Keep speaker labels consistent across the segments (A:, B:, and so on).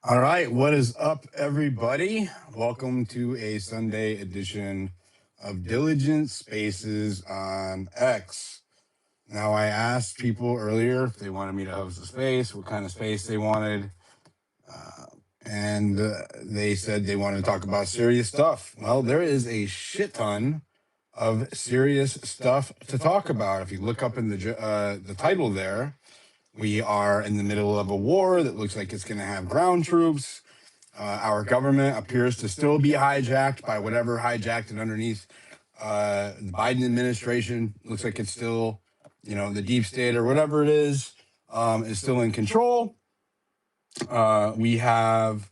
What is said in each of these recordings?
A: All right, what is up, everybody? Welcome to a Sunday edition of Diligent Spaces on X. Now, I asked people earlier if they wanted me to host a space, what kind of space they wanted, uh, and they said they wanted to talk about serious stuff. Well, there is a shit ton of serious stuff to talk about. If you look up in the title there, we are in the middle of a war that looks like it's going to have ground troops. Our government appears to still be hijacked by whatever hijacked it underneath. The Biden administration looks like it's still, the deep state or whatever it is still in control. We have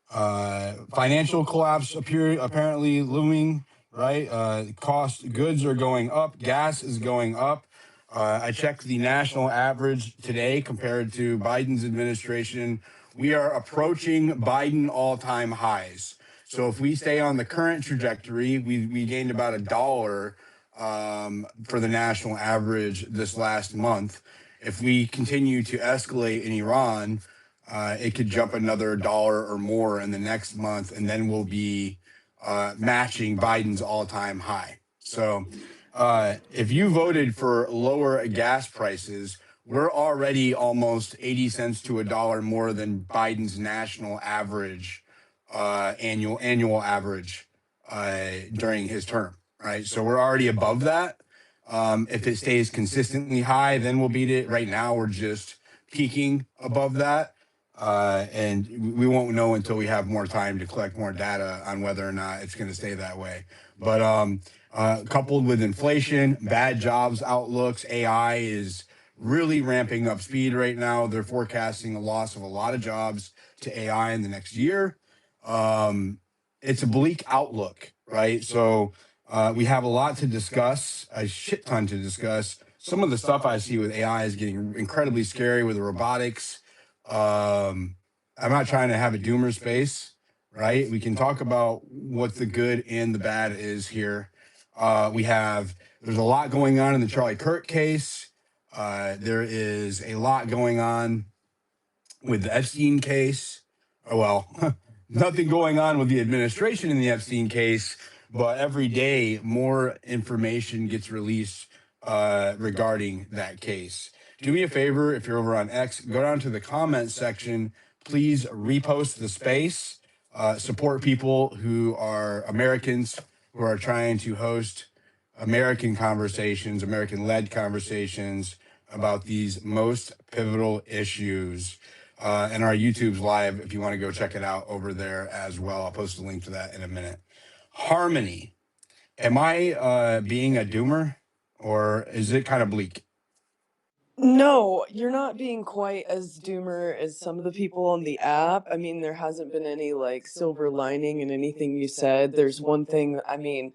A: financial collapse apparently looming, right? Cost goods are going up, gas is going up. I checked the national average today compared to Biden's administration. We are approaching Biden all-time highs. So if we stay on the current trajectory, we gained about $1 for the national average this last month. If we continue to escalate in Iran, it could jump another dollar or more in the next month, and then we'll be matching Biden's all-time high. So if you voted for lower gas prices, we're already almost 80 cents to $1 more than Biden's national average, annual average during his term, right? So we're already above that. If it stays consistently high, then we'll beat it. Right now, we're just peaking above that. And we won't know until we have more time to collect more data on whether or not it's going to stay that way. But coupled with inflation, bad jobs outlooks, AI is really ramping up speed right now. They're forecasting a loss of a lot of jobs to AI in the next year. It's a bleak outlook, right? So we have a lot to discuss, a shit ton to discuss. Some of the stuff I see with AI is getting incredibly scary with the robotics. I'm not trying to have a doomer space, right? We can talk about what the good and the bad is here. There's a lot going on in the Charlie Kirk case. There is a lot going on with the Epstein case. Well, nothing going on with the administration in the Epstein case, but every day more information gets released regarding that case. Do me a favor, if you're over on X, go down to the comments section. Please repost the space. Support people who are Americans who are trying to host American conversations, American-led conversations about these most pivotal issues. And our YouTube's live if you want to go check it out over there as well. I'll post a link to that in a minute. Harmony. Am I being a doomer, or is it kind of bleak?
B: No, you're not being quite as doomer as some of the people on the app. I mean, there hasn't been any like silver lining in anything you said. There's one thing, I mean,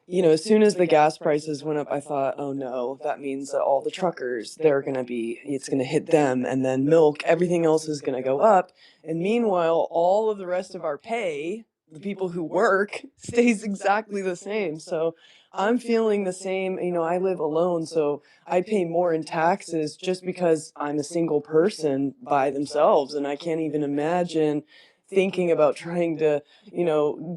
B: as soon as the gas prices went up, I thought, oh no, that means that all the truckers, it's going to hit them. And then milk, everything else is going to go up. And meanwhile, all of the rest of our pay, the people who work, stays exactly the same. So I'm feeling the same. I live alone, so I pay more in taxes just because I'm a single person by themselves. And I can't even imagine thinking about trying to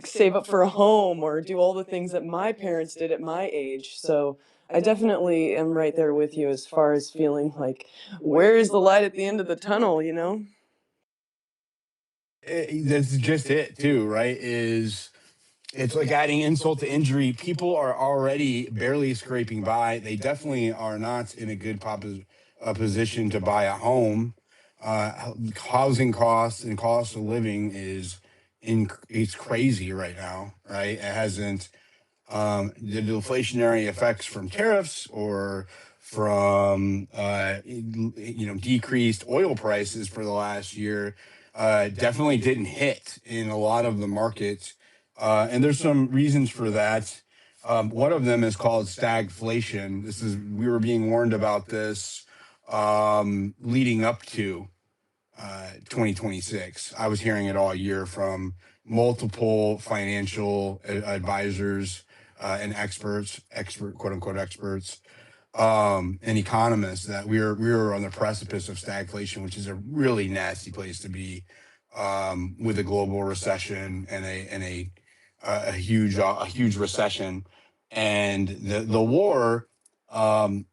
B: save up for a home or do all the things that my parents did at my age. So I definitely am right there with you as far as feeling like, where is the light at the end of the tunnel?
A: That's just it too, right? It's like adding insult to injury. People are already barely scraping by. They definitely are not in a good position to buy a home. Housing costs and cost of living it's crazy right now, right? It hasn't the deflationary effects from tariffs or from decreased oil prices for the last year definitely didn't hit in a lot of the markets, and there's some reasons for that. One of them is called stagflation. We were being warned about this leading up to 2026. I was hearing it all year from multiple financial advisors and quote unquote experts, and economists that we were on the precipice of stagflation, which is a really nasty place to be. with a global recession and a huge recession, and the war um,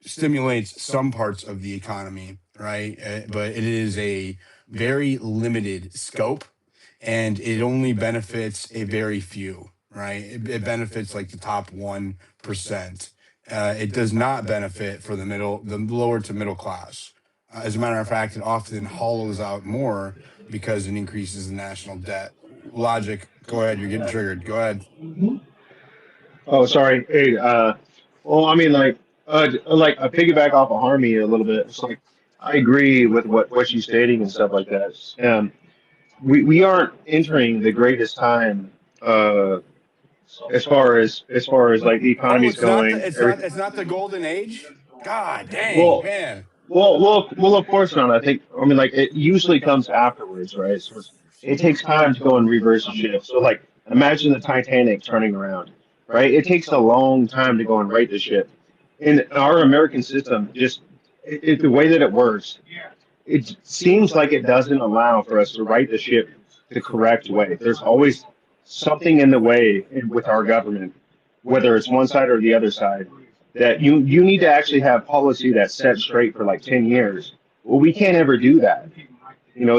A: stimulates some parts of the economy, right? But it is a very limited scope, and it only benefits a very few, right? It benefits like the top 1%. It does not benefit for the lower to middle class. As a matter of fact, it often hollows out more because it increases the national debt. Logic, go ahead. You're getting triggered. Go ahead.
C: Oh, sorry. Hey, well, I mean, like I piggyback off of Harmony a little bit. It's like I agree with what she's stating and stuff like that. We aren't entering the greatest time, uh, as far as like the
A: Oh,
C: economy's
A: it's not
C: going.
A: it's not the golden age. God dang,
C: Well,
A: man.
C: of course not. I mean, like it usually comes afterwards, right? So it takes time to go and reverse the ship. So, like, imagine the Titanic turning around, right? It takes a long time to go and right the ship. In our American system, just the way that it works, it seems like it doesn't allow for us to right the ship the correct way. There's always something in the way with our government, whether it's one side or the other side, that you need to actually have policy that's set straight for like 10 years. Well, we can't ever do that.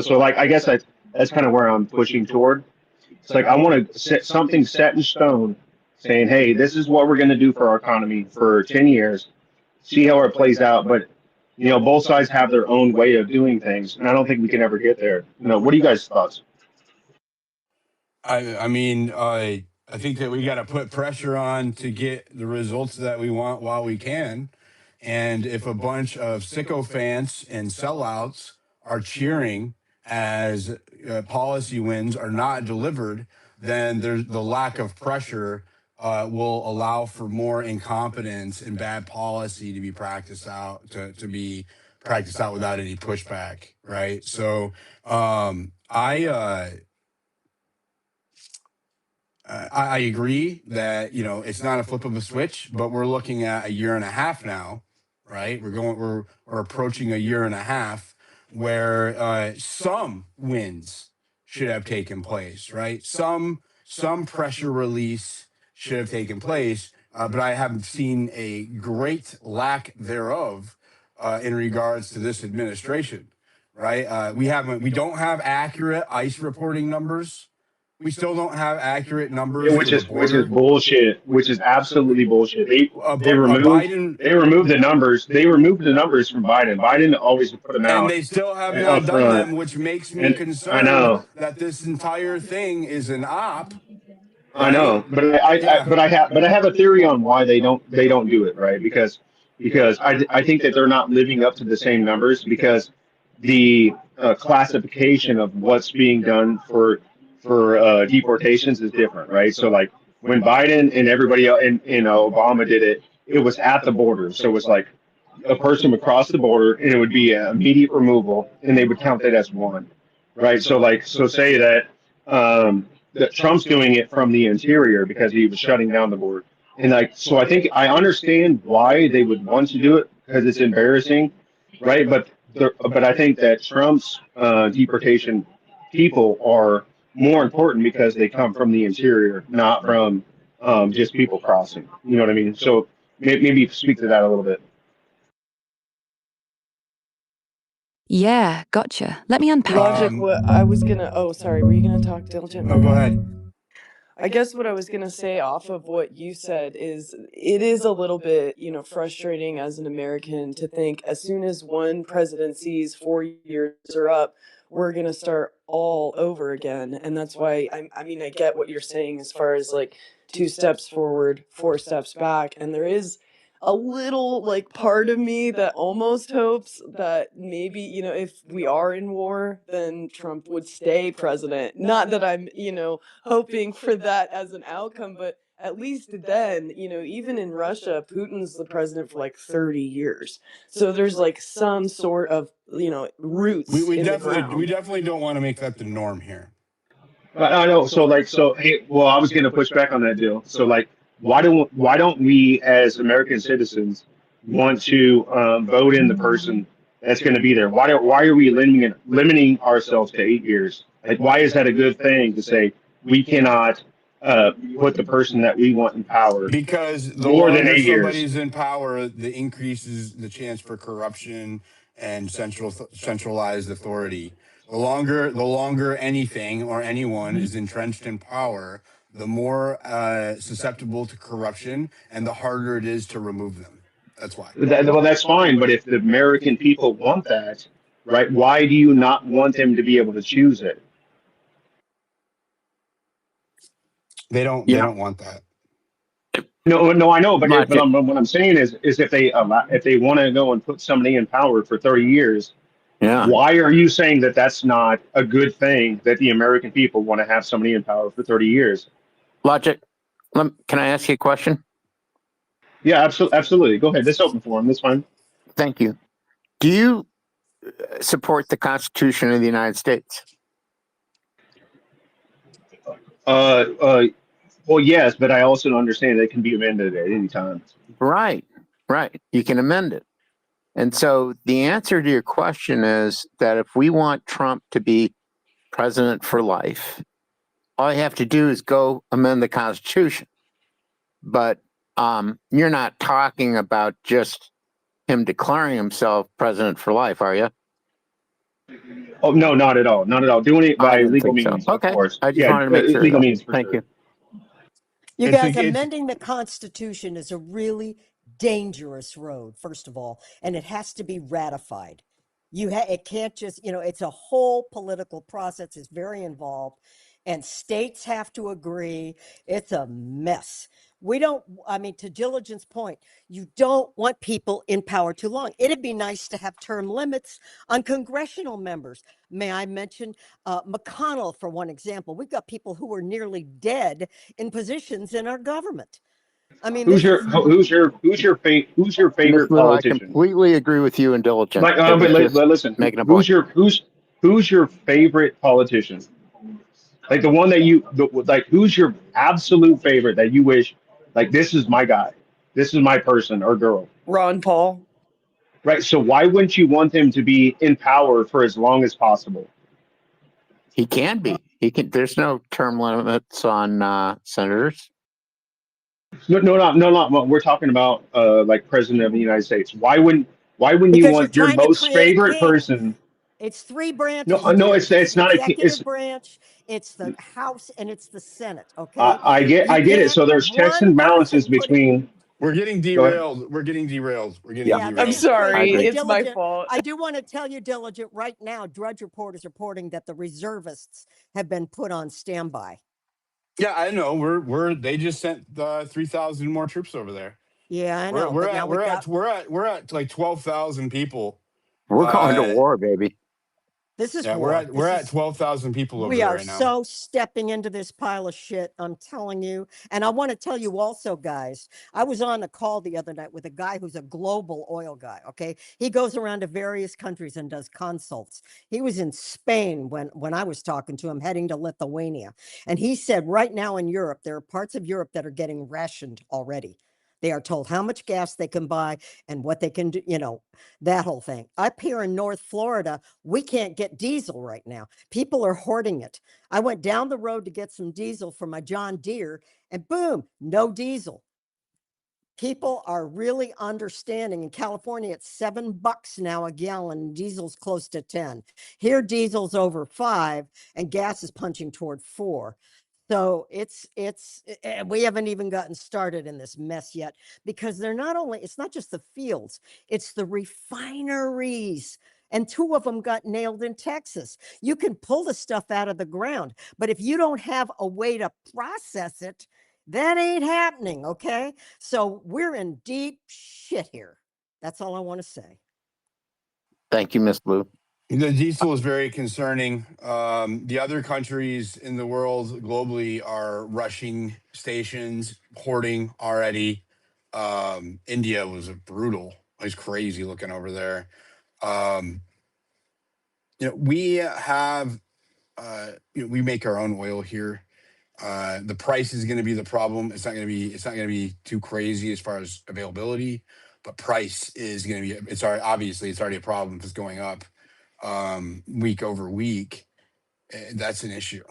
C: So like I guess that's kind of where I'm pushing toward. It's like I want to set something set in stone saying, hey, this is what we're going to do for our economy for 10 years, see how it plays out. But both sides have their own way of doing things, and I don't think we can ever get there. What are you guys' thoughts?
A: I mean, I think that we got to put pressure on to get the results that we want while we can. And if a bunch of sycophants and sellouts are cheering as policy wins are not delivered, then there's the lack of pressure will allow for more incompetence and bad policy to be practiced out to be practiced out without any pushback, right? So I agree that it's not a flip of a switch, but we're looking at a year and a half now, right? We're approaching a year and a half where some wins should have taken place, right? Some pressure release should have taken place, but I haven't seen a great lack thereof in regards to this administration, right? We don't have accurate ICE reporting numbers. We still don't have accurate
C: Yeah,
A: numbers for
C: which
A: the
C: is
A: border.
C: bullshit. Which is absolutely bullshit. They removed
A: Biden,
C: they removed the numbers. They removed the numbers from Biden. Biden always put them
A: and
C: out
A: they still have not
C: up
A: done
C: front,
A: them, which makes me
C: and I
A: concerned
C: know.
A: that this entire thing is an op,
C: I
A: right?
C: know,
A: Yeah.
C: but I have a theory on why they don't do it, right? Because I think that they're not living up to the same numbers because the classification of what's being done for deportations is different, right? So like when Biden and everybody else and Obama did it, it was at the border, so it was like a person would cross the border and it would be an immediate removal, and they would count that as one, right? So say that Trump's doing it from the interior because he was shutting down the border, and like so I think I understand why they would want to do it because it's embarrassing, right? But I think that Trump's deportation people are more important because they come from the interior, not from just people crossing. You know what I mean? So maybe speak to that a little bit.
D: Yeah, gotcha. Let me unpack that.
B: Logic, what I was gonna, oh, sorry, were you gonna talk, Diligent?
A: No,
B: My
A: go
B: bad.
A: ahead.
B: I guess what I was gonna say off of what you said is it is a little bit, frustrating as an American to think as soon as one presidency's 4 years are up, we're gonna start all over again. And that's why I mean, I get what you're saying as far as like 2 steps forward, 4 steps back. And there is a little like part of me that almost hopes that maybe, if we are in war, then Trump would stay president. Not that I'm, hoping for that as an outcome, but at least then, even in Russia, Putin's the president for like 30 years. So there's like some sort of,
A: We
B: roots
A: we
B: in the
A: definitely we
B: ground.
A: definitely don't want to make that the norm here.
C: I know. So hey, well, I was going to push back on that deal. So like, why don't we as American citizens want to vote in the person that's going to be there. Why are we limiting ourselves to 8 years? Like, why is that a good thing to say we cannot put the person that we want in power
A: Because the
C: more than
A: longer
C: 8 years?
A: somebody's in power, the increases the chance for corruption and centralized authority. The longer anything or anyone is entrenched in power, the more susceptible to corruption and the harder it is to remove them. That's why.
C: Well, that's fine, but if the American people want that, right? Why do you not want them to be able to choose it?
A: They don't. They
D: Yeah,
A: don't want that.
C: No, I know, but
D: logic.
C: what I'm saying is if they want to go and put somebody in power for 30 years,
D: Yeah,
C: why are you saying that that's not a good thing that the American people want to have somebody in power for 30 years?
D: logic. Can I ask you a question?
C: Yeah, absolutely. Go ahead. This open forum. That's fine.
D: Thank you. Do you support the Constitution of the United States?
C: Uh, uh, well, yes, but I also understand that it can be amended at any time.
D: Right, right. You can amend it. And so the answer to your question is that if we want Trump to be president for life, all you have to do is go amend the Constitution. But you're not talking about just him declaring himself president for life, are you?
C: Oh no, not at all. Not at all. Doing it
D: I
C: by
D: didn't
C: legal
D: think so.
C: means, of
D: Okay.
C: course.
D: I just
C: Yeah,
D: wanted to make sure,
C: legal
D: though.
C: means for
D: Thank
C: sure.
D: you.
E: You
A: It's
E: guys,
A: a, it's
E: amending the Constitution is a really dangerous road, first of all, and it has to be ratified. It can't just, it's a whole political process. It's very involved, and states have to agree. It's a mess. We don't, I mean, to Diligent's point, you don't want people in power too long. It'd be nice to have term limits on congressional members. May I mention McConnell, for one example? We've got people who are nearly dead in positions in our government. I mean,
C: Who's
E: this
C: your
E: is
C: who's your
D: Miss
C: favorite
D: Lou, I
C: politician?
D: completely agree with you and Diligent.
C: Like,
D: It was just
C: but listen,
D: making a point.
C: who's your favorite politician? Like the one that like, who's your absolute favorite that you wish, like, this is my guy, this is my person or girl,
B: Ron Paul.
C: right? So why wouldn't you want him to be in power for as long as possible?
D: He can be. He can. There's no term limits on senators.
C: No. We're talking about like president of the United States. Why wouldn't you
E: because you're
C: want your
E: trying to
C: most
E: create a
C: favorite
E: king.
C: person?
E: It's three branches,
C: No,
E: George. It's
C: it's
E: the
C: not a it's
E: executive branch, it's the House, and it's the Senate. Okay,
C: I
E: you
C: get it.
E: can't
C: So there's checks
E: one
C: and balances
E: person putting.
C: between.
A: we're getting
C: Go ahead.
A: derailed. We're getting derailed. We're getting
D: Yeah,
E: Yeah, this
B: I'm
A: derailed.
E: is
D: I
B: sorry.
E: crazy.
D: agree.
E: And
B: It's my
E: Diligent,
B: fault.
E: I do want to tell you, Diligent, right now, Drudge Report is reporting that the reservists have been put on standby.
A: Yeah, I know. They just sent 3,000 more troops over there.
E: Yeah, I
A: We're
E: know.
A: we're
E: But now
A: at we're
E: we've
A: at
E: got.
A: we're at we're at like 12,000 people.
D: We're going to
A: Uh,
D: war, baby.
E: This is
A: yeah, we're
E: war.
A: at we're
E: This
A: at
E: is
A: 12,000 people over
E: We
A: there
E: are
A: right now.
E: so stepping into this pile of shit. I'm telling you. And I want to tell you also, guys, I was on a call the other night with a guy who's a global oil guy. Okay. He goes around to various countries and does consults. He was in Spain when I was talking to him, heading to Lithuania. And he said right now in Europe, there are parts of Europe that are getting rationed already. They are told how much gas they can buy and what they can do, that whole thing. Up here in North Florida, we can't get diesel right now. People are hoarding it. I went down the road to get some diesel for my John Deere, and boom, no diesel. People are really understanding. In California, it's $7 now a gallon. Diesel's close to 10. Here, diesel's over 5, and gas is punching toward 4. So we haven't even gotten started in this mess yet, because it's not just the fields, it's the refineries. And 2 of them got nailed in Texas. You can pull the stuff out of the ground, but if you don't have a way to process it, that ain't happening. Okay. So we're in deep shit here. That's all I want to say.
D: Thank you, Miss Blue.
A: The diesel is very concerning. The other countries in the world globally are rushing stations, hoarding already. India was brutal. It was crazy looking over there. Um, we have, we make our own oil here. The price is going to be the problem. It's not going to be too crazy as far as availability. but price is going to be, it's already, obviously it's already a problem if it's going up week over week. That's an issue.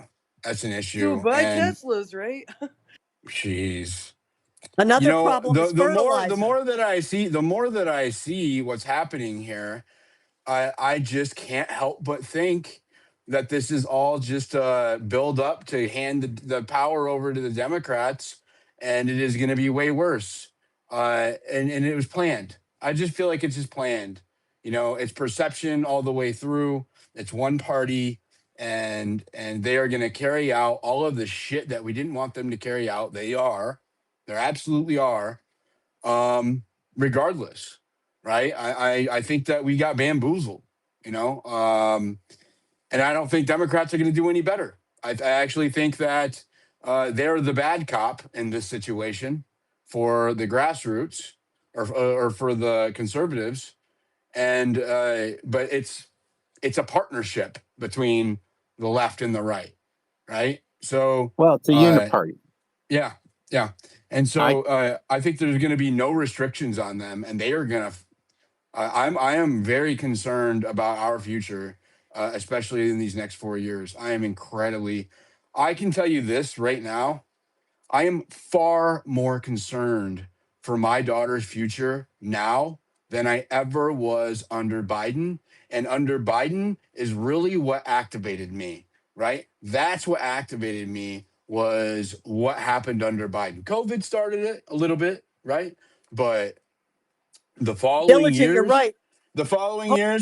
A: That's an issue.
B: Dude, buy
A: And
B: Teslas, right?
A: jeez,
E: Another problem is
A: the
E: fertilizer.
A: more that I see what's happening here, I just can't help but think that this is all just a build up to hand the power over to the Democrats, and it is going to be way worse. And it was planned. I just feel like it's just planned. It's perception all the way through. It's one party, and they are going to carry out all of the shit that we didn't want them to carry out. They are. They absolutely are. Regardless, right? I think that we got bamboozled, and I don't think Democrats are going to do any better. I actually think that they're the bad cop in this situation for the grassroots or for the conservatives, and but it's a partnership between the left and the right? So,
D: Well, it's a uniparty.
A: yeah, yeah. And
D: I
A: so I think there's going to be no restrictions on them, and they are going to. I am very concerned about our future, especially in these next 4 years. I am incredibly. I can tell you this right now. I am far more concerned for my daughter's future now than I ever was under Biden. And under Biden is really what activated me, right? That's what activated me was what happened under Biden. COVID started it a little bit, right? But the following
E: Diligent, you're
A: years,
E: right.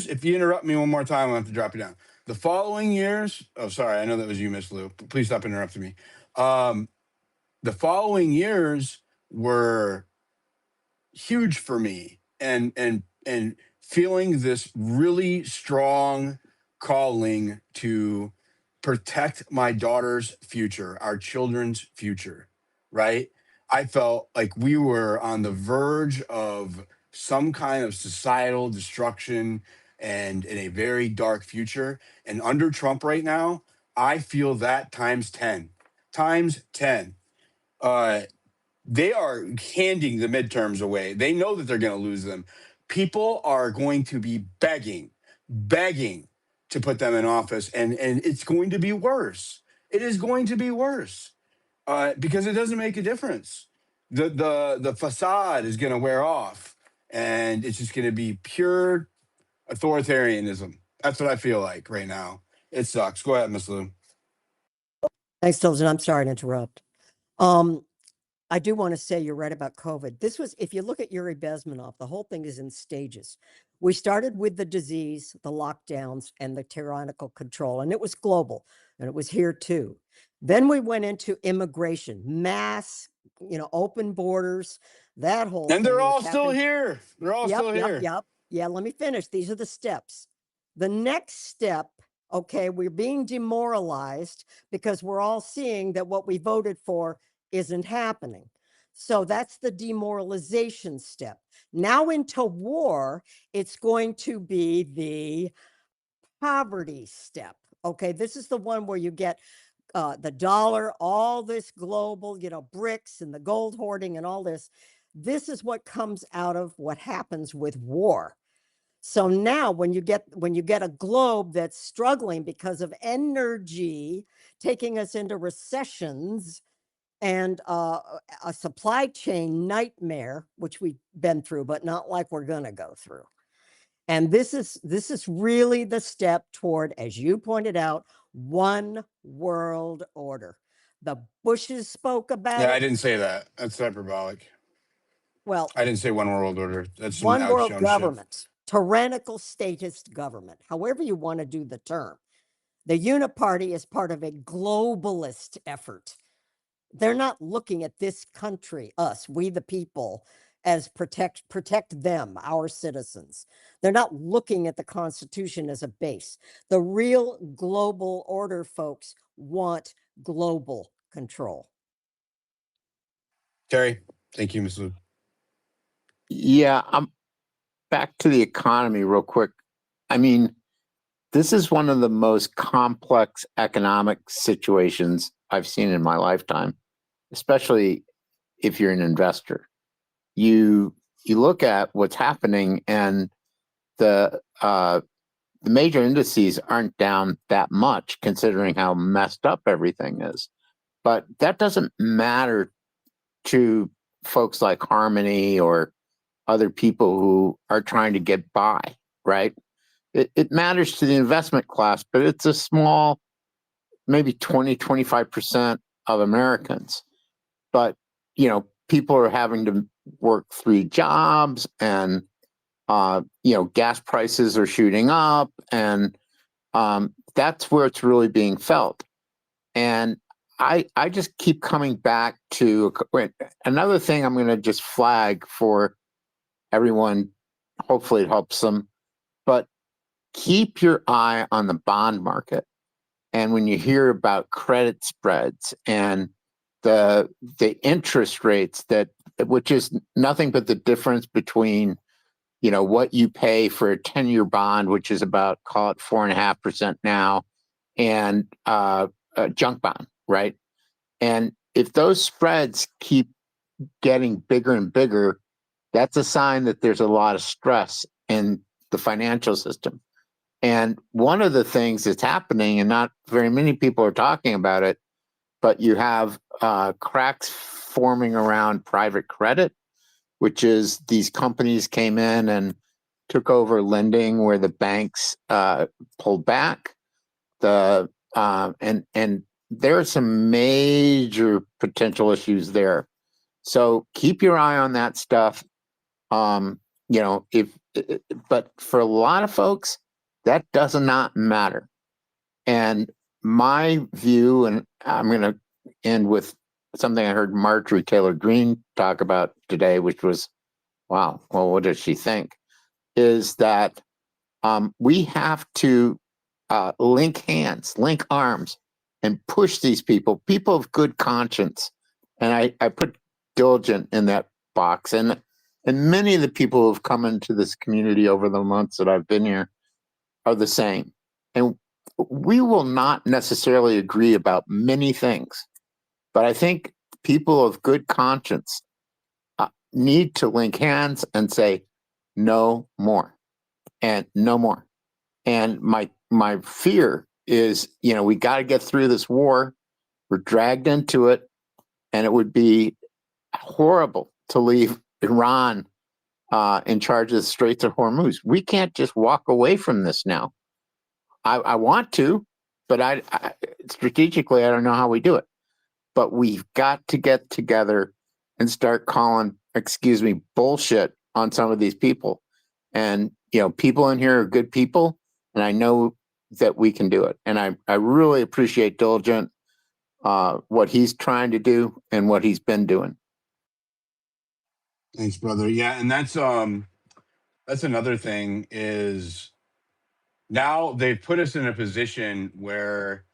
A: if you interrupt me one more time, I'll have to drop you down. The following years, oh, sorry, I know that was you, Miss Lou. Please stop interrupting me. The following years were huge for me, and feeling this really strong calling to protect my daughter's future, our children's future, right? I felt like we were on the verge of some kind of societal destruction and in a very dark future. And under Trump right now, I feel that times 10. Times 10. Uh, they are handing the midterms away. They know that they're going to lose them. People are going to be begging to put them in office, and it's going to be worse. It is going to be worse because it doesn't make a difference. The facade is going to wear off, and it's just going to be pure authoritarianism. That's what I feel like right now. It sucks. Go ahead, Miss Lou.
E: Thanks, Diligent. I'm sorry to interrupt. I do want to say you're right about COVID. This was, if you look at Yuri Bezmenov, the whole thing is in stages. We started with the disease, the lockdowns, and the tyrannical control, and it was global, and it was here too. Then we went into immigration, mass, open borders, that whole
A: And
E: thing.
A: they're all
E: which
A: still
E: happened.
A: here. They're all still here.
E: Yep. Yeah, let me finish. These are the steps. The next step, okay, we're being demoralized because we're all seeing that what we voted for isn't happening. So that's the demoralization step. Now into war, it's going to be the poverty step. Okay, this is the one where you get the dollar, all this global, BRICS and the gold hoarding and all this. This is what comes out of what happens with war. So now when you get a globe that's struggling because of energy taking us into recessions and a supply chain nightmare, which we've been through, but not like we're going to go through. And this is really the step toward, as you pointed out, one world order. The Bushes spoke about
A: Yeah, I
E: it.
A: didn't say that. That's hyperbolic.
E: Well,
A: I didn't say one world order. That's some
E: one
A: Alex
E: world
A: Jones shit.
E: government, tyrannical statist government, however you want to do the term. The uniparty is part of a globalist effort. They're not looking at this country, us, we the people, as protect them, our citizens. They're not looking at the Constitution as a base. The real global order folks want global control.
A: Terry, thank you, Ms. Lou.
D: Yeah, I'm back to the economy real quick. I mean, this is one of the most complex economic situations I've seen in my lifetime, especially if you're an investor. You you look at what's happening, and the major indices aren't down that much considering how messed up everything is. But that doesn't matter to folks like Harmony or other people who are trying to get by, right? It matters to the investment class, but it's a small, maybe 20, 25% of Americans. But, people are having to work 3 jobs, and, gas prices are shooting up, and that's where it's really being felt. And I just keep coming back to another thing I'm going to just flag for everyone. Hopefully it helps them, but keep your eye on the bond market. And when you hear about credit spreads and the interest rates, which is nothing but the difference between what you pay for a 10-year bond, which is about, call it 4.5% now, and a junk bond, right? And if those spreads keep getting bigger and bigger, that's a sign that there's a lot of stress in the financial system. And one of the things that's happening, and not very many people are talking about it, but you have cracks forming around private credit, which is these companies came in and took over lending where the banks pulled back. And there are some major potential issues there. So keep your eye on that stuff. But for a lot of folks, that does not matter. And my view, and I'm going to end with something I heard Marjorie Taylor Greene talk about today, which was, wow, well, what does she think? Is that we have to link hands, link arms, and push these people of good conscience. And I put diligent in that box. And many of the people who have come into this community over the months that I've been here are the same. And we will not necessarily agree about many things, but I think people of good conscience need to link hands and say, no more, and no more. And my fear is, we got to get through this war. We're dragged into it, and it would be horrible to leave Iran in charge of the Straits of Hormuz. We can't just walk away from this now. I want to, but I strategically, I don't know how we do it. But we've got to get together and start calling, bullshit on some of these people. And, people in here are good people, and I know that we can do it. And I really appreciate Diligent, what he's trying to do and what he's been doing.
A: Thanks, brother. Yeah, and that's another thing is now they've put us in a position where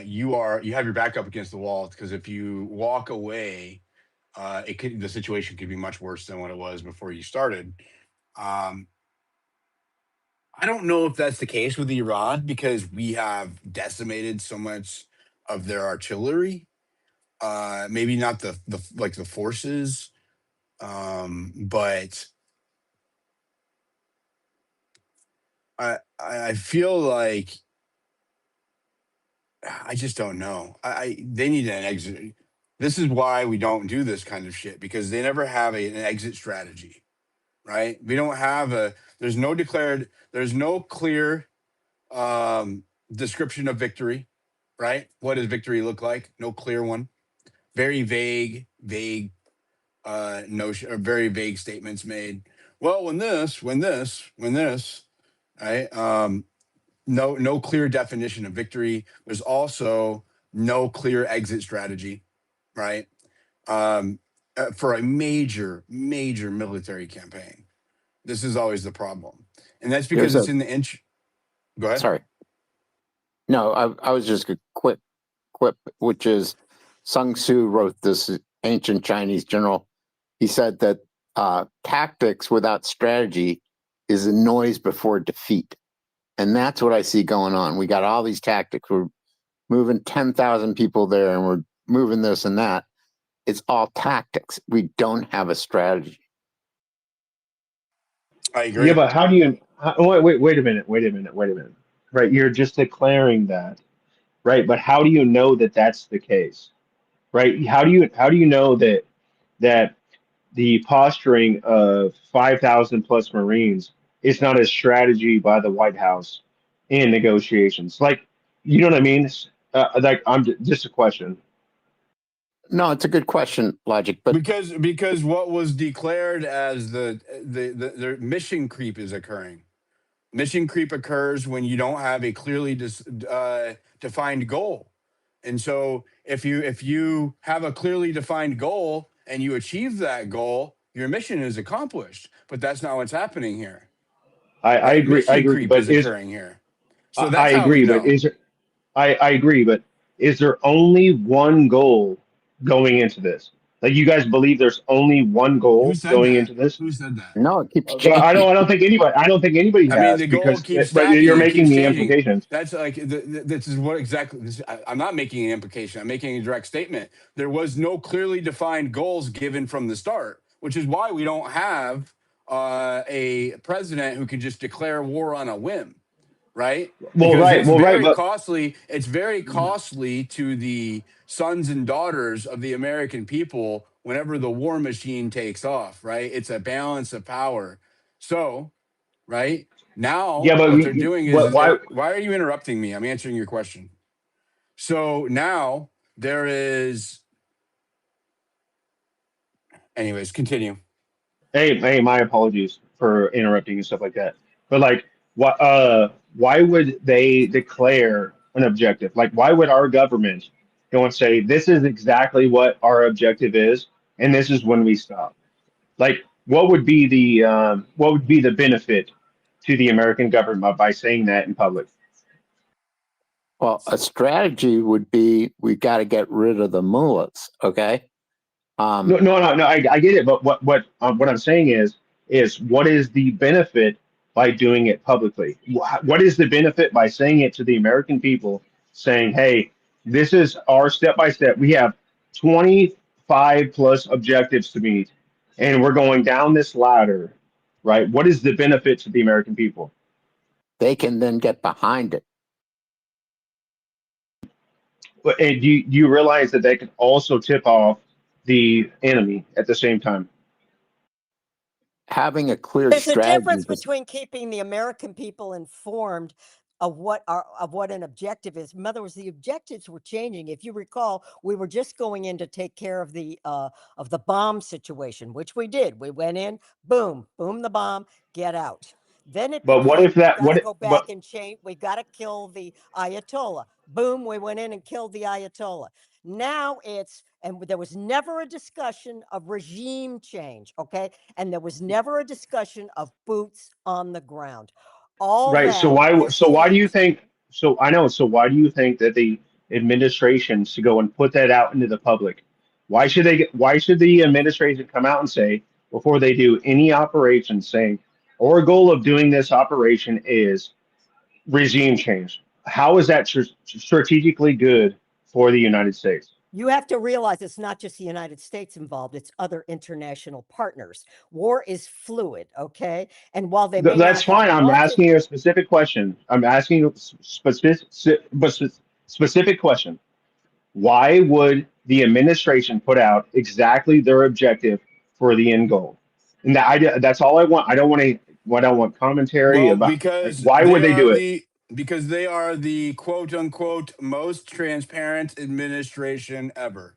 A: you have your back up against the wall, because if you walk away, the situation could be much worse than what it was before you started. Um, I don't know if that's the case with Iran, because we have decimated so much of their artillery. Maybe not the forces, but I feel like I just don't know. They need an exit. This is why we don't do this kind of shit, because they never have an exit strategy, right? We don't have there's no clear description of victory, right? What does victory look like? No clear one. Very vague notion, or very vague statements made. Well, when this, right? No clear definition of victory. There's also no clear exit strategy, right? For a major military campaign. This is always the problem, and that's because it's in the inch. Go ahead.
D: Sorry. No, I was just a quick quip, which is Sun Tzu wrote this ancient Chinese general. He said that tactics without strategy is a noise before defeat. And that's what I see going on. We got all these tactics. We're moving 10,000 people there, and we're moving this and that. It's all tactics. We don't have a strategy.
A: I agree.
C: Yeah, but how do you? Wait a minute. Right, you're just declaring that, right? But how do you know that that's the case, right? How do you know that the posturing of 5,000 plus Marines is not a strategy by the White House in negotiations? Like, you know what I mean? Like, just a question.
D: No, it's a good question, Logic. But
A: Because what was declared as the mission creep is occurring. Mission creep occurs when you don't have a clearly defined goal. And so if you have a clearly defined goal and you achieve that goal, your mission is accomplished. But that's not what's happening here.
C: I
A: Right?
C: agree. I
A: Mission
C: agree.
A: creep
C: But
A: is occurring here. So
C: I
A: that's how we
C: agree. But
A: know.
C: I agree. But is there only one goal going into this? Like, you guys believe there's only one
A: Who
C: goal
A: said
C: going
A: that?
C: into this?
A: Who said that?
D: no, it keeps
C: Well, I don't.
D: changing.
C: I don't think anybody. I don't think anybody
A: I mean,
C: has
A: the goal
C: because.
A: keeps
C: But
A: stacking.
C: you're
A: It
C: making
A: keeps
C: the
A: changing.
C: implications.
A: That's like this is what exactly. I'm not making an implication. I'm making a direct statement. There was no clearly defined goals given from the start, which is why we don't have a president who can just declare war on a whim, right?
C: Well,
A: Because
C: right.
A: it's
C: Well, right.
A: very
C: But
A: costly. It's very costly to the sons and daughters of the American people whenever the war machine takes off, right? It's a balance of power. So, right now,
C: yeah. But
A: what they're doing
C: what?
A: is
C: Why?
A: why are you interrupting me? I'm answering your question. So now there is, anyways, continue.
C: Hey, my apologies for interrupting and stuff like that. But like, what? Why would they declare an objective? Like, why would our government go and say this is exactly what our objective is, and this is when we stop? Like, what would be the benefit to the American government by saying that in public?
D: Well, a strategy would be we got to get rid of the mullahs. Okay.
C: No, no, no, no. I get it, but what I'm saying is what is the benefit by doing it publicly? What is the benefit by saying it to the American people, saying, "Hey, this is our step by step. We have 25 plus objectives to meet, and we're going down this ladder." Right? What is the benefit to the American people?
D: They can then get behind it.
C: And do you realize that they can also tip off the enemy at the same time?
D: Having a clear
E: There's a
D: strategy.
E: difference between keeping the American people informed of what an objective is. In other words, the objectives were changing. If you recall, we were just going in to take care of the bomb situation, which we did. We went in, boom, boom the bomb, get out. Then it
C: But what
E: became
C: if that?
E: we got
C: What?
E: to
C: If,
E: go
C: but
E: back and change. We got to kill the Ayatollah. Boom, we went in and killed the Ayatollah. Now and there was never a discussion of regime change, okay? And there was never a discussion of boots on the ground. All
C: Right. So
E: that
C: why?
E: is
C: So why do you
E: changed.
C: think? So I know. So why do you think that the administration should go and put that out into the public? Why should they? Why should the administration come out and say before they do any operation, saying our goal of doing this operation is regime change? How is that strategically good for the United States?
E: You have to realize it's not just the United States involved, it's other international partners. War is fluid, okay? And while they may
C: That's
E: not have
C: fine. I'm
E: wanted,
C: asking you a specific question. I'm asking you a specific question. Why would the administration put out exactly their objective for the end goal? And that's all I want. I don't want commentary
A: Well,
C: about, like, why would they do it?
A: because they are the quote unquote most transparent administration ever.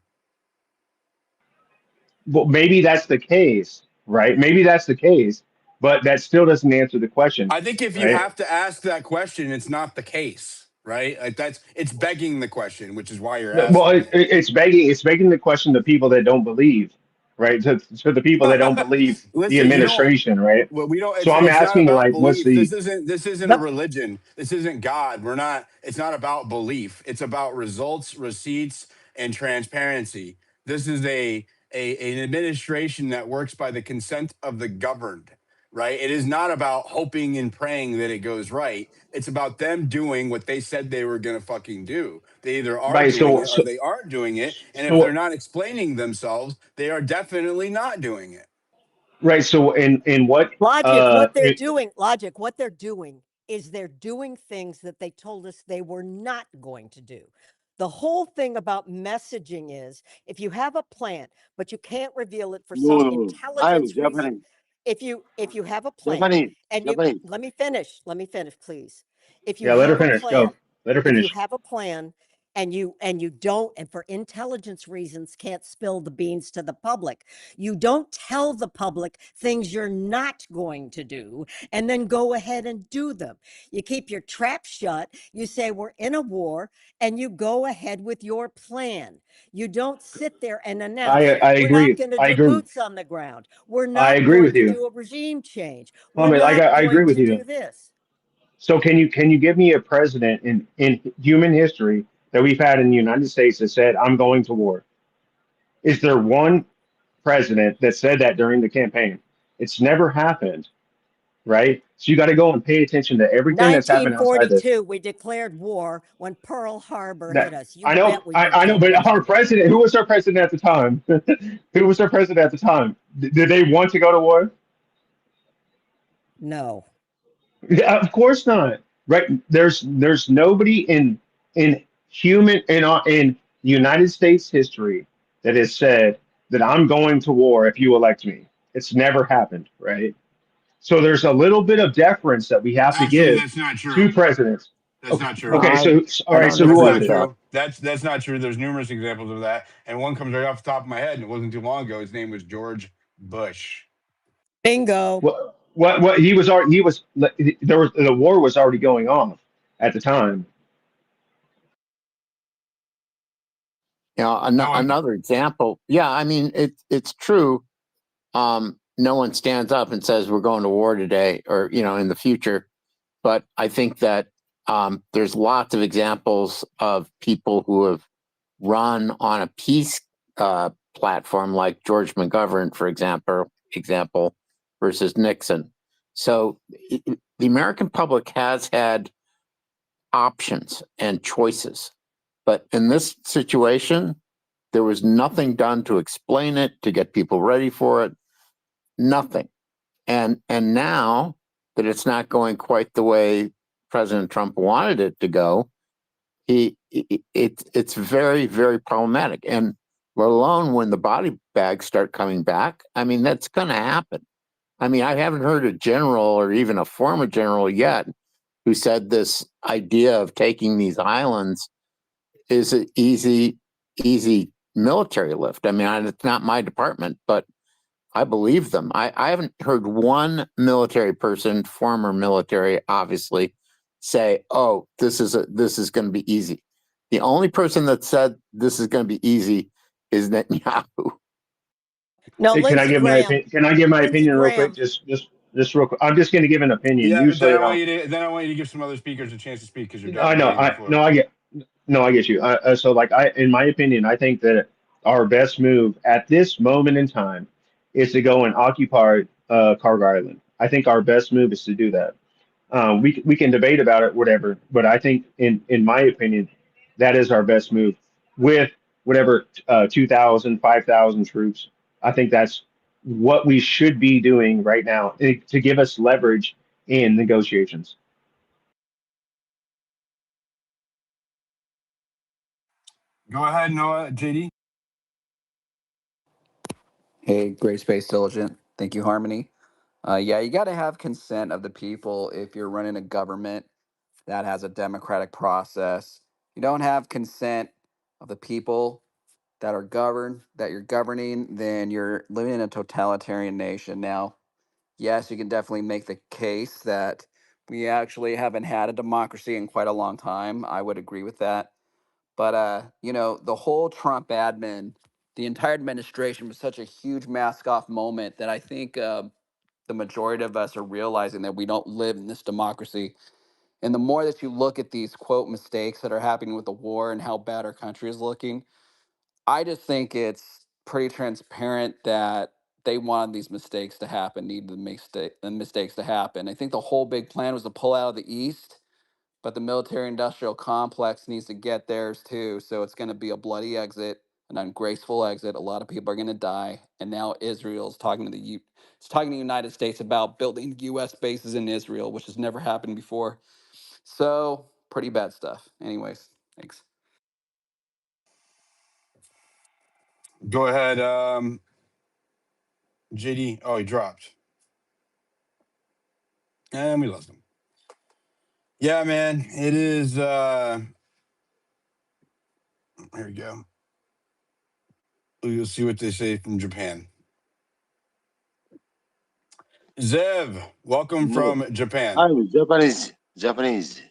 C: Well, maybe that's the case, right? Maybe that's the case, but that still doesn't answer the question,
A: I think if you
C: right?
A: have to ask that question, it's not the case, right? Like it's begging the question, which is why you're
C: Well,
A: asking it.
C: it's begging the question to people that don't believe, right? To the people that don't believe the
A: Listen, you don't.
C: administration, right?
A: Well, we don't.
C: So I'm
A: It's not
C: asking,
A: about
C: like, what's
A: belief.
C: the
A: This isn't a
E: but
A: religion. This isn't God. We're not. It's not about belief. It's about results, receipts, and transparency. This is an administration that works by the consent of the governed. Right. It is not about hoping and praying that it goes right. It's about them doing what they said they were going to fucking do. They either are
C: right?
A: doing
C: So
A: it or
C: so
A: they aren't doing it. And if they're
C: so
A: not explaining themselves, they are definitely not doing it.
C: Right. So in what
E: Logic, what they're
C: it,
E: doing, logic, what they're doing is they're doing things that they told us they were not going to do. The whole thing about messaging is if you have a plan, but you can't reveal it for some intelligence reason, if you have a plan and you let me finish, please. If you
C: yeah, let her
E: have a
C: finish. Go.
E: plan,
C: Let her
E: if you
C: finish.
E: have a plan and you don't, and for intelligence reasons can't spill the beans to the public, you don't tell the public things you're not going to do and then go ahead and do them. You keep your trap shut. You say we're in a war and you go ahead with your plan. You don't sit there and announce
C: I
E: we're not
C: agree.
E: going to
C: I
E: do
C: agree.
E: boots on the ground. We're
C: I
E: not
C: agree
E: going
C: with
E: to
C: you.
E: do a regime change.
C: I
E: We're
C: mean,
E: not
C: I agree
E: going
C: with
E: to
C: you.
E: do this.
C: So can you give me a president in human history that we've had in the United States that said I'm going to war? Is there one president that said that during the campaign? It's never happened, right? So you got to go and pay attention to everything that's happened outside this.
E: 1942, we declared war when Pearl Harbor hit
C: That
E: us. You bet we
C: I
E: didn't
C: know,
E: take
C: but our
E: anything back.
C: president, who was our president at the time? Who was our president at the time? Did they want to go to war?
E: No.
C: Yeah, of course not. Right? There's nobody in human in United States history that has said that I'm going to war if you elect me. It's never happened, right? So there's a little bit of deference that we have to
A: Actually,
C: give
A: that's not
C: to
A: true.
C: presidents.
A: That's
C: Okay,
A: not true.
C: okay,
D: I
C: so all
D: I
C: right,
D: don't
C: so who
A: That's
D: agree
C: was
A: not
D: with
C: it?
D: that.
A: true. That's not true. There's numerous examples of that, and one comes right off the top of my head, and it wasn't too long ago. His name was George Bush.
E: Bingo.
C: What he was already he was there was the war was already going on at the time.
A: No,
D: Another example. Yeah, I mean it's true. No one stands up and says we're going to war today or in the future. But I think that there's lots of examples of people who have run on a peace platform, like George McGovern, for example, versus Nixon. So the American public has had options and choices, but in this situation, there was nothing done to explain it, to get people ready for it. Nothing. And now that it's not going quite the way President Trump wanted it to go, it's very, very problematic. And let alone when the body bags start coming back, I mean that's going to happen. I mean, I haven't heard a general or even a former general yet who said this idea of taking these islands is an easy military lift. I mean, it's not my department, but I believe them. I haven't heard one military person, former military, obviously, say, "Oh, this is going to be easy." The only person that said this is going to be easy is Netanyahu.
E: No,
C: Hey, can I
E: Lindsey
C: give my
E: Graham.
C: opinion? Can I give my
E: Lindsey
C: opinion real quick?
E: Graham.
C: Just real quick. I'm just going to give an opinion.
A: yeah, but then
C: Usually
A: I
C: I
A: want
C: don't.
A: you to give some other speakers a chance to speak because you're
C: I know.
A: dominating the floor.
C: I get. No, I get you. So, like, in my opinion, I think that our best move at this moment in time is to go and occupy Cargo Island. I think our best move is to do that. We can debate about it, whatever, but I think, in my opinion, that is our best move with whatever 2,000, 5,000 troops. I think that's what we should be doing right now to give us leverage in negotiations.
A: Go ahead, Noah, JD.
F: Hey, Gray Space Diligent. Thank you, Harmony. Yeah, you got to have consent of the people if you're running a government that has a democratic process. You don't have consent of the people that you're governing, then you're living in a totalitarian nation. Now, yes, you can definitely make the case that we actually haven't had a democracy in quite a long time. I would agree with that. But the whole Trump admin, the entire administration was such a huge mask off moment that I think the majority of us are realizing that we don't live in this democracy. And the more that you look at these quote mistakes that are happening with the war and how bad our country is looking, I just think it's pretty transparent that they wanted these mistakes to happen, needed the mistakes to happen. I think the whole big plan was to pull out of the East, but the military industrial complex needs to get theirs too. So it's going to be a bloody exit. an ungraceful exit. A lot of people are going to die. And now Israel's talking to it's talking to the United States about building U.S. bases in Israel, which has never happened before. So pretty bad stuff. Anyways, thanks.
A: Go ahead, JD. Oh, he dropped. And we lost him. Yeah, man. It is here we go. You'll see what they say from Japan. Zev, welcome
G: No,
A: from Japan.
G: I'm Japanese. Japanese.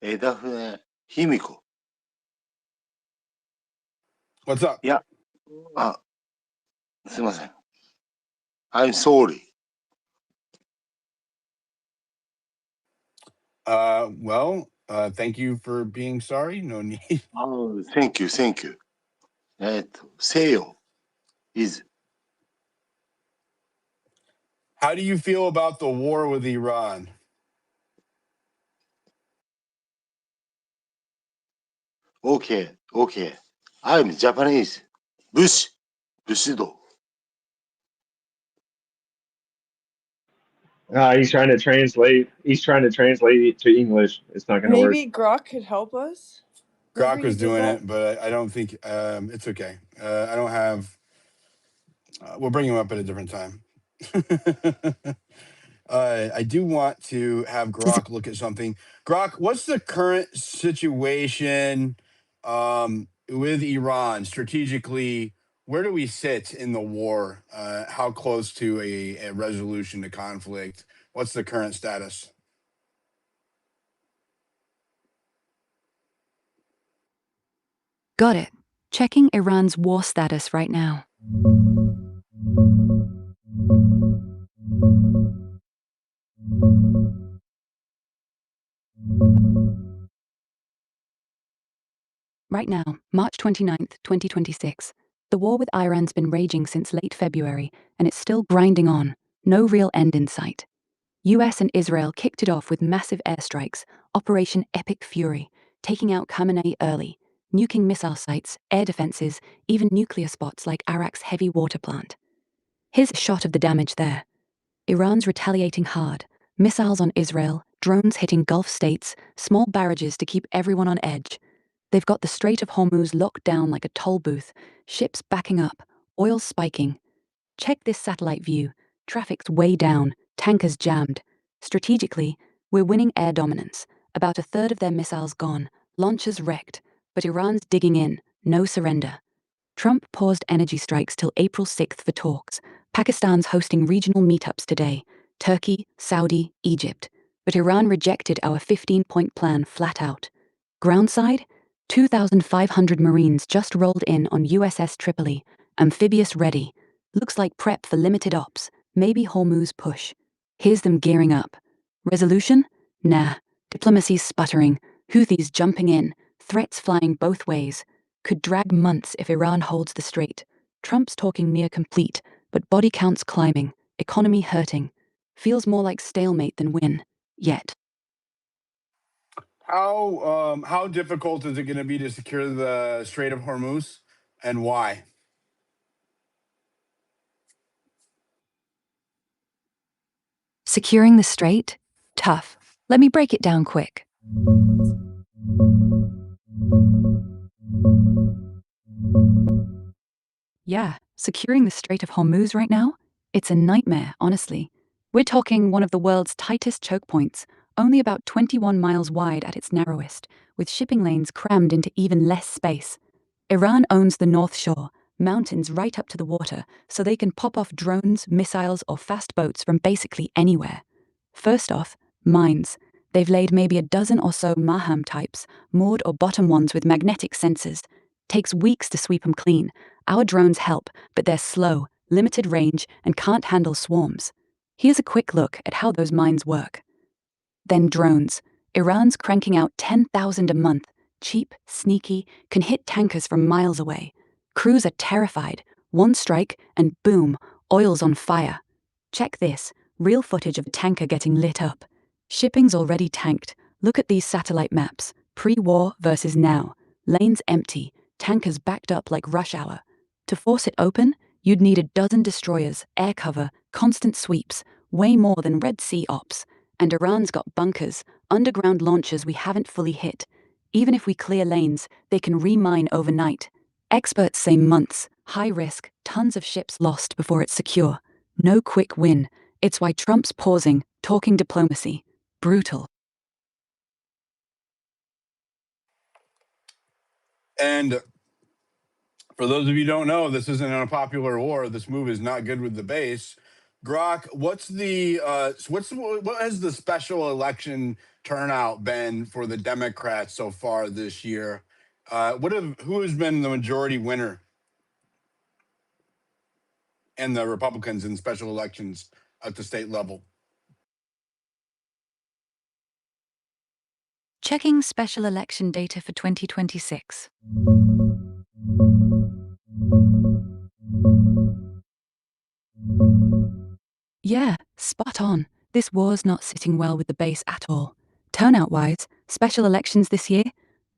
G: 枝船卑弥呼。
A: What's up?
G: いや、すいません。I'm sorry.
A: Well, thank you for being sorry. No need.
G: Oh, thank you, thank you. 西洋 is
A: How do you feel about the war with Iran?
G: okay, okay. I'm Japanese. 武士道。
C: He's trying to translate. He's trying to translate it to English. It's not going to work.
B: Maybe Grok could help us.
A: Grok
B: Remember
A: was
B: you did
A: doing
B: that?
A: it, but I don't think it's okay. I don't have. We'll bring him up at a different time. I do want to have Grok look at something. Grok, what's the current situation with Iran strategically? Where do we sit in the war? How close to a resolution to conflict? What's the current status?
H: Got it. Checking Iran's war status right now. Right now, March 29th, 2026. The war with Iran's been raging since late February, and it's still grinding on. No real end in sight. US and Israel kicked it off with massive airstrikes, Operation Epic Fury, taking out Khamenei early, nuking missile sites, air defenses, even nuclear spots like Iraq's heavy water plant. Here's a shot of the damage there. Iran's retaliating hard. Missiles on Israel, drones hitting Gulf states, small barrages to keep everyone on edge. They've got the Strait of Hormuz locked down like a toll booth, ships backing up, oil spiking. Check this satellite view. Traffic's way down, tankers jammed. Strategically, we're winning air dominance. About a third of their missiles gone, launchers wrecked. But Iran's digging in, no surrender. Trump paused energy strikes till April 6th for talks. Pakistan's hosting regional meetups today. Turkey, Saudi, Egypt. But Iran rejected our 15-point plan flat out. Groundside? 2,500 Marines just rolled in on USS Tripoli. Amphibious ready. Looks like prep for limited ops. Maybe Hormuz push. Here's them gearing up. Resolution? Nah. Diplomacy's sputtering. Houthis jumping in. Threats flying both ways. Could drag months if Iran holds the strait. Trump's talking near complete, but body counts climbing. Economy hurting. Feels more like stalemate than win. Yet.
A: How difficult is it going to be to secure the Strait of Hormuz, and why?
H: Securing the strait? Tough. Let me break it down quick. Yeah, securing the Strait of Hormuz right now? It's a nightmare, honestly. We're talking one of the world's tightest choke points, only about 21 miles wide at its narrowest, with shipping lanes crammed into even less space. Iran owns the North Shore, mountains right up to the water, so they can pop off drones, missiles, or fast boats from basically anywhere. First off, mines. They've laid maybe a dozen or so Maham types, moored or bottom ones with magnetic sensors. Takes weeks to sweep them clean. Our drones help, but they're slow, limited range, and can't handle swarms. Here's a quick look at how those mines work. Then drones. Iran's cranking out 10,000 a month. Cheap, sneaky, can hit tankers from miles away. Crews are terrified. One strike, and boom, oil's on fire. Check this. Real footage of a tanker getting lit up. Shipping's already tanked. Look at these satellite maps. Pre-war versus now. Lanes empty. tankers backed up like rush hour. To force it open, you'd need a dozen destroyers, air cover, constant sweeps, way more than Red Sea ops. And Iran's got bunkers, underground launchers we haven't fully hit. Even if we clear lanes, they can remine overnight. Experts say months, high risk, tons of ships lost before it's secure. No quick win. It's why Trump's pausing, talking diplomacy. Brutal.
A: And for those of you who don't know, this isn't an unpopular war. This move is not good with the base. Grok, what has the special election turnout been for the Democrats so far this year? Who has been the majority winner and the Republicans in special elections at the state level?
H: Checking special election data for 2026. Yeah, spot on. This war's not sitting well with the base at all. Turnout-wise, special elections this year?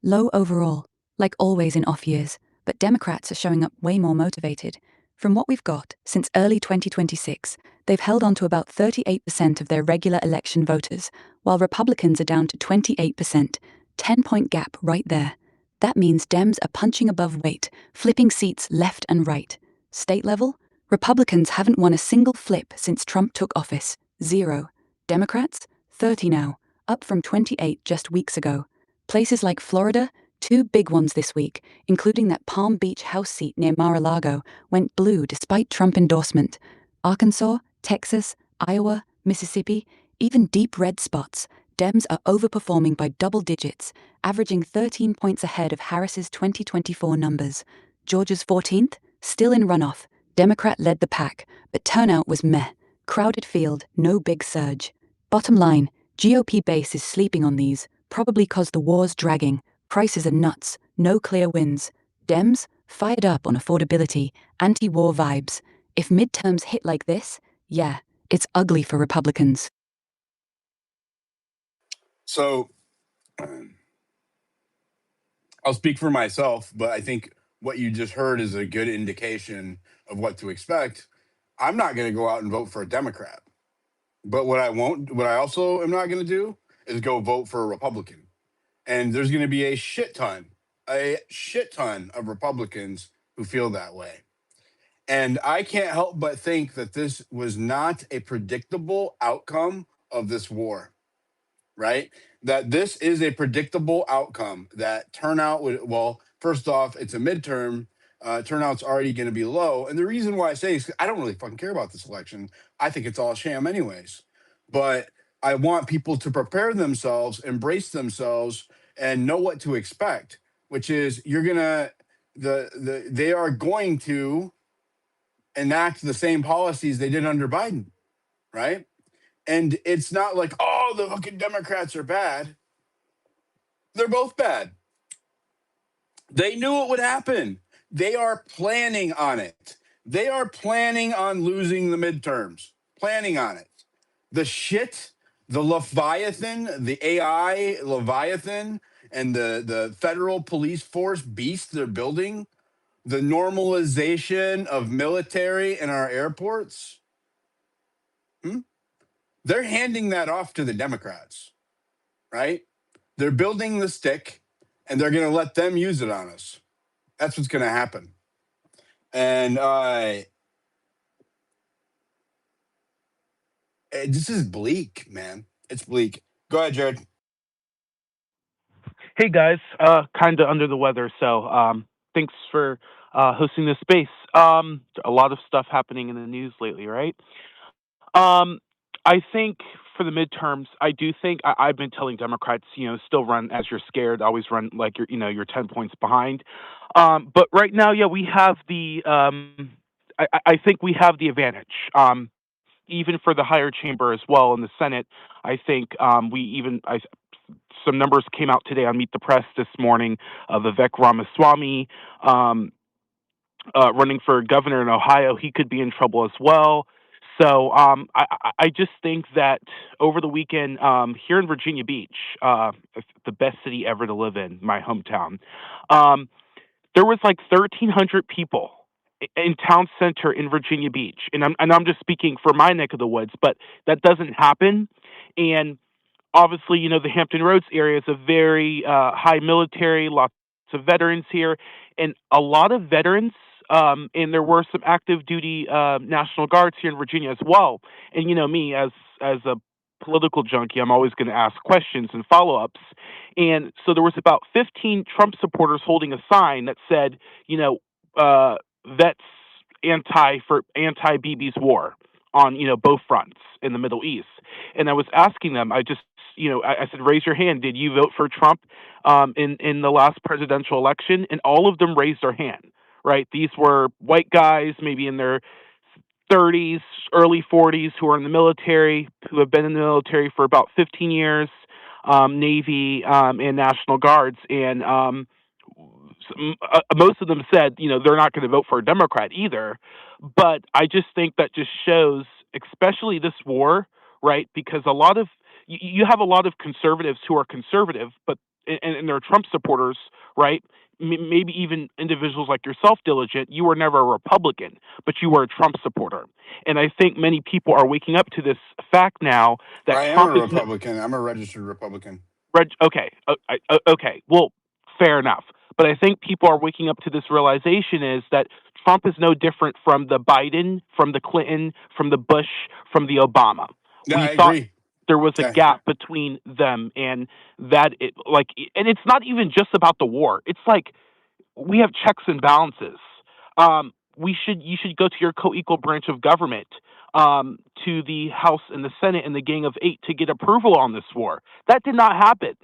H: Low overall, like always in off years, but Democrats are showing up way more motivated. From what we've got, since early 2026, they've held on to about 38% of their regular election voters, while Republicans are down to 28%. 10-point gap right there. That means Dems are punching above weight, flipping seats left and right. State level? Republicans haven't won a single flip since Trump took office. 0. Democrats? 30 now, up from 28 just weeks ago. Places like Florida, 2 big ones this week, including that Palm Beach House seat near Mar-a-Lago, went blue despite Trump endorsement. Arkansas, Texas, Iowa, Mississippi, even deep red spots. Dems are overperforming by double digits, averaging 13 points ahead of Harris's 2024 numbers. Georgia's 14th, still in runoff. Democrat led the pack, but turnout was meh. Crowded field, no big surge. Bottom line, GOP base is sleeping on these, probably cause the war's dragging. Prices are nuts, no clear wins. Dems, fired up on affordability, anti-war vibes. If midterms hit like this, yeah, it's ugly for Republicans.
A: So I'll speak for myself, but I think what you just heard is a good indication of what to expect. I'm not going to go out and vote for a Democrat. But what I also am not going to do is go vote for a Republican. And there's going to be a shit ton of Republicans who feel that way. And I can't help but think that this was not a predictable outcome of this war, right? That this is a predictable outcome, that turnout would, well, first off, it's a midterm. Turnout's already going to be low. And the reason why I say is I don't really fucking care about this election. I think it's all a sham anyways. But I want people to prepare themselves, embrace themselves, and know what to expect, which is you're going to, they are going to enact the same policies they did under Biden, right? And it's not like, oh, the fucking Democrats are bad. They're both bad. They knew it would happen. They are planning on it. They are planning on losing the midterms, planning on it. The shit, the Leviathan, the AI Leviathan, and the federal police force beast they're building, the normalization of military in our airports, they're handing that off to the Democrats, right? They're building the stick and they're going to let them use it on us. That's what's going to happen. And this is bleak, man. It's bleak. Go ahead, Jared.
I: Hey guys, kind of under the weather, so thanks for hosting this space. A lot of stuff happening in the news lately, right? Um, I think for the midterms, I do think I've been telling Democrats, still run as you're scared, always run like you're 10 points behind. But right now, yeah, we have the I think we have the advantage. Even for the higher chamber as well in the Senate, I think some numbers came out today on Meet the Press this morning of Vivek Ramaswamy running for governor in Ohio. He could be in trouble as well. So I just think that over the weekend here in Virginia Beach, the best city ever to live in, my hometown, there was like 1,300 people in town center in Virginia Beach, and I'm just speaking for my neck of the woods, but that doesn't happen. And obviously, the Hampton Roads area is a very high military, lots of veterans here, and a lot of veterans. And there were some active duty National Guards here in Virginia as well. And me as a political junkie, I'm always going to ask questions and follow ups. And so there was about 15 Trump supporters holding a sign that said, vets anti BB's war on both fronts in the Middle East. And I was asking them, I said, raise your hand. Did you vote for Trump in the last presidential election? And all of them raised their hand. Right? These were white guys, maybe in their 30s, early 40s, who are in the military, who have been in the military for about 15 years, Navy and National Guards, and most of them said, they're not going to vote for a Democrat either. But I just think that just shows, especially this war, right? Because you have a lot of conservatives who are conservative, but and they're Trump supporters, right? Maybe even individuals like yourself, Diligent. You were never a Republican, but you were a Trump supporter, and I think many people are waking up to this fact now that
A: I am
I: Trump
A: a
I: is
A: Republican. I'm a registered Republican.
I: Okay, okay. Well, fair enough. But I think people are waking up to this realization is that Trump is no different from the Biden, from the Clinton, from the Bush, from the Obama.
A: Yeah,
I: We
A: I
I: thought
A: agree.
I: there was a
A: Yeah.
I: gap between them, and and it's not even just about the war. It's like we have checks and balances. You should go to your co-equal branch of government, to the House and the Senate and the Gang of Eight to get approval on this war. That did not happen.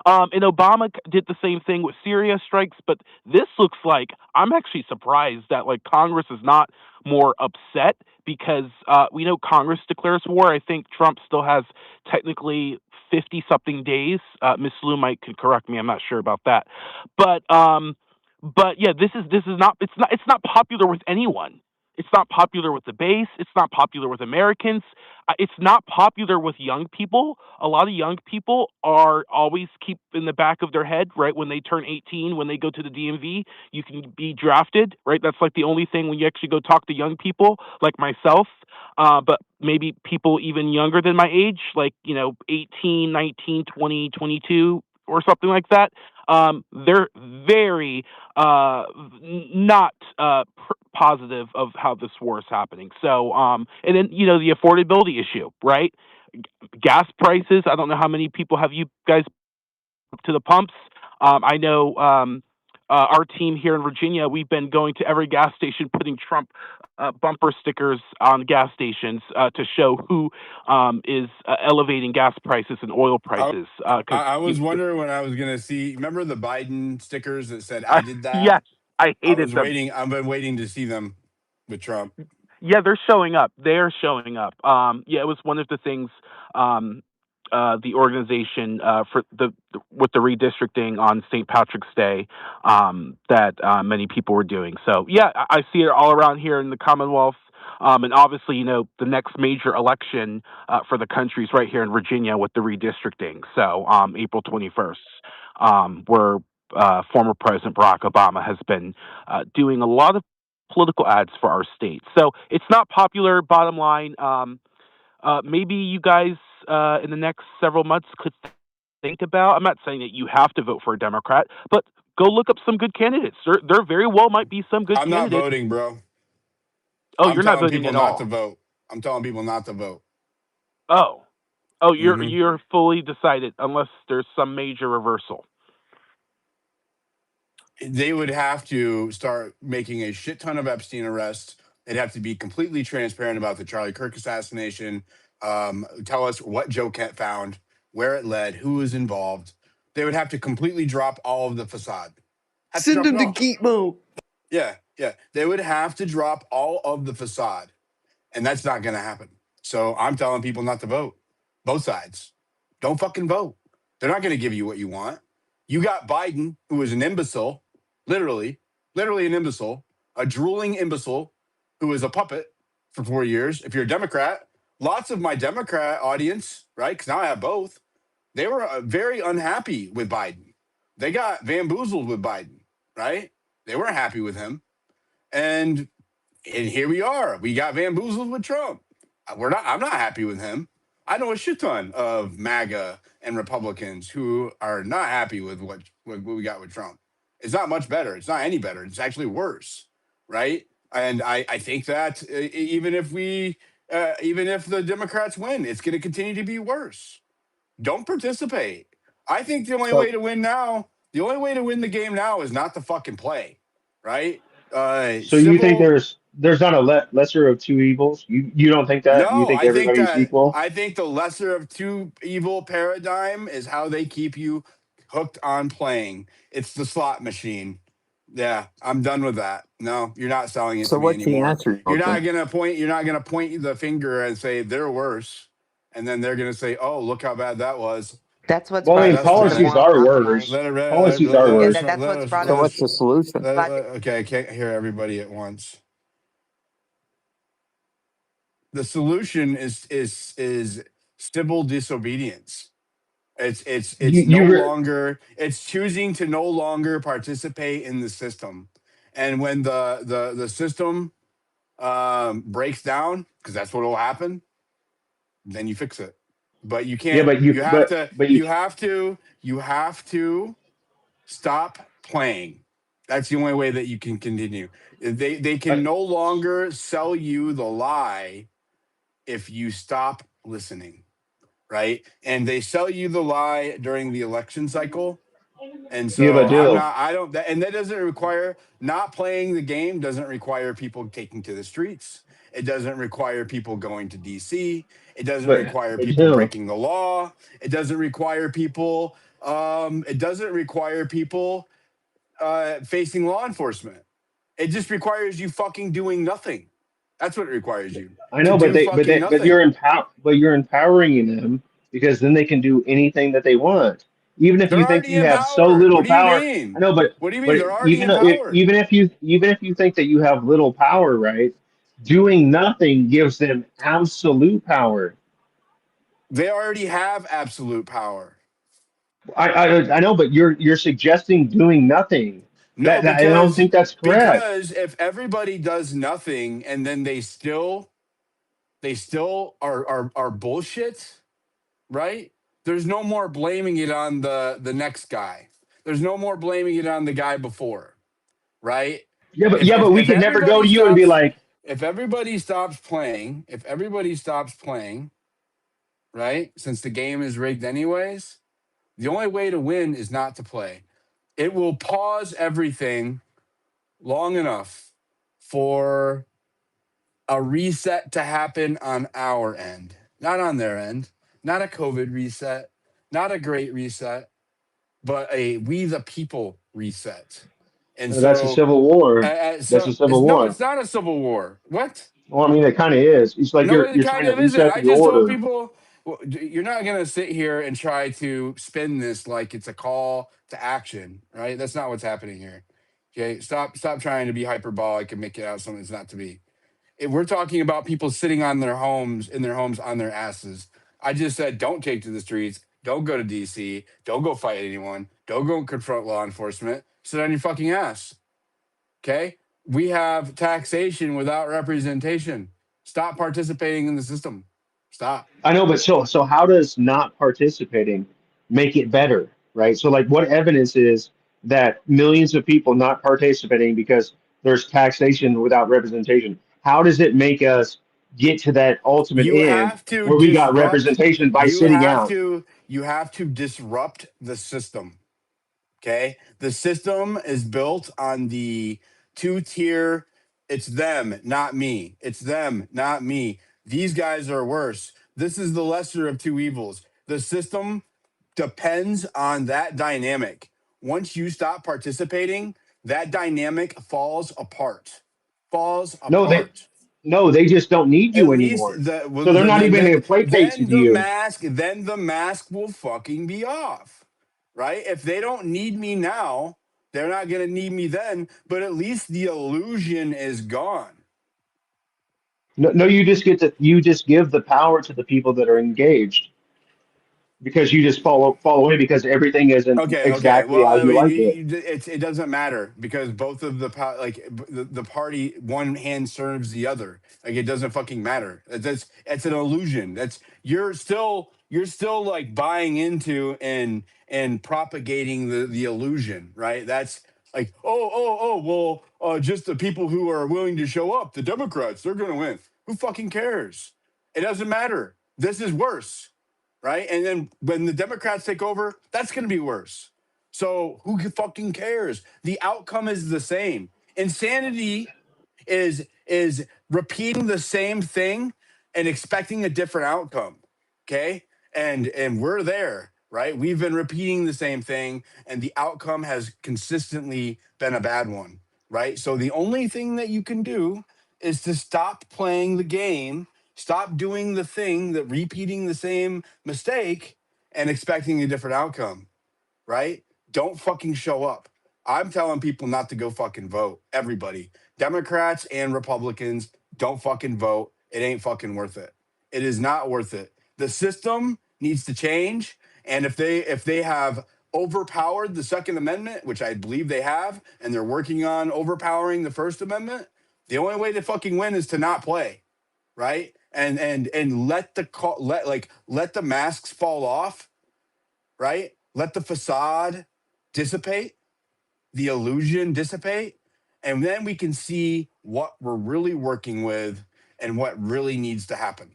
I: And Obama did the same thing with Syria strikes, but this looks like I'm actually surprised that Congress is not more upset because we know Congress declares war. I think Trump still has technically 50 something days. Miss Lou might can correct me. I'm not sure about that, but yeah, this is not it's not popular with anyone. It's not popular with the base. It's not popular with Americans. It's not popular with young people. A lot of young people are always keep in the back of their head, right? When they turn 18, when they go to the DMV, you can be drafted, right? That's like the only thing when you actually go talk to young people like myself, but maybe people even younger than my age, like, 18, 19, 20, 22 or something like that. They're very not positive of how this war is happening. So, and then the affordability issue, right? Gas prices. I don't know how many people have you guys to the pumps. I know our team here in Virginia, we've been going to every gas station putting Trump bumper stickers on gas stations to show who is elevating gas prices and oil prices.
A: I was wondering when I was going to see. Remember the Biden stickers that said "I did that"?
I: Yes, I hated them.
A: I've been waiting to see them with Trump.
I: Yeah, they're showing up. They're showing up. Yeah, it was one of the things the organization for with the redistricting on St. Patrick's Day that many people were doing. So yeah, I see it all around here in the Commonwealth. And obviously, the next major election for the country is right here in Virginia with the redistricting. So April 21st, where former President Barack Obama has been doing a lot of political ads for our state. So it's not popular, bottom line. Maybe you guys in the next several months could think about, I'm not saying that you have to vote for a Democrat, but go look up some good candidates. There very well might be some good
A: I'm not
I: candidates.
A: voting, bro.
I: Oh,
A: I'm
I: you're not
A: telling
I: voting
A: people
I: at
A: not
I: all.
A: to vote. I'm telling people not to vote.
I: Oh, you're fully decided unless there's some major reversal.
A: They would have to start making a shit ton of Epstein arrests. They'd have to be completely transparent about the Charlie Kirk assassination. Tell us what Joe Kent found, where it led, who was involved. They would have to completely drop all of the facade.
B: Send him to Gitmo.
A: Yeah. They would have to drop all of the facade, and that's not going to happen. So I'm telling people not to vote. Both sides. Don't fucking vote. They're not going to give you what you want. You got Biden, who is an imbecile, literally an imbecile, a drooling imbecile who is a puppet for 4 years. If you're a Democrat, lots of my Democrat audience, right? Because now I have both, they were very unhappy with Biden. They got bamboozled with Biden, right? They weren't happy with him. And here we are. We got bamboozled with Trump. I'm not happy with him. I know a shit ton of MAGA and Republicans who are not happy with what we got with Trump. It's not much better. It's not any better. It's actually worse, right? And I think that even if the Democrats win, it's going to continue to be worse. Don't participate. I think
C: So
A: the only way to win the game now is not to fucking play, right?
C: so you think
A: Civil
C: there's not a lesser of two evils? You don't think that? You
A: No,
C: think everybody's equal?
A: I think the lesser of two evil paradigm is how they keep you hooked on playing. It's the slot machine. Yeah, I'm done with that. No, you're not selling it
D: So
A: to me
D: what's the
A: anymore.
D: answer, Milton?
A: You're not gonna point the finger and say they're worse. And then they're gonna say, "Oh, look how bad that was."
J: That's what's
C: Well, I
J: brought
C: mean,
J: us
A: Let's
J: to
A: let
J: the
A: it
C: policies
J: wall
C: are
J: last night.
C: worse. Policies are
J: Yeah,
C: worse.
J: that's what's brought
D: So
J: us.
D: what's the solution?
J: But
A: okay, I can't hear everybody at once. The solution is civil disobedience. It's no
C: You
A: longer it's choosing to no longer participate in the system. And when the system breaks down, because that's what will happen, then you fix it. But you
C: yeah,
A: can't
C: but you
A: you have to stop playing. That's the only way that you can continue. They
C: uh,
A: can no longer sell you the lie if you stop listening, right? And they sell you the lie during the election cycle. And
C: yeah, but
A: so
C: Dill,
A: and that doesn't require not playing the game, doesn't require people taking to the streets. It doesn't require people going to DC. It doesn't require
C: but
A: people
C: Dill,
A: breaking the law. It doesn't require people facing law enforcement. It just requires you fucking doing nothing. That's what it requires you
C: I
A: to
C: know,
A: do fucking
C: but
A: nothing.
C: you're empowering them because then they can do anything that they want, even if
A: They're
C: you think
A: already
C: you have so
A: empowered.
C: little
A: What do you
C: power. I
A: mean?
C: know,
A: What do you mean? They're already
C: even
A: empowered.
C: even if you think that you have little power, right? Doing nothing gives them absolute power.
A: They already have absolute power.
C: I know, but you're suggesting doing nothing.
A: No,
C: That I don't think that's correct.
A: because if everybody does nothing and then they still are bullshit, right? There's no more blaming it on the next guy. There's no more blaming it on the guy before, right?
C: Yeah, but we
A: If
C: can never go
A: everybody
C: to you and be
A: stops
C: like,
A: if everybody stops playing, right? Since the game is rigged anyways, the only way to win is not to play. It will pause everything long enough for a reset to happen on our end, not on their end, not a COVID reset, not a great reset, but a we the people reset. And
C: that's a
A: so,
C: civil war. That's
A: so
C: a civil war.
A: it's not a civil war. What?
C: Well, I mean, it kind of is. It's like
A: No, it
C: you're
A: kind
C: trying to
A: of isn't.
C: reset
A: I
C: the
A: just told
C: order.
A: people you're not going to sit here and try to spin this like it's a call to action, right? That's not what's happening here. Okay, stop trying to be hyperbolic and make it out something it's not to be. If we're talking about people sitting on their homes on their asses. I just said don't take to the streets, don't go to DC, don't go fight anyone, don't go confront law enforcement. Sit on your fucking ass. Okay? We have taxation without representation. Stop participating in the system. Stop.
C: I know, but so how does not participating make it better, right? So like, what evidence is that millions of people not participating because there's taxation without representation? How does it make us get to that ultimate
A: You
C: end
A: have to
C: where we got
A: disrupt
C: representation by sitting out?
A: you have to disrupt the system. Okay? The system is built on the two-tier it's them, not me. It's them, not me. These guys are worse. This is the lesser of two evils. The system depends on that dynamic. Once you stop participating, that dynamic falls apart. Falls
C: No,
A: apart.
C: they just don't need
A: At
C: you
A: least
C: anymore. So they're not even going to placate to you.
A: then the mask will fucking be off. Right? If they don't need me now, they're not going to need me then, but at least the illusion is gone.
C: No, you just give the power to the people that are engaged. because you just fall away because everything isn't
A: Okay.
C: exactly
A: Well,
C: how
A: I
C: you
A: mean,
C: like it.
A: it doesn't matter because both of the party, one hand serves the other. Like it doesn't fucking matter. It's an illusion. That's you're still like buying into and propagating the illusion, right? That's like well, just the people who are willing to show up, the Democrats, they're gonna win. Who fucking cares? It doesn't matter. This is worse, right? And then when the Democrats take over, that's going to be worse. So who fucking cares? The outcome is the same. Insanity is repeating the same thing and expecting a different outcome. Okay? And we're there, right? We've been repeating the same thing and the outcome has consistently been a bad one, right? So the only thing that you can do is to stop playing the game, stop doing the thing that repeating the same mistake and expecting a different outcome, right? Don't fucking show up. I'm telling people not to go fucking vote. Everybody, Democrats and Republicans, don't fucking vote. It ain't fucking worth it. It is not worth it. The system needs to change, and if they have overpowered the Second Amendment, which I believe they have, and they're working on overpowering the First Amendment, the only way to fucking win is to not play, right? And let the masks fall off, right? Let the facade dissipate, the illusion dissipate, and then we can see what we're really working with and what really needs to happen,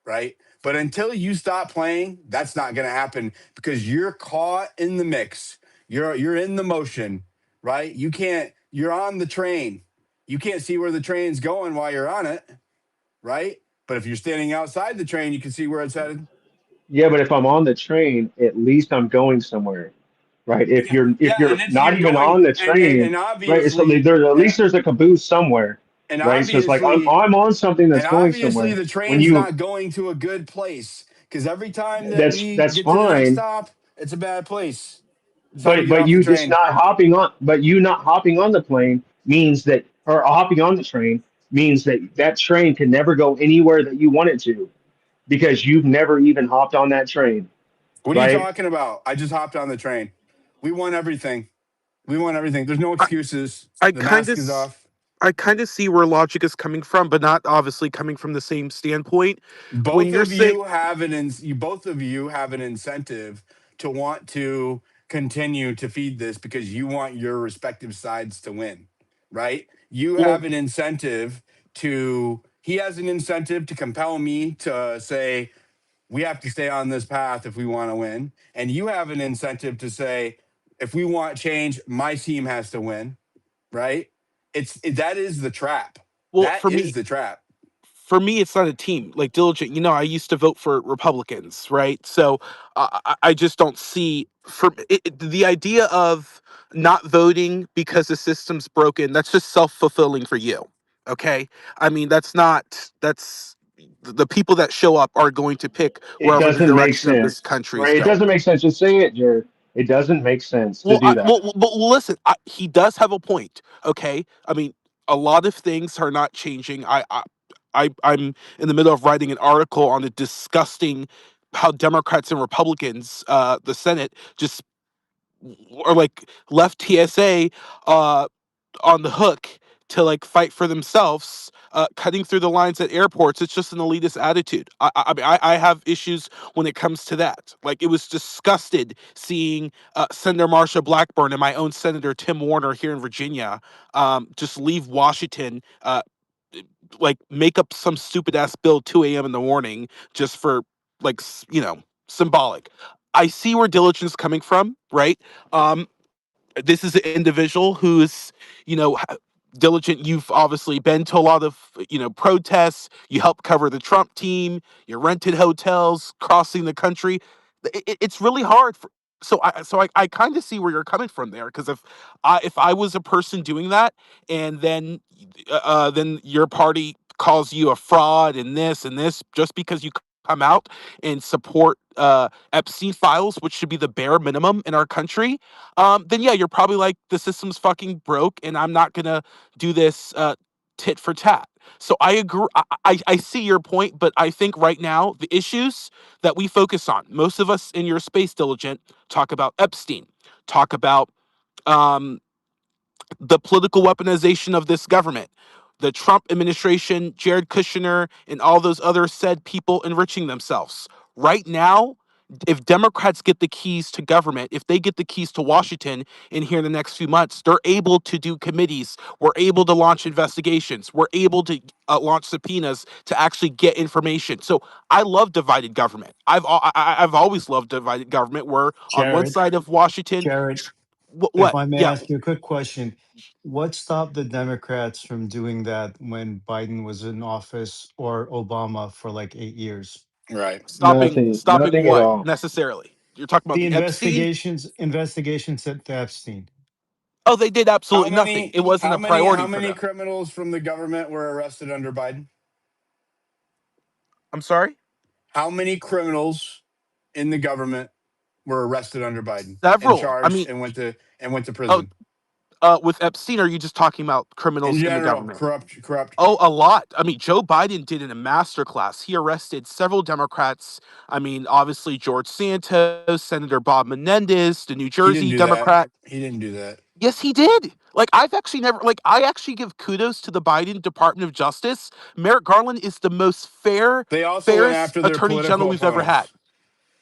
A: right? But until you stop playing, that's not going to happen because you're caught in the mix. You're in the motion, right? You're on the train. You can't see where the train's going while you're on it, right? But if you're standing outside the train, you can see where it's headed.
C: Yeah, but if I'm on the train, at least I'm going somewhere, right? If
A: Yeah,
C: if
A: yeah,
C: you're
A: and it's
C: not
A: you're
C: even
A: going
C: on the
A: and and,
C: train,
A: and
C: right? It's something
A: obviously
C: there. At
A: and,
C: least there's a caboose somewhere,
A: and
C: right? So it's like
A: obviously
C: I'm on something
A: and
C: that's going
A: obviously
C: somewhere.
A: the
C: When
A: train's
C: you
A: not going to a good place because every time that we
C: that's
A: get to the next
C: fine,
A: stop, it's a bad place. It's time to get
C: but
A: off the
C: you just
A: train.
C: not hopping on, but you not hopping on the plane means that, or hopping on the train means that that train can never go anywhere that you want it to because you've never even hopped on that train,
A: What are you
C: right?
A: talking about? I just hopped on the train. We won everything. We won everything. There's no
I: I,
A: excuses.
I: I
A: The
I: kind
A: mask
I: of
A: is off.
I: I kind of see where logic is coming from, but not obviously coming from the same standpoint. When
A: both
I: you're
A: of
I: saying,
A: you have both of you have an incentive to want to continue to feed this because you want your respective sides to win, right? You have
C: Well,
A: an incentive to he has an incentive to compel me to say we have to stay on this path if we want to win, and you have an incentive to say if we want change my team has to win, right? That is the trap.
I: well,
A: That is the trap.
I: for me, it's not a team like diligent. I used to vote for Republicans, right? So I just don't see the idea of not voting because the system's broken. That's just self-fulfilling for you. Okay. I mean, that's the people that show up are going to pick
C: it
I: wherever the
C: doesn't make
I: direction of this
C: sense,
I: country is
C: right? It
I: going.
C: doesn't make sense. Just say it, Jared. It doesn't make sense to do that.
I: Listen, he does have a point. Okay, I mean, a lot of things are not changing. I'm in the middle of writing an article on the disgusting how Democrats and Republicans, the Senate, just or like left TSA on the hook to like fight for themselves, cutting through the lines at airports. It's just an elitist attitude. I have issues when it comes to that. Like it was disgusted seeing Senator Marsha Blackburn and my own Senator Tim Warner here in Virginia just leave Washington. Like make up some stupid ass bill 2 a.m. in the morning just for like symbolic. I see where diligence coming from, right? Um, this is an individual who's diligent. You've obviously been to a lot of protests. You helped cover the Trump team. You rented hotels crossing the country. It's really hard so I kind of see where you're coming from there, because if I was a person doing that, and then your party calls you a fraud and this just because you come out and support Epstein files, which should be the bare minimum in our country, then yeah, you're probably like, the system's fucking broke and I'm not gonna do this tit for tat. So I agree. I see your point, but I think right now the issues that we focus on, most of us in your space diligent talk about Epstein, talk about um, the political weaponization of this government, the Trump administration, Jared Kushner, and all those other said people enriching themselves. Right now, if Democrats get the keys to government, if they get the keys to Washington in here in the next few months, they're able to do committees. We're able to launch investigations. We're able to launch subpoenas to actually get information. So I love divided government. I've always loved divided government. Where on one
J: Jared,
I: side of Washington,
J: Jared, if
I: what?
J: I may
I: Yeah,
J: ask you a quick question, what stopped the Democrats from doing that when Biden was in office or Obama for like 8 years?
A: Right.
I: stopping
C: Nothing at
I: what
C: all.
I: necessarily? You're talking about
J: The
I: the Epstein?
J: investigations at Epstein.
I: Oh, they did absolutely nothing. It wasn't a
A: How
I: priority for
A: many
I: them.
A: criminals from the government were arrested under Biden?
I: I'm sorry.
A: How many criminals in the government were arrested under Biden and
I: Several. I
A: charged
I: mean,
A: and went to
I: oh,
A: prison?
I: with Epstein, are you just talking about
A: In
I: criminals in the
A: general,
I: government?
A: corrupt.
I: Oh, a lot. I mean, Joe Biden did in a masterclass. He arrested several Democrats. I mean, obviously George Santos, Senator Bob Menendez, the New
A: He didn't
I: Jersey
A: do that.
I: Democrat.
A: He didn't do that.
I: Yes, he did. Like I've actually never like I actually give kudos to the Biden Department of Justice. Merrick Garland is the most
A: They also went
I: fairest
A: after their
I: attorney general
A: political
I: we've ever had.
A: opponents.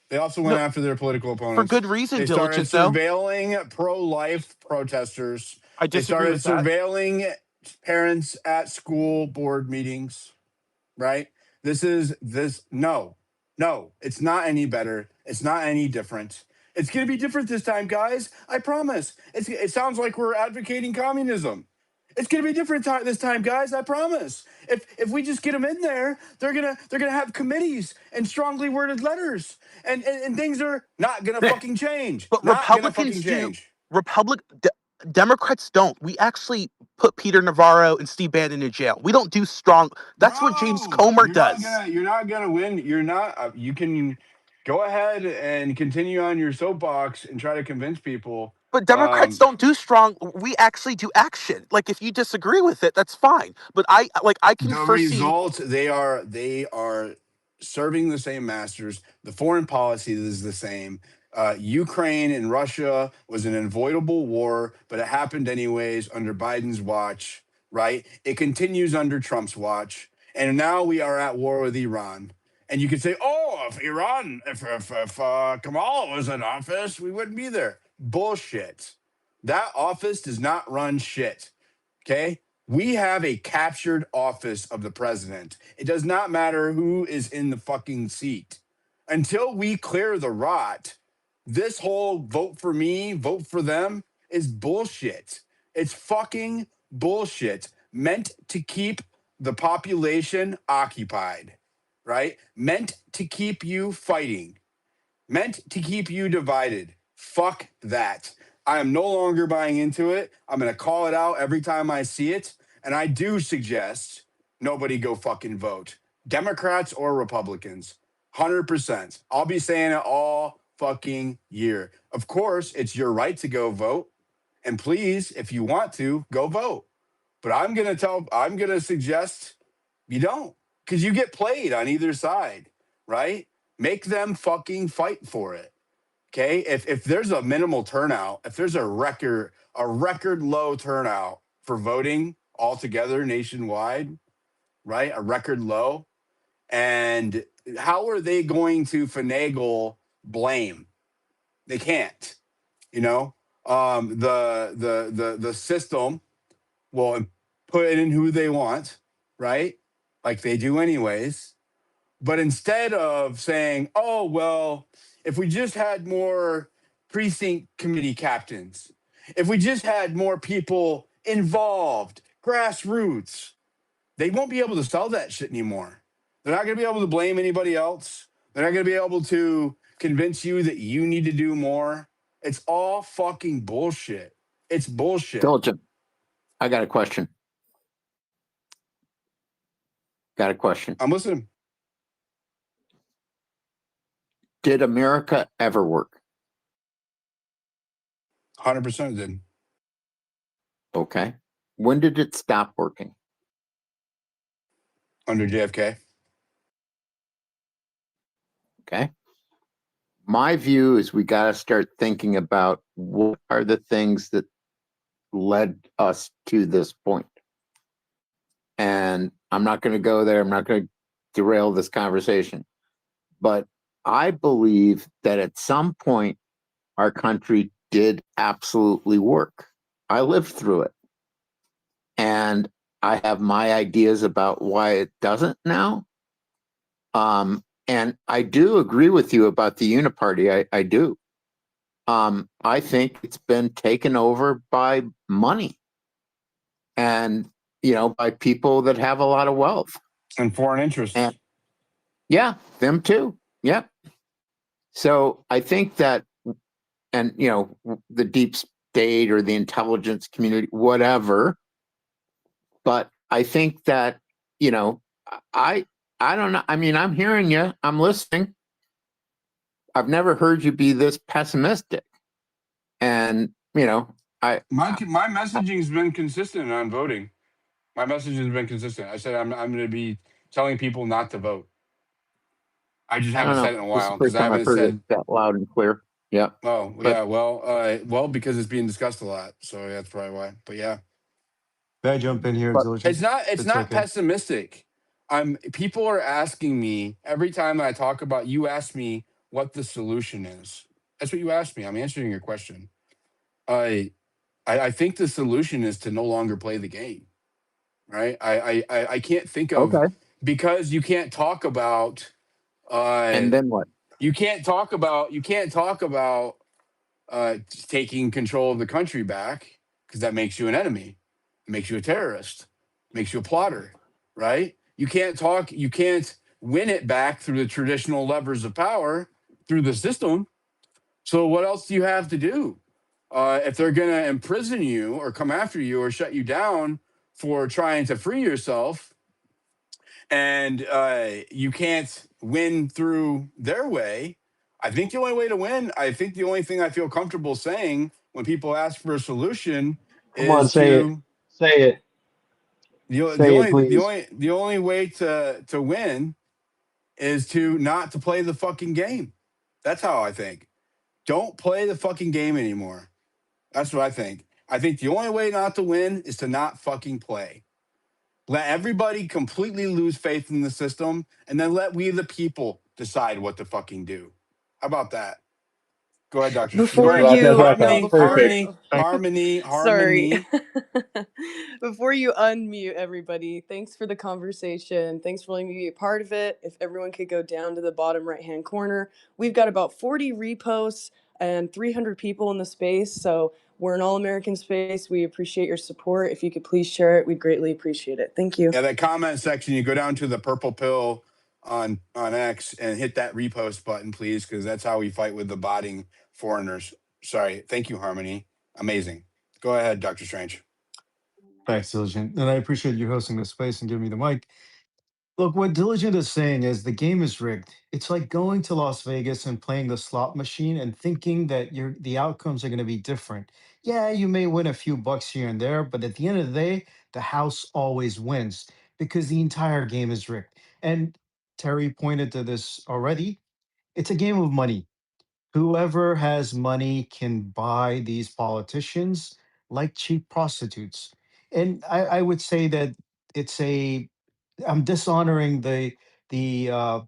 A: They also
I: No,
A: went after their political
I: for
A: opponents.
I: good reason,
A: They started
I: diligent though.
A: surveilling pro-life protesters.
I: I
A: They
I: disagree
A: started
I: with that.
A: surveilling parents at school board meetings, right? No, it's not any better. It's not any different. It's going to be different this time, guys. I promise. It sounds like we're advocating communism. It's going to be different this time, guys. I promise. If we just get them in there, they're gonna have committees and strongly worded letters, and things are not gonna fucking change.
I: But
A: Not gonna fucking
I: Republicans do.
A: change,
I: Democrats don't. We actually put Peter Navarro and Steve Bannon in jail. We don't do strong. That's what James
A: bro.
I: Comer does.
A: You're not gonna win. You're not. You can go ahead and continue on your soapbox and try to convince people.
I: But Democrats don't do strong. We actually do action. Like if you disagree with it, that's fine. But I can
A: The
I: foresee.
A: result, they are serving the same masters. The foreign policy is the same. Ukraine and Russia was an avoidable war, but it happened anyways under Biden's watch, right? It continues under Trump's watch, and now we are at war with Iran. And you could say, "Oh, if Kamala was in office, we wouldn't be there." Bullshit. That office does not run shit. Okay. We have a captured office of the president. It does not matter who is in the fucking seat. Until we clear the rot, this whole vote for me, vote for them is bullshit. It's fucking bullshit meant to keep the population occupied, right? Meant to keep you fighting, meant to keep you divided. Fuck that. I am no longer buying into it. I'm going to call it out every time I see it. And I do suggest nobody go fucking vote, Democrats or Republicans. 100%. I'll be saying it all fucking year. Of course, it's your right to go vote. And please, if you want to, go vote. But I'm going to suggest you don't, because you get played on either side, right? Make them fucking fight for it. Okay. If there's a minimal turnout, if there's a record low turnout for voting altogether nationwide, right? A record low. And how are they going to finagle blame? They can't, you know. The system will put in who they want, right? Like they do anyways. But instead of saying, oh, well, if we just had more precinct committee captains, if we just had more people involved, grassroots, they won't be able to sell that shit anymore. They're not going to be able to blame anybody else. They're not going to be able to convince you that you need to do more. It's all fucking bullshit. It's bullshit.
D: Diligent. I got a question.
A: I'm listening.
D: Did America ever work?
A: 100% did.
D: Okay. When did it stop working?
A: under JFK.
D: Okay. My view is we got to start thinking about what are the things that led us to this point. And I'm not going to go there. I'm not going to derail this conversation. But I believe that at some point, our country did absolutely work. I lived through it. And I have my ideas about why it doesn't now. And I do agree with you about the uniparty. I do. I think it's been taken over by money and, by people that have a lot of wealth.
A: And foreign interests.
D: And yeah, them too. Yep. So I think that, and, the deep state or the intelligence community, whatever. But I think that, I, I don't know. I mean, I'm hearing you. I'm listening. I've never heard you be this pessimistic. And,
A: my messaging has been consistent on voting. My message has been consistent. I said I'm going to be telling people not to vote. I just haven't said it in a while because I haven't said
D: that loud and clear. Yeah.
A: Oh,
D: But-
A: yeah. Well, because it's being discussed a lot, so that's probably why. But yeah,
J: May I jump in here,
D: But
J: Diligent?
A: it's not
J: okay.
A: pessimistic. People are asking me every time I talk about. You ask me what the solution is. That's what you asked me. I'm answering your question. I think the solution is to no longer play the game. Right. I can't think of
D: Okay.
A: because you can't talk about.
D: And then what?
A: You can't talk about taking control of the country back because that makes you an enemy, it makes you a terrorist, makes you a plotter, right? You can't win it back through the traditional levers of power through the system. So what else do you have to do? If they're going to imprison you or come after you or shut you down for trying to free yourself, and you can't win through their way, I think the only way to win, I think the only thing I feel comfortable saying when people ask for a solution
C: Come on,
A: is
C: say it.
A: to
C: Say it. Say it, please.
A: the only way to win is to not to play the fucking game. That's how I think. Don't play the fucking game anymore. That's what I think. I think the only way not to win is to not fucking play. Let everybody completely lose faith in the system, and then let we the people decide what to fucking do. How about that? Go ahead, Doctor. Go
B: Before
A: ahead,
B: you, no,
A: Harmony,
B: before
C: Perfect.
B: you, sorry.
A: Harmony.
B: Before you unmute everybody, thanks for the conversation. Thanks for letting me be a part of it. If everyone could go down to the bottom right-hand corner, we've got about 40 reposts and 300 people in the space. So we're an all-American space. We appreciate your support. If you could please share it, we'd greatly appreciate it. Thank you.
A: Yeah, that comment section, you go down to the purple pill on X and hit that repost button, please, because that's how we fight with the botting foreigners. Sorry. Thank you, Harmony. Amazing. Go ahead, Dr. Strange.
J: Thanks, Diligent. And I appreciate you hosting this space and giving me the mic. Look, what Diligent is saying is the game is rigged. It's like going to Las Vegas and playing the slot machine and thinking that the outcomes are going to be different. Yeah, you may win a few bucks here and there, but at the end of the day, the house always wins because the entire game is rigged. And Terry pointed to this already. It's a game of money. Whoever has money can buy these politicians like cheap prostitutes. And I would say that it's a I'm dishonoring the uh,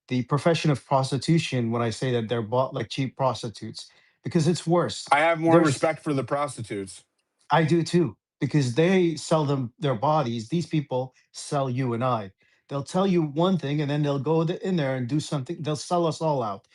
J: the profession of prostitution when I say that they're bought like cheap prostitutes because it's worse.
A: I have more
J: There's
A: respect for the prostitutes.
J: I do too, because they sell them their bodies. These people sell you and I. They'll tell you one thing and then they'll go in there and do something. They'll sell us all out.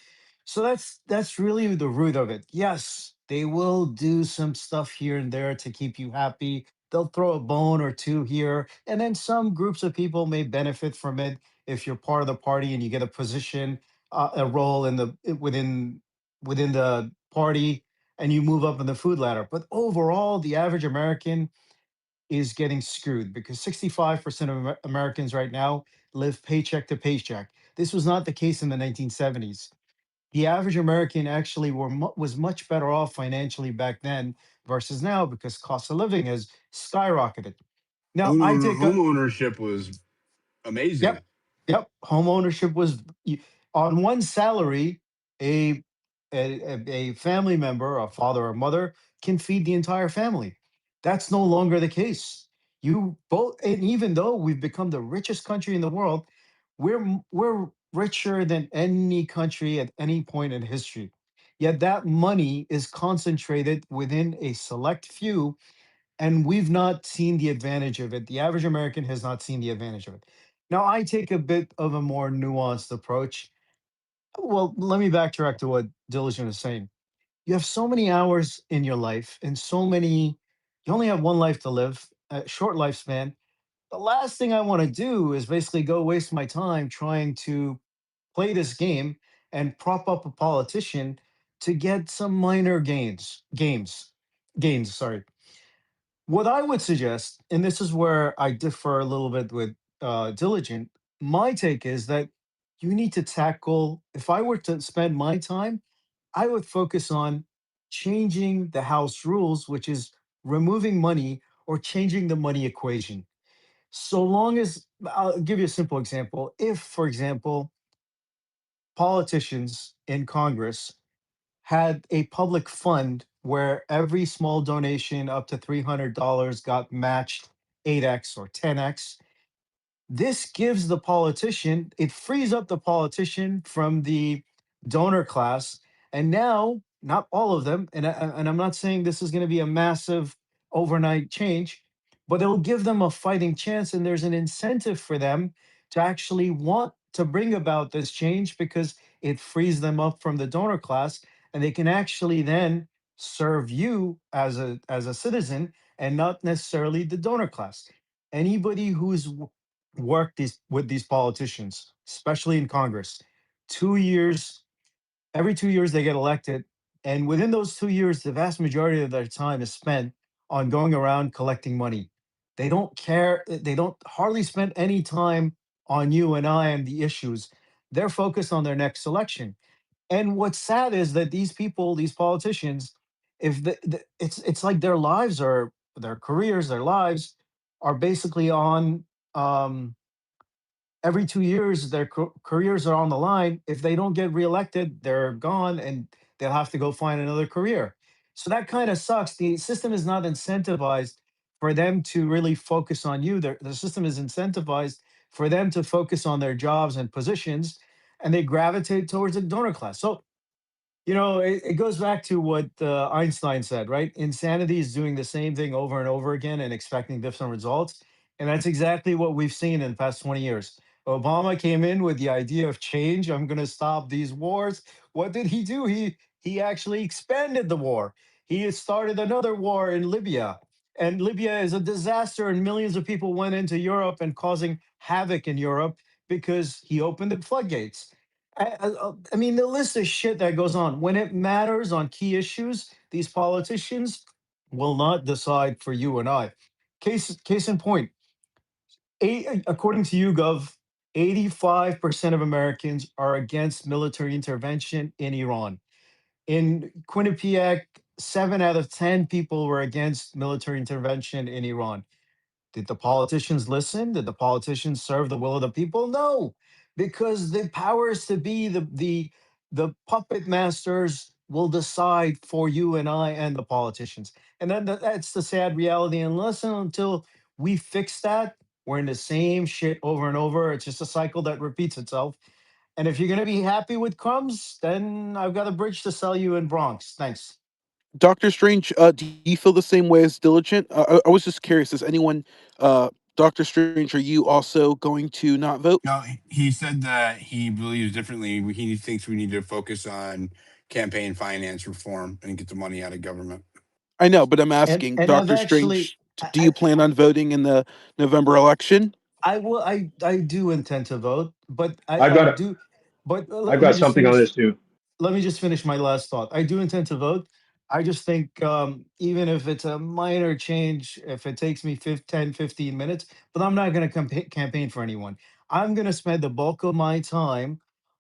J: So that's really the root of it. Yes, they will do some stuff here and there to keep you happy. They'll throw a bone or two here, and then some groups of people may benefit from it if you're part of the party and you get a position, a role in within the party and you move up in the food ladder. But overall, the average American is getting screwed because 65% of Americans right now live paycheck to paycheck. This was not the case in the 1970s. The average American actually was much better off financially back then versus now because cost of living has skyrocketed. Now, I take a
A: Home ownership was amazing.
J: Yep. Yep. Home ownership was on one salary, a, a family member, a father or mother, can feed the entire family. That's no longer the case. You both, and even though we've become the richest country in the world, we're richer than any country at any point in history. Yet that money is concentrated within a select few, and we've not seen the advantage of it. The average American has not seen the advantage of it. Now, I take a bit of a more nuanced approach. Well, let me backtrack to what Diligent is saying. You have so many hours in your life, and so many, you only have one life to live, a short lifespan. The last thing I want to do is basically go waste my time trying to play this game and prop up a politician to get some minor gains, sorry. What I would suggest, and this is where I differ a little bit with Diligent, my take is that you need to tackle, if I were to spend my time, I would focus on changing the house rules, which is removing money or changing the money equation. So long as, I'll give you a simple example. If, for example, politicians in Congress had a public fund where every small donation up to $300 got matched 8x or 10x. This gives the politician, it frees up the politician from the donor class. And now, not all of them, and I'm not saying this is going to be a massive overnight change, but it'll give them a fighting chance. And there's an incentive for them to actually want to bring about this change because it frees them up from the donor class. And they can actually then serve you as a citizen and not necessarily the donor class. Anybody who's work with these politicians, especially in Congress. 2 years, every 2 years they get elected, and within those 2 years, the vast majority of their time is spent on going around collecting money. They don't care. They don't hardly spend any time on you and I and the issues. They're focused on their next election. And what's sad is that these people, these politicians, if it's like their lives are their careers, their lives are basically on every 2 years, their careers are on the line. If they don't get reelected, they're gone and they'll have to go find another career. So that kind of sucks. The system is not incentivized for them to really focus on you. The system is incentivized for them to focus on their jobs and positions, and they gravitate towards the donor class. So it goes back to what Einstein said, right? Insanity is doing the same thing over and over again and expecting different results. And that's exactly what we've seen in the past 20 years. Obama came in with the idea of change. I'm going to stop these wars. What did he do? He actually expanded the war. He had started another war in Libya. And Libya is a disaster, and millions of people went into Europe and causing havoc in Europe because he opened the floodgates. I mean, the list of shit that goes on. When it matters on key issues, these politicians will not decide for you and I. Case in point, according to YouGov, 85% of Americans are against military intervention in Iran. In Quinnipiac, 7 out of 10 people were against military intervention in Iran. Did the politicians listen? Did the politicians serve the will of the people? No, because the powers to be, the puppet masters will decide for you and I and the politicians. And then that's the sad reality. Unless and until we fix that, we're in the same shit over and over. It's just a cycle that repeats itself. And if you're going to be happy with crumbs, then I've got a bridge to sell you in Bronx. Thanks.
I: Doctor Strange, do you feel the same way as Diligent? I was just curious. Is anyone, Doctor Strange, are you also going to not vote?
A: No, he said that he believes differently. He thinks we need to focus on campaign finance reform and get the money out of government.
I: I know, but I'm
J: And
I: asking,
J: and I've
I: Doctor
J: actually
I: Strange, do you plan on voting in the November election?
J: I will. I do intend to vote, but
C: I've
J: I
C: got
J: do. But
C: I've
J: let me
C: got
J: just
C: something on
J: finish.
C: this too.
J: Let me just finish my last thought. I do intend to vote. I just think even if it's a minor change, if it takes me 10, 15 minutes, but I'm not going to campaign for anyone. I'm going to spend the bulk of my time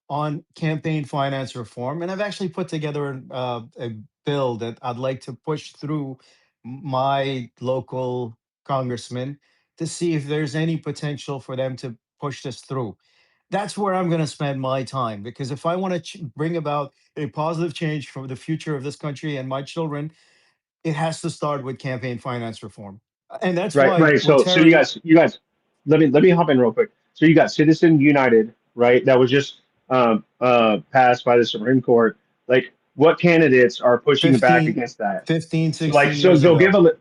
J: on campaign finance reform. And I've actually put together a bill that I'd like to push through my local congressman to see if there's any potential for them to push this through. That's where I'm going to spend my time, because if I want to bring about a positive change for the future of this country and my children, it has to start with campaign finance reform. And that's
C: Right,
J: why
C: right.
J: we're
C: So
J: tearing.
C: you guys, let me hop in real quick. So you got Citizen United, right? That was just passed by the Supreme Court. Like, what candidates are pushing back
J: 15,
C: against that?
J: 15,
C: So like,
J: 16
C: so
J: years
C: they'll give
J: ago.
C: a.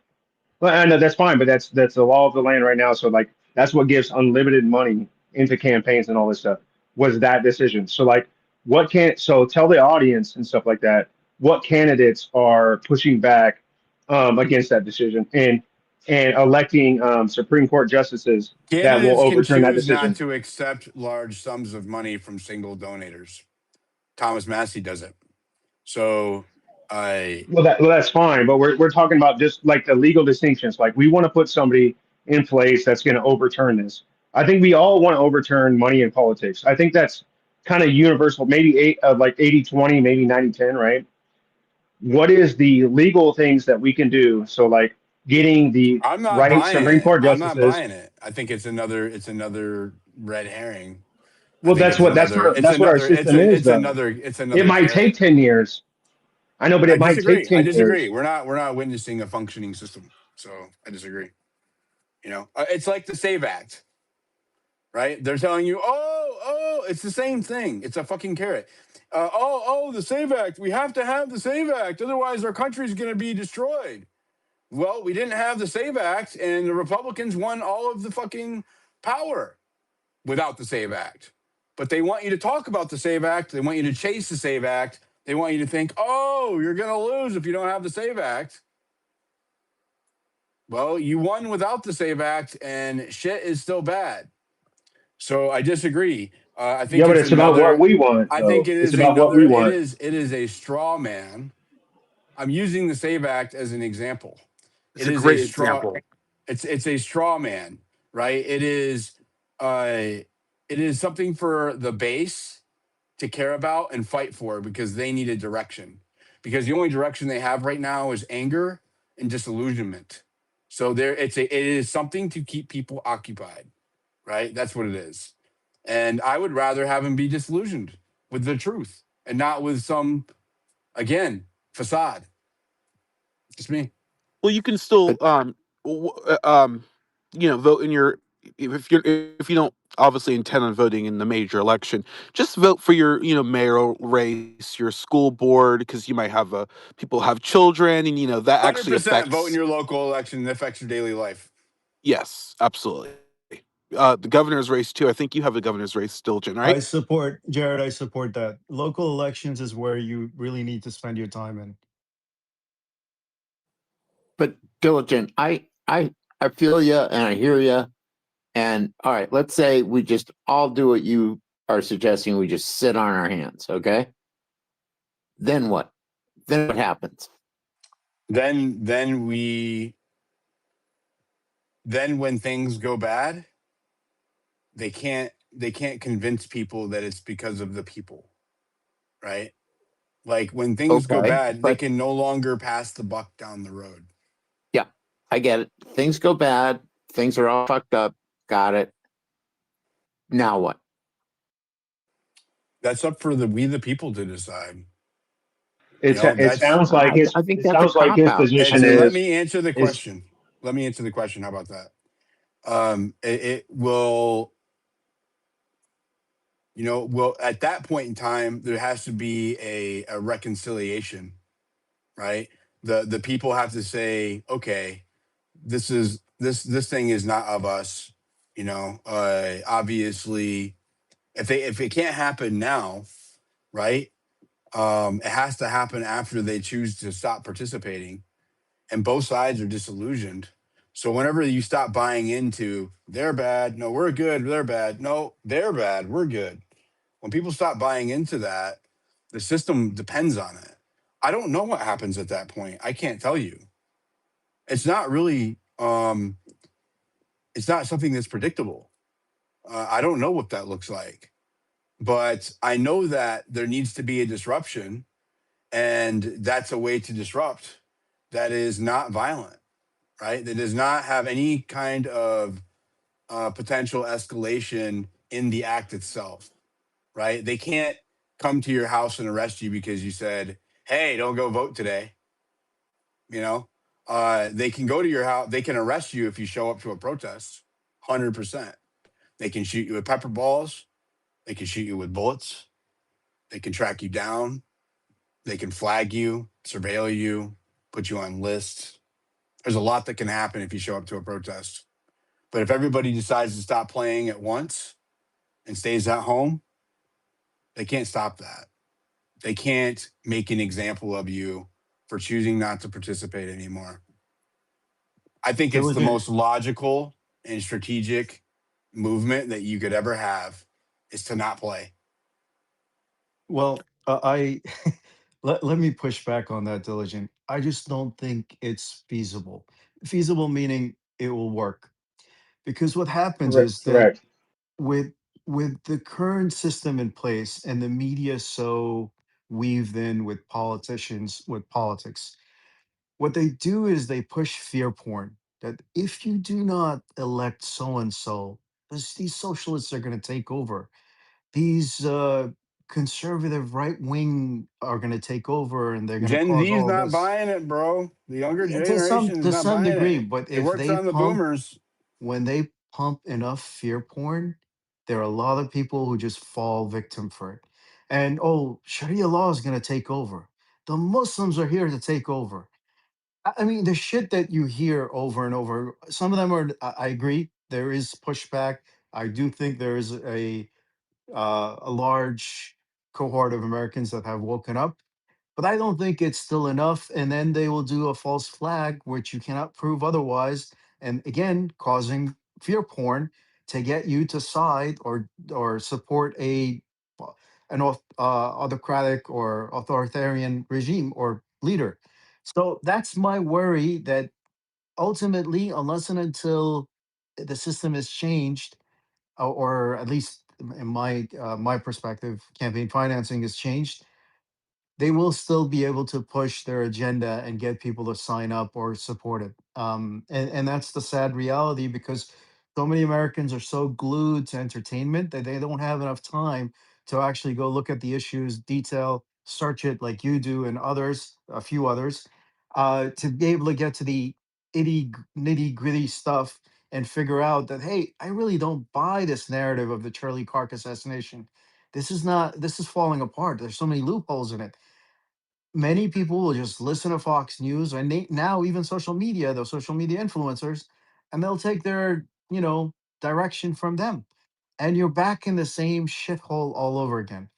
C: Well, I know that's fine, but that's the law of the land right now. So like, that's what gives unlimited money into campaigns and all this stuff. Was that decision? So like, what can so tell the audience and stuff like that what candidates are pushing back against that decision and electing Supreme Court justices that will
A: Candidates can
C: overturn that
A: choose not
C: decision.
A: to accept large sums of money from single donators. Thomas Massey does it. So I
C: Well, that's fine, but we're talking about just like the legal distinctions. Like we want to put somebody in place that's going to overturn this. I think we all want to overturn money in politics. I think that's kind of universal, maybe like 80-20, maybe 90-10, right? What is the legal things that we can do? So like getting the
A: I'm not
C: right
A: buying
C: Supreme
A: it.
C: Court
A: I'm not
C: justices.
A: buying it. I think it's another red herring. I
C: Well,
A: think
C: that's
A: it's
C: what that's
A: another
C: what
A: it's
C: that's what our
A: another it's
C: system
A: a
C: is,
A: it's
C: though.
A: another it's
C: It
A: another
C: might take
A: carrot.
C: 10 years. I know, but
A: I
C: it might take
A: disagree. I
C: 10
A: disagree.
C: years.
A: We're not witnessing a functioning system. So I disagree. It's like the Save Act, right? They're telling you, it's the same thing. It's a fucking carrot. The Save Act. We have to have the Save Act, otherwise our country's going to be destroyed. Well, we didn't have the Save Act, and the Republicans won all of the fucking power without the Save Act. But they want you to talk about the Save Act. They want you to chase the Save Act. They want you to think, oh, you're going to lose if you don't have the Save Act. Well, you won without the Save Act, and shit is still bad. So I disagree. I
C: Yeah,
A: think
C: but
A: it's
C: it's about what
A: another.
C: we want,
A: I think
C: though.
A: it
C: It's
A: is
C: about what
A: another.
C: we
A: It
C: want.
A: is. It is a straw man. I'm using the Save Act as an example.
I: It's
A: It
I: a
A: is a
I: great
A: straw.
I: example.
A: It's a straw man, right? It is. It is something for the base to care about and fight for because they need a direction. Because the only direction they have right now is anger and disillusionment. So it is something to keep people occupied, right? That's what it is. And I would rather have him be disillusioned with the truth and not with some, again, facade. Just me.
I: Well, you can still
D: But
I: vote in your if you don't obviously intend on voting in the major election, just vote for your mayoral race, your school board, because you might have people have children, and that actually
A: 100% vote in
I: affects.
A: your local election. It affects your daily life.
I: Yes, absolutely. The governor's race too. I think you have a governor's race still, Jen,
J: I
I: right?
J: support, Jared, I support that. Local elections is where you really need to spend your time in.
D: but diligent, I feel you and I hear you. And all right, let's say we just all do what you are suggesting. We just sit on our hands, okay? Then what? Then what happens?
A: Then when things go bad, they can't convince people that it's because of the people, right? Like when things go
D: Okay,
A: bad, they
D: but
A: can no longer pass the buck down the road.
D: yeah, I get it. Things go bad. Things are all fucked up. Got it. Now what?
A: That's up for the people to decide.
C: It
A: That's
C: sounds like his
D: I think
C: it
D: that's a
C: sounds like
D: cop
C: his
D: out. I
C: position
A: it's.
D: mean,
A: Let
C: is
A: me answer the
C: is
A: question. Let me answer the question. How about that? It will. Well, at that point in time, there has to be a reconciliation, right? The people have to say, okay, this thing is not of us. Obviously, if it can't happen now, right? It has to happen after they choose to stop participating, and both sides are disillusioned. So whenever you stop buying into they're bad, no, we're good, they're bad, no, they're bad, we're good. When people stop buying into that, the system depends on it. I don't know what happens at that point. I can't tell you. It's not really. It's not something that's predictable. I don't know what that looks like, but I know that there needs to be a disruption, and that's a way to disrupt that is not violent, right? That does not have any kind of potential escalation in the act itself, right? They can't come to your house and arrest you because you said, "Hey, don't go vote today." You know, they can go to your house. They can arrest you if you show up to a protest. 100%. They can shoot you with pepper balls. They can shoot you with bullets. They can track you down. They can flag you, surveil you, put you on lists. There's a lot that can happen if you show up to a protest. But if everybody decides to stop playing at once and stays at home, they can't stop that. They can't make an example of you for choosing not to participate anymore. I think it's the
J: Diligent.
A: most logical and strategic movement that you could ever have is to not play.
J: Well, I let me push back on that, Diligent. I just don't think it's feasible. Feasible meaning it will work. Because what happens
C: Correct.
J: is that
C: Correct.
J: with the current system in place and the media so weaved in with politicians with politics, what they do is they push fear porn that if you do not elect so and so, these socialists are going to take over. These conservative right wing are going to take over, and they're going to
A: Gen
J: cause
A: Z's
J: all of
A: not
J: this.
A: buying it, bro. The younger
J: Yeah,
A: generation is
J: to
A: not
J: some
A: buying
J: degree,
A: it.
J: but
A: It
J: if
A: works
J: they
A: on the
J: pump
A: boomers.
J: when they pump enough fear porn, there are a lot of people who just fall victim for it. And oh, Sharia law is going to take over. The Muslims are here to take over. I mean, the shit that you hear over and over. Some of them are. I agree. There is pushback. I do think there is a large cohort of Americans that have woken up, but I don't think it's still enough. And then they will do a false flag, which you cannot prove otherwise, and again, causing fear porn to get you to side or support autocratic or authoritarian regime or leader. So that's my worry that ultimately, unless and until the system is changed, or at least in my perspective, campaign financing has changed, they will still be able to push their agenda and get people to sign up or support it. And that's the sad reality because so many Americans are so glued to entertainment that they don't have enough time to actually go look at the issues, detail, search it like you do and others, a few others, to be able to get to the nitty gritty stuff and figure out that, hey, I really don't buy this narrative of the Charlie Clark assassination. This is falling apart. There's so many loopholes in it. Many people will just listen to Fox News and now even social media, those social media influencers, and they'll take their, direction from them. And you're back in the same shithole all over again.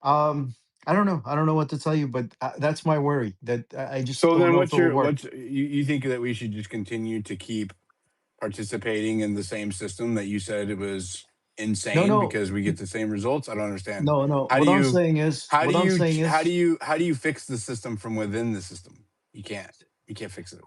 J: Um, I don't know. I don't know what to tell you, but that's my worry that I just
A: So
J: don't
A: then
J: know if it will work.
A: you think that we should just continue to keep participating in the same system that you said it was
J: No,
A: insane
J: no,
A: because we get the same results? I don't understand.
J: no, no.
A: How do you
J: What I'm saying is,
A: how do you fix the system from within the system? You can't. You can't fix it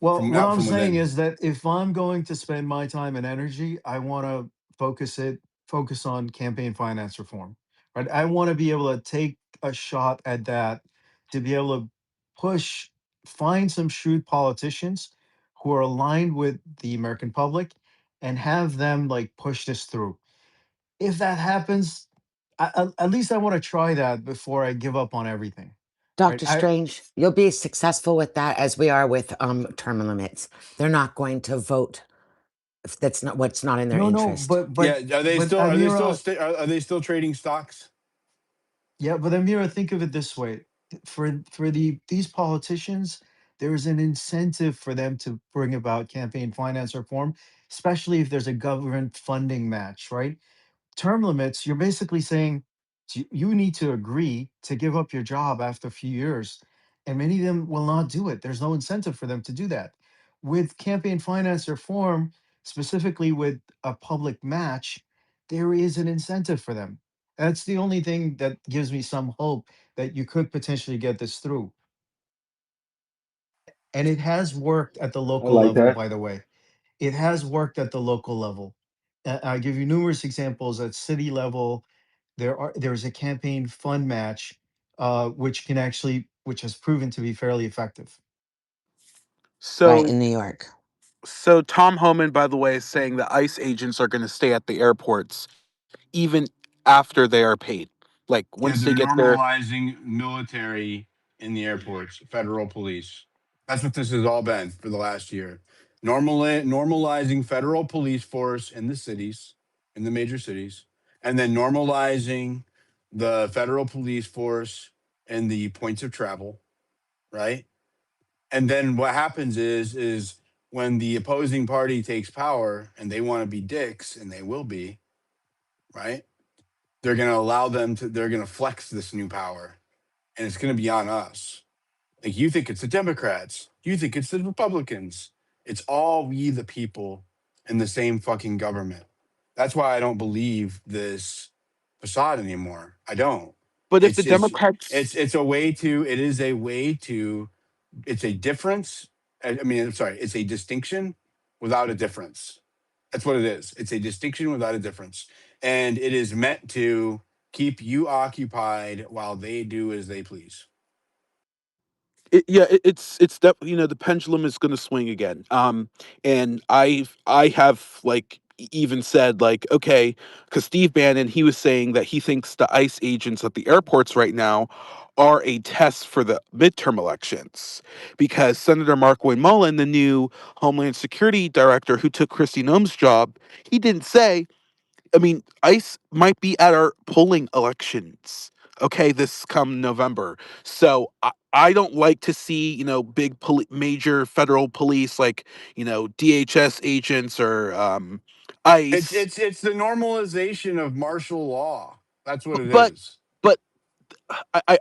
J: well,
A: from
J: what
A: out
J: I'm
A: from
J: saying
A: within.
J: is that if I'm going to spend my time and energy, I want to focus on campaign finance reform. Right? I want to be able to take a shot at that to be able to push, find some shrewd politicians who are aligned with the American public and have them like push this through. If that happens, at least I want to try that before I give up on everything. Right?
K: Dr. Strange, you'll be successful with that as we are with term limits. They're not going to vote if that's not what's not in their
J: No, no,
K: interest.
J: but Amira,
A: Are they still trading stocks?
J: yeah, but Amira, think of it this way: for these politicians, there is an incentive for them to bring about campaign finance reform, especially if there's a government funding match, right? Term limits, you're basically saying you need to agree to give up your job after a few years. And many of them will not do it. There's no incentive for them to do that. With campaign finance reform, specifically with a public match, there is an incentive for them. That's the only thing that gives me some hope that you could potentially get this through. And it has worked at the
C: I
J: local
C: like
J: level,
C: that.
J: by the way. It has worked at the local level. I give you numerous examples at city level. There's a campaign fund match, which has proven to be fairly effective.
K: Right,
I: So
K: in New York.
I: So Tom Homan, by the way, is saying that ICE agents are going to stay at the airports even after they are paid. Like
A: Yeah,
I: once
A: they're
I: they get there.
A: normalizing military in the airports, federal police. That's what this has all been for the last year. Normalizing federal police force in the cities, in the major cities, and then normalizing the federal police force in the points of travel, right? And then what happens is when the opposing party takes power and they want to be dicks, and they will be, right? They're going to allow them to. They're going to flex this new power, and it's going to be on us. Like, you think it's the Democrats, you think it's the Republicans. It's all we, the people, in the same fucking government. That's why I don't believe this facade anymore. I don't.
I: But if the
A: It's it's
I: Democrats,
A: it's a way to. It is a way to. It's a difference. I mean, I'm sorry. It's a distinction without a difference. That's what it is. It's a distinction without a difference. And it is meant to keep you occupied while they do as they please.
I: it's definitely, the pendulum is going to swing again. And I have like even said, like, okay, because Steve Bannon, he was saying that he thinks the ICE agents at the airports right now are a test for the midterm elections, because Senator Mark Wayne Mullen, the new Homeland Security director who took Kristi Noem's job, he didn't say, I mean, ICE might be at our polling elections, okay, this come November. So I don't like to see, big major federal police like, DHS agents or
A: It's
I: ICE.
A: it's it's the normalization of martial law. That's what it
I: But
A: is.
I: but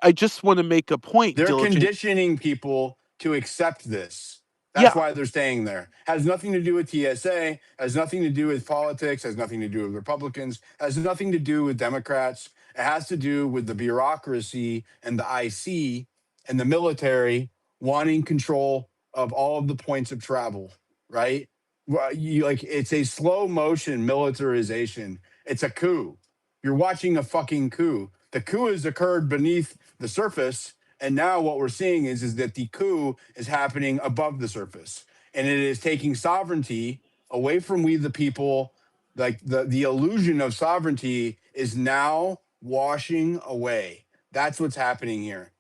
I: I just want to make a point,
A: They're
I: Diligent.
A: conditioning people to accept this. That's
I: Yeah,
A: why they're staying there. Has nothing to do with TSA, has nothing to do with politics, has nothing to do with Republicans, has nothing to do with Democrats. It has to do with the bureaucracy and the IC and the military wanting control of all of the points of travel, right? It's a slow motion militarization. It's a coup. You're watching a fucking coup. The coup has occurred beneath the surface, and now what we're seeing is that the coup is happening above the surface, and it is taking sovereignty away from we the people. Like, the illusion of sovereignty is now washing away. That's what's happening here,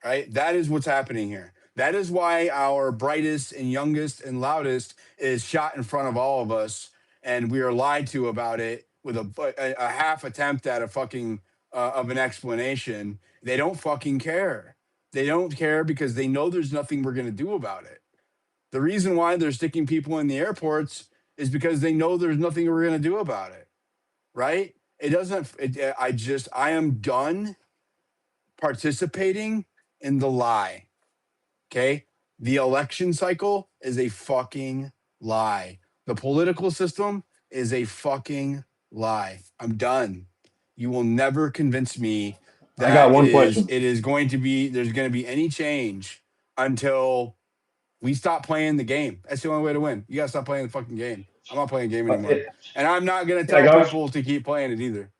A: right? That is what's happening here. That is why our brightest and youngest and loudest is shot in front of all of us, and we are lied to about it with a half attempt at a fucking of an explanation. They don't fucking care. They don't care because they know there's nothing we're going to do about it. The reason why they're sticking people in the airports is because they know there's nothing we're going to do about it, right? It doesn't. I am done participating in the lie. Okay. The election cycle is a fucking lie. The political system is a fucking lie. I'm done. You will never convince me
C: I got
A: that
C: one question.
A: it is going to be there's going to be any change until we stop playing the game. That's the only way to win. You got to stop playing the fucking game. I'm not playing the game anymore.
C: It,
A: And I'm not going to
C: I
A: tell
C: got
A: people to keep playing it either.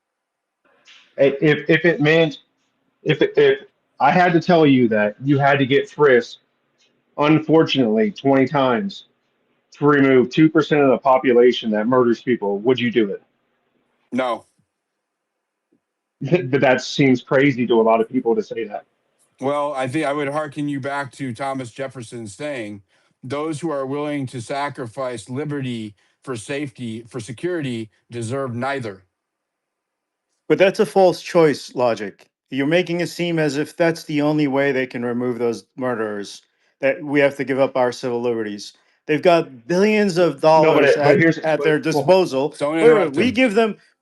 C: if it meant if I had to tell you that you had to get frisked, unfortunately, 20 times to remove 2% of the population that murders people, would you do
A: No.
C: it? But that seems crazy to a lot of people to say that.
A: Well, I think I would hearken you back to Thomas Jefferson saying, those who are willing to sacrifice liberty for safety, for security, deserve neither.
J: But that's a false choice logic. You're making it seem as if that's the only way they can remove those murderers, that we have to give up our civil liberties. They've got billions of
C: No,
J: dollars
C: but here's
J: at their
C: well,
J: disposal.
A: Don't
J: Wait,
A: interrupt him.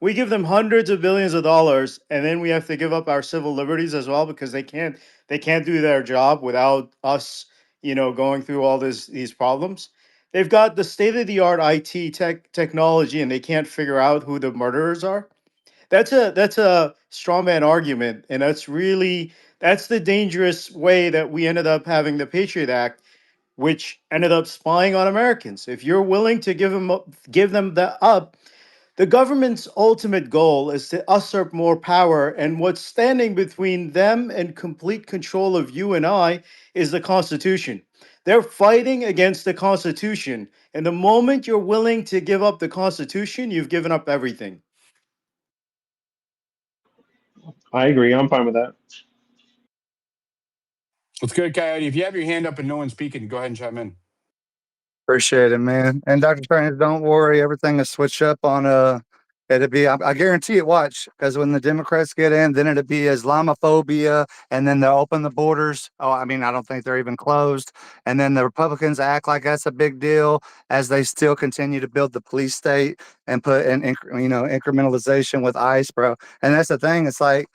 J: we give them hundreds of billions of dollars, and then we have to give up our civil liberties as well because they can't do their job without us, going through all these problems. They've got the state of the art IT technology, and they can't figure out who the murderers are. That's a straw man argument, and that's the dangerous way that we ended up having the Patriot Act, which ended up spying on Americans. If you're willing to give them that up, the government's ultimate goal is to usurp more power, and what's standing between them and complete control of you and I is the Constitution. They're fighting against the Constitution. And the moment you're willing to give up the Constitution, you've given up everything.
C: I agree. I'm fine with that.
A: What's good, Coyote? If you have your hand up and no one's speaking, go ahead and chime in.
L: Appreciate it, man. And Dr. Strange, don't worry, everything is switched up on it'll be I guarantee it, watch, because when the Democrats get in, then it'll be Islamophobia, and then they'll open the borders. Oh, I mean, I don't think they're even closed. And then the Republicans act like that's a big deal as they still continue to build the police state and put in incrementalization with ICE, bro. And that's the thing. It's like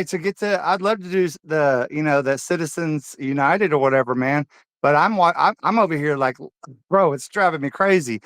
L: to get to. I'd love to do the Citizens United or whatever, man. But I'm over here like, bro, it's driving me crazy.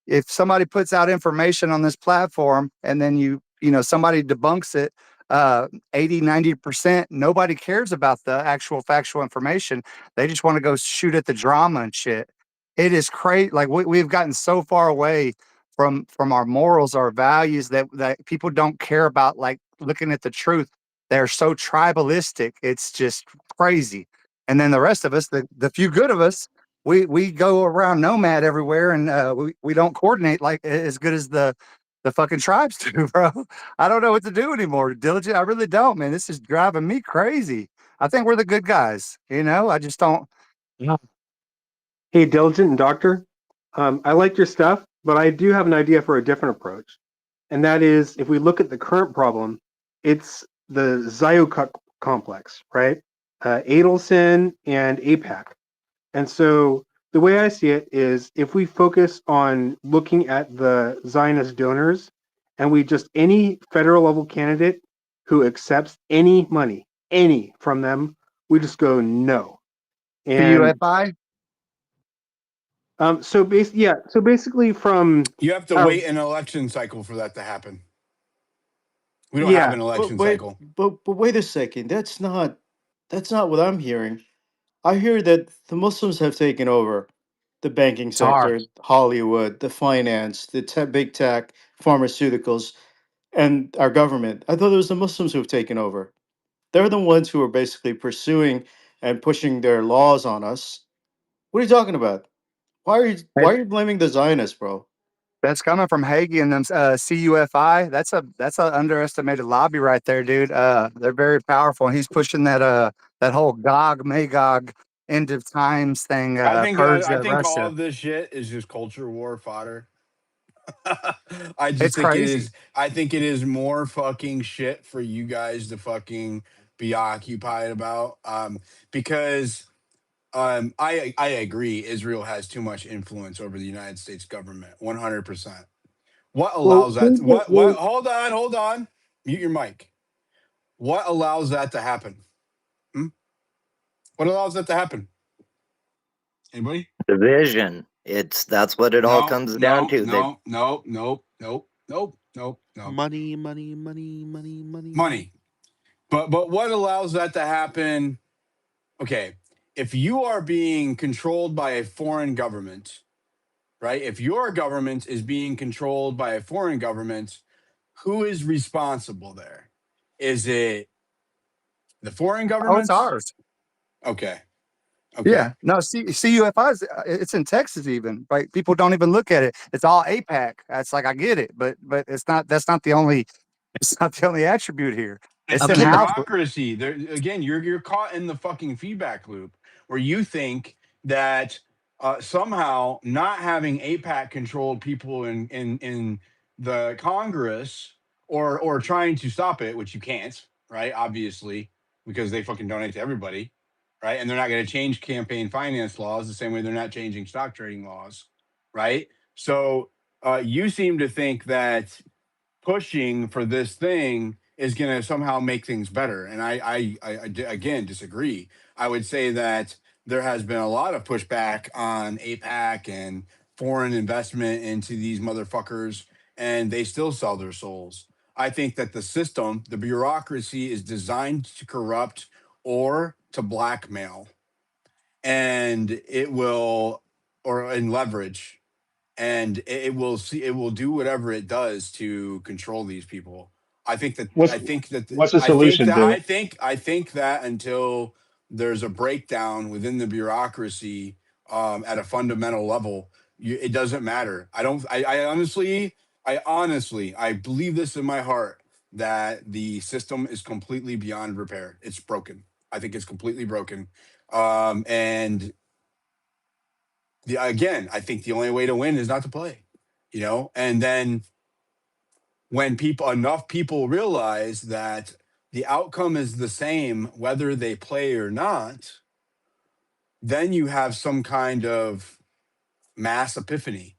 L: If somebody puts out information on this platform and then somebody debunks it 80-90%, nobody cares about the actual factual information. They just want to go shoot at the drama and shit. It is crazy. Like we've gotten so far away from our morals, our values, that people don't care about like looking at the truth. They're so tribalistic. It's just crazy. And then the rest of us, the few good of us, we go around nomad everywhere, and we don't coordinate like as good as the fucking tribes do, bro. I don't know what to do anymore. Diligent, I really don't, man. This is driving me crazy. I think we're the good guys, I just don't.
C: Yeah. Hey, Diligent and Doctor, I like your stuff, but I do have an idea for a different approach. And that is, if we look at the current problem, it's the Zyocuck complex, right? Adelson and APAC. And so the way I see it is if we focus on looking at the Zionist donors and we just any federal level candidate who accepts any money, any from them, we just go no. And
L: PUFI?
C: so basically from
A: You have to wait an election cycle for that to happen. We don't have an election cycle.
J: But wait a second. That's not what I'm hearing. I hear that the Muslims have taken over the banking sector, Hollywood, the finance, the big tech, pharmaceuticals, and our government. I thought it was the Muslims who have taken over. They're the ones who are basically pursuing and pushing their laws on us. What are you talking about? Why are you blaming the Zionists, bro?
L: That's coming from Hagee and them CUFI. That's a underestimated lobby right there, dude. They're very powerful, and he's pushing that whole Gog Magog end of times thing.
A: I think all
L: Russia.
A: of this shit is just culture war fodder. I just
L: It's
A: think it
L: crazy.
A: is. I think it is more fucking shit for you guys to fucking be occupied about. Because I agree. Israel has too much influence over the United States government. 100%. What
C: well,
A: allows that? What? Hold on. Mute your mic. What allows that to happen? Hmm? What allows that to happen? Anybody?
M: Division. That's what it all
A: No,
M: comes down
A: no,
M: to.
A: no, no, no, nope, nope, nope, nope.
I: Money, money, money, money, money.
A: Money. But what allows that to happen? Okay, if you are being controlled by a foreign government, right? If your government is being controlled by a foreign government, who is responsible there? Is it the foreign
L: Oh, it's
A: governments?
L: ours.
A: Okay.
L: Yeah. No, CUFI it's in Texas even. Right? People don't even look at it. It's all APAC. That's like I get it, but it's not. That's not the only. It's not the only attribute here.
A: It's
L: It's
A: the
L: in
M: Okay, but
L: house.
A: bureaucracy. There again, you're caught in the fucking feedback loop where you think that somehow not having APAC controlled people in the Congress or trying to stop it, which you can't, right? Obviously, because they fucking donate to everybody, right? And they're not going to change campaign finance laws the same way they're not changing stock trading laws, right? So you seem to think that pushing for this thing is going to somehow make things better. And again disagree. I would say that there has been a lot of pushback on APAC and foreign investment into these motherfuckers, and they still sell their souls. I think that the system, the bureaucracy, is designed to corrupt or to blackmail, and it will, or in leverage, and it will do whatever it does to control these people. I think that
C: what's
A: I think that
C: what's the solution, Bill?
A: I think that until there's a breakdown within the bureaucracy at a fundamental level, it doesn't matter. I believe this in my heart that the system is completely beyond repair. It's broken. I think it's completely broken. And again, I think the only way to win is not to play, and then when enough people realize that the outcome is the same whether they play or not, then you have some kind of mass epiphany.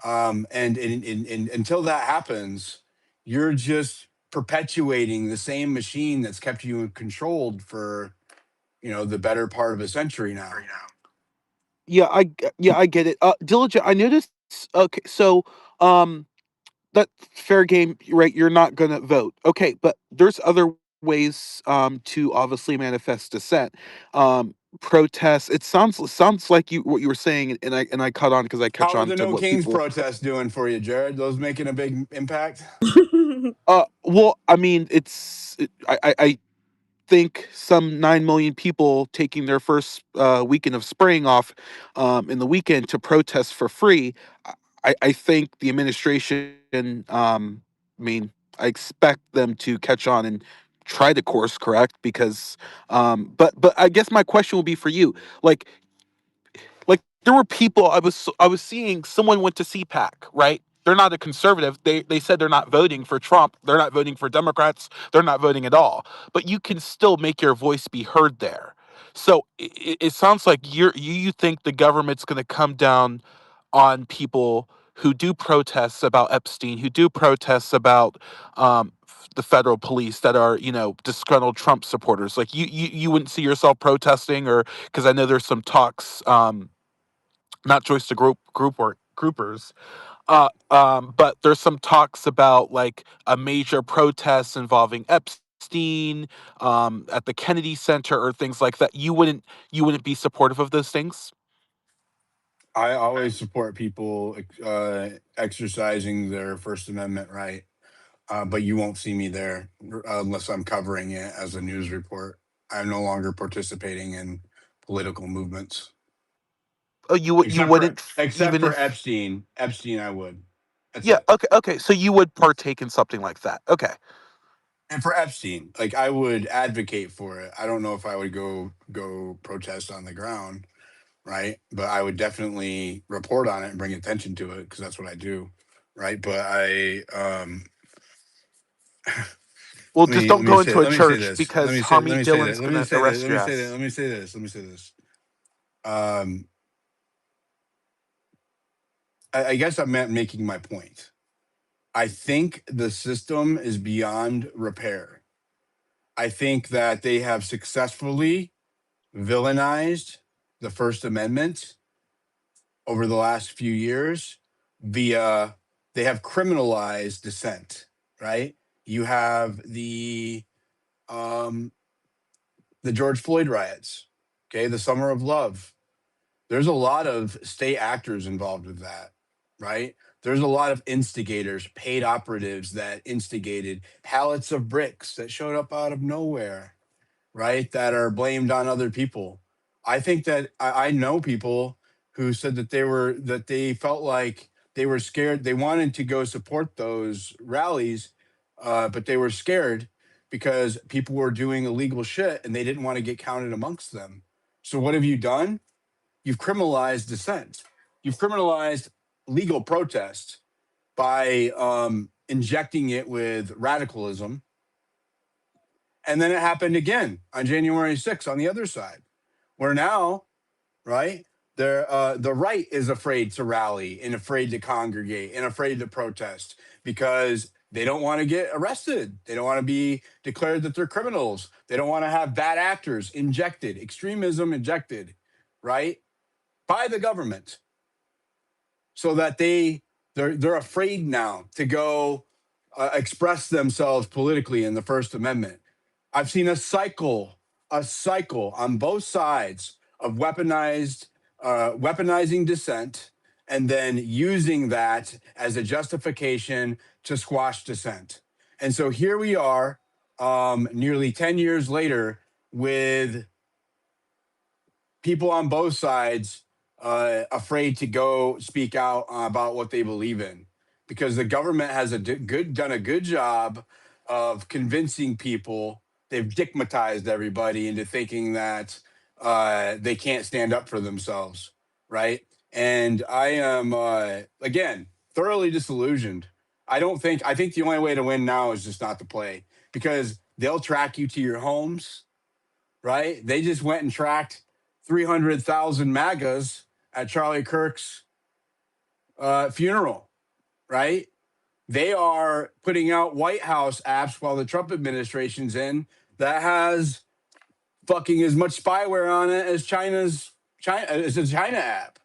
A: And until that happens, you're just perpetuating the same machine that's kept you controlled for the better part of a century now.
I: Yeah, I get it. Diligent. I noticed. Okay, so um, that's fair game, right? You're not gonna vote. Okay, but there's other ways to obviously manifest dissent. Protests. It sounds like what you were saying, and I caught on because I catch
A: How are
I: on
A: the
I: to
A: No
I: what
A: Kings
I: people.
A: protests doing for you, Jared? Those making a big impact?
I: Well, I mean, I think some 9 million people taking their first weekend of spraying off in the weekend to protest for free. I think the administration, I mean, I expect them to catch on and try to course correct because, but I guess my question will be for you, like, there were people I was seeing someone went to CPAC, right? They're not a conservative. They said they're not voting for Trump. They're not voting for Democrats. They're not voting at all. But you can still make your voice be heard there. So it sounds like you think the government's going to come down on people who do protests about Epstein, who do protests about the federal police that are disgruntled Trump supporters. Like you wouldn't see yourself protesting, or because I know there's some talks. Not Joyce the groupers, but there's some talks about like a major protest involving Epstein at the Kennedy Center or things like that. You wouldn't be supportive of those things.
A: I always support people exercising their First Amendment right, but you won't see me there unless I'm covering it as a news report. I'm no longer participating in political movements,
I: Oh, you wouldn't
A: except
I: even
A: for
I: if.
A: Epstein. Epstein, I would. That's
I: Yeah,
A: it.
I: okay, so you would partake in something like that. Okay.
A: And for Epstein, like I would advocate for it. I don't know if I would go protest on the ground, right? But I would definitely report on it and bring attention to it because that's what I do, right? But
I: Well, just don't go into a
A: let me say
I: church
A: this.
I: because Harmeet Dillon's
A: Let me
I: gonna
A: say this.
I: arrest your ass.
A: Let me say this. Um, I guess I'm making my point. I think the system is beyond repair. I think that they have successfully villainized the First Amendment over the last few years via they have criminalized dissent, right? You have um the George Floyd riots, okay, the Summer of Love. There's a lot of state actors involved with that, right? There's a lot of instigators, paid operatives that instigated pallets of bricks that showed up out of nowhere, right? That are blamed on other people. I think that I know people who said that they felt like they were scared. They wanted to go support those rallies, but they were scared because people were doing illegal shit and they didn't want to get counted amongst them. So what have you done? You've criminalized dissent. You've criminalized legal protest by injecting it with radicalism. And then it happened again on January 6th on the other side, where now, right, the right is afraid to rally and afraid to congregate and afraid to protest because they don't want to get arrested. They don't want to be declared that they're criminals. They don't want to have bad actors injected, extremism injected, right, by the government, so that they're afraid now to go express themselves politically in the First Amendment. I've seen a cycle on both sides of weaponizing dissent and then using that as a justification to squash dissent. And so here we are, nearly 10 years later, with people on both sides afraid to go speak out about what they believe in, because the government has done a good job of convincing people. They've dickmatized everybody into thinking that they can't stand up for themselves, right? And I am again thoroughly disillusioned. I think the only way to win now is just not to play, because they'll track you to your homes, right? They just went and tracked 300,000 MAGAs at Charlie Kirk's funeral, right? They are putting out White House apps while the Trump administration's in that has fucking as much spyware on it as as a China app.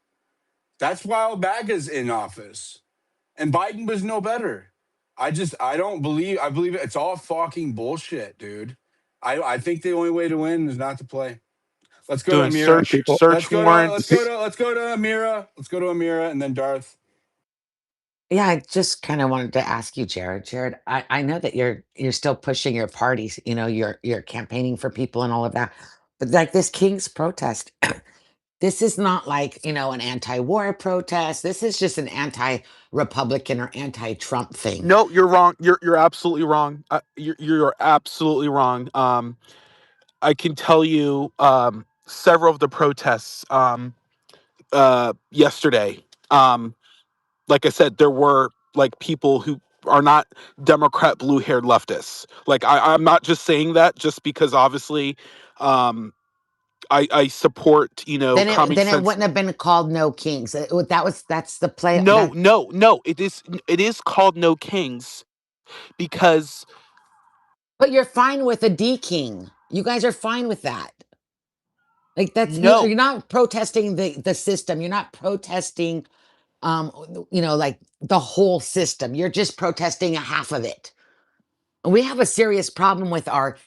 A: That's while MAGA's in office. And Biden was no better. I believe it's all fucking bullshit, dude. I think the only way to win is not to play. Let's go to
I: Doing
A: Amira.
L: People,
I: search warrants.
A: Let's go to Amira. Let's go to Amira and then Darth.
K: Yeah, I just kind of wanted to ask you, Jared. Jared, I know that you're still pushing your parties, you're campaigning for people and all of that. But like this King's protest, this is not like, an anti-war protest. This is just an anti-Republican or anti-Trump thing.
I: No, you're wrong. You're absolutely wrong. You're absolutely wrong. I can tell you several of the protests yesterday. Like I said, there were like people who are not Democrat blue-haired leftists. Like I'm not just saying that just because obviously I support, common
K: Then it
I: sense.
K: wouldn't have been called No Kings. That's the play
I: No,
K: that.
I: no, no. It is called No Kings because
K: But you're fine with a D King. You guys are fine with that. Like
I: no.
K: you're not protesting the system. You're not protesting like the whole system. You're just protesting a half of it. We have a serious problem with our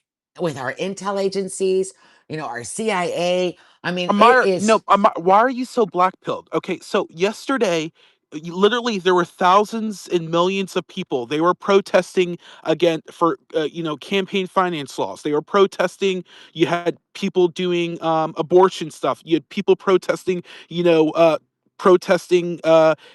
K: intel agencies, our CIA. I mean, it
I: Amar,
K: is.
I: no, Amar, why are you so black-pilled? Okay, so yesterday, literally, there were thousands and millions of people. They were protesting again for, campaign finance laws. They were protesting. You had people doing abortion stuff. You had people protesting, protesting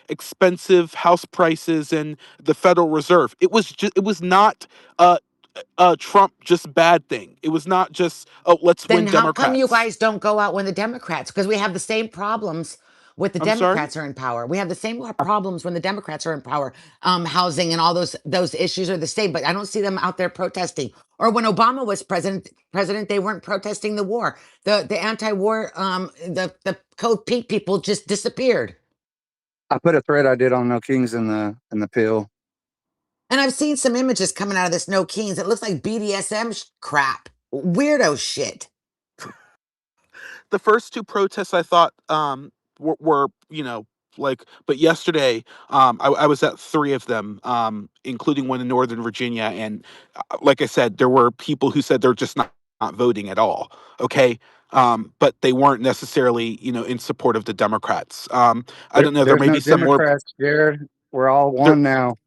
I: expensive house prices and the Federal Reserve. It was not uh, Trump just bad thing. It was not just, oh, let's
K: Then
I: win
K: how come you
I: Democrats.
K: guys don't go out when the Democrats? Because we have the same problems with the
I: I'm sorry.
K: Democrats are in power. We have the same problems when the Democrats are in power. Housing and all those issues are the same, but I don't see them out there protesting. Or when Obama was president, they weren't protesting the war. The anti-war, the Code Pink people just disappeared.
L: I put a thread I did on No Kings in the pill.
K: And I've seen some images coming out of this No Kings. It looks like BDSM crap, weirdo shit.
I: The first two protests I thought were like, but yesterday I was at three of them, including one in Northern Virginia, and like I said, there were people who said they're just not voting at all. Okay. But they weren't necessarily, in support of the Democrats. I don't know. There
L: There's
I: may
L: no
I: be some more.
L: Democrats, Jared. We're all
I: There,
L: one now.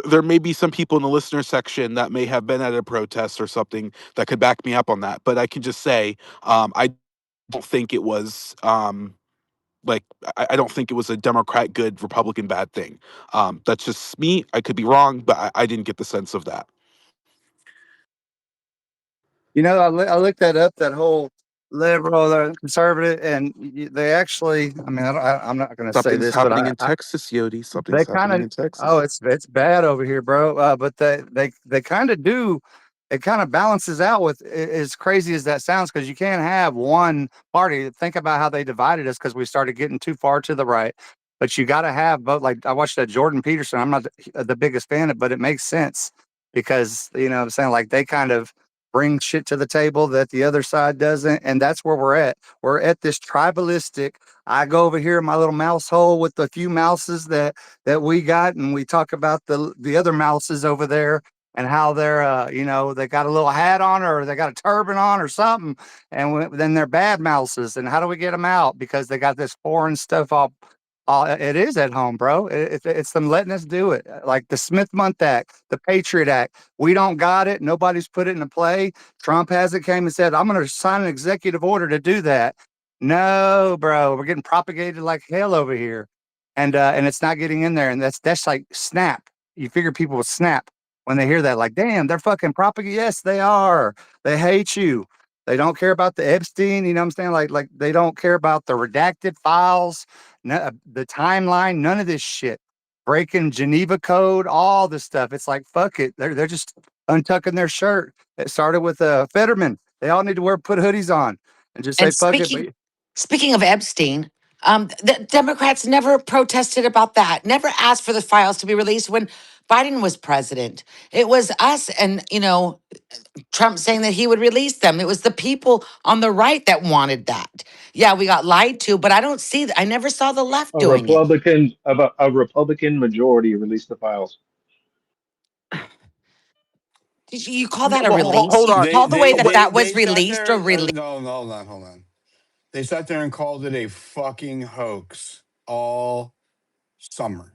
I: there may be some people in the listener section that may have been at a protest or something that could back me up on that. But I can just say, I don't think it was like I don't think it was a Democrat good, Republican bad thing. That's just me. I could be wrong, but I didn't get the sense of that.
L: I looked that up, that whole liberal, conservative, and they actually. I mean, I'm not going to say
I: Something's
L: this, but
I: happening in Texas, Yodi.
L: they
I: Something's
L: kind
I: happening
L: of.
I: in
L: Oh,
I: Texas.
L: it's bad over here, bro. But they kind of do. It kind of balances out with, as crazy as that sounds, because you can't have one party. Think about how they divided us because we started getting too far to the right. But you got to have both. Like I watched that Jordan Peterson. I'm not the biggest fan of, but it makes sense because what I'm saying, like they kind of bring shit to the table that the other side doesn't, and that's where we're at. We're at this tribalistic. I go over here in my little mouse hole with the few mouses that we got, and we talk about the other mouses over there and how they're they got a little hat on or they got a turban on or something, and then they're bad mouses. And how do we get them out? Because they got this foreign stuff all it is at home, bro. It's them letting us do it. Like the Smith-Mundt Act, the Patriot Act. We don't got it. Nobody's put it into play. Trump hasn't came and said, I'm going to sign an executive order to do that. No, bro, we're getting propagated like hell over here, and it's not getting in there, and that's like snap. You figure people will snap when they hear that, like, damn, they're fucking propagating. Yes, they are. They hate you. They don't care about the Epstein. You know what I'm saying? Like they don't care about the redacted files, the timeline, none of this shit. Breaking Geneva Code, all this stuff. It's like fuck it. They're just untucking their shirt. It started with Fetterman. They all need to put hoodies on and just say
K: And
L: fuck it. But
K: speaking of Epstein, the Democrats never protested about that, never asked for the files to be released when Biden was president. It was us and, Trump saying that he would release them. It was the people on the right that wanted that. Yeah, we got lied to, but I don't see that. I never saw the left doing it.
C: A Republican majority released the files.
K: You call that a
I: Well,
K: release?
I: hold
K: You
I: on.
K: call the way that that was
A: They sat
K: released a
A: there.
K: release?
A: No, no, hold on. They sat there and called it a fucking hoax all summer.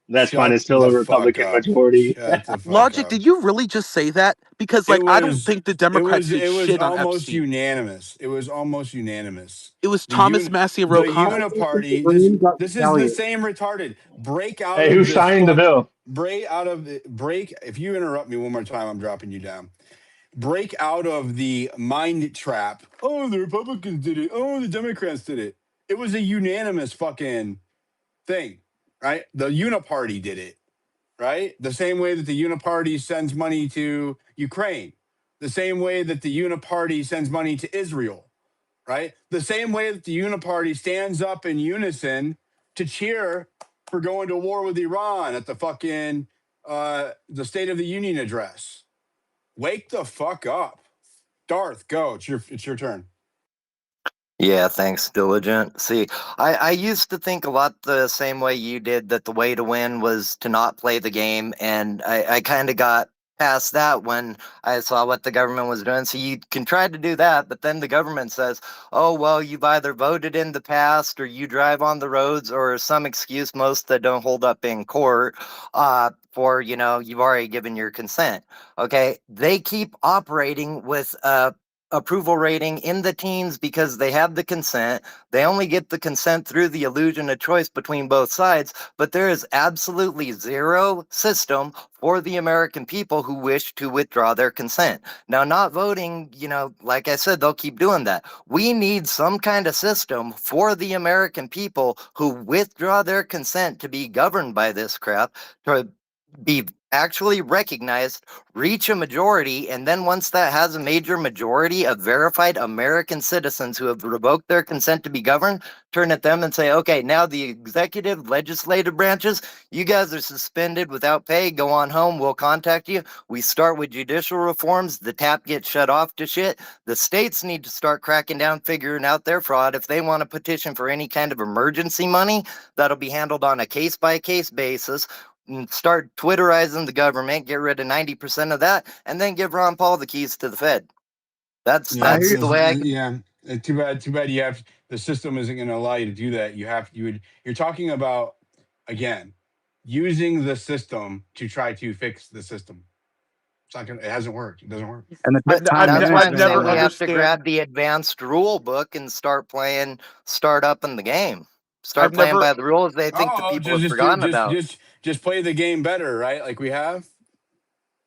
C: That's fine.
A: Shut
C: It's still
A: the
C: a
A: fuck
C: Republican
A: up.
C: majority.
A: Shut the fuck
I: Logic,
A: up.
I: did you really just say that? Because
A: It
I: I don't
A: was
I: think the Democrats did
A: it was
I: shit on
A: almost
I: Epstein.
A: unanimous. It was almost unanimous.
I: It was
A: The
I: Thomas Massey and Ro
A: the
I: Khanna.
A: uniparty.
C: Green got
A: This is the
C: retaliated.
A: same retarded. Break out
C: Hey, who
A: of this
C: signed the
A: fuck.
C: bill?
A: Break. If you interrupt me one more time, I'm dropping you down. Break out of the mind trap. Oh, the Republicans did it. Oh, the Democrats did it. It was a unanimous fucking thing, right? The uniparty did it, right? The same way that the uniparty sends money to Ukraine, the same way that the uniparty sends money to Israel, right? The same way that the uniparty stands up in unison to cheer for going to war with Iran at the fucking the State of the Union address. Wake the fuck up. Darth, go. It's your turn.
M: Yeah, thanks, Diligent. See, I used to think a lot the same way you did, that the way to win was to not play the game. And I kind of got past that when I saw what the government was doing. So you can try to do that, but then the government says, oh, well, you've either voted in the past or you drive on the roads or some excuse, most that don't hold up in court, for, you've already given your consent. Okay. They keep operating with approval rating in the teens because they have the consent. They only get the consent through the illusion of choice between both sides, but there is absolutely zero system for the American people who wish to withdraw their consent. Now, not voting, like I said, they'll keep doing that. We need some kind of system for the American people who withdraw their consent to be governed by this crap, to be actually recognized, reach a majority, and then once that has a major majority of verified American citizens who have revoked their consent to be governed, turn at them and say, okay, now the executive, legislative branches, you guys are suspended without pay, go on home, we'll contact you. We start with judicial reforms, the tap gets shut off to shit. The states need to start cracking down, figuring out their fraud. If they want to petition for any kind of emergency money, that'll be handled on a case-by-case basis. Start Twitterizing the government, get rid of 90% of that, and then give Ron Paul the keys to the Fed. That's the way I.
A: Yeah. Too bad. You have the system isn't going to allow you to do that. You're talking about again using the system to try to fix the system. It's not gonna. It hasn't worked. It doesn't work.
L: and the
M: But
L: time
M: that's why
I: I've
M: I'm
L: management
M: saying
L: on
I: never
M: we
L: that.
M: have to
I: understand.
M: grab the advanced rule book and start up in the game.
I: I've
M: Start playing
I: never.
M: by the rules they think the
A: Oh,
M: people have forgotten about.
A: just play the game better, right? Like we have.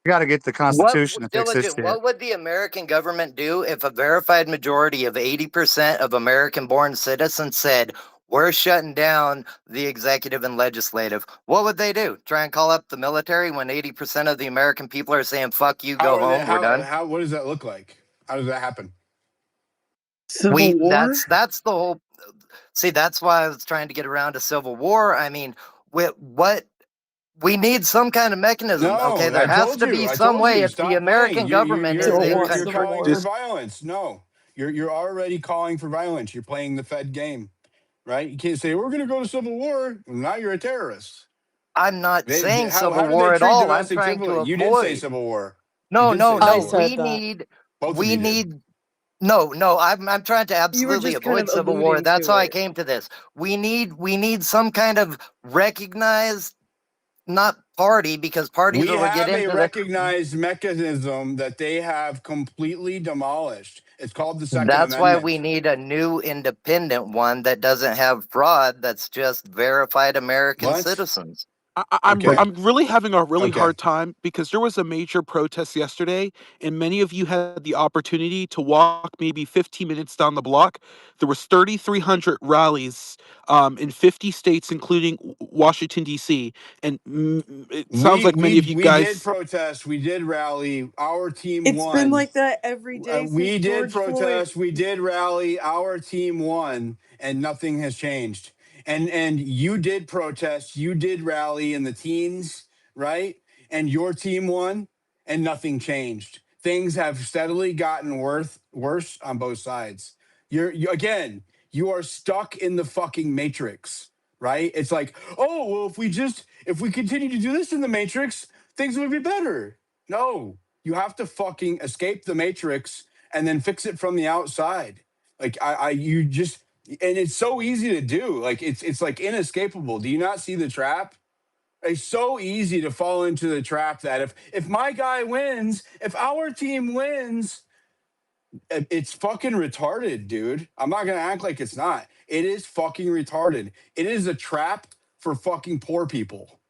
L: You got to get the Constitution to fix this
M: Diligent,
L: shit.
M: what would the American government do if a verified majority of 80% of American born citizens said, we're shutting down the executive and legislative? What would they do? Try and call up the military when 80% of the American people are saying, fuck you,
A: How
M: go
A: are they?
M: home, we're done?
A: How? What does that look like? How does that happen?
B: Civil War?
M: That's the whole. See, that's why I was trying to get around to civil war. I mean, what we need some kind of mechanism. Okay,
A: No,
M: there has to be
A: I
M: some
A: told
M: way.
A: you.
M: If the
A: Stop playing.
M: American government is
B: Civil
M: in
B: War,
A: You're
B: Civil
M: control,
A: calling
B: War.
A: for violence. No, you're already calling for violence. You're playing the Fed game, right? You can't say we're going to go to civil war. Now you're a terrorist.
M: I'm not saying
A: How
M: civil
A: did they
M: war at
A: treat
M: all. I'm
A: domestic
M: trying
A: civil?
M: to
A: You did say
M: avoid.
A: civil war. You
M: No,
A: did
M: no,
A: say
B: I
A: civil
M: no.
A: war.
B: said
M: We
B: that.
M: need.
A: Both of
M: We
A: you did.
M: need. No. I'm trying to
B: You were
M: absolutely
B: just kind
M: avoid
B: of
M: civil war.
B: alluding
M: That's
B: to
M: how I
B: it.
M: came to this. We need some kind of recognized not party, because parties
A: We
M: are what get
A: have a
M: into the.
A: recognized mechanism that they have completely demolished. It's called the Second
M: That's why we
A: Amendment.
M: need a new independent one that doesn't have fraud. That's just verified American
A: What?
M: citizens.
A: Okay.
I: I'm really having a really
A: Okay.
I: hard time because there was a major protest yesterday, and many of you had the opportunity to walk maybe 15 minutes down the block. There was 3,300 rallies in 50 states, including Washington D.C. And it sounds
A: We
I: like many of
A: we
I: you
A: we did
I: guys.
A: protest. We did rally. Our team
B: It's been
A: won.
B: like that every day since
A: We did
B: George Floyd.
A: protest. We did rally. Our team won, and nothing has changed. And you did protest. You did rally in the teens, right? And your team won, and nothing changed. Things have steadily gotten worse on both sides. Again, you are stuck in the fucking matrix, right? It's like, oh well, if we continue to do this in the matrix, things would be better. No, you have to fucking escape the matrix and then fix it from the outside. Like you just, and it's so easy to do. Like it's like inescapable. Do you not see the trap? It's so easy to fall into the trap that if my guy wins, if our team wins, it's fucking retarded, dude. I'm not gonna act like it's not. It is fucking retarded. It is a trap for fucking poor people,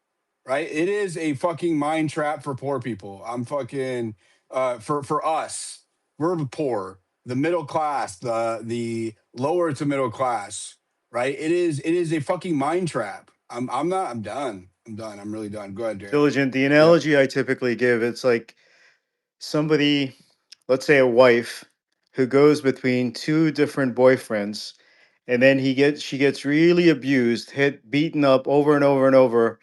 A: right? It is a fucking mind trap for poor people. I'm fucking for us. We're poor, the middle class, the lower to middle class, right? It is a fucking mind trap. I'm not. I'm done. I'm done. I'm really done. Go ahead, Jared.
L: Diligent. The
A: Yep.
L: analogy I typically give, it's like somebody, let's say a wife, who goes between two different boyfriends, and then she gets really abused, hit, beaten up over and over and over,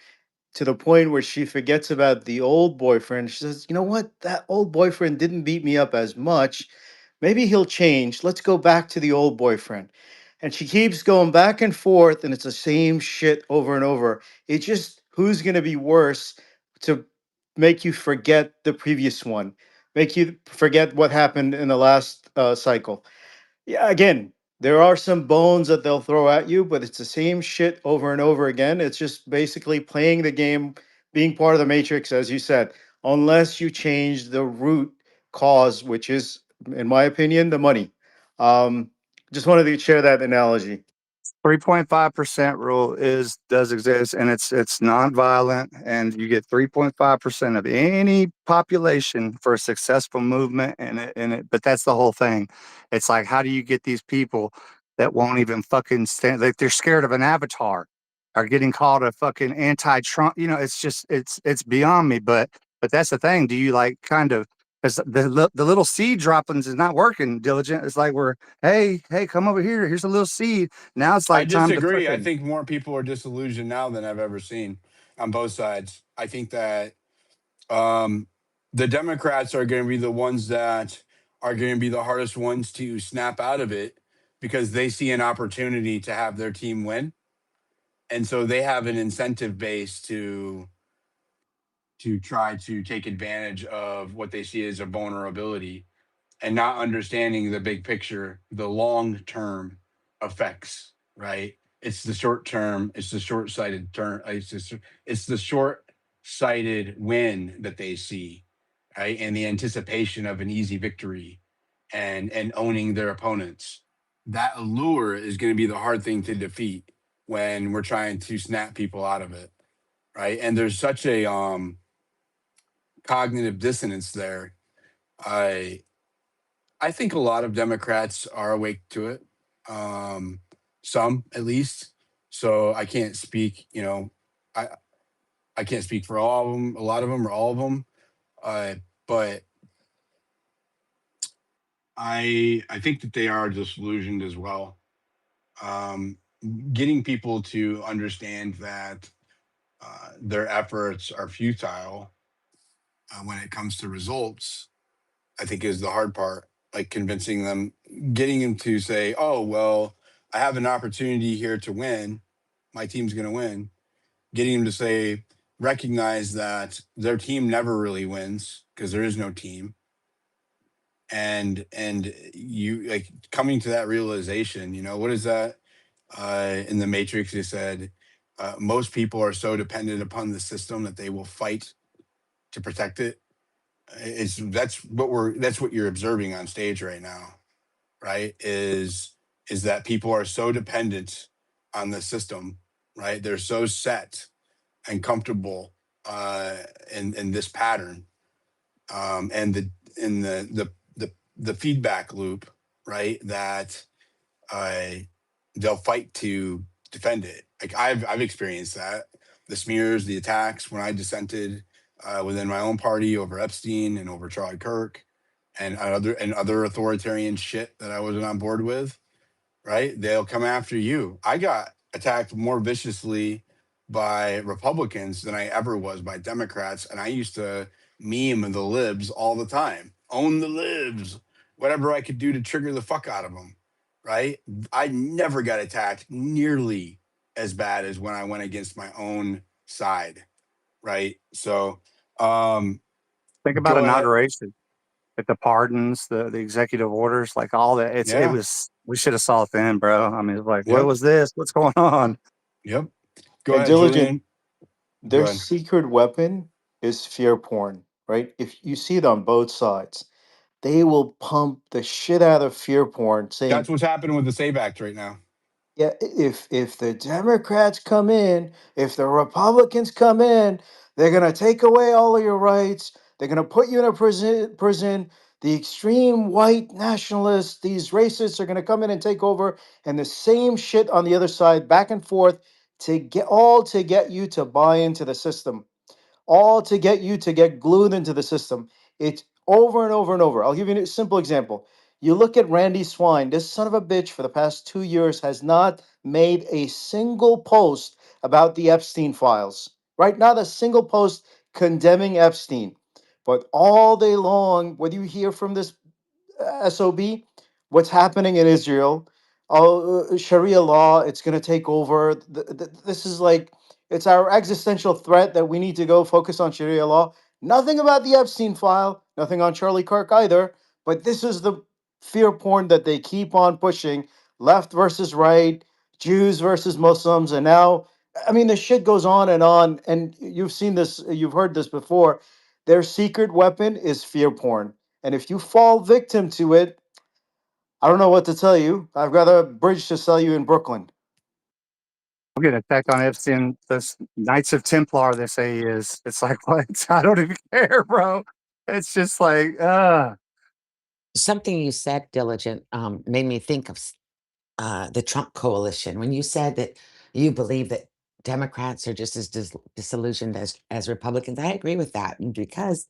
L: to the point where she forgets about the old boyfriend. She says, "You know what? That old boyfriend didn't beat me up as much. Maybe he'll change. Let's go back to the old boyfriend." And she keeps going back and forth, and it's the same shit over and over. It's just who's going to be worse to make you forget the previous one, make you forget what happened in the last cycle. Yeah, again, there are some bones that they'll throw at you, but it's the same shit over and over again. It's just basically playing the game, being part of the matrix, as you said, unless you change the root cause, which is, in my opinion, the money. Just wanted to share that analogy. 3.5% rule does exist, and it's nonviolent, and you get 3.5% of any population for a successful movement, but that's the whole thing. It's like, how do you get these people that won't even fucking stand, like they're scared of an avatar, are getting called a fucking anti-Trump? It's just it's beyond me. But that's the thing. Do you like kind of, because the little seed droppings is not working, Diligent. It's like, we're, hey, come over here. Here's a little seed. Now it's
A: I
L: like time to
A: disagree. I
L: frickin'.
A: think more people are disillusioned now than I've ever seen on both sides. I think that um, the Democrats are going to be the ones that are going to be the hardest ones to snap out of it because they see an opportunity to have their team win, and so they have an incentive base to try to take advantage of what they see as a vulnerability and not understanding the big picture, the long term effects, right? It's the short term, it's the short sighted term, it's the short sighted win that they see, right? And the anticipation of an easy victory and owning their opponents. That allure is going to be the hard thing to defeat when we're trying to snap people out of it, right? And there's such a cognitive dissonance there. I I think a lot of Democrats are awake to it. Um, some, at least. So I can't speak. I I can't speak for all of them, a lot of them, or all of them. But I think that they are disillusioned as well. Um, Getting people to understand that their efforts are futile when it comes to results, I think is the hard part. Like convincing them, getting them to say, "Oh, well, I have an opportunity here to win. My team's going to win." Getting them to say, recognize that their team never really wins because there is no team, and you like coming to that realization. What is that in the Matrix? They said, Most people are so dependent upon the system that they will fight to protect it. It's that's what you're observing on stage right now, right? Is that people are so dependent on the system, right? They're so set and comfortable in this pattern, and the feedback loop, right? That uh, they'll fight to defend it. Like I've experienced that, the smears, the attacks when I dissented within my own party over Epstein and over Charlie Kirk and other authoritarian shit that I wasn't on board with, right? They'll come after you. I got attacked more viciously by Republicans than I ever was by Democrats. And I used to meme the libs all the time, own the libs, whatever I could do to trigger the fuck out of them, right? I never got attacked nearly as bad as when I went against my own side, right? So,
L: Think about
A: go ahead.
L: inauguration. Like the pardons, the executive orders, like all that. It
A: Yeah.
L: was we should have saw it then, bro. I mean, it's like, what
A: Yep.
L: was this? What's going on?
A: Yep. Go
N: And
A: ahead,
N: diligent,
A: Julian. Go
N: their
A: ahead.
N: secret weapon is fear porn, right? If you see it on both sides, they will pump the shit out of fear porn,
A: That's
N: saying,
A: what's happening with the Save Act right now.
N: yeah, if the Democrats come in, if the Republicans come in, they're gonna take away all of your rights. They're gonna put you in a prison. The extreme white nationalists, these racists are gonna come in and take over, and the same shit on the other side, back and forth, to get you to buy into the system, all to get you to get glued into the system. It's over and over and over. I'll give you a simple example. You look at Randy Swine, this son of a bitch for the past 2 years has not made a single post about the Epstein files, right? Not a single post condemning Epstein. But all day long, what do you hear from this SOB, what's happening in Israel, Sharia law, it's going to take over. This is like, it's our existential threat that we need to go focus on Sharia law. Nothing about the Epstein file, nothing on Charlie Kirk either, but this is the fear porn that they keep on pushing, left versus right, Jews versus Muslims, and now, I mean, the shit goes on, and you've seen this, you've heard this before. Their secret weapon is fear porn, and if you fall victim to it, I don't know what to tell you. I've got a bridge to sell you in Brooklyn.
L: I'm getting attacked on Epstein. This Knights of Templar, they say he is. It's like, what? I don't even care, bro. It's just like,
K: Something you said, Diligent, made me think of the Trump coalition. When you said that you believe that Democrats are just as disillusioned as Republicans, I agree with that. Because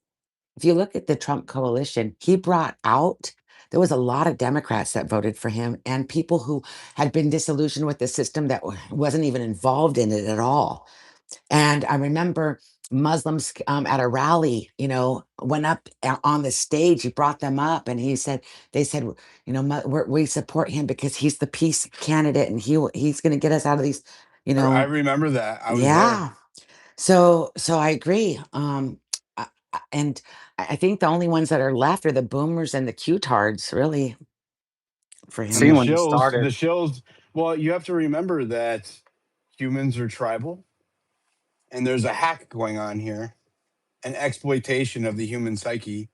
K: if you look at the Trump coalition, he brought out, there was a lot of Democrats that voted for him and people who had been disillusioned with the system that wasn't even involved in it at all. And I remember Muslims at a rally, went up on the stage. He brought them up, and he said, "They said, we support him because he's the peace candidate, and he's going to get us out of these, you
A: I
K: know."
A: remember that. I was there.
K: Yeah. So I agree. And I think the only ones that are left are the boomers and the Q-tards, really, for
A: And
L: seen
K: him.
L: when he
A: the
L: started.
A: shills, well, you have to remember that humans are tribal and there's a hack going on here, an exploitation of the human psyche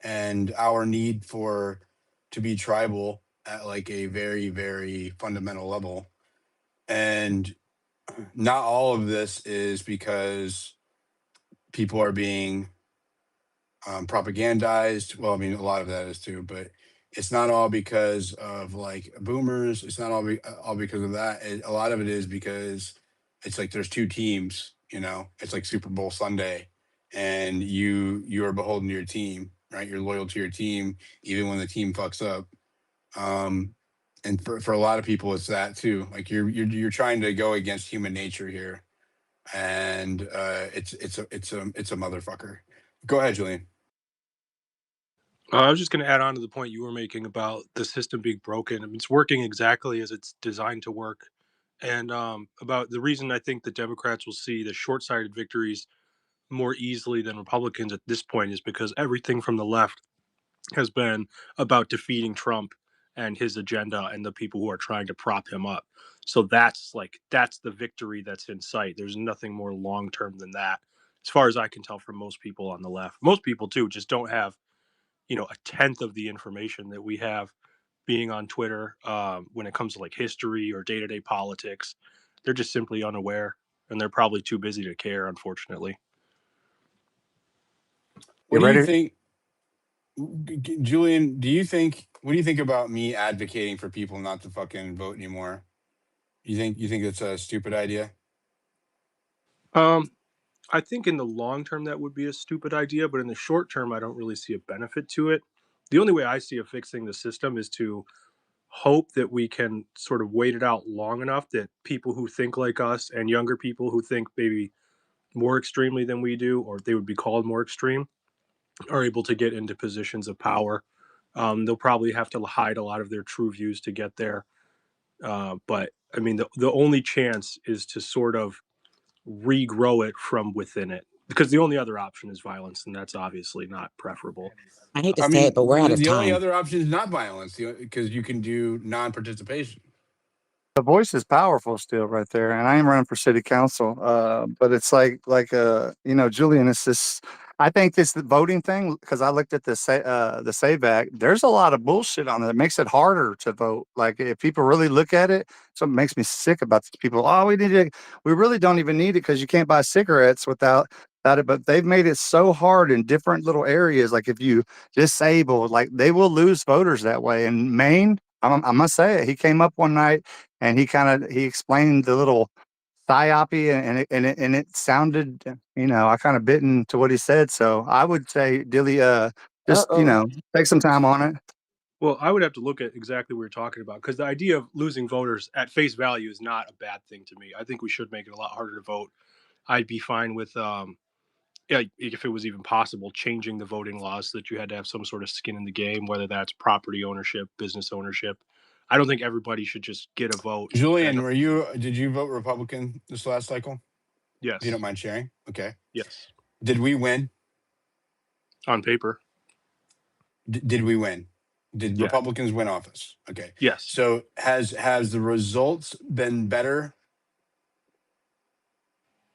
A: and our need for to be tribal at like a very, very fundamental level. And not all of this is because people are being propagandized. Well, I mean, a lot of that is too, but it's not all because of like boomers. It's not all because of that. A lot of it is because it's like there's two teams. It's like Super Bowl Sunday, and you are beholden to your team, right? You're loyal to your team even when the team fucks up. Um, and for a lot of people, it's that too. Like you're trying to go against human nature here, and it's a motherfucker. Go ahead, Julian.
O: I was just going to add on to the point you were making about the system being broken. I mean, it's working exactly as it's designed to work. And about the reason I think the Democrats will see the short sighted victories more easily than Republicans at this point is because everything from the left has been about defeating Trump and his agenda and the people who are trying to prop him up. So that's the victory that's in sight. There's nothing more long term than that, as far as I can tell from most people on the left. Most people too just don't have a tenth of the information that we have being on Twitter when it comes to like history or day to day politics. They're just simply unaware, and they're probably too busy to care, unfortunately.
A: What
L: You
A: do you
L: ready?
A: think, Julian? What do you think about me advocating for people not to fucking vote anymore? You think it's a stupid idea?
O: Um, I think in the long term that would be a stupid idea, but in the short term, I don't really see a benefit to it. The only way I see of fixing the system is to hope that we can sort of wait it out long enough that people who think like us and younger people who think maybe more extremely than we do, or they would be called more extreme, are able to get into positions of power. They'll probably have to hide a lot of their true views to get there. But I mean, the only chance is to sort of regrow it from within it, because the only other option is violence, and that's obviously not preferable.
K: I hate to
A: I
K: say it,
A: mean,
K: but we're out of
A: the only
K: time.
A: other option is not violence, because you can do non-participation.
L: The voice is powerful still right there, and I am running for city council. But it's Julian, it's this. I think this the voting thing because I looked at the Save Act. There's a lot of bullshit on it. It makes it harder to vote. Like if people really look at it, something makes me sick about these people. Oh, we really don't even need it because you can't buy cigarettes without it. But they've made it so hard in different little areas. Like if you disable, like they will lose voters that way. In Maine, I must say it. He came up one night and he explained the little psyopy and it sounded I kind of bit into what he said. So I would say Dilly just
K: Uh-oh.
L: take some time on it.
O: Well, I would have to look at exactly what we're talking about, because the idea of losing voters at face value is not a bad thing to me. I think we should make it a lot harder to vote. I'd be fine with yeah, if it was even possible, changing the voting laws so that you had to have some sort of skin in the game, whether that's property ownership, business ownership. I don't think everybody should just get a vote. And I
A: Julian,
O: don't.
A: did you vote Republican this last cycle? If you don't
O: Yes,
A: mind sharing. Okay.
O: yes,
A: Did we win?
O: on paper,
A: Did we win? Did
O: yeah,
A: Republicans win office? Okay.
O: yes.
A: So has the results been better?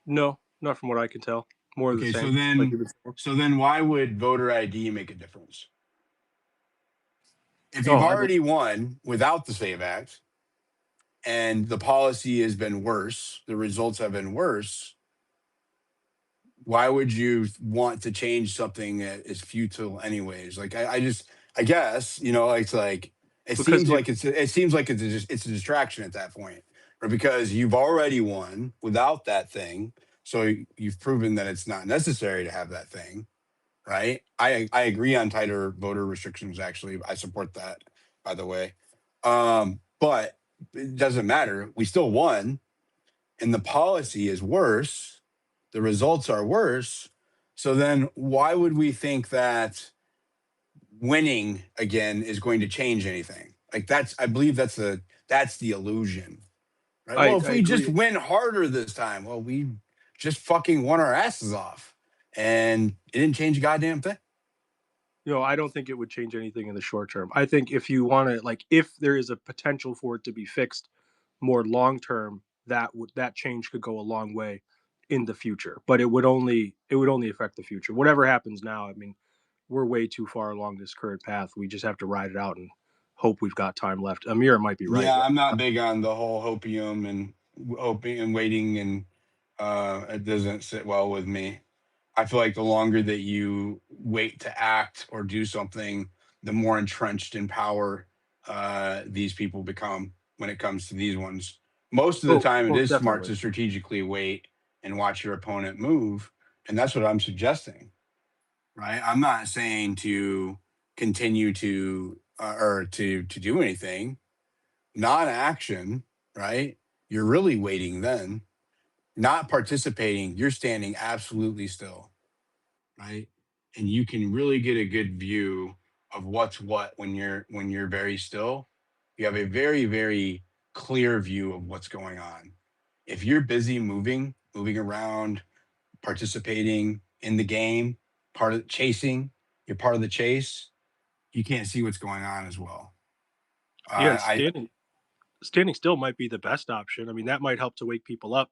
O: No, not from what I can tell. More of the
A: Okay, so
O: same, like
A: then
O: you've been saying.
A: so then why would voter ID make a difference? If you've
O: Oh, I don't.
A: already won without the Save Act and the policy has been worse, the results have been worse, why would you want to change something that is futile anyways? Like I guess, it's like
O: Because if
A: it seems like it's a distraction at that point. Or because you've already won without that thing. So you've proven that it's not necessary to have that thing, right? I agree on tighter voter restrictions. Actually, I support that. By the way, but it doesn't matter. We still won, and the policy is worse. The results are worse. So then, why would we think that winning again is going to change anything? Like I believe that's the illusion, right? Well, if
O: I
A: we just
O: agree.
A: win harder this time, well, we just fucking won our asses off, and it didn't change a goddamn thing.
O: I don't think it would change anything in the short term. I think if you want to, like, if there is a potential for it to be fixed more long term, that change could go a long way in the future. But it would only affect the future. Whatever happens now, I mean, we're way too far along this current path. We just have to ride it out and hope we've got time left. Amir might be right.
A: Yeah, I'm not big on the whole hopium and hoping and waiting, and it doesn't sit well with me. I feel like the longer that you wait to act or do something, the more entrenched in power these people become when it comes to these ones. Most of the
O: Oh,
A: time, it
O: most
A: is smart
O: definitely.
A: to strategically wait and watch your opponent move, and that's what I'm suggesting. Right? I'm not saying to continue to or to do anything. Non-action, right? You're really waiting then. Not participating, you're standing absolutely still, right? And you can really get a good view of what's what when you're very still. You have a very, very clear view of what's going on. If you're busy moving around, participating in the game, part of chasing, you're part of the chase, you can't see what's going on as well.
O: Yeah, and
A: I
O: standing still might be the best option. I mean, that might help to wake people up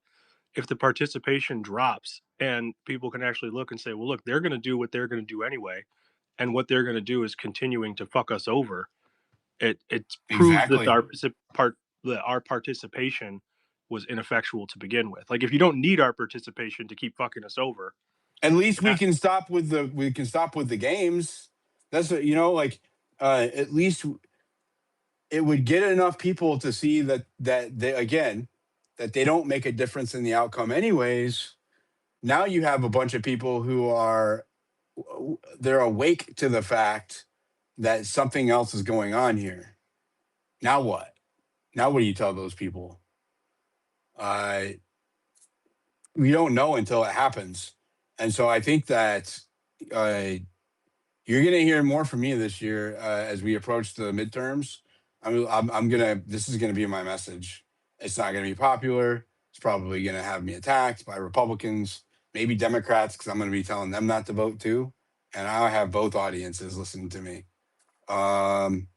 O: if the participation drops and people can actually look and say, well, look, they're going to do what they're going to do anyway, and what they're going to do is continuing to fuck us over. It proves that
A: exactly.
O: our participation was ineffectual to begin with. Like, if you don't need our participation to keep fucking us over,
A: At least we
O: that,
A: can stop with the games. That's what, like, at least it would get enough people to see that they, again, that they don't make a difference in the outcome anyways. Now you have a bunch of people who are, they're awake to the fact that something else is going on here. Now what? Now what do you tell those people? Uh, we don't know until it happens, and so I think that uh, you're going to hear more from me this year as we approach the midterms. I'm gonna. This is going to be my message. It's not going to be popular. It's probably going to have me attacked by Republicans, maybe Democrats, because I'm going to be telling them not to vote too. And I'll have both audiences listening to me. Um,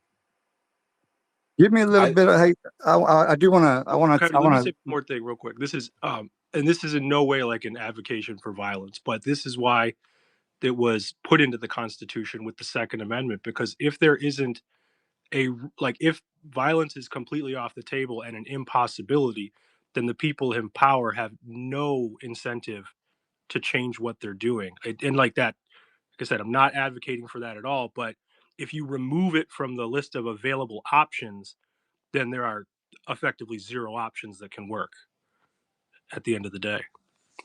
L: Give me a little
A: I
L: bit of, hey, I do want to,
O: Kyrie,
L: I
O: let me
L: want
O: say one more thing real quick. This is and this is in no way like an advocacy for violence, but this is why it was put into the Constitution with the Second Amendment, because if there isn't a like if violence is completely off the table and an impossibility, then the people in power have no incentive to change what they're doing. And like that, like I said, I'm not advocating for that at all, but if you remove it from the list of available options, then there are effectively zero options that can work at the end of the day.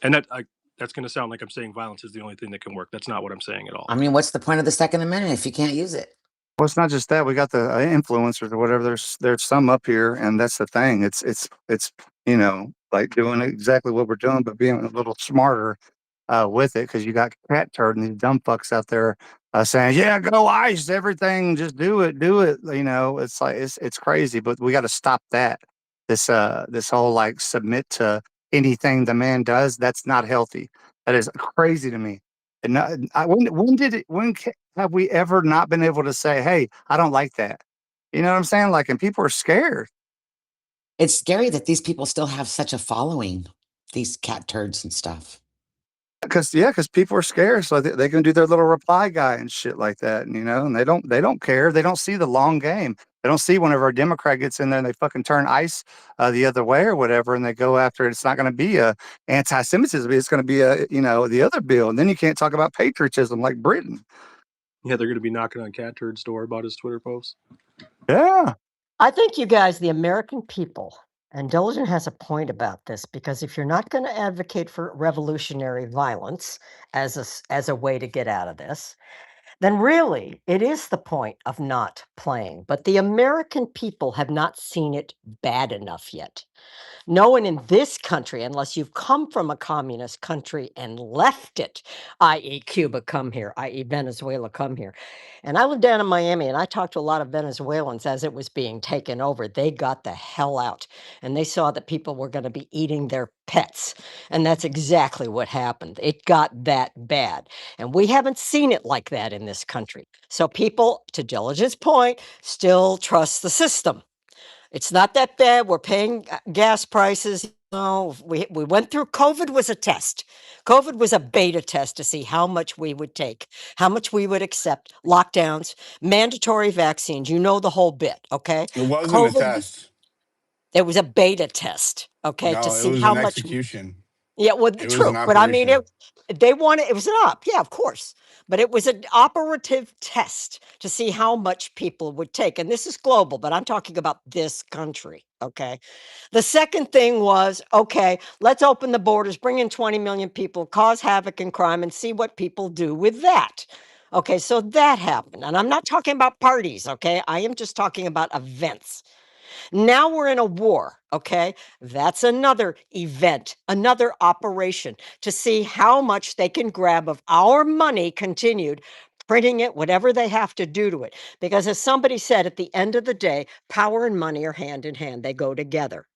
O: And that's going to sound like I'm saying violence is the only thing that can work. That's not what I'm saying at all.
K: I mean, what's the point of the Second Amendment if you can't use it?
L: well, it's not just that. We got the influencers or whatever. There's some up here, and that's the thing. It's like doing exactly what we're doing, but being a little smarter with it, because you got cat turd and these dumb fucks out there saying, "Yeah, go ice everything, just do it, do it." It's like it's crazy, but we got to stop that. This whole like submit to anything the man does. That's not healthy. That is crazy to me. And have we ever not been able to say, "Hey, I don't like that"? You know what I'm saying? Like, and people are scared.
K: It's scary that these people still have such a following, these cat turds and stuff.
L: Because people are scared, so they can do their little reply guy and shit like that, and they don't care. They don't see the long game. They don't see whenever a Democrat gets in there and they fucking turn ice the other way or whatever, and they go after it. It's not going to be a anti-Semitism. It's going to be the other bill, and then you can't talk about patriotism like Britain.
O: Yeah, they're going to be knocking on Cat Turd's door about his Twitter posts.
L: Yeah.
E: I think you guys, the American people, and Diligent has a point about this, because if you're not going to advocate for revolutionary violence as a way to get out of this, then really it is the point of not playing. But the American people have not seen it bad enough yet. No one in this country, unless you've come from a communist country and left it, i.e., Cuba, come here, i.e., Venezuela, come here. And I lived down in Miami, and I talked to a lot of Venezuelans as it was being taken over. They got the hell out, and they saw that people were going to be eating their pets. And that's exactly what happened. It got that bad. And we haven't seen it like that in this country. So people, to Diligent's point, still trust the system. It's not that bad. We're paying gas prices. We went through, COVID was a test. COVID was a beta test to see how much we would take, how much we would accept, lockdowns, mandatory vaccines, the whole bit, okay?
A: it wasn't a
E: COVID,
A: test.
E: it was a beta test, okay, to
A: No, it
E: see
A: was
E: how
A: an
E: much.
A: execution.
E: Yeah, well,
A: It was an
E: true, but I mean,
A: operation.
E: they wanted, it was an op, yeah, of course, but it was an operative test to see how much people would take. And this is global, but I'm talking about this country, okay? The second thing was, okay, let's open the borders, bring in 20 million people, cause havoc and crime, and see what people do with that. Okay, so that happened. And I'm not talking about parties, okay? I am just talking about events. Now we're in a war, okay? That's another event, another operation to see how much they can grab of our money continued, printing it, whatever they have to do to it. Because as somebody said, at the end of the day, power and money are hand in hand, they go together.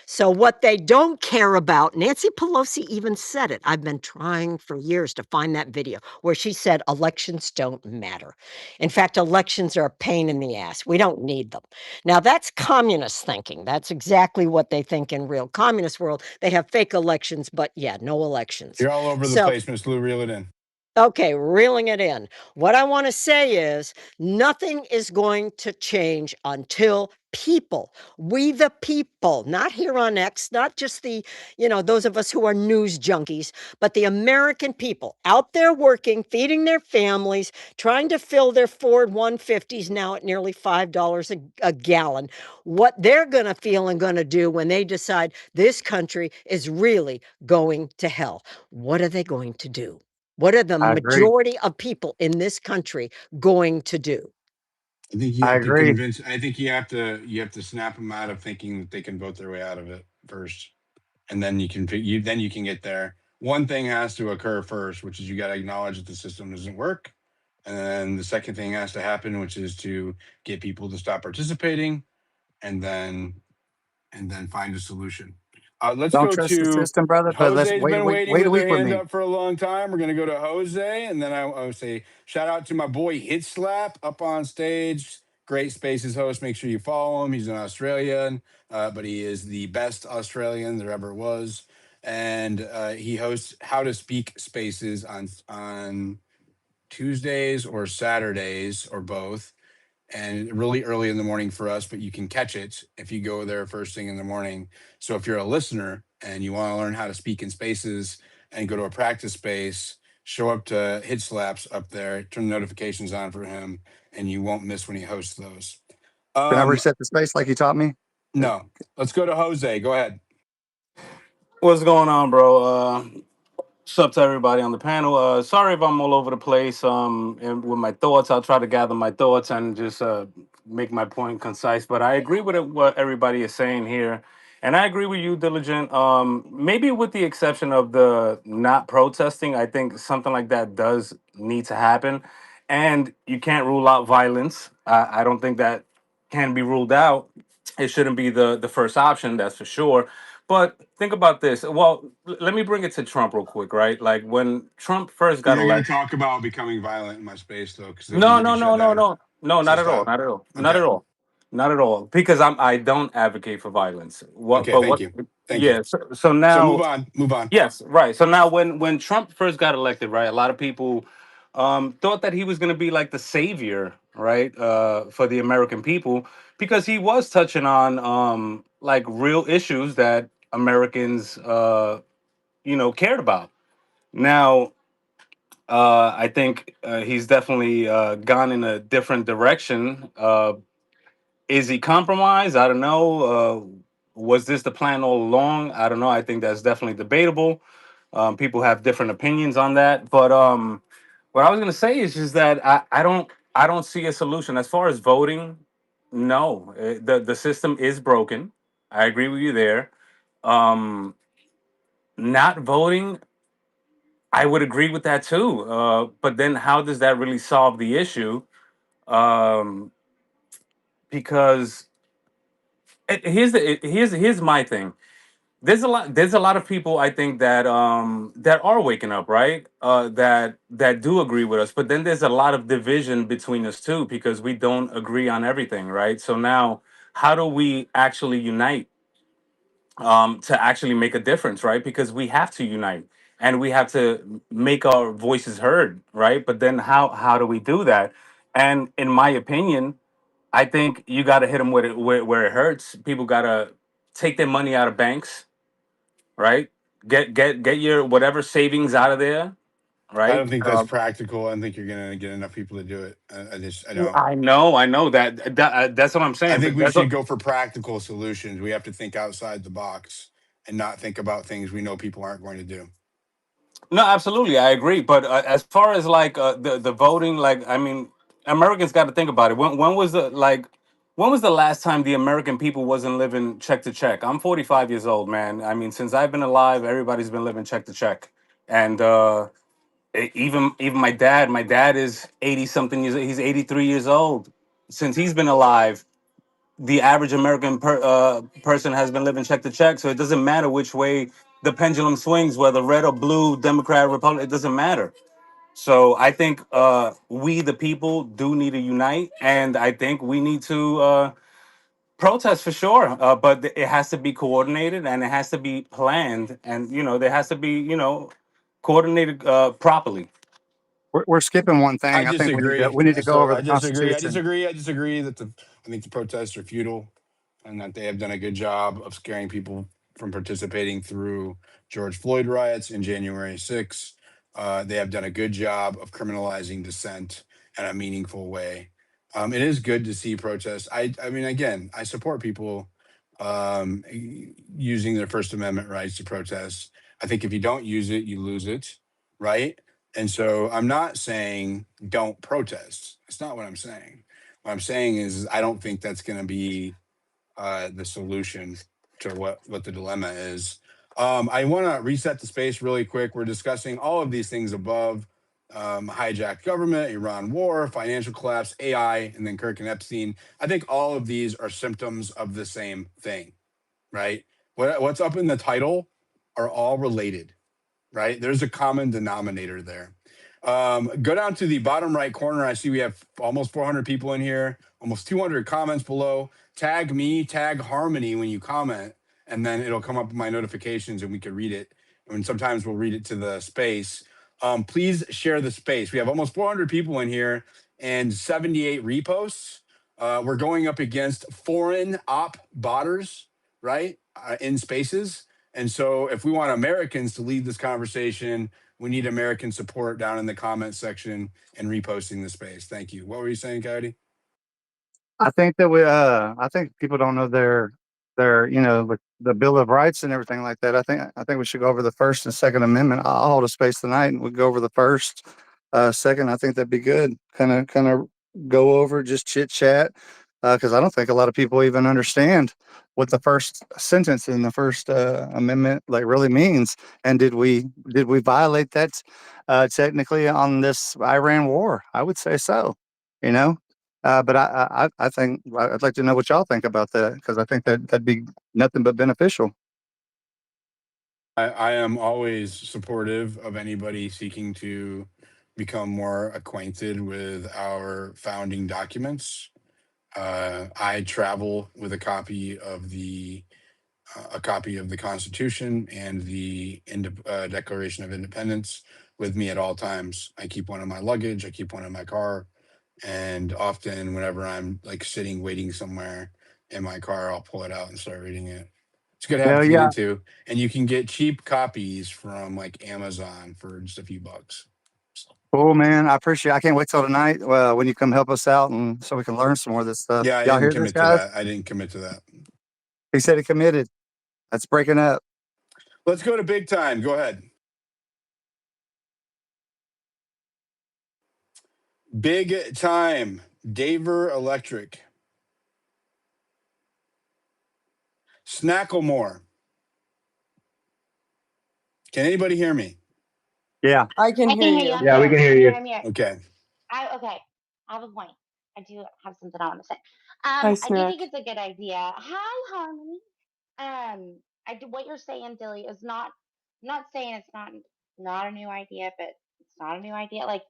E: So, what they don't care about, Nancy Pelosi even said it. I've been trying for years to find that video where she said elections don't matter. In fact, elections are a pain in the ass. We don't need them. Now, that's communist thinking. That's exactly what they think in real communist world. They have fake elections, but yeah, no elections.
A: You're all over the
E: So,
A: place, Miss Lou. Reel it in.
E: okay, reeling it in. What I want to say is nothing is going to change until people, we the people, not here on X, not just the, those of us who are news junkies, but the American people out there working, feeding their families, trying to fill their Ford 150s now at nearly $5 a gallon. What they're going to feel and going to do when they decide this country is really going to hell. What are they going to do? What are the
L: I agree.
E: majority of people in this country going to do?
A: I think you
L: I
A: have to
L: agree.
A: convince. I think you have to snap them out of thinking that they can vote their way out of it first, and then you can get there. One thing has to occur first, which is you got to acknowledge that the system doesn't work, and then the second thing has to happen, which is to get people to stop participating, and then find a solution. Let's
L: Don't
A: go
L: trust the
A: to
L: system, brother. But let's
A: Jose's been waiting
L: wait a
A: with their
L: week with
A: hand
L: me.
A: up for a long time. We're gonna go to Jose, and then I would say shout out to my boy Hit Slap up on stage. Great Spaces host. Make sure you follow him. He's an Australian, but he is the best Australian there ever was, and he hosts How to Speak Spaces on Tuesdays or Saturdays or both, and really early in the morning for us, but you can catch it if you go there first thing in the morning. So if you're a listener and you want to learn how to speak in spaces and go to a practice space, show up to Hit Slaps up there, turn the notifications on for him, and you won't miss when he hosts those.
L: Can I
A: Um,
L: reset the space like you taught me?
A: no, let's go to Jose. Go ahead.
P: What's going on, bro? What's up to everybody on the panel? Sorry if I'm all over the place. And with my thoughts, I'll try to gather my thoughts and just make my point concise. But I agree with what everybody is saying here, and I agree with you, Diligent. Maybe with the exception of the not protesting, I think something like that does need to happen, and you can't rule out violence. I don't think that can be ruled out. It shouldn't be the first option, that's for sure. But think about this. Well, let me bring it to Trump real quick, right? Like when Trump first got
A: You're going to
P: elected.
A: talk about becoming violent in my space, though, because if you
P: No,
A: get me
P: no,
A: shut
P: no, no,
A: down,
P: no, no,
A: so
P: not at all,
A: stop.
P: not at all, not at
A: Okay.
P: all, not at all. Because I don't advocate for violence. What?
A: Okay.
P: But
A: Thank
P: what?
A: you. Thank you.
P: Yeah. So
A: So
P: now,
A: move on. Move on.
P: yes, right. So now, when Trump first got elected, right, a lot of people thought that he was going to be like the savior, right, for the American people, because he was touching on like real issues that Americans, cared about. Now, I think he's definitely gone in a different direction. Is he compromised? I don't know. Was this the plan all along? I don't know. I think that's definitely debatable. People have different opinions on that. But what I was gonna say is just that I don't see a solution as far as voting. No, the system is broken. I agree with you there. Um, Not voting, I would agree with that too. But then how does that really solve the issue? Um, because here's my thing. There's a lot of people I think that are waking up, right? That do agree with us, but then there's a lot of division between us too because we don't agree on everything, right? So now, how do we actually unite to actually make a difference, right? Because we have to unite and we have to make our voices heard, right? But then how do we do that? And in my opinion, I think you got to hit them where it hurts. People got to take their money out of banks, right? Get your whatever savings out of there,
A: I
P: right?
A: don't think that's practical. I don't think you're gonna get enough people to do it. I know.
P: I know that's what I'm
A: I
P: saying.
A: think
P: But
A: we
P: that's
A: should
P: what.
A: go for practical solutions. We have to think outside the box and not think about things we know people aren't going to do.
P: No, absolutely, I agree. But as far as like the voting, like I mean, Americans got to think about it. When was the last time the American people wasn't living check to check? I'm 45 years old, man. I mean, since I've been alive, everybody's been living check to check, and even my dad is 80 something years. He's 83 years old. Since he's been alive, the average American person has been living check to check. So it doesn't matter which way the pendulum swings, whether red or blue, Democrat, Republican, it doesn't matter. So I think we, the people, do need to unite, and I think we need to protest for sure. But it has to be coordinated and it has to be planned, and there has to be coordinated properly.
L: We're skipping one
A: I
L: thing. I think
A: disagree.
L: we need to go
A: So
L: over
A: I
L: the
A: disagree. I
L: Constitution.
A: disagree. I disagree that I think the protests are futile, and that they have done a good job of scaring people from participating through George Floyd riots in January 6th. They have done a good job of criminalizing dissent in a meaningful way. It is good to see protests. I mean, again, I support people using their First Amendment rights to protest. I think if you don't use it, you lose it, right? And so I'm not saying don't protest. That's not what I'm saying. What I'm saying is I don't think that's going to be the solution to what the dilemma is. I want to reset the space really quick. We're discussing all of these things above: hijacked government, Iran war, financial collapse, AI, and then Kirk and Epstein. I think all of these are symptoms of the same thing, right? What's up in the title are all related, right? There's a common denominator there. Go down to the bottom right corner. I see we have almost 400 people in here, almost 200 comments below. Tag me, tag Harmony when you comment, and then it'll come up in my notifications and we can read it. And sometimes we'll read it to the space. Please share the space. We have almost 400 people in here and 78 reposts. We're going up against foreign op botters, right? In spaces. And so if we want Americans to lead this conversation, we need American support down in the comment section and reposting the space. Thank you. What were you saying, Coyote?
L: I think that I think people don't know with the Bill of Rights and everything like that. I think we should go over the First and Second Amendment. I'll hold a space tonight and we'll go over the first, second. I think that'd be good. Kind of go over, just chit chat, because I don't think a lot of people even understand what the first sentence in the First Amendment like really means. And did we violate that technically on this Iran war? I would say so. You know, but I think I'd like to know what y'all think about that because I think that'd be nothing but beneficial.
A: I am always supportive of anybody seeking to become more acquainted with our founding documents. I travel with a copy of the Constitution and the Declaration of Independence with me at all times. I keep one in my luggage. I keep one in my car, and often whenever I'm like sitting waiting somewhere in my car, I'll pull it out and start reading it. It's a good habit
L: Hell
A: to get
L: yeah.
A: into, and you can get cheap copies from like Amazon for just a few bucks.
L: Cool, man. I appreciate it. I can't wait till tonight when you come help us out and so we can learn some more of this stuff.
A: Yeah, I
L: Y'all
A: didn't
L: hear this,
A: commit to
L: guys?
A: that. I didn't commit to that.
L: He said he committed. That's breaking up.
A: Let's go to big time. Go ahead. Big time. Daver Electric. Snacklemore. Can anybody hear me?
L: Yeah.
B: I can
Q: I
B: hear
Q: can hear you.
B: you.
Q: I'm
C: Yeah, we
Q: here.
C: can hear
Q: I'm here.
C: you.
Q: I'm here.
A: Okay.
Q: Okay. I have a point. I do have something I want to say.
B: Hi,
Q: I do think
B: Snack.
Q: it's a good idea. Hi, Harmony. I do what you're saying, Dilly, is not. I'm not saying it's not a new idea, but it's not a new idea. Like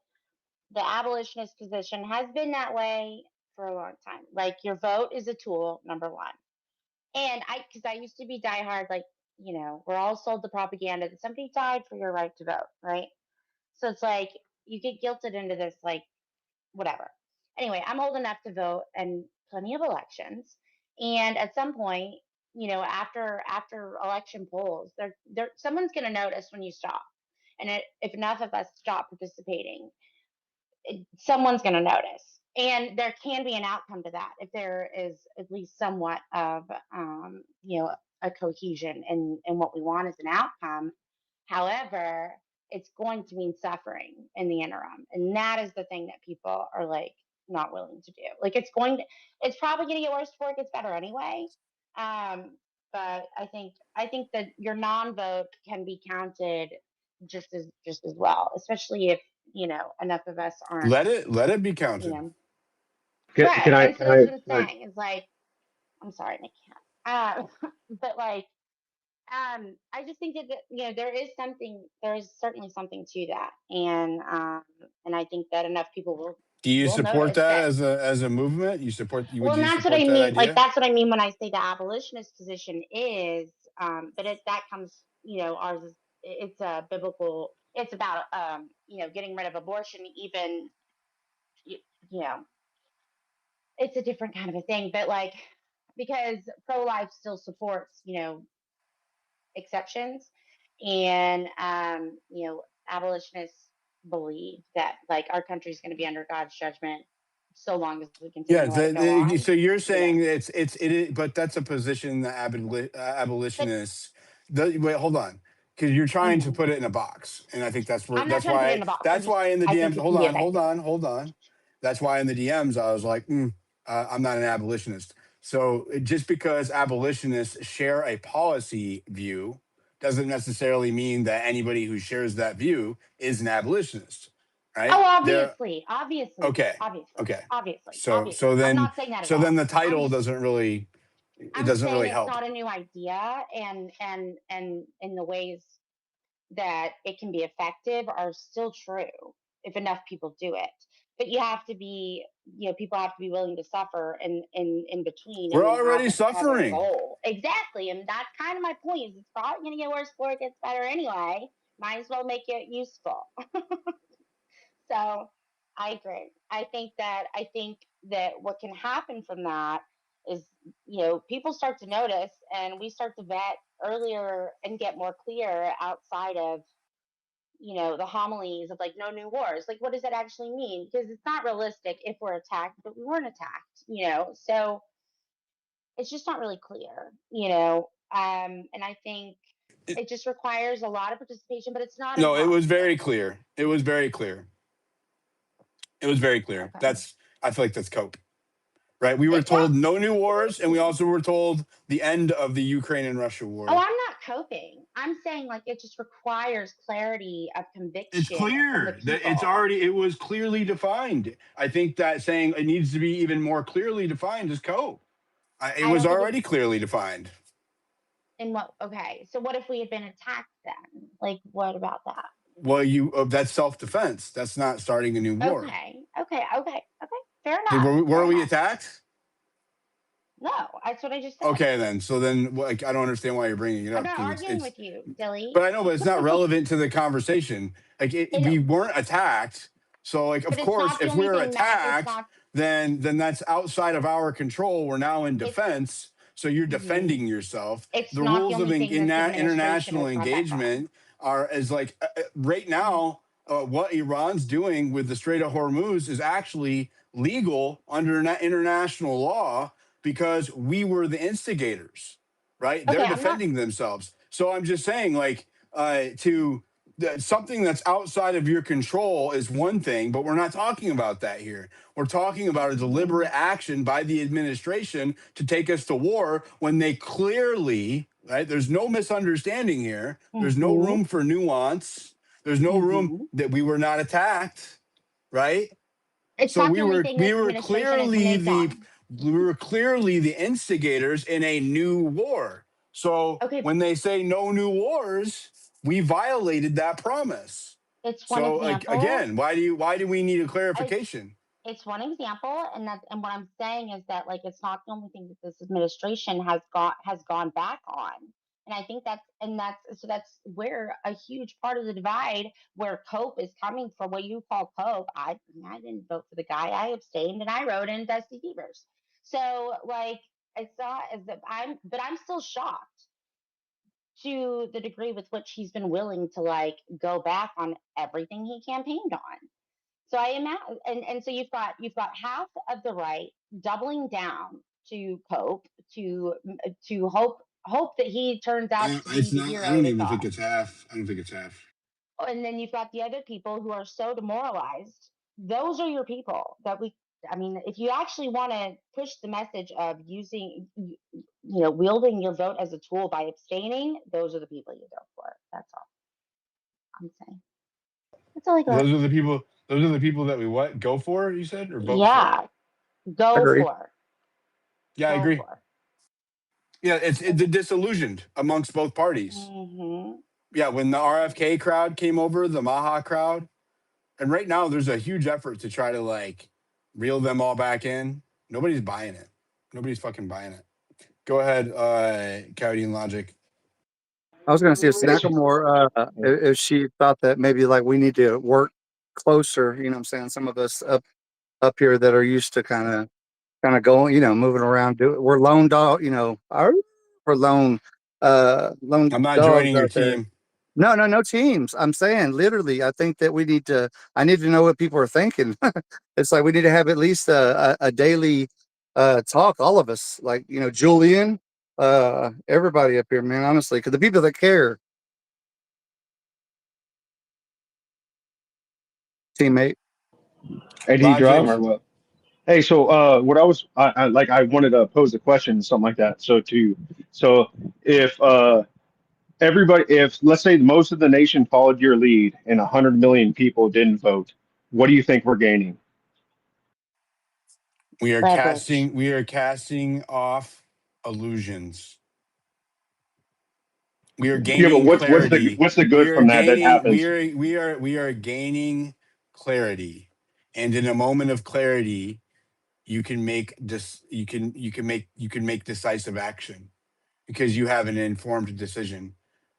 Q: the abolitionist position has been that way for a long time. Like your vote is a tool, number one. And because I used to be diehard, like we're all sold the propaganda that somebody died for your right to vote, right? So it's like you get guilted into this, like, whatever. Anyway, I'm old enough to vote in plenty of elections, and at some point, after election polls, someone's going to notice when you stop, and if enough of us stop participating, someone's going to notice, and there can be an outcome to that if there is at least somewhat of a cohesion in what we want as an outcome. However, it's going to mean suffering in the interim, and that is the thing that people are like not willing to do. Like it's probably going to get worse before it gets better anyway. um but I think that your non-vote can be counted just as well, especially if enough of us aren't,
A: Let it be
Q: you
A: counted.
Q: know
C: Can
Q: right.
C: I
Q: And so
C: can
Q: that's
C: I,
Q: what I'm
C: can I
Q: saying is like, I'm sorry, my cat. But like, I just think that there is something, there is certainly something to that, and I think that enough people
A: Do you
Q: will
A: support
Q: notice
A: that
Q: that.
A: as a movement? You support you
Q: Well,
A: would
Q: and
A: you
Q: that's what I
A: support that
Q: mean. Like
A: idea?
Q: that's what I mean when I say the abolitionist position is, but that comes, ours is it's a biblical. It's about getting rid of abortion. Even you, you know, it's a different kind of a thing. But like because pro life still supports exceptions, and abolitionists believe that like our country is going to be under God's judgment so long as we continue
A: Yeah,
Q: to let it go on.
A: so you're
Q: You know,
A: saying it is, but that's a position that
Q: but
A: abolitionists. Wait, hold on, because you're trying to
Q: mhm.
A: put it in a box, and I think
Q: I'm not trying to put it in a box.
A: that's why in the
Q: I think
A: DMs.
Q: it can be effective.
A: Hold on. That's why in the DMs I was like, I'm not an abolitionist. So just because abolitionists share a policy view doesn't necessarily mean that anybody who shares that view is an abolitionist, right?
Q: Oh,
A: There.
Q: obviously, obviously,
A: Okay.
Q: obviously,
A: Okay.
Q: obviously,
A: So
Q: obviously. I'm not saying that at
A: then
Q: all.
A: the
Q: I'm
A: title
Q: just
A: it
Q: I'm
A: doesn't
Q: saying
A: really
Q: it's
A: help.
Q: not a new idea, and in the ways that it can be effective are still true if enough people do it. But you have to be, people have to be willing to suffer in between,
A: We're
Q: and then
A: already
Q: have a
A: suffering.
Q: goal. Exactly, and that's kind of my point. Is it's probably going to get worse before it gets better anyway. Might as well make it useful. So I agree. I think that what can happen from that is, people start to notice, and we start to vet earlier and get more clear outside of the homilies of like no new wars. Like, what does that actually mean? Because it's not realistic if we're attacked, but we weren't attacked. So it's just not really clear. And I think it just requires a lot of participation, but it's not
A: No, it was very
Q: impossible.
A: clear. It was very clear. It was very clear.
Q: Okay.
A: That's I feel like that's cope. Right? We were
Q: It, yeah,
A: told no new wars, and we
Q: absolutely.
A: also were told the end of the Ukraine and Russia
Q: Oh,
A: war.
Q: I'm not coping. I'm saying like it just requires clarity of
A: It's
Q: conviction from the
A: clear that
Q: people.
A: it was clearly defined. I think that saying it needs to be even more clearly defined is cope. It
Q: I
A: was
Q: don't think it's
A: already clearly defined.
Q: in what. Okay, so what if we had been attacked then? Like, what about that?
A: Well, that's self defense. That's not starting a new war.
Q: Okay, okay, okay, okay. Fair
A: Did,
Q: enough.
A: were
Q: Fair
A: we
Q: enough.
A: attacked?
Q: No, that's what I just said.
A: Okay, then. So then, like, I don't understand why you're bringing it
Q: I'm
A: up
Q: not
A: because
Q: arguing
A: it's.
Q: with you, Dilly.
A: But I know, but it's not relevant to the conversation. Like,
Q: It,
A: we weren't attacked. So, like,
Q: but
A: of
Q: it's
A: course,
Q: not the
A: if
Q: only
A: we're
Q: thing that it's
A: attacked,
Q: not.
A: then that's outside of our control. We're now in
Q: It's
A: defense. So you're
Q: mhm.
A: defending yourself.
Q: It's
A: The
Q: not the
A: rules of
Q: only thing this administration
A: international
Q: has gone back on.
A: engagement are as like right now. What Iran's doing with the Strait of Hormuz is actually legal under international law because we were the instigators, right?
Q: Okay,
A: They're
Q: I'm not.
A: defending themselves. So I'm just saying, like, to something that's outside of your control is one thing, but we're not talking about that here. We're talking about a deliberate action by the administration to take us to war when they clearly, right? There's no misunderstanding here. There's no
Q: Mm-hmm,
A: room for nuance. There's no room
Q: mm-hmm.
A: that we were not attacked, right?
Q: It's
A: So
Q: not the only thing this administration has reneged on.
A: we were clearly the instigators in a new war. So
Q: Okay,
A: when they say no new wars, we violated that promise.
Q: it's one
A: So like
Q: example.
A: again, why do we need a
Q: It's
A: clarification?
Q: it's one example, and what I'm saying is that like it's not the only thing that this administration has gone back on. And I think that's where a huge part of the divide, where cope is coming from, what you call cope. I didn't vote for the guy. I abstained, and I wrote in Dusty Beavers. So like it's not as if I'm still shocked to the degree with which he's been willing to like go back on everything he campaigned on. So I imagine, and so you've got half of the right doubling down to cope, to hope that he turns out to be
A: It's
Q: the
A: not. I
Q: hero
A: don't
Q: that's
A: even think
Q: off.
A: it's half. I don't think it's half.
Q: And then you've got the other people who are so demoralized. Those are your people that we. I mean, if you actually want to push the message of wielding your vote as a tool by abstaining, those are the people you go for. That's all I'm saying. That's all I got.
A: Those are the people. Those are the people that we what go for. You said or vote for?
Q: Yeah, go
L: Agree.
Q: for,
A: Yeah, I
Q: go
A: agree.
Q: for.
A: Yeah, it's disillusioned amongst both parties.
Q: Mm-hmm.
A: Yeah, when the RFK crowd came over, the Maha crowd, and right now there's a huge effort to try to like reel them all back in. Nobody's buying it. Nobody's fucking buying it. Go ahead, Coyote and Logic.
L: I was going to see if
C: It's,
L: Snacklemore, if she thought that maybe like we need to work closer. You know what I'm saying? Some of us up here that are used to kind of going, moving around. We're lone dog, we're lone
A: I'm not
L: dogs
A: joining your
L: out there.
A: team.
L: No teams. I'm saying literally. I think that we need to. I need to know what people are thinking. It's like we need to have at least a daily talk. All of us, like Julian, everybody up here, man. Honestly, because the people that care, teammate.
C: and he dropped or
A: Logic.
C: what? Hey, so what I wanted to pose a question, something like that. So if everybody, if let's say most of the nation followed your lead and 100 million people didn't vote, what do you think we're gaining?
Q: Leverage.
A: We are casting off illusions. We are
C: Yeah, but
A: gaining clarity.
C: what's the good from that happens?
A: We are gaining clarity. And in a moment of clarity, you can make this you can make decisive action because you have an informed decision.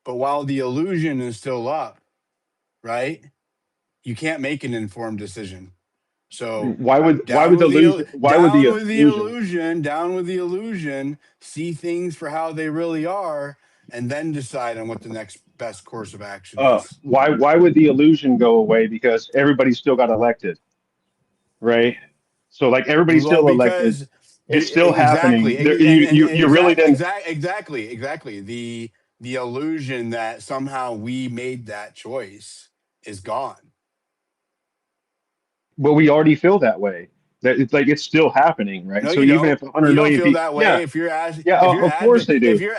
A: But while the illusion is still up, right? You can't make an informed decision. So down with
C: Why would the illusion?
A: down with the illusion, see things for how they really are, and then decide on what the next best course of action is.
C: Why would the illusion go away? Because everybody still got elected, right? So like everybody's
A: Well,
C: still elected,
A: because
C: it's still happening.
A: exactly, and
C: You really didn't.
A: exactly the illusion that somehow we made that choice is gone.
C: But we already feel that way. That it's like it's still happening, right?
A: No,
C: So
A: you
C: even
A: don't.
C: if 100
A: You don't
C: million
A: feel
C: people,
A: that way
C: yeah,
A: if you're
C: yeah, of course they do.
A: if you're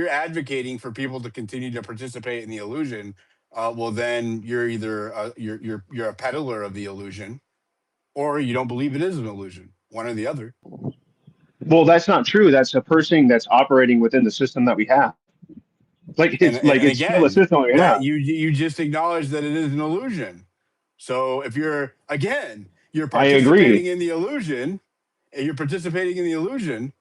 A: advocating for people to continue to participate in the illusion. Well, then you're either you're a peddler of the illusion, or you don't believe it is an illusion. One or the other.
C: Well, that's not true. That's a person that's operating within the system that we have.
A: And
C: It's still a
A: again,
C: system that we
A: that
C: have.
A: you just acknowledge that it is an illusion. So if you're
C: I agree.
A: participating in the illusion, and you're participating in the illusion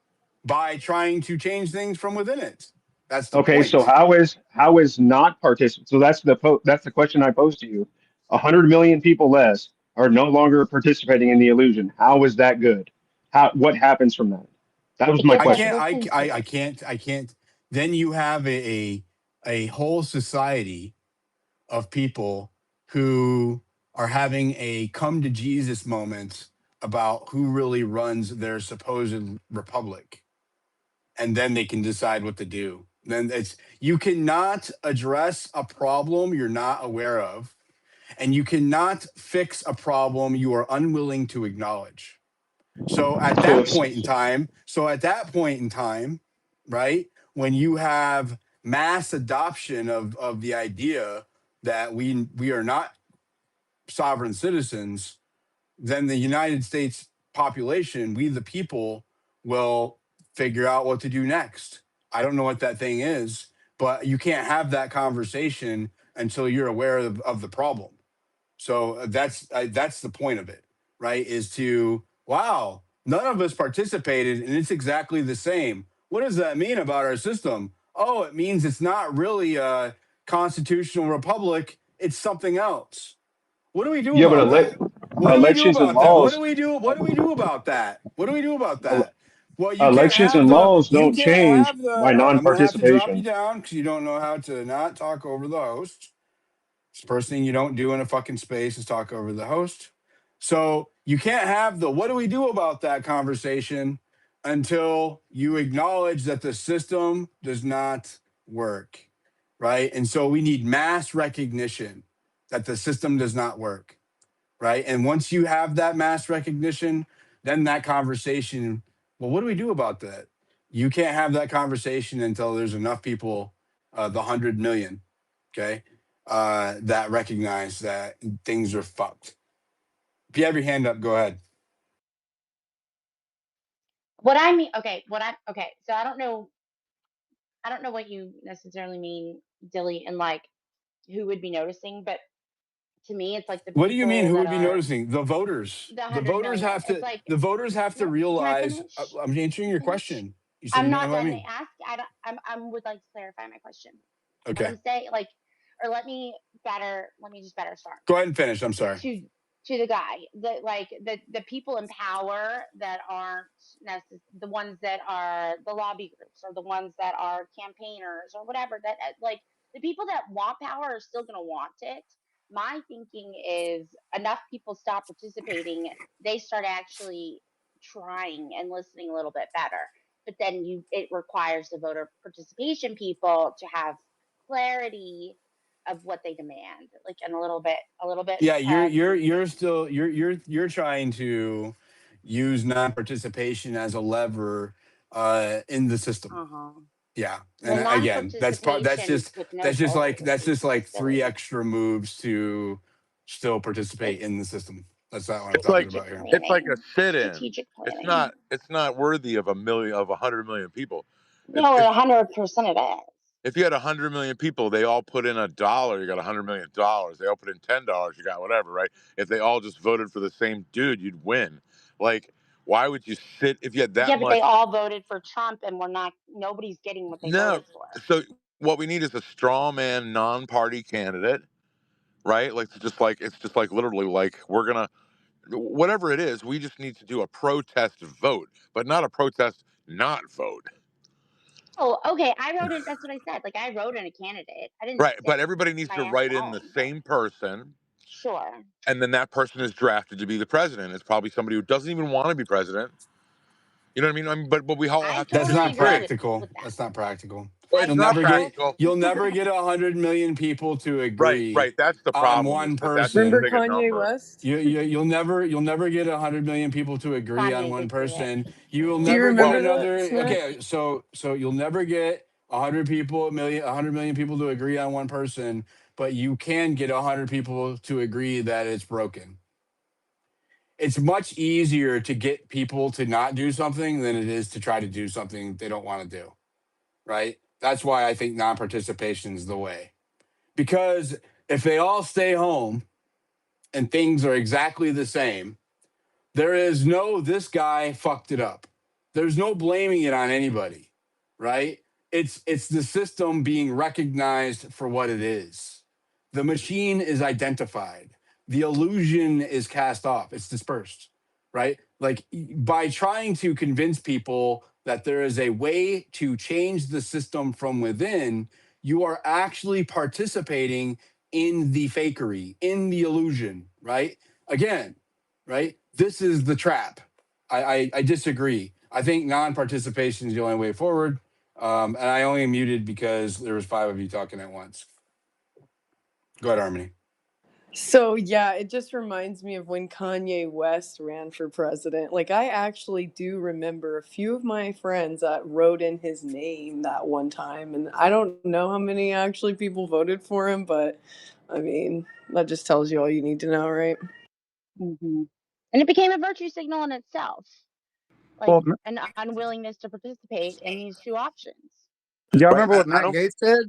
A: by trying to change things from within it. That's the
C: Okay, so
A: point.
C: how is not participate? So that's the question I posed to you. 100 million people less are no longer participating in the illusion. How is that good? What happens from that? That was my
A: I
Q: Because
A: can't.
C: question.
Q: listen to me.
A: I can't. Then you have a whole society of people who are having a come to Jesus moment about who really runs their supposed republic, and then they can decide what to do. Then it's you cannot address a problem you're not aware of, and you cannot fix a problem you are unwilling to acknowledge.
C: So
A: At that point in time, right, when you have mass adoption of the idea that we are not sovereign citizens, then the United States population, we the people, will figure out what to do next. I don't know what that thing is, but you can't have that conversation until you're aware of the problem. So that's the point of it, right? Is to wow, none of us participated, and it's exactly the same. What does that mean about our system? Oh, it means it's not really a constitutional republic; it's something else. What do we do
C: yeah, but
A: about that? What do we do
C: elections and
A: about that? What do
C: laws,
A: we do? What do we do about that? What do we do about that? Well,
C: elections and laws
A: you
C: don't
A: can't
C: change
A: have the.
C: by
A: I'm gonna have to drop you
C: non-participation.
A: down because you don't know how to not talk over the host. It's the first thing you don't do in a fucking space is talk over the host. So you can't have the what do we do about that conversation until you acknowledge that the system does not work, right? And so we need mass recognition that the system does not work, right? And once you have that mass recognition, then that conversation, well, what do we do about that? You can't have that conversation until there's enough people, the 100 million, okay, that recognize that things are fucked. If you have your hand up, go ahead.
Q: what I mean, okay, okay, so I don't know what you necessarily mean, Dilly, and like who would be noticing, but to me, it's like the
A: What do you mean?
Q: people
A: Who
Q: that
A: would be
Q: are
A: noticing? The voters.
Q: the
A: The
Q: 100
A: voters
Q: million.
A: have
Q: It's
A: to.
Q: like,
A: The voters have to
Q: no, can I
A: realize.
Q: finish?
A: I'm answering
Q: Can I
A: your
Q: finish?
A: question. You said
Q: I'm
A: you know
Q: not
A: what I
Q: done
A: mean.
Q: asking. I don't, I would like to clarify my question. What
A: Okay,
Q: I'm saying, like, or let me just better start
A: go ahead and finish. I'm sorry.
Q: to the guy that like the people in power that aren't the ones that are the lobby groups or the ones that are campaigners or whatever that like the people that want power are still going to want it. My thinking is enough people stop participating, they start actually trying and listening a little bit better, but then it requires the voter participation people to have clarity of what they demand, like, and a little bit.
A: Yeah, you're still you're trying to use non-participation as a lever in the system.
Q: Uh huh.
A: Yeah,
Q: Well,
A: and again, that's part.
Q: non-participation with no
A: That's
Q: goals is
A: just like three
Q: silly.
A: extra moves to still participate
Q: It's
A: in the system. That's not what I'm
R: It's
A: talking
R: like
Q: strategic
A: about here.
R: it's like a
Q: planning.
R: sit-in.
Q: Strategic
R: It's
Q: planning.
R: not it's not worthy of 100 million people. If
Q: No,
R: if
Q: 100% it is.
R: if you had 100 million people, they all put in $1, you got $100 million. They all put in $10, you got whatever, right? If they all just voted for the same dude, you'd win. Like, why would you sit if you had that
Q: Yeah, but they
R: much?
Q: all voted for Trump, and nobody's getting what they
R: No.
Q: voted for.
R: So what we need is a straw man, non-party candidate, right? Like it's just like literally like we're gonna whatever it is, we just need to do a protest vote, but not a protest not vote.
Q: Oh, okay. I wrote it. That's what I said. Like, I wrote in a candidate. I didn't
R: Right,
Q: sit
R: but everybody
Q: in
R: needs
Q: my
R: to
Q: ass at
R: write in the
Q: home, but
R: same person,
Q: sure.
R: and then that person is drafted to be the president. It's probably somebody who doesn't even want to be president. You know what I mean? But we all
Q: I
R: have to
A: That's
Q: totally
A: not
Q: agree
R: disagree.
A: practical.
Q: with that.
A: That's not practical.
R: Well,
Q: I
R: it's
A: You'll
R: not
A: never get
R: practical.
A: you'll never get 100 million people to
R: Right,
A: agree
R: right. That's the
A: on
R: problem. Is
A: one
R: that that's too
B: Remember
A: person.
R: big a
B: Kanye
R: number.
B: West?
A: You'll never get 100 million people to agree on
Q: Kanye
A: one
Q: did do it.
A: person. You will
B: Do you
A: never get
R: Well,
B: remember that,
A: another.
B: Snack?
A: Okay, so you'll never get 100 million people to agree on one person, but you can get 100 people to agree that it's broken. It's much easier to get people to not do something than it is to try to do something they don't want to do. Right? That's why I think non-participation is the way. Because if they all stay home and things are exactly the same, there is no this guy fucked it up. There's no blaming it on anybody, right? It's the system being recognized for what it is. The machine is identified. The illusion is cast off. It's dispersed, right? Like by trying to convince people that there is a way to change the system from within, you are actually participating in the fakery, in the illusion, right? Again, right? This is the trap. I disagree. I think non-participation is the only way forward. And I only muted because there was five of you talking at once. Go ahead, Harmony.
B: So yeah, it just reminds me of when Kanye West ran for president. Like, I actually do remember a few of my friends that wrote in his name that one time, and I don't know how many actually people voted for him, but I mean, that just tells you all you need to know, right?
Q: Hmm. And it became a virtue signal in itself, like
L: Well,
Q: an unwillingness to participate in these two options.
L: do y'all
R: right.
L: remember what
R: I
L: Matt
R: don't.
L: Gates said?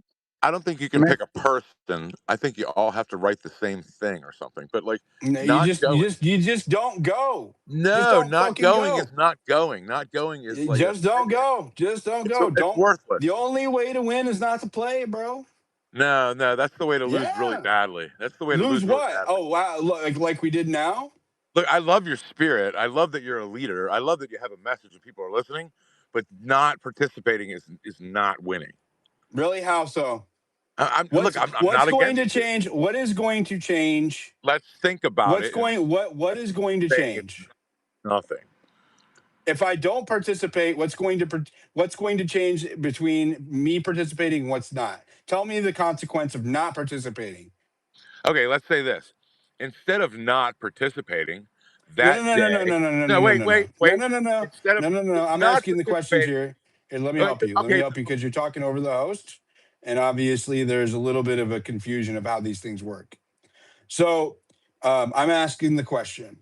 R: I don't think you can
L: Matt,
R: pick a person. I think you all have to write the same thing or something. But like,
A: No,
R: not going.
A: you just don't go. Just
R: No,
A: don't
R: not
A: fucking
R: going is
A: go.
R: not going. Not going is like a
A: Just don't
R: sin.
A: go. Just don't
R: It's
A: go.
R: it's
A: Don't.
R: worthless.
A: The only way to win is not to play, bro.
R: No, no, that's the way to lose really
A: Yeah.
R: badly. That's the way to
A: Lose
R: lose really
A: what?
R: badly.
A: Oh wow, like we did now.
R: Look, I love your spirit. I love that you're a leader. I love that you have a message and people are listening, but not participating is not winning.
A: Really? How so?
R: Look. I'm
A: What's
R: not
A: going to
R: against you.
A: change? What is going to change?
R: Let's think about it. And
A: What is going to
R: saying it's
A: change?
R: nothing.
A: If I don't participate, what's going to change between me participating and what's not? Tell me the consequence of not participating.
R: Okay, let's say this. Instead of not participating
A: No, no,
R: that
A: no, no, no,
R: day,
A: no, no, no,
R: no,
A: no,
R: wait,
A: no,
R: wait,
A: no, no,
R: wait.
A: no, no, no,
R: Instead of
A: no, no, no. I'm
R: not
A: asking the questions
R: participating,
A: here. Here, let me help you. Let me
R: okay,
A: help you because you're talking over the host, and obviously there's a little bit of a confusion of how these things work. So I'm asking the question.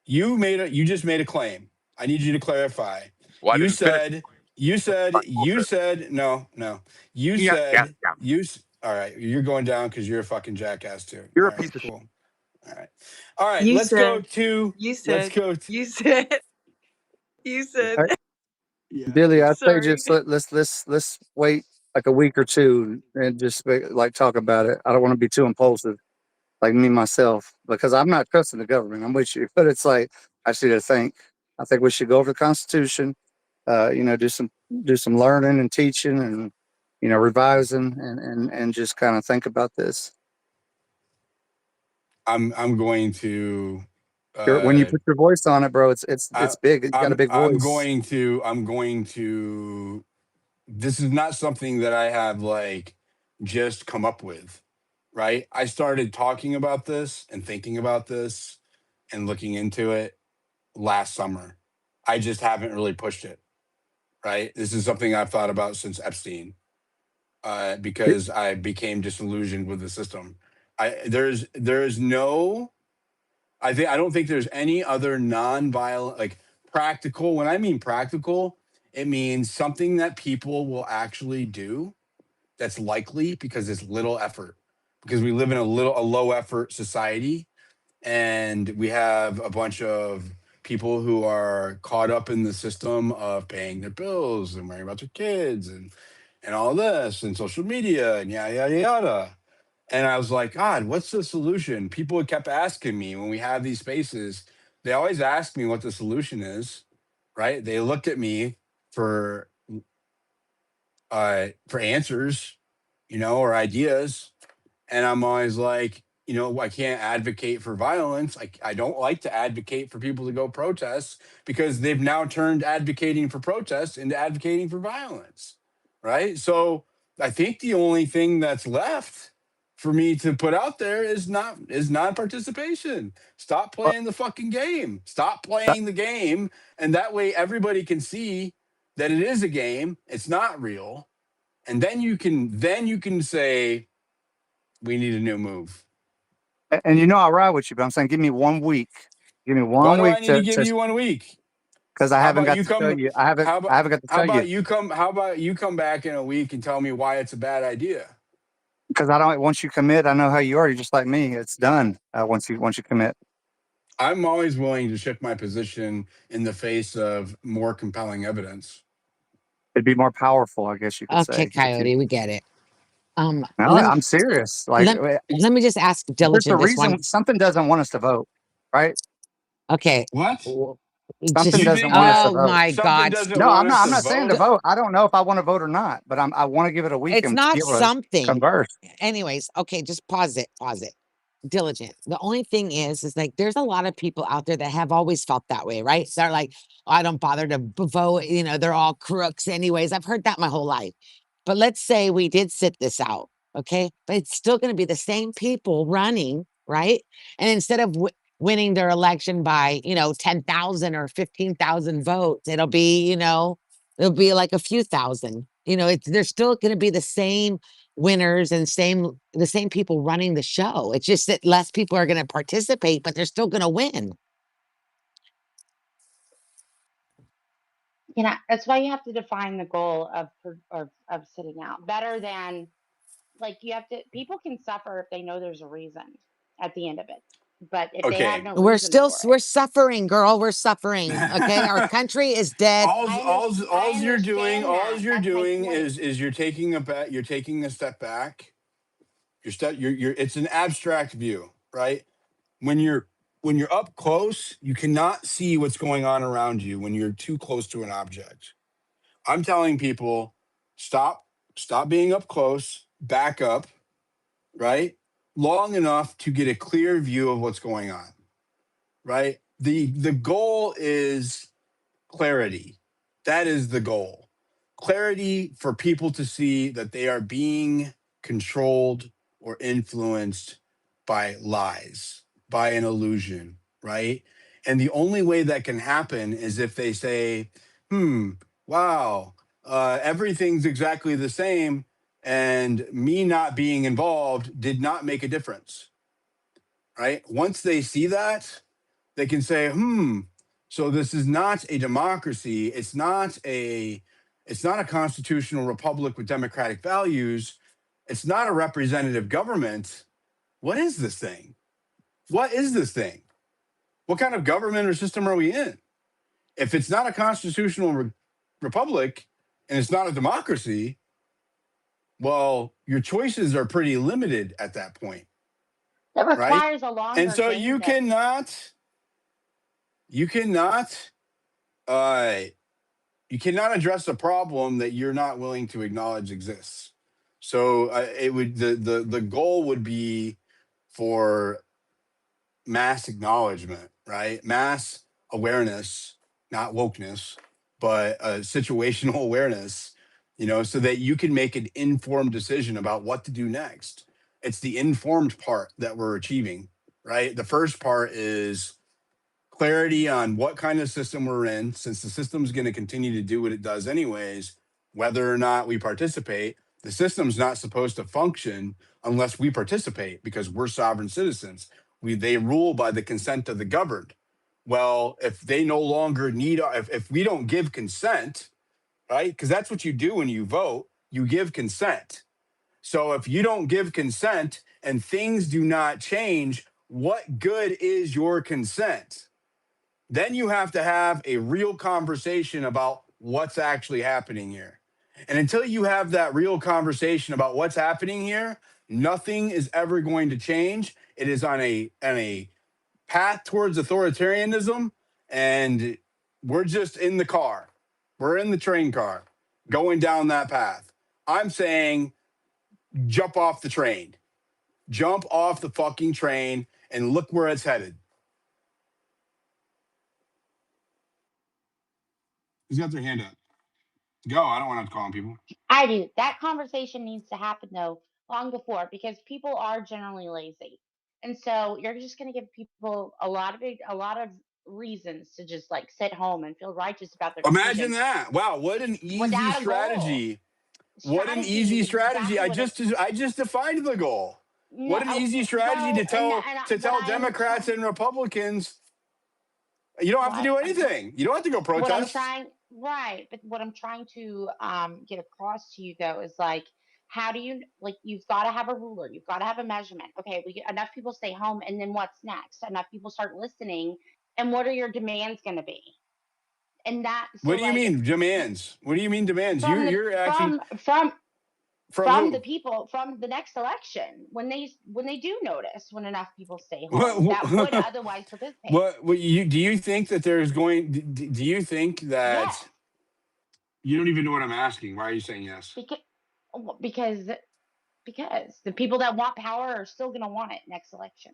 A: You just made a claim. I need you to clarify.
R: Well, I
A: You
R: didn't finish.
A: said, you said, no, no. You
R: Yeah, yeah,
A: said,
R: yeah.
A: all right, you're going down because you're a fucking jackass too.
R: You're
A: All
R: a
A: right,
R: piece of shit.
A: cool. All right. All right,
B: You
A: let's go
B: said,
A: to,
B: you
A: let's
B: said,
A: go to,
B: you said, you said.
A: yeah.
L: Billy, I'd say
B: Sorry.
L: just let's wait like a week or two and just like talk about it. I don't want to be too impulsive, like me myself, because I'm not trusting the government. I'm with you, but it's like I see to think. I think we should go over the Constitution. Do some learning and teaching, and revising, and just kind of think about this.
A: I'm going to,
L: When you
A: uh,
L: put your voice on it, bro, it's
A: I,
L: big. You got a big
A: I'm
L: voice.
A: going to, this is not something that I have like just come up with, right? I started talking about this and thinking about this and looking into it last summer. I just haven't really pushed it, right? This is something I've thought about since Epstein, because I became disillusioned with the system. There's no, I don't think there's any other non-violent, like practical. When I mean practical, it means something that people will actually do that's likely because it's little effort. Because we live in a low effort society, and we have a bunch of people who are caught up in the system of paying their bills and worrying about their kids and all this and social media and yada yada yada. And I was like, God, what's the solution? People kept asking me when we have these spaces, they always ask me what the solution is, right? They looked at me for for answers, or ideas. And I'm always like, I can't advocate for violence. I don't like to advocate for people to go protest because they've now turned advocating for protests into advocating for violence. Right. So I think the only thing that's left for me to put out there is non-participation. Stop playing the fucking game. Stop playing the game. And that way everybody can see that it is a game. It's not real. And then you can say, we need a new move.
L: And I'll ride with you, but I'm saying give me 1 week. Give me
A: Why
L: one
A: do I
L: week
A: need to
L: to
A: give you 1 week?
L: because I
A: How
L: haven't
A: about
L: got
A: you
L: to tell
A: come?
L: you. I haven't
A: How about
L: I haven't got to
A: how
L: tell you
A: about you come? How about you come back in a week and tell me why it's a bad idea?
L: because I don't. Once you commit, I know how you are. You're just like me. It's done. Once you commit.
A: I'm always willing to shift my position in the face of more compelling evidence.
L: It'd be more powerful, I guess you could
K: Okay,
L: say. If you,
K: Coyote, we get it.
L: no,
K: Let
L: I'm serious. Like,
K: let let me just ask
L: there's a
K: Diligent this one.
L: reason something doesn't want us to vote, right?
K: Okay,
A: What?
K: w-
L: Something
A: You
K: just
L: doesn't
A: think
L: want us to
A: that
K: oh
L: vote.
K: my
A: something
K: God,
A: doesn't
L: No,
A: want
L: I'm
A: us
L: not. I'm
A: to
L: not saying to
A: vote?
L: vote. I don't know if I want to vote or not, but I want to give it a week
K: it's
L: and be
K: not
L: able to
K: something.
L: converse.
K: Anyways, okay, just pause it. Pause it. Diligent. The only thing is like there's a lot of people out there that have always felt that way, right? They're like, "Oh, I don't bother to vote, they're all crooks anyways." I've heard that my whole life. But let's say we did sit this out, okay? But it's still going to be the same people running, right? And instead of winning their election by, 10,000 or 15,000 votes, it'll be like a few thousand. They're still going to be the same winners and the same people running the show. It's just that less people are going to participate, but they're still going to win.
Q: That's why you have to define the goal of sitting out better than like you have to. People can suffer if they know there's a reason at the end of it, but if they have
A: Okay.
Q: no reason for
K: We're
Q: it,
K: suffering, girl. We're suffering. Okay, our country is dead.
Q: I
A: All's
Q: understand that.
A: you're
Q: That's my
A: doing
Q: point.
A: is you're taking a step back. You're it's an abstract view, right? When you're up close, you cannot see what's going on around you when you're too close to an object. I'm telling people, stop stop being up close, back up, right? Long enough to get a clear view of what's going on, right? The goal is clarity. That is the goal. Clarity for people to see that they are being controlled or influenced by lies, by an illusion, right? And the only way that can happen is if they say, wow, everything's exactly the same. And me not being involved did not make a difference, right? Once they see that, they can say, So this is not a democracy. It's not a constitutional republic with democratic values. It's not a representative government. What is this thing? What is this thing? What kind of government or system are we in? If it's not a constitutional republic and it's not a democracy, well, your choices are pretty limited at that point,
Q: That
A: right?
Q: requires a
A: And
Q: longer
A: so
Q: game to
A: you cannot uh you cannot address a problem that you're not willing to acknowledge exists. So it would the goal would be for mass acknowledgement, right? Mass awareness, not wokeness, but situational awareness, so that you can make an informed decision about what to do next. It's the informed part that we're achieving, right? The first part is clarity on what kind of system we're in, since the system's going to continue to do what it does anyways, whether or not we participate. The system's not supposed to function unless we participate because we're sovereign citizens. They rule by the consent of the governed. Well, if they no longer need, if we don't give consent, right? Because that's what you do when you vote, you give consent. So if you don't give consent and things do not change, what good is your consent? Then you have to have a real conversation about what's actually happening here. And until you have that real conversation about what's happening here, nothing is ever going to change. It is on a path towards authoritarianism, and we're just in the car. We're in the train car going down that path. I'm saying jump off the train. Jump off the fucking train and look where it's headed. Who's got their hand up? Go. I don't want to call on people.
Q: I do. That conversation needs to happen though long before, because people are generally lazy. And so you're just going to give people a lot of reasons to just like sit home and feel righteous about their
A: Imagine
Q: decision
A: that. Wow, what an easy
Q: without a goal.
A: strategy. What an
Q: Strategy
A: easy
Q: is
A: strategy.
Q: exactly what it
A: I just defined the goal.
Q: no
A: What an easy strategy
Q: well
A: to
Q: what
A: tell
Q: I am
A: Democrats
Q: trying
A: and Republicans you don't have to
Q: what
A: do
Q: I'm trying
A: anything. You don't have to go
Q: what I'm
A: protest.
Q: trying right, but what I'm trying to get across to you though is like, how do you like, you've got to have a ruler, you've got to have a measurement. Okay, we get enough people stay home, and then what's next? Enough people start listening, and what are your demands going to be? And that
A: What
Q: so
A: do you
Q: like
A: mean demands? What do you mean demands?
Q: from the
A: You're asking from
Q: from the
A: who?
Q: people from the next election, when they do notice when enough people stay home that would otherwise participate.
A: What you do you think that there's going do you think
Q: Yes,
A: that you don't even know what I'm asking? Why are you saying yes?
Q: because because the people that want power are still going to want it next election.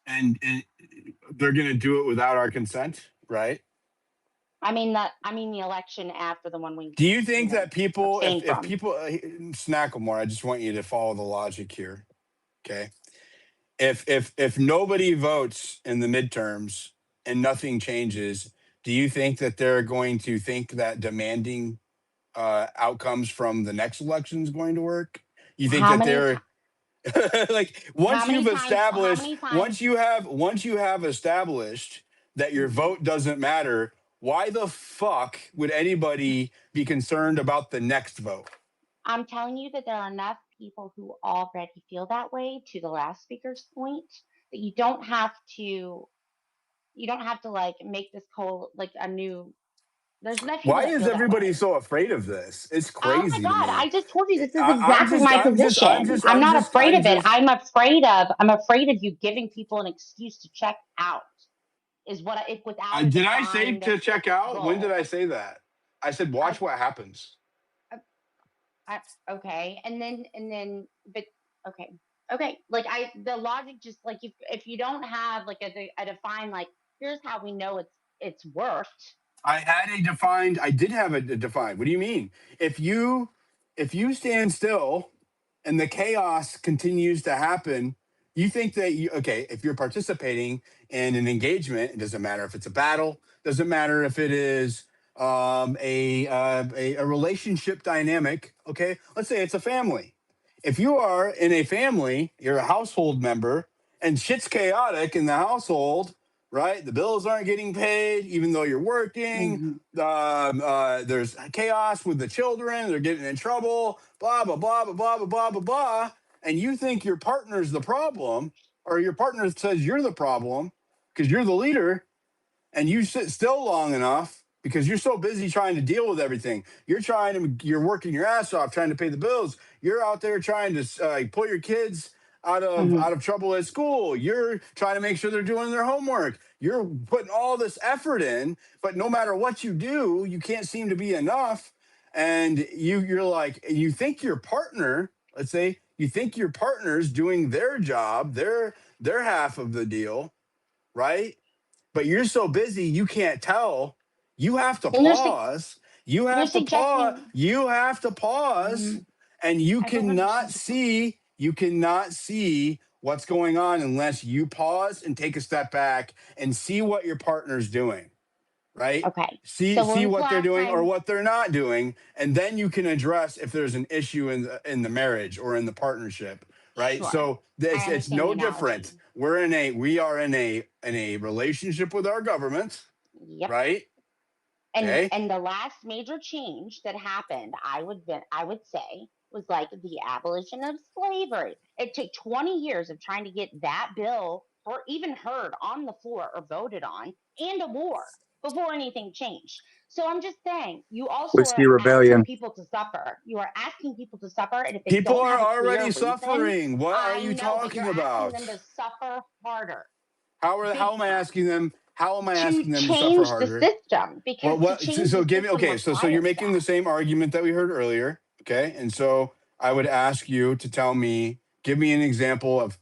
A: And they're going to do it without our consent, right?
Q: I mean the election after the one we
A: Do you think that people,
Q: abstained
A: if
Q: from.
A: people, Snacklemore, I just want you to follow the logic here, okay? If nobody votes in the midterms and nothing changes, do you think that they're going to think that demanding outcomes from the next election is going to work? You think
Q: How
A: that
Q: many
A: they're like once you've
Q: how
A: established
Q: many times
A: once you have established that your
Q: Mhm.
A: vote doesn't matter, why the fuck would anybody be concerned about the next vote?
Q: I'm telling you that there are enough people who already feel that way, to the last speaker's point, that you don't have to like make this whole like a new there's enough people
A: Why
Q: that
A: is
Q: feel that
A: everybody
Q: way.
A: so afraid of this? It's
Q: Oh my
A: crazy to
Q: God,
A: me.
Q: I just told you this is exactly my
A: I'm
Q: position.
A: just
Q: I'm not afraid
A: I'm
Q: of it.
A: just
Q: I'm afraid of you giving people an excuse to check out, is what if without a
A: did I say
Q: defined
A: to check out? When did
Q: goal.
A: I say that? I said
Q: I,
A: watch what happens.
Q: I okay, and then but okay. Okay, like the logic just like if you don't have like a defined like, here's how we know it's worked.
A: I did have a defined. What do you mean? If you stand still and the chaos continues to happen, you think that okay, if you're participating in an engagement, it doesn't matter if it's a battle, doesn't matter if it is a relationship dynamic, okay? Let's say it's a family. If you are in a family, you're a household member and shit's chaotic in the household, right? The bills aren't getting paid, even though you're working.
Q: Mhm.
A: There's chaos with the children. They're getting in trouble. Blah blah blah blah blah blah blah blah blah. And you think your partner's the problem, or your partner says you're the problem because you're the leader, and you sit still long enough because you're so busy trying to deal with everything. You're working your ass off trying to pay the bills. You're out there trying to pull your kids
Q: Mhm.
A: out of trouble at school. You're trying to make sure they're doing their homework. You're putting all this effort in, but no matter what you do, you can't seem to be enough. And you're like, you think your partner, let's say you think your partner's doing their job, their half of the deal, right? But you're so busy you can't tell. You have to
Q: So
A: pause.
Q: you're suggesting.
A: You have to pause,
Q: Mhm.
A: and you
Q: I don't
A: cannot
Q: understand the question.
A: see what's going on unless you pause and take a step back and see what your partner's doing, right?
Q: Okay.
A: See
Q: So when
A: see
Q: was the
A: what they're
Q: last
A: doing or
Q: time?
A: what they're not doing, and then you can address if there's an issue in the marriage or in the partnership, right?
Q: Sure.
A: So
Q: I
A: it's
Q: understand the
A: no
Q: analogy.
A: different. We are in a relationship with our government,
Q: Yep.
A: right? Okay.
Q: And the last major change that happened, I would say, was like the abolition of slavery. It took 20 years of trying to get that bill or even heard on the floor or voted on, and a war before anything changed. So I'm just saying, you also
L: Whiskey
Q: are asking
L: Rebellion.
Q: people to suffer. You are asking people to suffer, and if they
A: People
Q: don't
A: are
Q: have a clear
A: already
Q: reason,
A: suffering. What are
Q: I
A: you
Q: know, but you're
A: talking
Q: asking
A: about?
Q: them to suffer harder,
A: How
Q: big
A: am I
Q: time,
A: asking them? How am I
Q: to
A: asking them to suffer
Q: change the
A: harder?
Q: system,
A: Well,
Q: because to
A: what?
Q: change
A: So
Q: the
A: give me
Q: system
A: okay. So you're
Q: requires
A: making
Q: that.
A: the same argument that we heard earlier, okay? And so I would ask you to tell me, give me an example of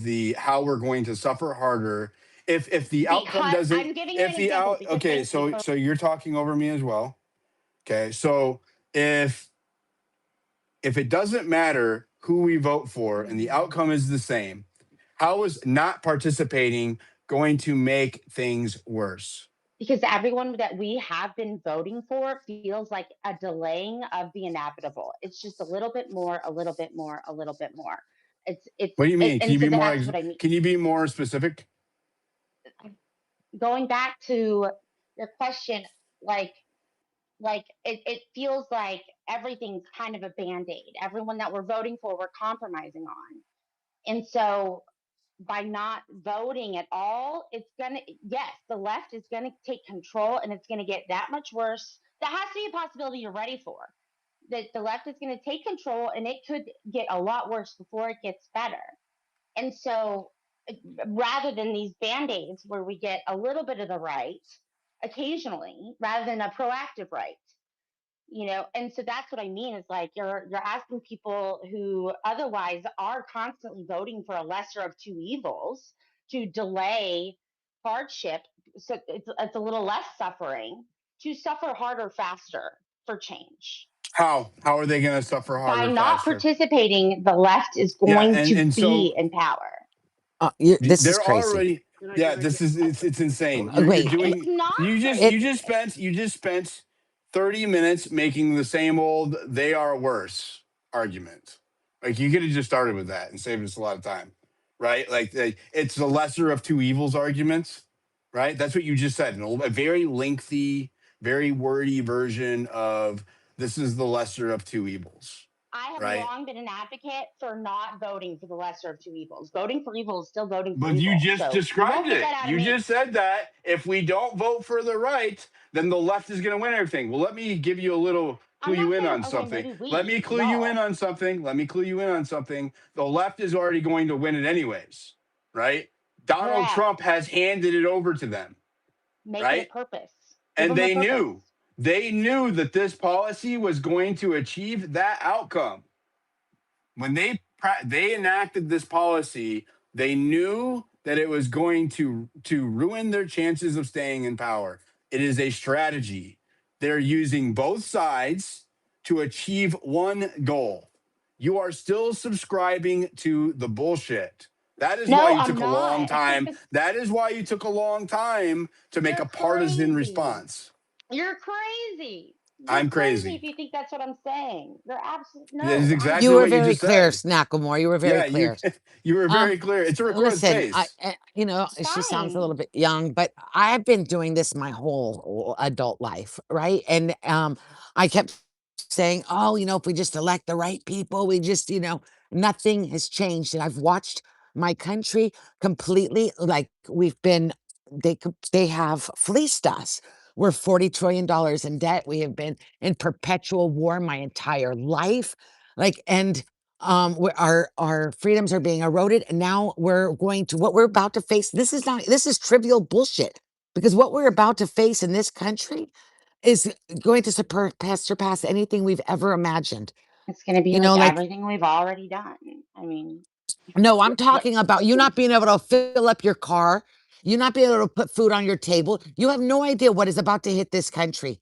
A: the how we're going to suffer harder if the outcome
Q: Because
A: doesn't
Q: I'm giving you
A: if
Q: an
A: the
Q: example,
A: out
Q: because
A: okay.
Q: thank you
A: So
Q: for.
A: you're talking over me as well, okay? So if it doesn't matter who we vote for and the
Q: Mhm.
A: outcome is the same, how is not participating going to make things worse?
Q: Because everyone that we have been voting for feels like a delaying of the inevitable. It's just a little bit more, a little bit more, a little bit more.
A: What do you mean?
Q: And so that's what I mean.
A: Can you be more specific?
Q: Going back to your question, like it feels like everything's kind of a band-aid. Everyone that we're voting for, we're compromising on. And so by not voting at all, it's gonna, yes, the left is gonna take control, and it's gonna get that much worse. That has to be a possibility you're ready for. That the left is gonna take control, and it could get a lot worse before it gets better. And so rather than these band-aids where we get a little bit of the right occasionally, rather than a proactive right, and so that's what I mean, is like you're asking people who otherwise are constantly voting for a lesser of two evils to delay hardship, so it's a little less suffering, to suffer harder faster for change.
A: How are they going to suffer
Q: By
A: harder
Q: not
A: faster?
Q: participating, the left is
A: Yeah,
Q: going to
A: and
Q: be
A: so
Q: in power.
K: This is
A: they're
K: crazy.
A: already yeah, this is it's insane. You're
K: Wait,
Q: It's
A: doing
Q: not
K: it
Q: crazy.
A: you just spent 30 minutes making the same old they are worse argument. Like you could have just started with that and saved us a lot of time. Right? It's the lesser of two evils arguments, right? That's what you just said. A very lengthy, very wordy version of this is the lesser of two evils,
Q: I have
A: right?
Q: long been an advocate for not voting for the lesser of two evils. Voting for evil is still voting for
A: But you
Q: evil.
A: just
Q: So you
A: described
Q: won't get
A: it.
Q: that out of
A: You
Q: me.
A: just said that if we don't vote for the right, then the left is going to win everything. Well, let me give you a little clue
Q: I'm not
A: you in
Q: saying,
A: on
Q: okay,
A: something.
Q: maybe
A: Let me
Q: we,
A: clue you in
Q: y'all,
A: on something. Let me clue you in on something. The left is already going to win it anyways, right? Donald
Q: correct.
A: Trump has handed it over to them,
Q: Make it a
A: right?
Q: purpose. Give
A: And
Q: them a purpose.
A: they knew that this policy was going to achieve that outcome when they enacted this policy, they knew that it was going to ruin their chances of staying in power. It is a strategy. They're using both sides to achieve one goal. You are still subscribing to the bullshit. That is why
Q: No,
A: you
Q: I'm
A: took a long
Q: not.
A: time. That is why you took a long time to make
Q: You're
A: a partisan
Q: crazy.
A: response.
Q: You're crazy. You're
A: I'm
Q: crazy
A: crazy.
Q: if you think that's what I'm saying. You're absolutely
A: That is
Q: no. I'm
K: You
A: exactly
K: were
A: what you
K: very
A: just
K: clear,
A: said.
K: Snacklemore. You were very
A: Yeah, you
K: clear.
A: you were
K: Um,
A: very clear. It's a recorded
K: listen,
A: space.
K: you know, she sounds a
Q: fine.
K: little bit young, but I've been doing this my whole adult life, right? And I kept saying, oh, you know, if we just elect the right people, we just, you know, nothing has changed. And I've watched my country completely, like we've been, they have fleeced us. We're $40 trillion in debt. We have been in perpetual war my entire life. Like, and our freedoms are being eroded, and now we're going to what we're about to face. This is trivial bullshit, because what we're about to face in this country is going to surpass anything we've ever imagined.
Q: It's going to be
K: You
Q: like
K: know, like,
Q: everything we've already done. I mean,
K: no, I'm
Q: what?
K: talking about you not being able to fill up your car, you not being able to put food on your table. You have no idea what is about to hit this country.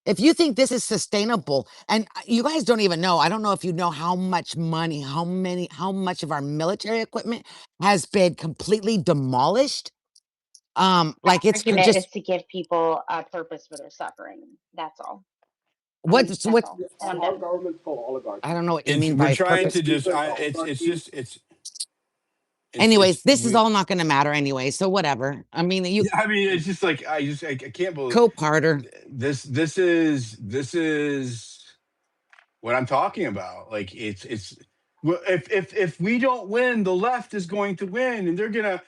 K: If you think this is sustainable, and you guys don't even know, I don't know if you know how much money, how much of our military equipment has been completely demolished.
Q: My
K: Like it's
Q: argument is
K: just
Q: to give people a purpose for their suffering. That's all. I mean,
K: what
Q: that's all. And I'm
C: Our
Q: done.
C: government's full of oligarchy.
K: I don't know what you
A: It's
K: mean
A: we're
K: by
A: trying
K: purpose.
A: to just
C: Because
A: I
C: the
A: it's
C: oligarchy.
A: just
K: Anyways,
A: it's
K: this is
A: we
K: all not going to matter anyway. So whatever. I mean, you
A: yeah, I mean it's just like I can't believe
K: co-parter.
A: this is what I'm talking about. Like it's well, if we don't win, the left is going to win, and they're gonna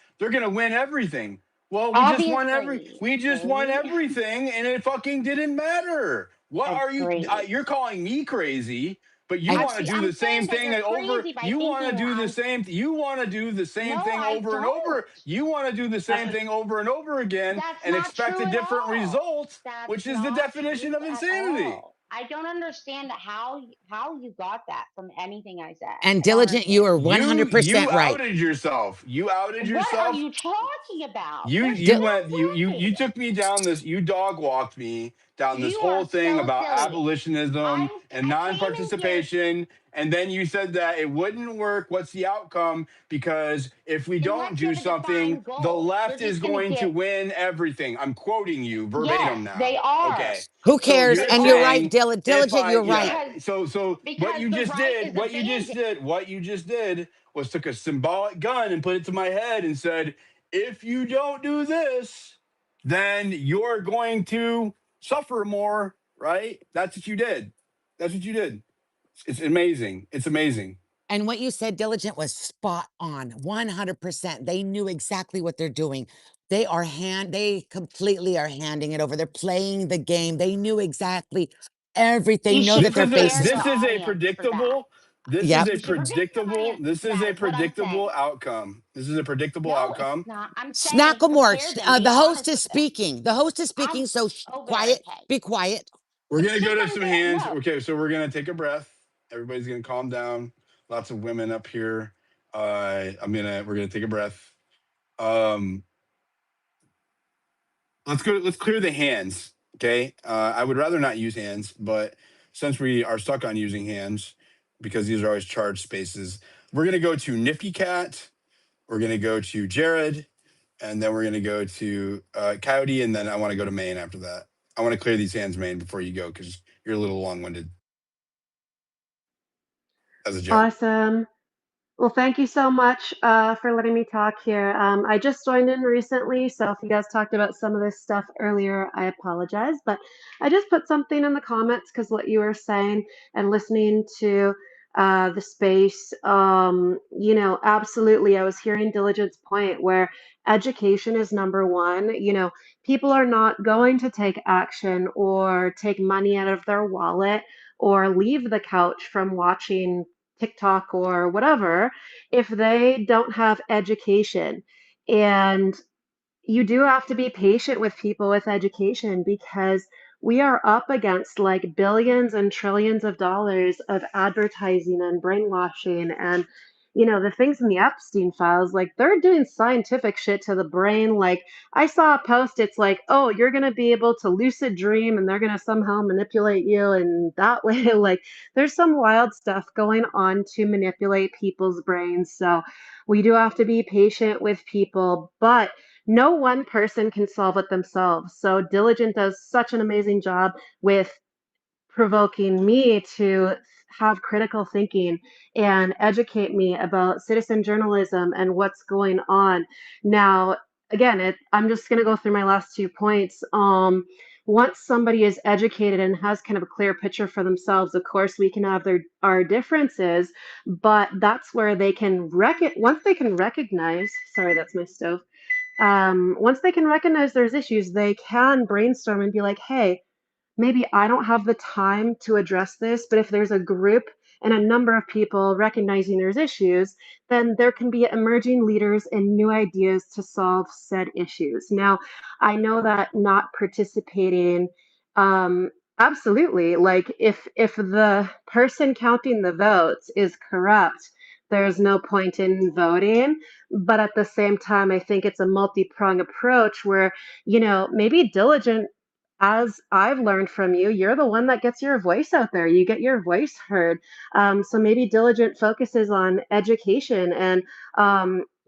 A: win everything. Well,
Q: Obviously,
A: we just won
Q: Billy.
A: everything, and it fucking didn't matter. What are you?
Q: Agreed.
A: You're calling me crazy, but you
K: I
A: want to do
Q: I'm
A: the same
Q: saying that
A: thing
Q: you're
A: over.
Q: crazy by
A: You want to
Q: thinking
A: do the
Q: I'm.
A: same. You want to do the
Q: No,
A: same thing
Q: I
A: over and over.
Q: don't.
A: You want to do the same thing over and over again
Q: That's
A: and
Q: not
A: expect
Q: true
A: a
Q: at
A: different
Q: all.
A: result,
Q: That's
A: which is the
Q: not
A: definition
Q: true
A: of
Q: at
A: insanity.
Q: all. I don't understand how you got that from anything I said.
K: and
Q: I don't
K: diligent, you
Q: understand.
K: are
A: You
K: 100% right.
A: outed yourself. You outed
Q: What are
A: yourself.
Q: you talking about?
A: You
Q: There's
A: you
K: Di-
A: went
Q: no
A: you
Q: way.
A: took me down this. You dog walked me down this
Q: You
A: whole
Q: are
A: thing
Q: so
A: about
Q: silly.
A: abolitionism and
Q: I came in here.
A: non-participation, and then you said that it wouldn't work. What's the outcome? Because if we don't
Q: Unless you
A: do
Q: have a
A: something,
Q: defined
A: the
Q: goal, you're
A: left is
Q: just gonna
A: going to
Q: give.
A: win everything. I'm quoting you
Q: Yes,
A: verbatim
Q: they
A: now.
Q: are.
A: Okay.
K: who
A: So
K: cares?
A: you're
Q: They
K: And you're right,
A: saying
Q: are
A: if
K: Diligent,
A: I
K: you're right.
A: yeah,
Q: because
A: so
Q: because the right is a band.
A: what you just did was took a symbolic gun and put it to my head and said, if you don't do this, then you're going to suffer more, right? That's what you did. That's what you did. It's amazing. It's amazing.
K: And what you said, Diligent, was spot on, 100%. They knew exactly what they're doing. They completely are handing it over. They're playing the game. They knew exactly everything.
Q: You
K: Know
Q: should
K: that their face
Q: prepare
K: is,
Q: the audience for that.
K: yep.
Q: You should prepare the audience.
A: this is
Q: That
A: a
Q: is what I'm
A: predictable
Q: saying.
A: outcome. This is a predictable
Q: No, it's
A: outcome.
Q: not. I'm saying
K: Snacklemore,
Q: prepare them.
K: the
Q: Be
K: host
Q: honest
K: is
Q: with them.
K: speaking. The host is
Q: I'm
K: speaking, so quiet,
Q: okay.
K: be quiet.
A: We're
Q: It's
A: gonna go
Q: just
A: to
Q: I'm
A: some
Q: gonna
A: hands.
Q: no.
A: Okay, so we're gonna take a breath. Everybody's gonna calm down. Lots of women up here. We're gonna take a breath. Um, let's clear the hands. Okay. I would rather not use hands, but since we are stuck on using hands because these are always charged spaces, we're gonna go to Nifty Cat. We're gonna go to Jared, and then we're gonna go to Coyote, and then I want to go to Maine after that. I want to clear these hands, Maine, before you go because you're a little long-winded as a joke.
S: Awesome. Well, thank you so much for letting me talk here. I just joined in recently, so if you guys talked about some of this stuff earlier, I apologize. But I just put something in the comments because what you were saying and listening to the space, absolutely. I was hearing Diligent's point where education is number one. People are not going to take action or take money out of their wallet or leave the couch from watching TikTok or whatever if they don't have education. And you do have to be patient with people with education because we are up against like billions and trillions of dollars of advertising and brainwashing and the things in the Epstein files, like they're doing scientific shit to the brain. Like I saw a post, it's like, oh, you're gonna be able to lucid dream and they're gonna somehow manipulate you and that way. Like there's some wild stuff going on to manipulate people's brains. So we do have to be patient with people, but no one person can solve it themselves. So Diligent does such an amazing job with provoking me to have critical thinking and educate me about citizen journalism and what's going on. Now, again, I'm just going to go through my last 2 points. Once somebody is educated and has kind of a clear picture for themselves, of course, we can have our differences, but that's where they can once they can recognize, sorry, that's my stove. Once they can recognize there's issues, they can brainstorm and be like, hey, maybe I don't have the time to address this, but if there's a group and a number of people recognizing there's issues, then there can be emerging leaders and new ideas to solve said issues. Now, I know that not participating, um, absolutely, like if the person counting the votes is corrupt, there's no point in voting. But at the same time, I think it's a multi-pronged approach where, maybe diligent, as I've learned from you, you're the one that gets your voice out there. You get your voice heard. So maybe Diligent focuses on education and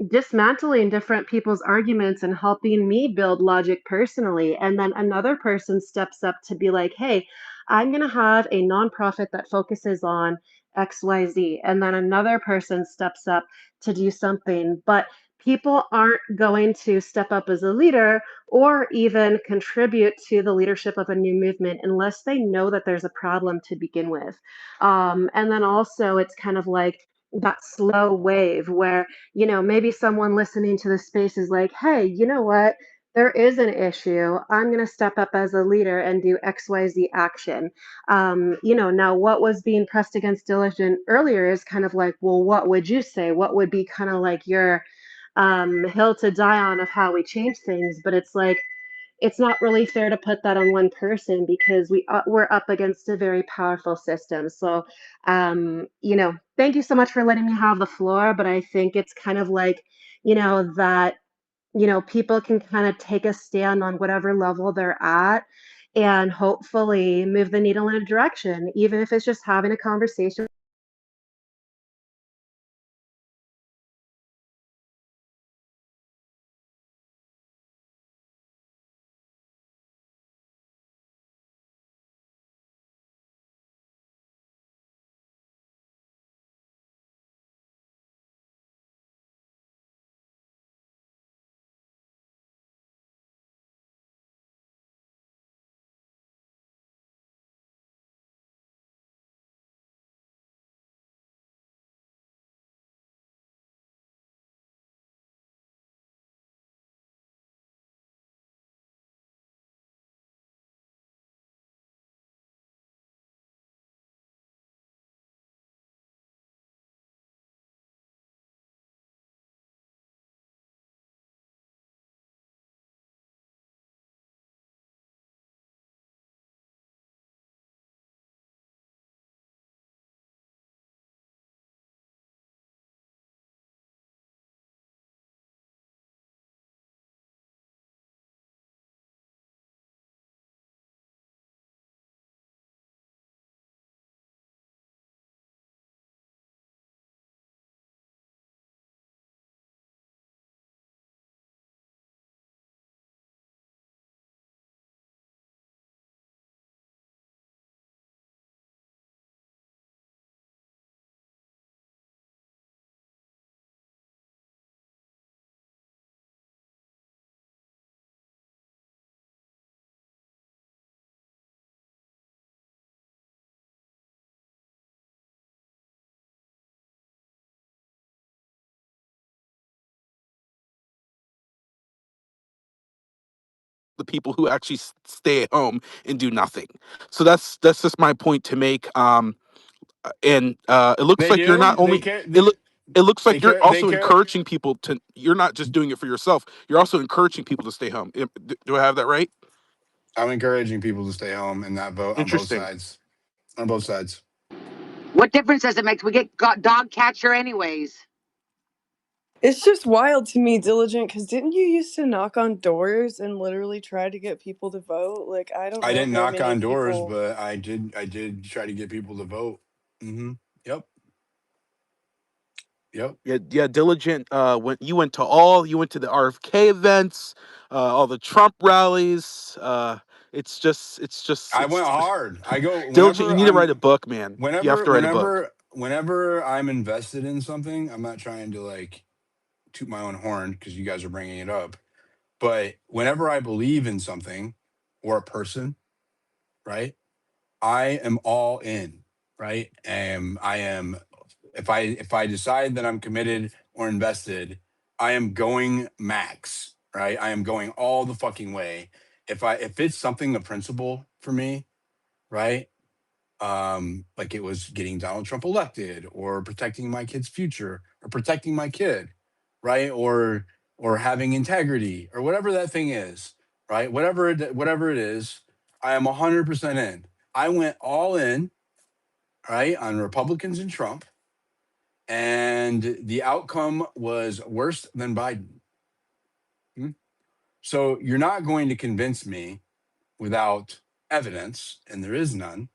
S: dismantling different people's arguments and helping me build logic personally. And then another person steps up to be like, hey, I'm going to have a nonprofit that focuses on XYZ. And then another person steps up to do something. But people aren't going to step up as a leader or even contribute to the leadership of a new movement unless they know that there's a problem to begin with. And then also, it's kind of like that slow wave where, maybe someone listening to the space is like, hey, you know what? There is an issue. I'm going to step up as a leader and do XYZ action. Now what was being pressed against Diligent earlier is kind of like, well, what would you say? What would be kind of like your hill to die on of how we change things? But it's like, it's not really fair to put that on one person because we're up against a very powerful system. So, thank you so much for letting me have the floor. But I think it's kind of like, that, people can kind of take a stand on whatever level they're at and hopefully move the needle in a direction, even if it's just having a conversation.
I: The people who actually stay at home and do nothing. So that's just my point to make. And it looks
A: They
I: like you're not
A: do. They
I: only
A: care.
I: it look. It looks
A: They
I: like you're
A: care. They
I: also
A: care.
I: encouraging people to. You're not just doing it for yourself. You're also encouraging people to stay home. Do I have that right?
A: I'm encouraging people to stay home and not vote on both
I: Interesting.
A: sides. On both sides.
K: What difference does it make? We get dog catcher anyways.
B: It's just wild to me, Diligent, because didn't you used to knock on doors and literally try to get people to vote? Like, I don't
A: I
B: know
A: didn't
B: very
A: knock
B: many
A: on doors,
B: people.
A: but I did. I did try to get people to vote. Yep. Yep.
I: Yeah, Diligent. When you went to the RFK events, all the Trump rallies.
A: I went hard. I go
I: Diligent, you
A: whenever
I: need to write
A: I'm
I: a book, man. You have to write a book.
A: whenever I'm invested in something. I'm not trying to like toot my own horn because you guys are bringing it up. But whenever I believe in something or a person, right? I am all in, right? And I am if I decide that I'm committed or invested, I am going max, right? I am going all the fucking way. If it's something of principle for me, right? Like it was getting Donald Trump elected or protecting my kid's future or protecting my kid, right? Or having integrity or whatever that thing is, right? Whatever it is, I am 100% in. I went all in, right, on Republicans and Trump, and the outcome was worse than Biden. Hmm? So you're not going to convince me without evidence, and there is none,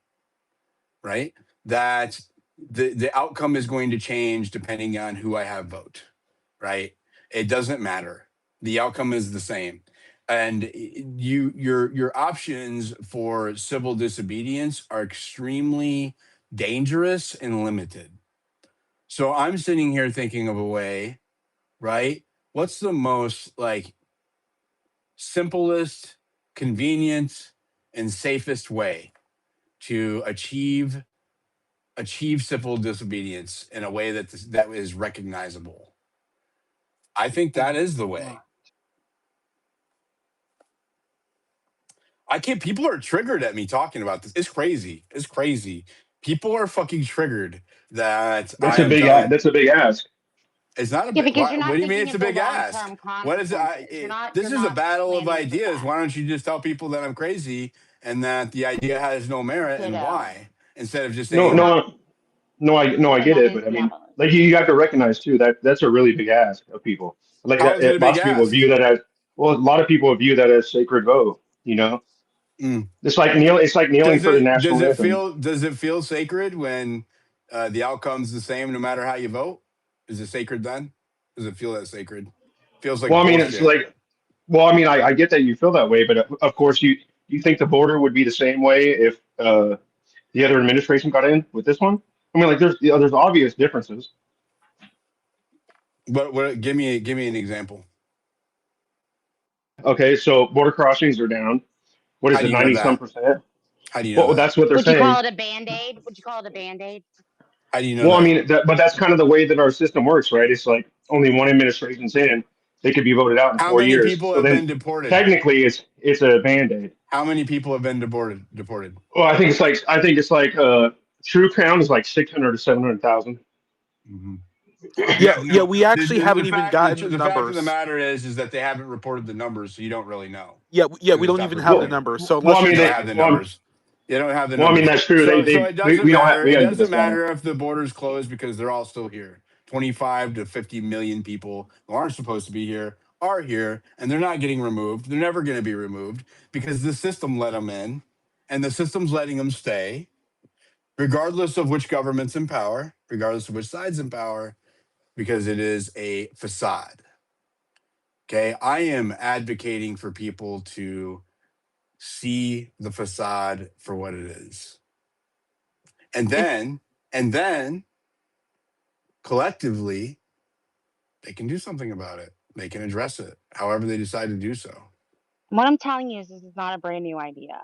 A: right? That the outcome is going to change depending on who I have vote, right? It doesn't matter. The outcome is the same. And your options for civil disobedience are extremely dangerous and limited. So I'm sitting here thinking of a way, right? What's the most like simplest, convenient, and safest way to achieve civil disobedience in a way that is recognizable? I think that is the way. I can't. People are triggered at me talking about this. It's crazy. It's crazy. People are fucking triggered that I am telling.
C: That's a big ask.
A: It's not a
Q: Yeah,
A: bit.
Q: because
A: What
Q: you're not
A: do you mean?
Q: thinking
A: It's a
Q: of the
A: big
Q: long
A: ask.
Q: term
A: What is it?
Q: consequences.
A: This
Q: You're
A: is a
Q: not
A: battle of
Q: planning for
A: ideas.
Q: that.
A: Why don't you just tell people that I'm crazy and that the idea has no merit and
Q: Ditto.
A: why, instead of just
C: No,
A: saying,
C: no, no. I
Q: And
C: get
Q: that
C: it,
Q: is
C: but I
Q: yeah.
C: mean, like you have to recognize too that that's a really big ask of people. Like
A: "How
C: that,
A: is it a big
C: lots of people
A: ask?"
C: view that as well. A lot of people view that as sacred vote. You know,
A: Mm.
C: it's like kneel. It's like kneeling for the national anthem.
A: Does it feel sacred when the outcome's the same no matter how you vote? Is it sacred then? Does it feel that sacred? Feels
C: Well,
A: like
C: I mean, it's
A: bullshit.
C: like, well, I mean, I get that you feel that way, but of course, you think the border would be the same way if the other administration got in with this one? I mean, like, there's obvious differences.
A: But what? Give me an example.
C: Okay, so border crossings are down. What
A: How
C: is
A: do
C: it,
A: you know
C: 90 some
A: that?
C: percent?
A: How do you know
C: Well,
A: that?
C: that's what they're
Q: Would you call
C: saying.
Q: it a band aid? Would you call it a band aid?
A: How do you know
C: Well, I
A: that?
C: mean, but that's kind of the way that our system works, right? It's like only one administration's in, they could be voted out in
A: How
C: four
A: many
C: years.
A: people
C: So
A: have
C: then
A: been deported?
C: technically it's a band-aid.
A: How many people have been deported?
C: Well, I think it's like true count is like 600 to 700,000.
A: Mhm.
I: Yeah, we actually haven't even gotten the
A: The fact of the
I: numbers.
A: matter is that they haven't reported the numbers, so you don't really know
I: Yeah,
A: because
I: we
A: they
I: don't
A: stopped
I: even have the
A: reporting.
C: Well,
I: numbers. So
C: well, I
I: unless you're
C: mean,
A: You don't
I: saying,
A: have the numbers. You don't have the
C: well, I mean
A: numbers.
C: that's true.
A: So it doesn't
C: We don't have
A: matter.
C: we
A: It
C: gotta get this
A: doesn't
C: guy.
A: matter if the borders closed because they're all still here. 25 to 50 million people who aren't supposed to be here are here, and they're not getting removed. They're never going to be removed because the system let them in, and the system's letting them stay, regardless of which government's in power, regardless of which side's in power, because it is a facade. Okay. I am advocating for people to see the facade for what it is. And
Q: It's
A: then collectively, they can do something about it. They can address it however they decide to do so.
Q: what I'm telling you is this is not a brand new idea.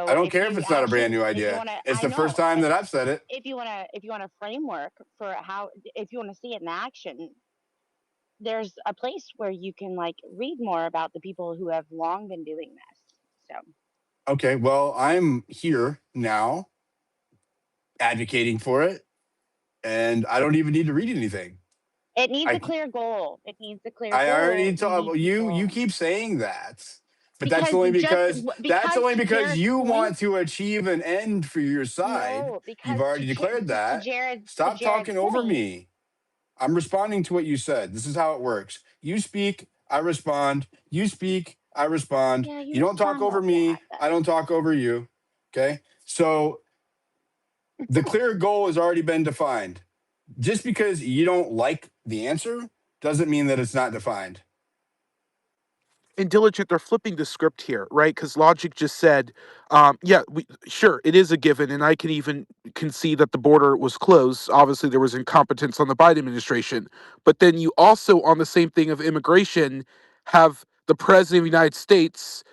A: I
Q: So
A: don't care if it's not a brand new
Q: if you
A: idea.
Q: want to,
A: It's
Q: I
A: the first
Q: know,
A: time
Q: but
A: that I've said it.
Q: if you want a framework for how, if you want to see it in action, there's a place where you can like read more about the people who have long been doing this. So
A: Okay. Well, I'm here now advocating for it, and I don't even need to read anything.
Q: it needs a
A: I
Q: clear goal. It needs a clear
A: I
Q: goal.
A: already
Q: You
A: told
Q: need
A: you.
Q: people
A: You keep saying that, but
Q: because
A: that's
Q: because
A: only
Q: to
A: because
Q: Jared's
A: you
Q: point,
A: want to achieve an end for your side.
Q: no,
A: You've
Q: because
A: already declared that.
Q: to
A: Stop
Q: Jared's
A: talking over
Q: point,
A: me. I'm responding to what you said. This is how it works. You speak, I respond. You speak, I respond.
Q: yeah, you
A: You don't talk
Q: respond
A: over
Q: well back
A: me. I
Q: then.
A: don't talk over you. Okay. So the clear goal has already been defined. Just because you don't like the answer doesn't mean that it's not defined.
I: and Diligent, they're flipping the script here, right? Because logic just said, yeah, sure, it is a given, and I can even concede that the border was closed. Obviously, there was incompetence on the Biden administration, but then you also, on the same thing of immigration, have the president of the United States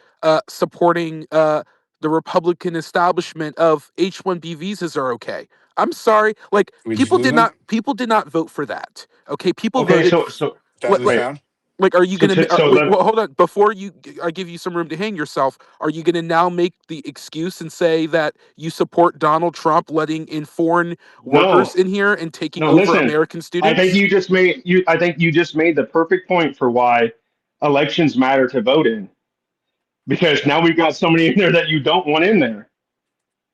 I: supporting the Republican establishment of H-1B visas are okay. I'm sorry, like
A: We just lose them.
I: people did not vote for that. Okay, people
C: Okay,
I: voted.
C: so
A: That's the
I: Like,
C: right.
A: sound.
I: like, are you
C: So
I: gonna?
C: so
I: Wait,
C: let
I: well, hold on. Before I give you some room to hang yourself. Are you gonna now make the excuse and say that you support Donald Trump letting in foreign workers
C: no
I: in here and taking
C: no
I: over
C: listen.
I: American
C: I think
I: students?
C: you just made you. I think you just made the perfect point for why elections matter to vote in, because now we've got somebody in there that you don't want in there.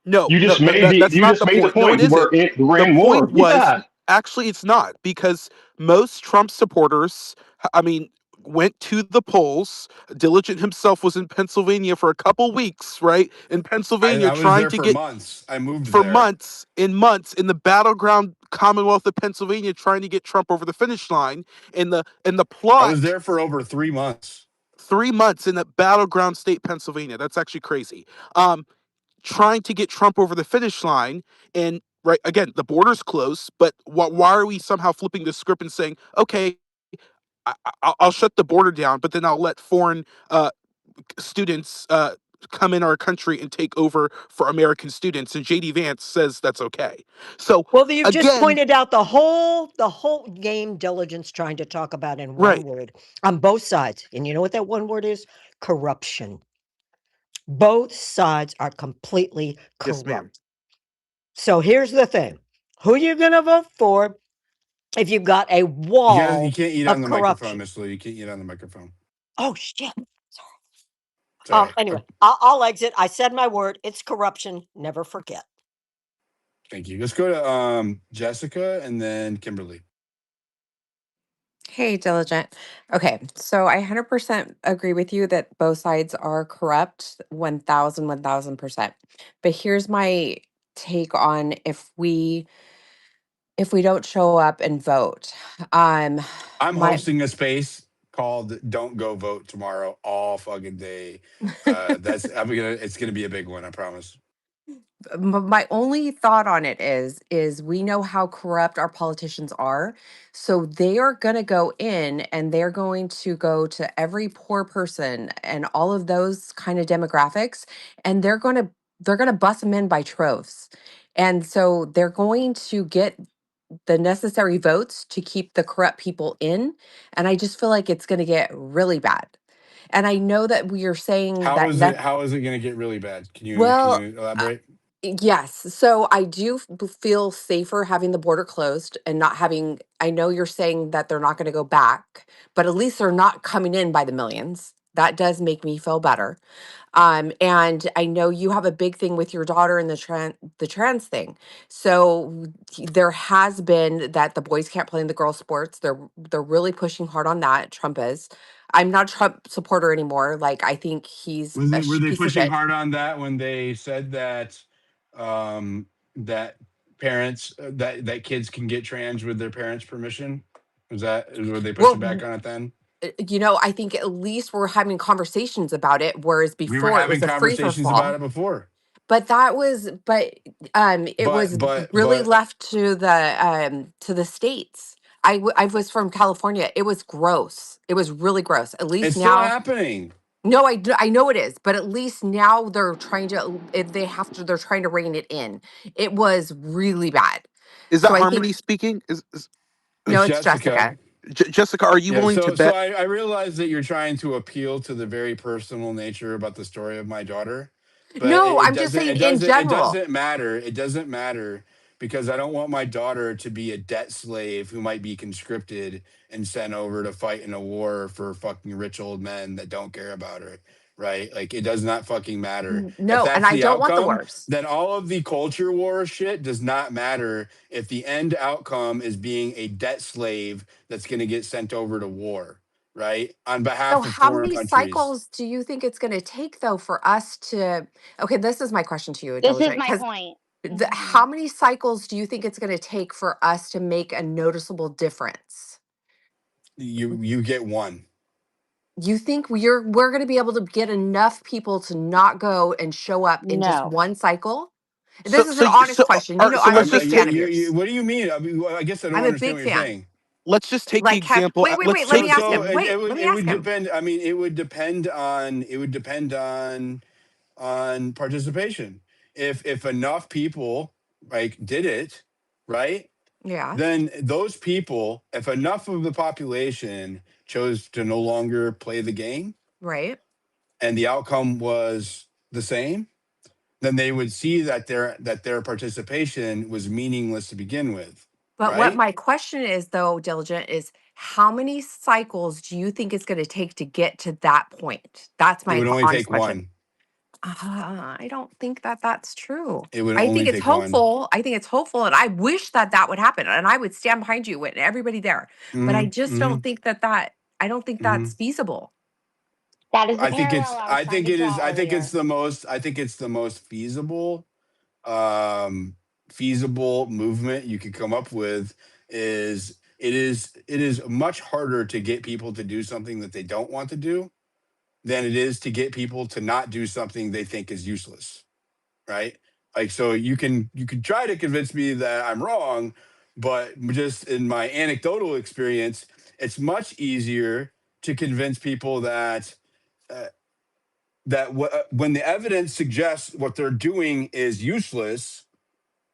I: No,
C: You
I: no,
C: just made
I: that's not the
C: the
I: point. No, it
C: point.
I: isn't.
C: We're
I: The
C: in
I: point
C: war.
I: was
C: Yeah.
I: actually it's not because most Trump supporters, I mean, went to the polls. Diligent himself was in Pennsylvania for a couple weeks, right? In Pennsylvania,
A: I was
I: trying
A: there
I: to
A: for
I: get
A: months. I moved
I: for
A: there.
I: months in the battleground Commonwealth of Pennsylvania, trying to get Trump over the finish line. And the
A: I was
I: plot
A: there for over 3 months.
I: 3 months in the battleground state Pennsylvania. That's actually crazy. Um, Trying to get Trump over the finish line. And right again, the border's closed, but why are we somehow flipping the script and saying, okay, I'll shut the border down, but then I'll let foreign students come in our country and take over for American students? And JD Vance says that's okay. So
E: Well, you've just
I: again,
E: pointed out the whole game Diligence trying to talk about in one
I: right?
E: word on both sides. And you know what that one word is? Corruption. Both sides are completely
I: Yes, ma'am.
E: corrupt. So here's the thing. Who you going to vote for if you've got a
A: You
E: wall
A: can't eat on
E: of
A: the microphone,
E: corruption?
A: Miss Lou. You can't eat on the microphone.
E: Oh shit.
A: Sorry.
E: Anyway, I'll exit. I said my word. It's corruption. Never forget.
A: Thank you. Let's go to Jessica and then Kimberly.
T: Hey, Diligent. Okay, so I 100% agree with you that both sides are corrupt, 1000%. But here's my take on if we don't show up and vote. Um
A: I'm
T: my
A: hosting a space called "Don't Go Vote" tomorrow, all fucking day. It's gonna be a big one. I promise.
T: my only thought on it is we know how corrupt our politicians are, so they are going to go in and they're going to go to every poor person and all of those kind of demographics, and they're going to bust them in by troves, and so they're going to get the necessary votes to keep the corrupt people in, and I just feel like it's going to get really bad. And I know that we are saying
A: How
T: that
A: is it? How is it gonna get really bad? Can
T: well,
A: you elaborate?
T: yes. So I do feel safer having the border closed and not having. I know you're saying that they're not going to go back, but at least they're not coming in by the millions. That does make me feel better. And I know you have a big thing with your daughter and the trans thing. So there has been that the boys can't play in the girls' sports. They're really pushing hard on that. Trump is. I'm not a Trump supporter anymore. Like I think he's a
A: Were they
T: piece of
A: pushing
T: shit.
A: hard on that when they said that parents that kids can get trans with their parents' permission? Were they pushing back
T: Well,
A: on it then?
T: I think at least we're having conversations about it, whereas
A: We were
T: before it
A: having
T: was a free for
A: conversations about
T: all.
A: it before,
T: But it
A: but
T: was
A: but
T: really
A: but
T: left to the states. I was from California. It was gross. It was really gross. At least
A: it's still
T: now,
A: happening.
T: no, I know it is, but at least now they're trying to. If they have to, they're trying to rein it in. It was really bad.
I: Is
T: So
I: that
T: I think
I: Harmony speaking?
T: no,
A: It's
T: it's
A: Jessica.
T: Jessica.
I: Jessica? Are you
A: Yeah,
I: willing to
A: so
I: bet?
A: I realize that you're trying to appeal to the very personal nature about the story of my daughter, but
T: No, I'm just saying in
A: it
T: general.
A: doesn't matter. It doesn't matter because I don't want my daughter to be a debt slave who might be conscripted and sent over to fight in a war for fucking rich old men that don't care about her. Right? Like it does not fucking matter. If
T: No, and
A: that's
T: I
A: the
T: don't want the
A: outcome,
T: worst.
A: then all of the culture war shit does not matter if the end outcome is being a debt slave that's going to get sent over to war, right? On
T: So,
A: behalf of
T: how
A: foreign
T: many
A: countries.
T: cycles do you think it's going to take, though, for us to? Okay, this is my question to you,
Q: This is
T: Diligent,
Q: my
T: because
Q: point.
T: how many cycles do you think it's going to take for us to make a noticeable difference?
A: You get one.
T: You think we're going to be able to get enough people to not go and show up in just
Q: No.
T: one cycle?
P: So
T: This is
P: so
T: an
P: you
T: honest
P: so
T: question.
P: all
T: You
P: right,
T: know,
P: so
T: I'm a
P: let's
A: I'm,
T: big
P: just
T: fan
P: take
T: of yours.
A: what do you mean? I mean, I guess I don't
T: I'm a
A: understand
T: big
A: what you're
T: fan.
A: saying.
P: let's just take the
T: Like,
P: example. Let's
T: wait, let me
P: take the
T: ask
A: So
T: him.
P: example.
T: Wait, let me
A: it
T: ask
A: would
T: him.
A: depend. I mean, it would depend on participation. If enough people like did it, right?
T: Yeah,
A: Then those people, if enough of the population chose to no longer play the game,
T: right.
A: and the outcome was the same, then they would see that their participation was meaningless to begin with,
T: But what
A: right?
T: my question is, though, Diligent, is how many cycles do you think it's going to take to get to that point? That's
A: It
T: my
A: would only
T: honest
A: take
T: question.
A: one.
T: I don't think that that's true.
A: It would
T: I think
A: only
T: it's
A: take one.
T: hopeful. I think it's hopeful, and I wish that that would happen, and I would stand behind you and everybody there. But I
A: Mm-hmm.
T: just don't
A: Mm-hmm.
T: think I don't think
A: Mm-hmm.
T: that's feasible.
Q: That is the parallel I was
A: I
Q: trying
A: think
Q: to
A: it is.
Q: draw
A: I think it's
Q: earlier.
A: the most. I think it's the most um, feasible movement you could come up with. It is much harder to get people to do something that they don't want to do than it is to get people to not do something they think is useless, right? Like, so you can try to convince me that I'm wrong, but just in my anecdotal experience, it's much easier to convince people that uh, when the evidence suggests what they're doing is useless,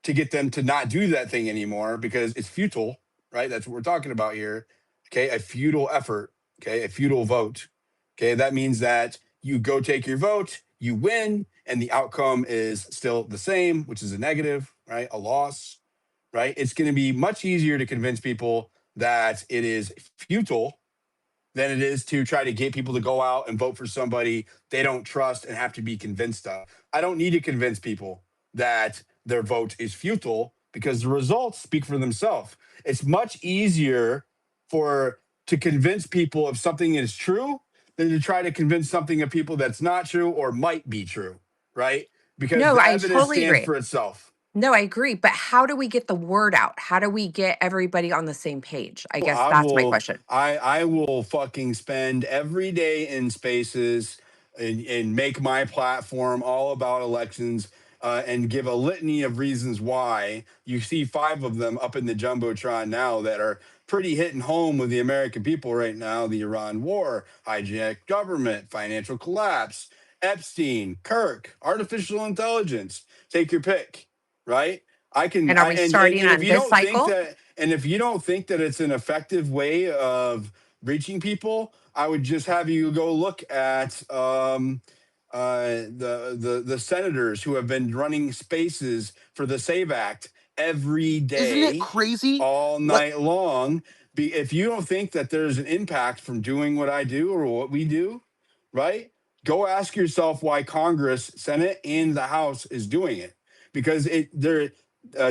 A: to get them to not do that thing anymore because it's futile, right? That's what we're talking about here. Okay, a futile effort. Okay, a futile vote. Okay, that means that you go take your vote, you win, and the outcome is still the same, which is a negative, right? A loss, right? It's going to be much easier to convince people that it is futile than it is to try to get people to go out and vote for somebody they don't trust and have to be convinced of. I don't need to convince people that their vote is futile because the results speak for themselves. It's much easier for to convince people of something is true than to try to convince something of people that's not true or might be true, right? Because
T: No,
A: the
T: I
A: evidence
T: totally
A: stands
T: agree.
A: for itself.
T: No, I agree. But how do we get the word out? How do we get everybody on the same page? I guess that's my question.
A: I will fucking spend every day in spaces and make my platform all about elections and give a litany of reasons why. You see five of them up in the jumbotron now that are pretty hitting home with the American people right now: the Iran war, hijacked government, financial collapse, Epstein, Kirk, artificial intelligence. Take your pick, right?
T: And are we starting
A: And if
T: on
A: you
T: this
A: don't think
T: cycle?
A: that and if you don't think that it's an effective way of reaching people, I would just have you go look at the senators who have been running spaces for the Save Act every
P: Isn't it
A: day,
P: crazy?
A: all
P: Like
A: night long. If you don't think that there's an impact from doing what I do or what we do, right? Go ask yourself why Congress, Senate, and the House is doing it, because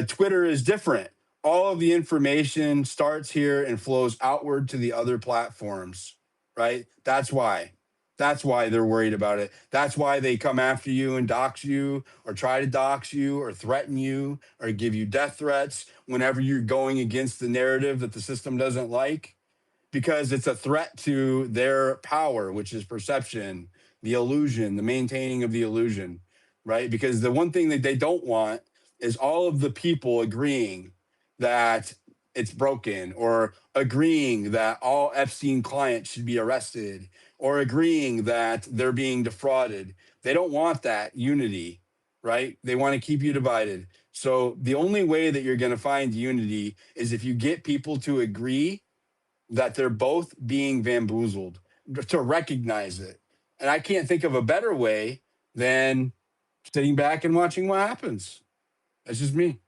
A: Twitter is different. All of the information starts here and flows outward to the other platforms, right? That's why. That's why they're worried about it. That's why they come after you and dox you or try to dox you or threaten you or give you death threats whenever you're going against the narrative that the system doesn't like, because it's a threat to their power, which is perception, the illusion, the maintaining of the illusion, right? Because the one thing that they don't want is all of the people agreeing that it's broken, or agreeing that all Epstein clients should be arrested, or agreeing that they're being defrauded. They don't want that unity, right? They want to keep you divided. So the only way that you're going to find unity is if you get people to agree that they're both being bamboozled, to recognize it. And I can't think of a better way than sitting back and watching what happens. That's just me.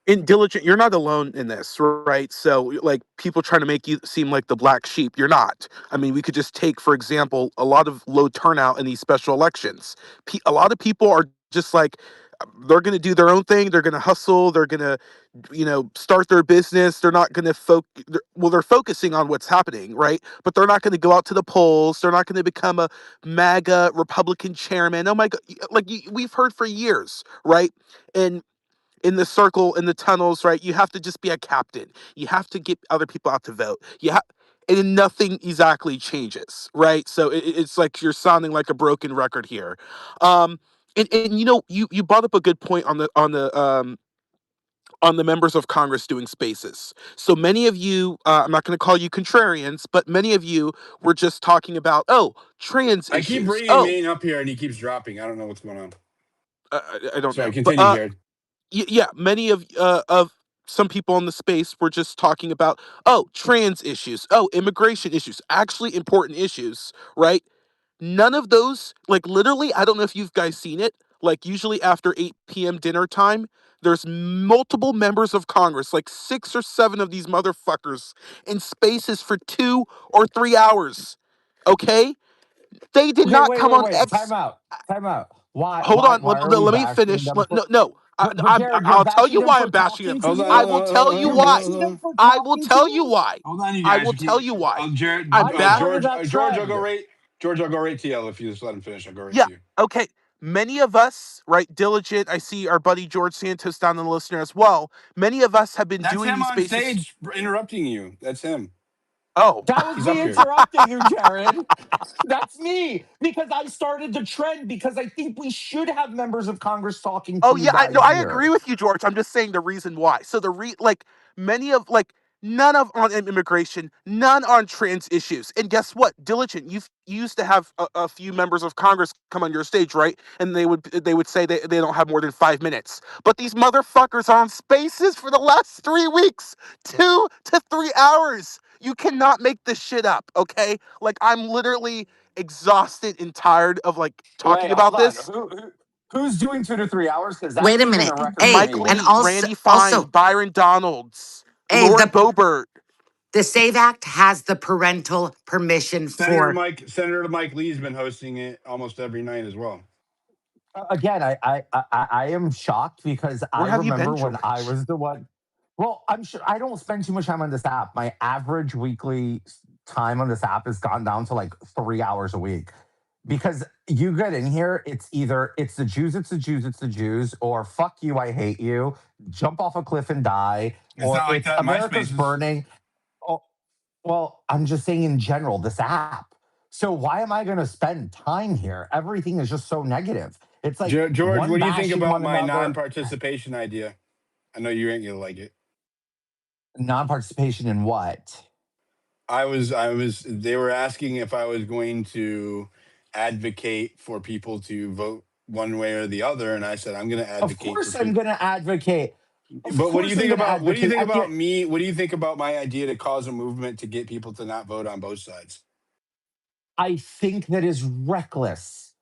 P: in Diligent, you're not alone in this, right? So, like, people trying to make you seem like the black sheep, you're not. I mean, we could just take, for example, a lot of low turnout in these special elections. A lot of people are just like, they're going to do their own thing. They're going to hustle. They're going to, start their business. They're not going to well, they're focusing on what's happening, right? But they're not going to go out to the polls. They're not going to become a MAGA Republican chairman. Oh my God. Like, we've heard for years, right? And in the circle, in the tunnels, right? You have to just be a captain. You have to get other people out to vote.
B: and then nothing exactly changes, right? So it's like you're sounding like a broken record here. Um, and you brought up a good point on the members of Congress doing spaces. So many of you, I'm not going to call you contrarians, but many of you were just talking about, oh, trans
A: I keep
B: issues.
A: bringing
B: Oh,
A: Maine up here and he keeps dropping. I don't know what's going on.
B: I don't
A: Sorry,
B: know, but
A: continue, Jared.
B: yeah, many of some people in the space were just talking about, oh, trans issues, oh, immigration issues, actually important issues, right? None of those, like literally, I don't know if you guys seen it. Like usually after 8 p.m. dinner time, there's multiple members of Congress, like 6 or 7 of these motherfuckers in spaces for 2 or 3 hours. Okay? They did
C: Okay,
B: not
C: wait,
B: come
C: wait,
B: on
C: wait.
B: X.
C: Time out. Time out. Why
B: Hold
C: why
B: on.
C: why are we
B: Let me
C: bashing
B: finish.
C: them for
B: No,
C: but Jared, you're
B: I'll tell
C: bashing
B: you
C: them
B: why
C: for
B: I'm bashing them.
C: talking to
A: Hold on,
B: I
C: you?
B: will tell you
C: You're
B: why.
C: bashing them for
B: I will
C: talking to
B: tell you
C: you?
B: why.
A: hold on, you
B: I
A: guys.
B: will
A: You keep
B: tell you why.
A: Jared,
B: I'm
C: I'm
B: back.
C: part of that
A: George, I'll go
C: trend.
A: right. George, I'll go right to you if you just let him finish. I'll go right
B: Yeah.
A: to you.
B: Okay. Many of us, right, diligent. I see our buddy George Santos down in the listener as well. Many of us have been
A: That's
B: doing
A: him
B: these
A: on
B: spaces.
A: stage interrupting you. That's him.
B: Oh,
C: That was
A: He's
C: me
A: up here.
C: interrupting you, Jared. That's me because I started the trend because I think we should have members of Congress talking to
B: oh
C: you
B: yeah. I no,
C: guys
B: I
C: here.
B: agree with you, George. I'm just saying the reason why. So like many of like none of on immigration, none on trans issues. And guess what? Diligent, you used to have a few members of Congress come on your stage, right? And they would say they don't have more than 5 minutes. But these motherfuckers are on spaces for the last 3 weeks, 2 to 3 hours. You cannot make this shit up, okay? Like I'm literally exhausted and tired of like
C: Wait,
B: talking
C: hold
B: about
C: on.
B: this.
C: Who's doing 2 to 3 hours? Because
K: Wait
C: that's
K: a
C: even
K: minute.
C: a record for
K: Hey,
B: Mike
C: me.
K: and
B: Lee, Randy Fines,
K: also,
B: Byron Donalds,
K: hey,
B: Lauren Boebert.
K: the Save Act has the parental permission for.
A: Senator Mike Lee's been hosting it almost every night as well.
C: Again, I am shocked because
B: Where
C: I
B: have you been,
C: remember when I
B: George?
C: was the one. Well, I'm sure I don't spend too much time on this app. My average weekly time on this app has gone down to like 3 hours a week because you get in here, it's either it's the Jews, it's the Jews, it's the Jews, or fuck you, I hate you, jump off a cliff and die,
A: It's
C: or
A: not like
C: it's
A: that in my
C: America's
A: spaces.
C: burning. Oh, well, I'm just saying in general, this app. So why am I going to spend time here? Everything is just so negative. It's like
A: George,
C: one
A: what do you think
C: bashing
A: about
C: one
A: my
C: another.
A: non-participation idea? I know you ain't gonna like it.
C: Non-participation in what?
A: They were asking if I was going to advocate for people to vote one way or the other, and I said I'm going to
C: Of
A: advocate for
C: course, I'm
A: people.
C: going to advocate. Of
A: But
C: course, I'm going to
A: what do you
C: advocate.
A: think
C: At
A: about
C: the
A: me? What do you think about my idea to cause a movement to get people to not vote on both sides?
C: I think that is reckless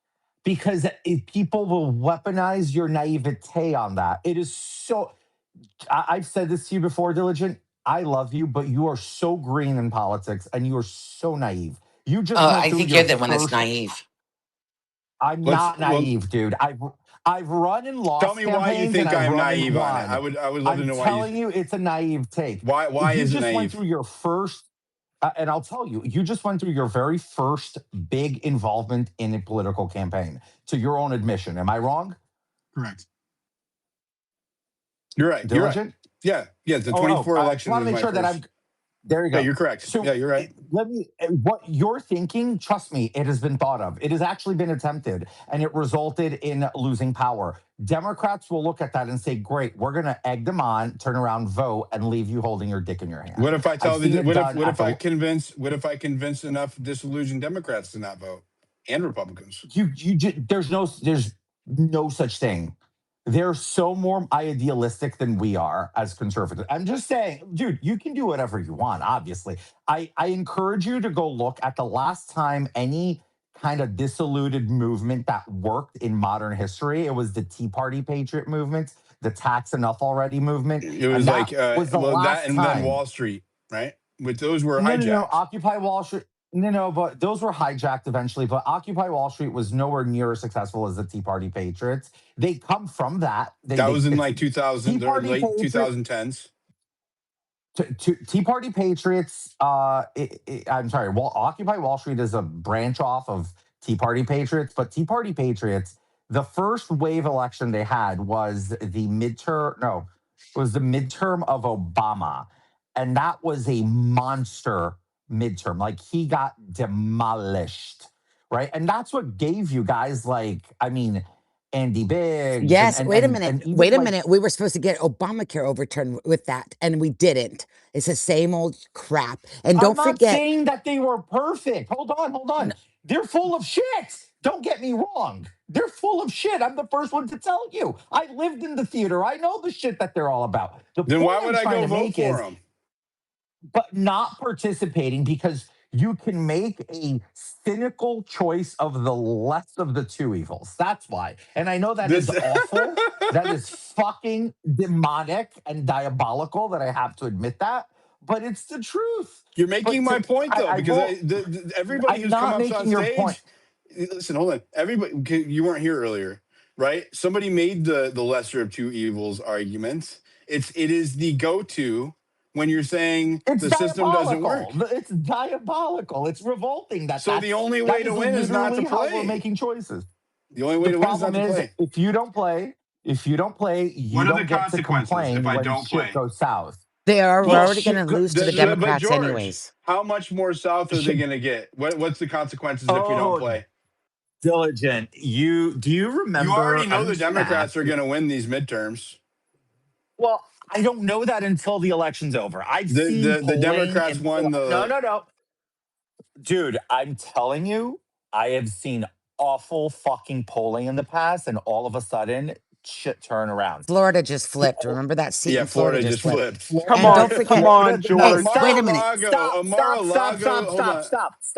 C: because people will weaponize your naivete on that. It is so. I've said this to you before, Diligent. I love you, but you are so green in politics and you are so naive. You just went
K: I
C: through
K: think you're
C: your
K: the one that's
C: first.
K: naive.
C: I'm
A: Let's
C: not
A: well
C: naive, dude. I've run and
A: tell
C: lost
A: me why you
C: campaigns and
A: think
C: I've
A: I am
C: run and
A: naive on it.
C: won.
A: I would love to
C: I'm
A: know why
C: telling you, it's a naive take.
A: why
C: You
A: is it
C: just went
A: naive?
C: through your first, and I'll tell you, you just went through your very first big involvement in a political campaign, to your own admission. Am I wrong?
A: Correct. You're right. You're right.
C: Diligent?
A: Yeah. The
C: Oh,
A: 24
C: I just
A: election
C: want to
A: was
C: make
A: my
C: sure that I'm
A: first.
C: there. You
A: Yeah,
C: go.
A: you're correct. Yeah,
C: So
A: you're right.
C: let me. What you're thinking, trust me, it has been thought of. It has actually been attempted, and it resulted in losing power. Democrats will look at that and say, "Great, we're going to egg them on, turn around, vote, and leave you holding your dick in your hand."
A: What if I
C: I've
A: tell
C: seen
A: the
C: it done
A: what
C: at
A: if I
C: the.
A: convince enough disillusioned Democrats to not vote and Republicans?
C: There's no such thing. They're so more idealistic than we are as conservatives. I'm just saying, dude, you can do whatever you want, obviously. I encourage you to go look at the last time any kind of disillusioned movement that worked in modern history. It was the Tea Party Patriot movement, the Tax Enough Already movement.
A: It
C: And
A: was
C: that
A: like
C: was the
A: that
C: last
A: and then
C: time.
A: Wall Street, right? With those were
C: No.
A: hijacked.
C: Occupy Wall Street. No, but those were hijacked eventually. But Occupy Wall Street was nowhere near as successful as the Tea Party Patriots. They come from that.
A: That was in
C: It's
A: like
C: Tea
A: 2000 or
C: Party
A: late
C: Patriot
A: 2010s.
C: Tea Party Patriots. I'm sorry. Well, Occupy Wall Street is a branch off of Tea Party Patriots, but Tea Party Patriots, the first wave election they had was the midterm. No, it was the midterm of Obama, and that was a monster
B: midterm. Like he got demolished, right? And that's what gave you guys like, I mean, Andy Biggs and
K: Yes,
B: and
K: wait a
B: and
K: minute.
B: and even
K: Wait a
B: like
K: minute. We were supposed to get Obamacare overturned with that, and we didn't. It's the same old crap. And
B: I'm
K: don't
B: not
K: forget,
B: saying that they were perfect. Hold on. They're full of shit. Don't get me wrong. They're full of shit. I'm the first one to tell you. I lived in the theater. I know the shit that they're all about. The
A: Then why
B: point
A: would
B: I'm
A: I
B: trying
A: go
B: to
A: vote
B: make
A: for
B: is,
A: him?
B: but not participating because you can make a cynical choice of the less of the two evils. That's why. And I know that is
A: This
B: awful. That is fucking demonic and diabolical that I have to admit that, but it's the truth.
A: You're making
B: But
A: my point though,
B: I
A: because
B: will.
A: everybody
B: I'm
A: who's come
B: not
A: up on
B: making your point.
A: stage, listen, hold on. Everybody, okay, you weren't here earlier, right? Somebody made the lesser of two evils argument. It is the go to when you're saying
B: It's
A: the system doesn't
B: diabolical.
A: work.
B: It's diabolical. It's revolting that
A: So the only way
B: that
A: to
B: is
A: win is not to
B: literally how we're
A: play.
B: making choices.
A: The only way
B: The
A: to win is not
B: problem
A: to
B: is
A: play.
B: if you don't play, you
A: What are the
B: don't get to
A: consequences if
B: complain
A: I
B: when
A: don't
B: shit
A: play?
B: goes south.
K: we're
B: Well,
A: Well,
K: already going to
B: shit.
K: lose to the
A: but
K: Democrats,
A: George,
K: anyways.
A: how much more south are they going to get? What's the consequences if we don't
B: Oh,
A: play?
B: diligent. Do you
A: You already
B: remember?
A: know
B: I'm
A: the
B: just gonna ask
A: Democrats are
B: you.
A: going to win these midterms.
B: Well, I don't know that until the election's over. I've
A: The
B: seen
A: the, the
B: polling
A: Democrats
B: and
A: won the.
B: no, dude. I'm telling you, I have seen awful fucking polling in the past, and all of a sudden, shit turn around.
K: Florida just flipped. Remember that seat
A: Yeah,
K: in Florida
A: Florida
K: just
A: just
K: flipped.
A: flipped.
C: Come
K: And
C: on,
K: don't
C: come
K: forget,
C: on,
B: Florida, no,
K: guys,
C: George.
K: wait a
B: stop,
K: minute.
A: Mar-a-Lago, hold on.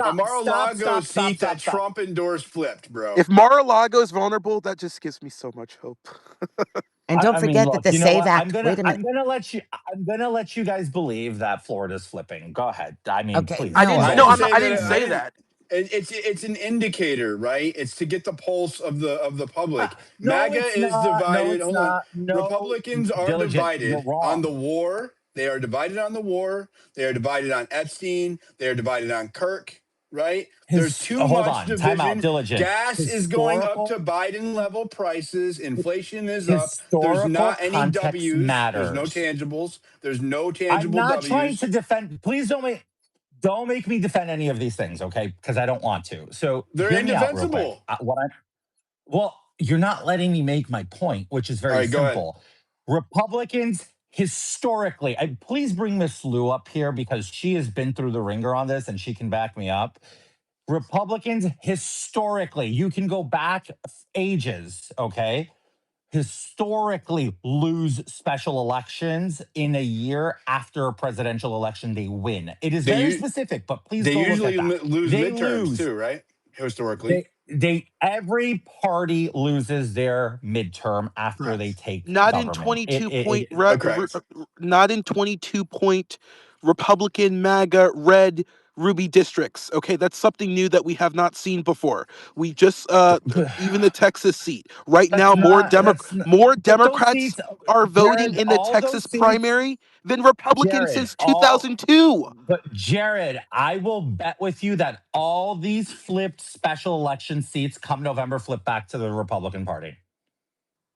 A: Mar-a-Lago seat that
B: stop.
A: Trump endorsed flipped, bro.
U: If Mar-a-Lago is vulnerable, that just gives me so much hope.
K: And don't
B: I mean,
K: forget that
B: look,
K: the
B: you know
K: SAVE
B: what?
K: Act, wait a minute.
B: I'm gonna let you guys believe that Florida's flipping. Go ahead. I mean,
K: Okay,
B: please
U: I
B: go
U: didn't.
A: I
K: Noah.
U: No,
A: didn't
B: ahead.
U: I'm not.
A: say
U: I
A: that.
U: didn't
A: I
U: say
A: didn't.
U: that.
A: It's an indicator, right? It's to get the pulse of the public.
B: No,
A: MAGA
B: it's
A: is
B: not. No,
A: divided.
B: it's
A: Hold on.
B: not. No,
A: Republicans are
B: diligent. You're
A: divided on the
B: wrong.
A: war. They are divided on the war. They are divided on Epstein. They are divided on Kirk. Right? There's too
B: Hold
A: much
B: on. Time out.
A: division.
B: Diligent.
A: Gas is going up to Biden level prices. Inflation is up. There's
B: Historical
A: not any
B: context
A: W's. There's no
B: matters.
A: tangibles. There's no
B: I'm
A: tangible
B: not trying to
A: W's.
B: defend. Please don't make me defend any of these things, okay? Because I don't want to. So
A: They're
B: hear me out real quick.
A: indefensible.
B: Well, you're not letting me make my point, which is
A: All
B: very
A: right, go ahead.
B: simple. Republicans historically, please bring Miss Lou up here because she has been through the ringer on this and she can back me up. Republicans historically, you can go back ages, okay? Historically lose special elections in a year after a presidential election they win. It is
A: They
B: very
A: u-
B: specific, but please
A: they
B: go look at
A: usually
B: that.
A: lose
B: They
A: midterms
B: lose.
A: too, right? Historically.
B: They every party loses their midterm after they
A: Correct.
B: take
U: Not in
B: government.
U: 22 point Republican MAGA red ruby districts. Okay, that's something new that we have not seen before. We just even the Texas seat. Right now
B: That's not,
U: more
B: but those
U: Democrats
B: seats,
U: are voting
B: Jared,
U: in the
B: all
U: Texas
B: those seats,
U: primary than Republicans
B: Jared,
U: since 2002.
B: but Jared, I will bet with you that all these flipped special election seats come November flip back to the Republican Party.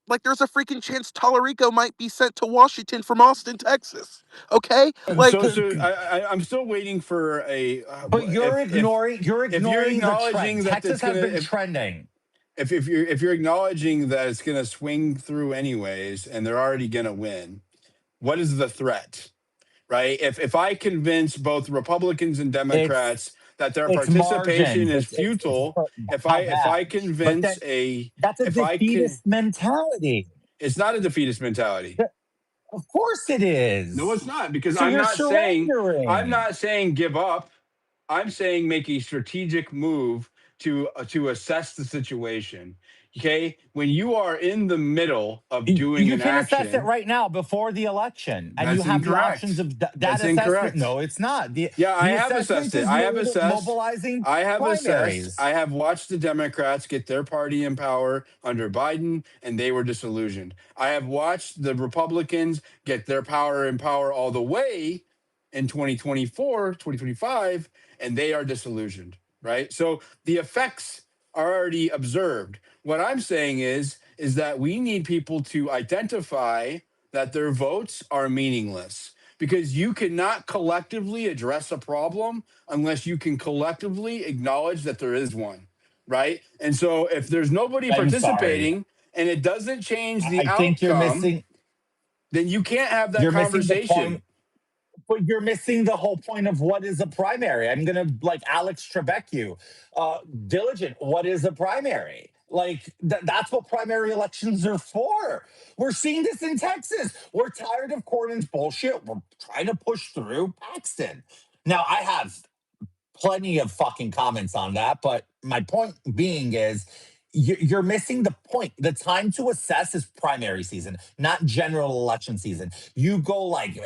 U: Like there's a freaking chance Tallarico might be sent to Washington from Austin, Texas. Okay? Like
A: I'm still waiting for a.
B: But you're
A: If you're
B: ignoring the trend.
A: acknowledging that it's
B: Texas has
A: gonna
B: been trending.
A: if you're acknowledging that it's gonna swing through anyways, and they're already gonna win, what is the threat? Right? If I convince both Republicans and
B: It's
A: Democrats that their
B: it's
A: participation
B: margins.
A: is
B: It's
A: futile,
B: how
A: if
B: bad.
A: I
B: But
A: convince
B: then that's a
A: if I can,
B: defeatist mentality.
A: it's not a defeatist mentality.
B: Of course it
A: No, it's
B: is.
A: not, because
B: So you're
A: I'm
B: surrendering.
A: not saying give up. I'm saying make a strategic move to assess the situation. Okay, when you are in the middle of doing
B: You
A: an
B: can assess it
A: action,
B: right now before the election, and you
A: that's
B: have the options
A: incorrect.
B: of that
A: That's
B: assessment.
A: incorrect.
B: No, it's not.
A: Yeah, I
B: The
A: have assessed
B: assessment
A: it.
B: is made mobilizing
A: I have assessed.
B: primaries.
A: I have watched the Democrats get their party in power under Biden, and they were disillusioned. I have watched the Republicans get their power in power all the way in 2024, 2025, and they are disillusioned, right? So the effects are already observed. What I'm saying is that we need people to identify that their votes are meaningless. because you cannot collectively address a problem unless you can collectively acknowledge that there is one, right? And so if there's nobody
F: I'm sorry.
A: participating and it doesn't change the
F: I think
A: outcome, then you can't have that
F: you're missing the
A: conversation.
F: point, but you're missing the whole point of what is a primary. I'm gonna like Alex Trebek you. Diligent, what is a primary? Like that's what primary elections are for. We're seeing this in Texas. We're tired of Cornyn's bullshit. We're trying to push through Paxton. Now I have plenty of fucking comments on that. But my point being is you're missing the point. The time to assess is primary season, not general election season. You go like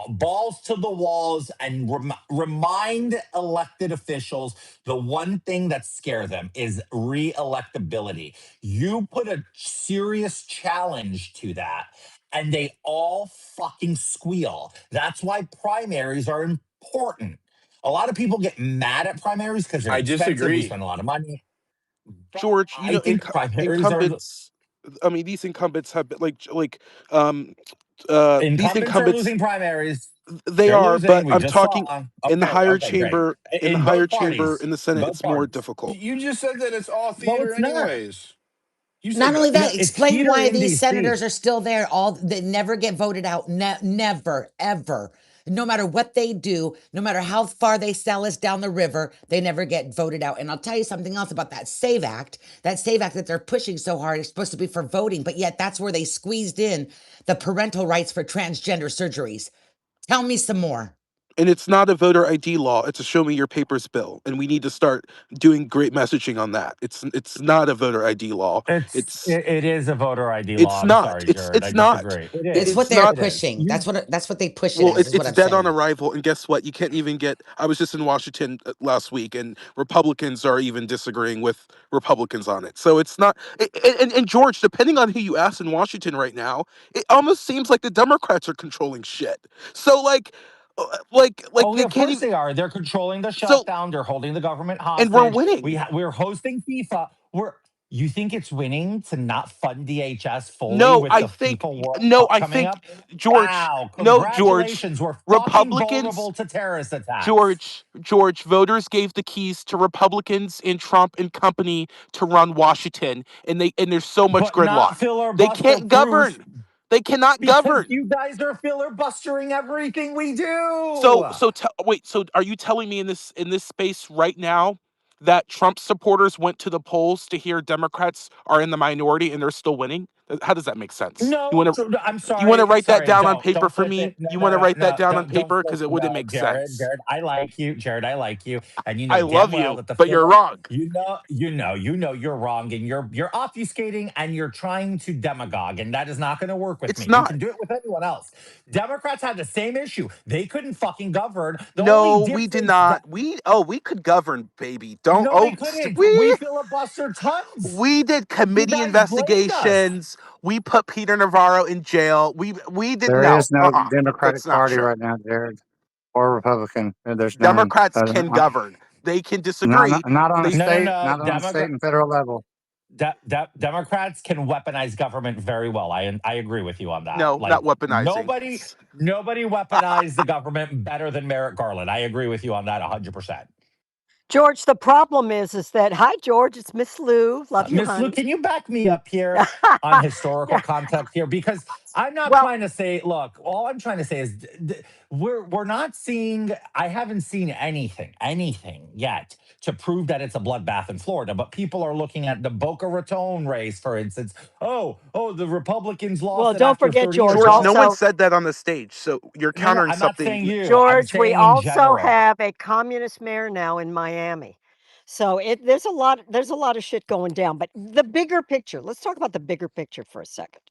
F: balls to the walls and remind elected officials the one thing that scare them is re-electability. You put a serious challenge to that and they all fucking squeal. That's why primaries are important. A lot of people get mad at primaries because they're
A: I
F: expensive. We
A: disagree.
F: spend a lot of money. But
U: George,
F: I think primaries are
U: incumbents. I mean, these incumbents have been these
F: incumbents are
U: incumbents
F: losing primaries.
U: they
F: They're
U: are,
F: losing.
U: but
F: We
U: I'm
F: just saw.
U: talking in the higher
F: Okay, great.
U: chamber, in the
F: In
U: higher
F: both
U: chamber
F: parties.
U: in the Senate,
F: Both
U: it's more
F: parties.
U: difficult.
A: You just said that it's all
F: No,
A: theater
F: it's not.
A: anyways. You said
K: Not only
A: that.
F: No,
K: that,
F: it's
K: explain
F: theater
K: why
F: in
K: these
F: DC.
K: senators are still there. All they never get voted out. Never, ever. No matter what they do, no matter how far they sell us down the river, they never get voted out. And I'll tell you something else about that SAVE Act. That SAVE Act that they're pushing so hard is supposed to be for voting, but yet that's where they squeezed in the parental rights for transgender surgeries. Tell me some more.
U: And it's not a voter ID law; it's a show me your papers bill, and we need to start doing great messaging on that. It's not a voter ID law.
F: It is a voter ID law.
U: It's
F: I'm
U: not.
F: sorry, Jared. I
U: It's not.
F: disagree. It
K: It's
F: is.
K: what
U: It's
K: they're
U: not.
F: It is.
K: pushing. That's what they push it
U: Well,
K: as, is what
U: it's
K: I'm
U: dead on
K: saying.
U: arrival, and guess what? You can't even get. I was just in Washington last week, and Republicans are even disagreeing with Republicans on it. So it's not. And George, depending on who you ask in Washington right now, it almost seems like the Democrats are controlling shit. So like
F: Oh, yeah,
U: they
F: of
U: can't
F: course
U: even.
F: they are. They're controlling the
U: So
F: shutdown. They're holding the government
U: and we're
F: hostage.
U: winning.
F: We're hosting FIFA. You think it's winning to not fund DHS fully
U: No,
F: with
U: I
F: the
U: think
F: FIFA World
U: no,
F: Cup
U: I
F: coming
U: think
F: up?
U: George.
F: Wow,
U: No, George.
F: congratulations. We're fucking
U: Republicans
F: vulnerable to terrorist attacks.
U: George, voters gave the keys to Republicans and Trump and company to run Washington, and there's so much
F: But not
U: gridlock. They
F: filibuster
U: can't
F: proof
U: govern. They cannot
F: because
U: govern.
F: you guys are filibustering everything we
U: So
F: do.
U: wait, so are you telling me in this space right now that Trump supporters went to the polls to hear Democrats are in the minority and they're still winning? How does that make sense?
F: No, I'm
U: You want to
F: sorry.
U: write that
F: Sorry,
U: down on
F: don't
U: paper for
F: flip it.
U: me?
F: No,
U: You
F: no,
U: want to
F: no,
U: write that
F: no.
U: down on
F: Don't
U: paper
F: flip.
U: because it wouldn't
F: No,
U: make
F: Jared,
U: sense.
F: Jared, I like you. Jared, I like you, and you
U: I
F: know damn
U: love
F: well
U: you,
F: that the
U: but you're
F: filler.
U: wrong.
F: You're wrong, and you're obfuscating, and you're trying to demagogue, and that is not going to work with
U: It's
F: me. You
U: not.
F: can do it with anyone else. Democrats had the same issue. They couldn't fucking govern. The only
U: No, we did
F: difference that
U: not. We could govern, baby. Don't
F: no, they couldn't. We filibustered tons.
U: we did
F: You
U: committee
F: guys blamed us.
U: investigations. We put Peter Navarro in jail. We did
L: There
U: no.
L: is no Democratic
U: That's not
L: Party
U: true.
L: right now, Jared, or Republican. There's none.
U: Democrats can govern. They can disagree.
L: Not on a
U: They
L: state,
F: No.
L: not on a state and federal level.
F: Democrats can weaponize government very well. I agree with you on that.
U: no,
F: Like
U: not weaponizing.
F: nobody weaponized the government better than Merrick Garland. I agree with you on that 100%.
E: George, the problem is that hi, George, it's Miss Lou. Love you,
F: Miss Lou,
E: honey.
F: can you back me up here on historical context here? Because I'm not
E: Well,
F: trying to say. Look, all I'm trying to say is we're not seeing. I haven't seen anything yet to prove that it's a bloodbath in Florida. But people are looking at the Boca Raton race, for instance. Oh, the Republicans
E: well,
F: lost it
E: don't
F: after
E: forget,
F: 30 years.
E: George.
U: George, no
F: Well,
U: one
E: Also,
U: said that on the stage. So you're
F: no,
U: countering
F: I'm not
U: something.
F: saying you. I'm
E: George, we
F: saying in
E: also
F: general.
E: have a communist mayor now in Miami. So there's a lot of shit going down. But the bigger picture, let's talk about the bigger picture for a second.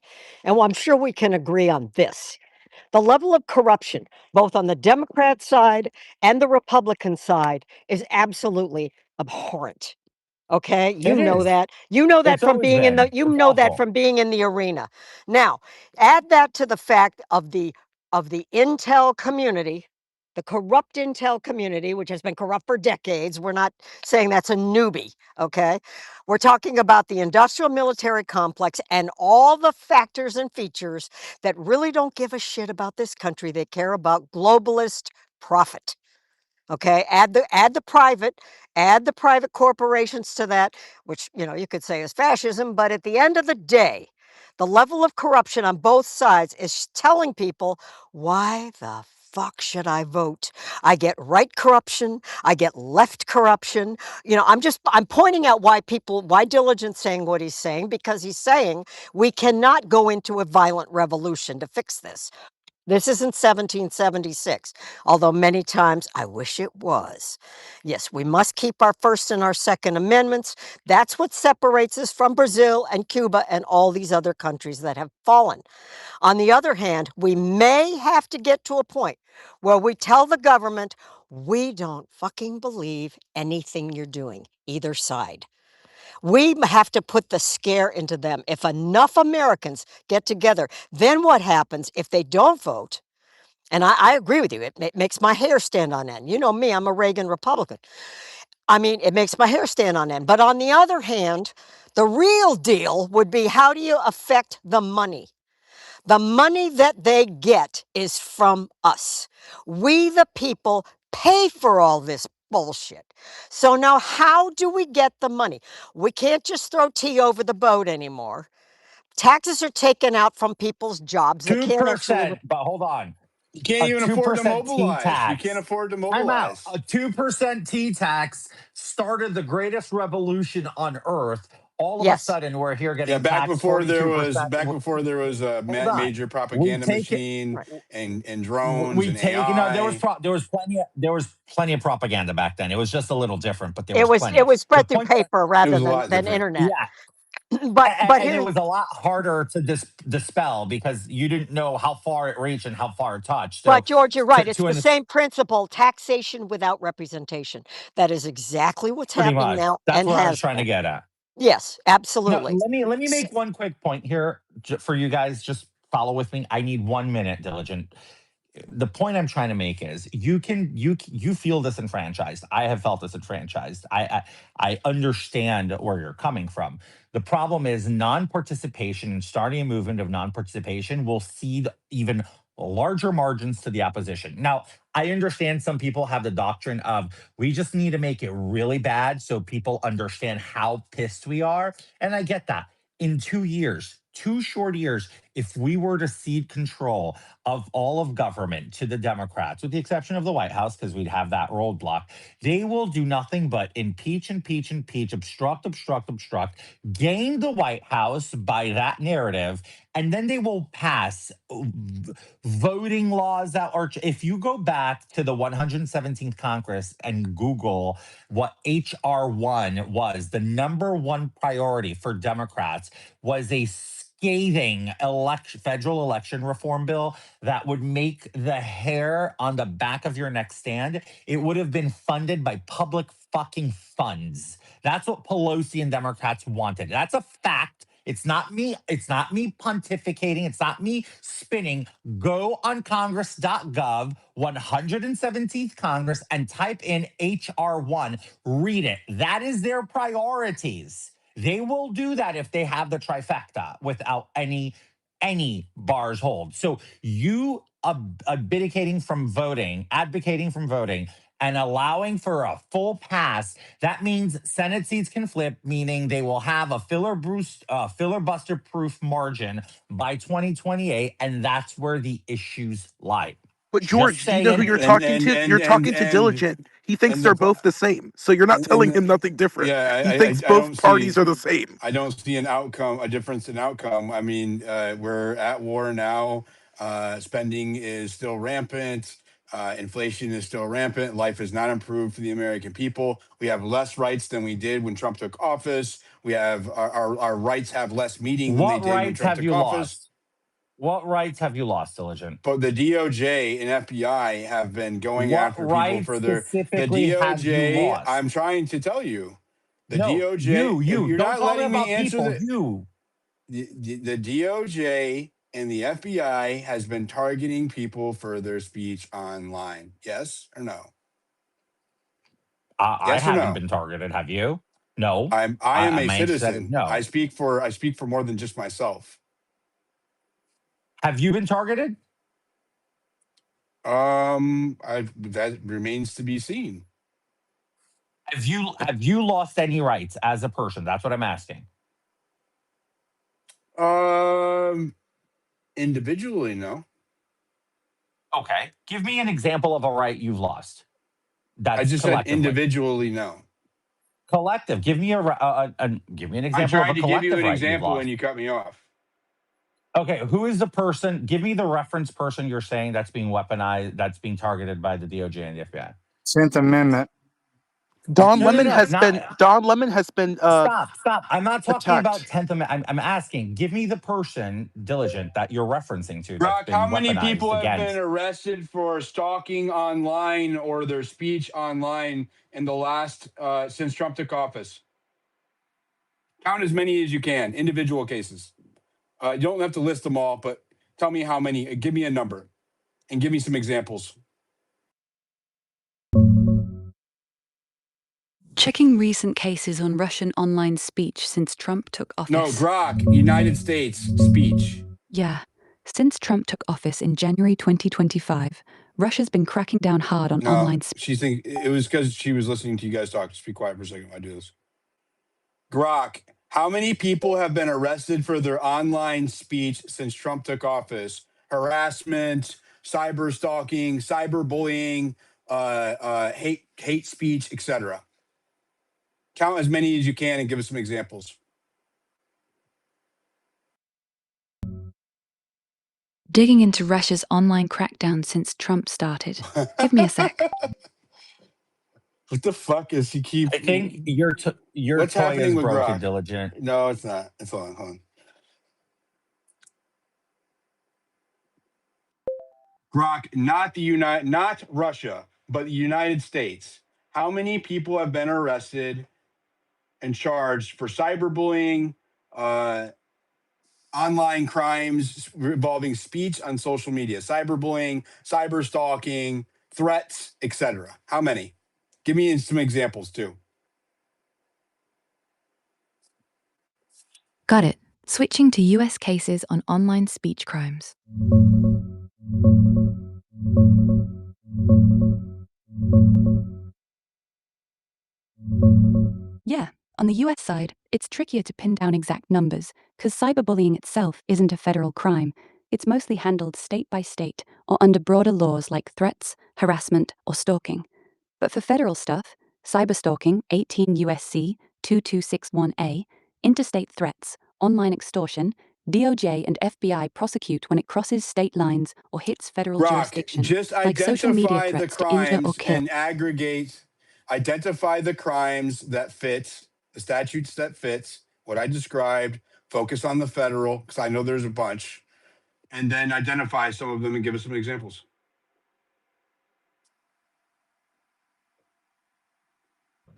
E: And I'm sure we can agree on this. The level of corruption, both on the Democrat side and the Republican side, is absolutely abhorrent. Okay,
F: It is.
E: You know that
F: It's
E: from
F: always
E: being
F: been.
E: you
F: It's
E: know that
F: awful.
E: from being in the arena. Now, add that to the fact of the intel community the corrupt intel community, which has been corrupt for decades. We're not saying that's a newbie, okay? We're talking about the industrial military complex and all the factors and features that really don't give a shit about this country. They care about globalist profit. Okay, add the private corporations to that, which you could say is fascism, but at the end of the day, the level of corruption on both sides is telling people, why the fuck should I vote? I get right corruption, I get left corruption. I'm pointing out why Diligent's saying what he's saying, because he's saying we cannot go into a violent revolution to fix this. This isn't 1776, although many times I wish it was. Yes, we must keep our First and our Second Amendments. That's what separates us from Brazil and Cuba and all these other countries that have fallen. On the other hand, we may have to get to a point where we tell the government, we don't fucking believe anything you're doing, either side. We have to put the scare into them. If enough Americans get together, then what happens if they don't vote? And I agree with you. It makes my hair stand on end. You know me, I'm a Reagan Republican. I mean, it makes my hair stand on end. But on the other hand, the real deal would be, how do you affect the money? The money that they get is from us. We, the people, pay for all this bullshit. So now how do we get the money? We can't just throw tea over the boat anymore. Taxes are taken out from people's jobs. They can't actually.
F: 2%, but hold on.
A: You can't
F: A
A: even afford to
F: 2% T
A: mobilize. You can't
F: tax.
A: afford to
F: Time out.
A: mobilize.
F: A 2% T tax started the greatest revolution on earth. All of a
E: Yes.
F: sudden, we're here
A: Yeah,
F: getting taxed 42%.
A: back before there was a
F: Hold on.
A: major
F: We've
A: propaganda
F: taken
A: machine
E: Right.
A: and drones
F: we've
A: and
F: taken no,
A: AI.
F: there was plenty of propaganda back then. It was just a little different, but there
E: It
F: was
E: was
F: plenty.
E: it was
F: The
E: spread through
F: point that
E: paper
A: It
E: rather
A: was a lot
E: than
A: different.
E: internet.
F: yeah,
E: But
F: and it
E: here's
F: was a lot harder to dispel because you didn't know how far it reached and how far it touched. So
E: but George, you're right. It's
F: to
E: the
F: an
E: same principle, taxation without representation. That is exactly what's
F: pretty
E: happening
F: much
E: now
F: that's
E: and
F: what I was
E: has
F: trying to
E: been.
F: get at.
E: Yes,
F: No,
E: absolutely.
F: let me
E: S-
F: make one quick point here for you guys. Just follow with me. I need 1 minute, Diligent. The point I'm trying to make is you feel disenfranchised. I have felt disenfranchised. I understand where you're coming from. The problem is non-participation and starting a movement of non-participation will cede even larger margins to the opposition. Now, I understand some people have the doctrine of we just need to make it really bad so people understand how pissed we are. And I get that. In 2 years, 2 short years, if we were to cede control of all of government to the Democrats, with the exception of the White House, because we'd have that roadblock, they will do nothing but impeach, impeach, impeach, obstruct, obstruct, obstruct, gain the White House by that narrative, and then they will pass voting laws that are. If you go back to the 117th Congress and Google what HR 1 was, the number one priority for Democrats was a scathing federal election reform bill that would make the hair on the back of your neck stand. It would have been funded by public fucking funds. That's what Pelosi and Democrats wanted. That's a fact. It's not me. It's not me pontificating. It's not me spinning. Go on congress.gov, 117th Congress, and type in HR 1. Read it. That is their priorities. They will do that if they have the trifecta without any bars hold. So you advocating from voting, and allowing for a full pass, that means Senate seats can flip, meaning they will have a filibuster proof margin by 2028, and that's where the issues lie.
U: But
F: Just
U: George, do you know who
F: saying.
U: you're talking to? You're talking to Diligent. He thinks
A: And the
U: they're
A: pro-
U: both the same. So you're not telling
A: and
U: him nothing different.
A: yeah,
U: He thinks
A: I
U: both
A: don't
U: parties
A: see
U: are the same.
A: a difference in outcome. I mean, we're at war now. Spending is still rampant. Inflation is still rampant. Life is not improved for the American people. We have less rights than we did when Trump took office. We have our rights have less meaning than they
F: What
A: did when
F: rights
A: Trump
F: have
A: took
F: you
A: office.
F: lost? What rights have you lost, Diligent?
A: But the DOJ and FBI have been going
F: What
A: after people
F: rights
A: for the
F: specifically have you
A: DOJ. I'm
F: lost?
A: trying to tell you, the
F: No,
A: DOJ. If you're
F: don't
A: not
F: tell me
A: letting me
F: about
A: answer
F: people. You.
A: the DOJ and the FBI has been targeting people for their speech online? Yes or no?
G: I
A: Yes or
G: haven't
A: no?
G: been targeted. Have you? No.
A: I am a
G: My answer to that is
A: citizen. I
G: no.
A: speak for more than just myself.
G: Have you been targeted?
A: That remains to be seen.
G: Have you lost any rights as a person? That's what I'm asking.
A: Individually, no.
G: Okay. Give me an example of a right you've lost.
A: I
G: That's
A: just said
G: collectively.
A: individually, no.
G: Collective. Give me give me an
A: I
G: example of
A: tried
G: a
A: to give you
G: collective
A: an
G: right you've
A: example
G: lost.
A: when you cut me off.
G: Okay, who is the person? Give me the reference person you're saying that's being weaponized, that's being targeted by the DOJ and the FBI.
L: 10th Amendment.
U: Don
G: No,
U: Lemon has been
G: not stop. I'm not talking about
U: attacked.
G: 10th Amendment. I'm asking, give me the person, Diligent, that you're referencing to that's
A: Brock, how
G: been
A: many people
G: weaponized
A: have been
G: against.
A: arrested for stalking online or their speech online in the last since Trump took office? Count as many as you can, individual cases. You don't have to list them all, but tell me how many. Give me a number and give me some examples.
H: Checking recent cases on Russian online speech since Trump took
A: No,
H: office.
A: Grok, United States speech.
H: Yeah. Since Trump took office in January 2025, Russia's been cracking down hard on
A: No,
H: online speech.
A: she think it was because she was listening to you guys talk. Just be quiet for a second while I do this. Grok, how many people have been arrested for their online speech since Trump took office? Harassment, cyber stalking, cyberbullying, hate speech, etc. Count as many as you can and give us some examples.
H: Digging into Russia's online crackdown since Trump started. Give me a sec.
A: What the fuck is he keep?
G: I think your
A: What's
G: toy
A: happening
G: is
A: with
G: broken,
A: Grok?
G: Diligent.
A: No, it's not. It's hold on. Grok, not Russia, but the United States. How many people have been arrested and charged for cyberbullying, online crimes involving speech on social media, cyberbullying, cyber stalking, threats, etc.? How many? Give me some examples too.
H: Got it. Switching to US cases on online speech crimes. Yeah, on the US side, it's trickier to pin down exact numbers because cyberbullying itself isn't a federal crime. It's mostly handled state by state or under broader laws like threats, harassment, or stalking. But for federal stuff, cyberstalking, 18 USC 2261A, interstate threats, online extortion, DOJ and FBI prosecute when it crosses state lines or hits federal
A: Grok,
H: jurisdiction,
A: just
H: like social media
A: identify the
H: threats to injure or
A: crimes
H: kill.
A: and aggregate. Identify the crimes that fit the statutes that fits what I described. Focus on the federal because I know there's a bunch, and then identify some of them and give us some examples.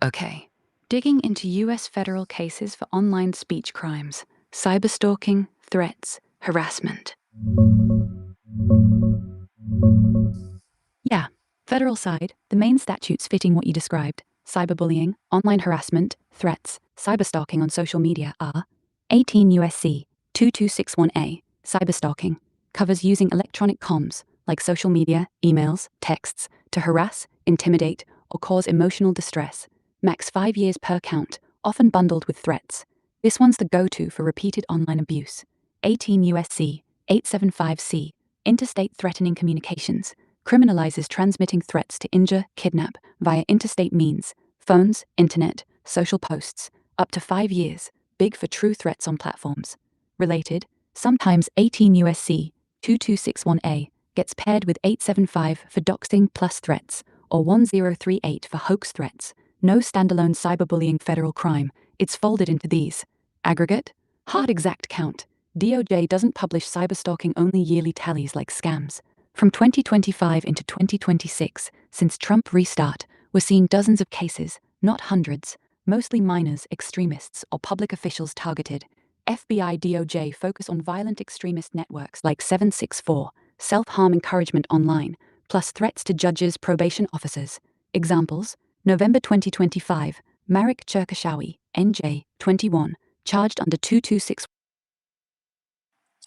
H: Okay. Digging into US federal cases for online speech crimes, cyberstalking, threats, harassment. Yeah, federal side, the main statutes fitting what you described, cyberbullying, online harassment, threats, cyberstalking on social media are 18 USC 2261A, cyberstalking, covers using electronic comms, like social media, emails, texts, to harass, intimidate, or cause emotional distress. Max 5 years per count, often bundled with threats. This one's the go-to for repeated online abuse. 18 USC 875C, interstate threatening communications, criminalizes transmitting threats to injure, kidnap via interstate means, phones, internet, social posts, up to 5 years, big for true threats on platforms. Related, sometimes 18 USC 2261A gets paired with 875 for doxing plus threats, or 1038 for hoax threats. No standalone cyberbullying federal crime, it's folded into these. Aggregate, hard exact count. DOJ doesn't publish cyberstalking only yearly tallies like scams. From 2025 into 2026, since Trump restart, we're seeing dozens of cases, not hundreds, mostly minors, extremists, or public officials targeted. FBI DOJ focus on violent extremist networks like 764, self-harm encouragement online, plus threats to judges, probation officers. Examples: November 2025, Marek Cherkashawi, NJ, 21, charged under 226.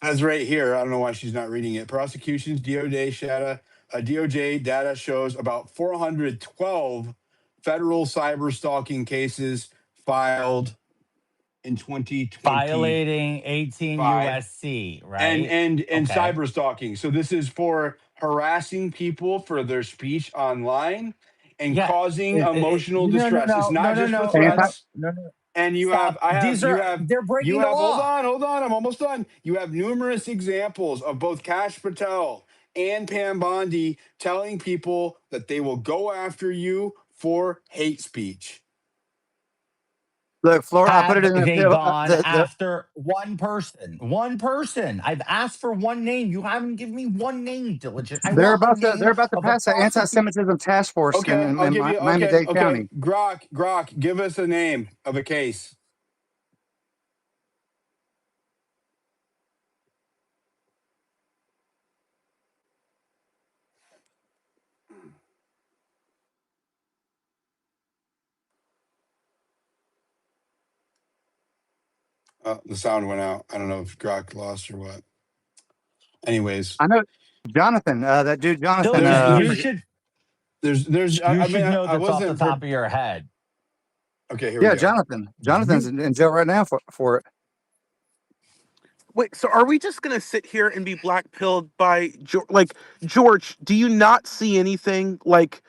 A: As right here, I don't know why she's not reading it. Prosecution's DOJ data shows about 412 federal cyber stalking cases filed in 2025
G: Violating 18 USC,
A: and
G: right?
A: and
G: Okay.
A: cyber stalking. So this is for harassing people for their speech online and
G: Yeah.
A: causing emotional
G: No, no,
A: distress. It's
G: no,
A: not
G: no, no,
A: just for
G: no,
L: Anti-
G: no,
A: threats.
G: no, no.
A: And you have,
G: Stop.
A: I have,
G: These
A: you
G: are,
A: have,
G: they're
A: you
G: breaking the
A: have,
G: law.
A: hold on, I'm almost done. You have numerous examples of both Kash Patel and Pam Bondi telling people that they will go after you for hate speech.
L: Look, Florida, I put it
G: Have
L: in
G: they gone
L: the
G: after one person? One person. I've asked for one name. You haven't given me one name, Diligent. I want the name
L: they're about to
G: of a
L: pass an
G: prosecutor.
L: anti-Semitism task force
A: Okay, I'll
L: in
A: give you,
L: Miami-Dade
A: okay.
L: County.
A: Grok, give us a name of a case. The sound went out. I don't know if Grok lost or what. Anyways,
L: I know Jonathan, that dude Jonathan.
A: there's,
G: Diligent, you
A: there's,
G: should
A: I mean,
G: know
A: I
G: this off the
A: wasn't,
G: top of your head.
A: okay, here we
L: Yeah,
A: go.
L: Jonathan's
G: You
L: in jail right now for it.
U: Wait, so are we just gonna sit here and be blackpilled by like George? Do you not see anything? Like,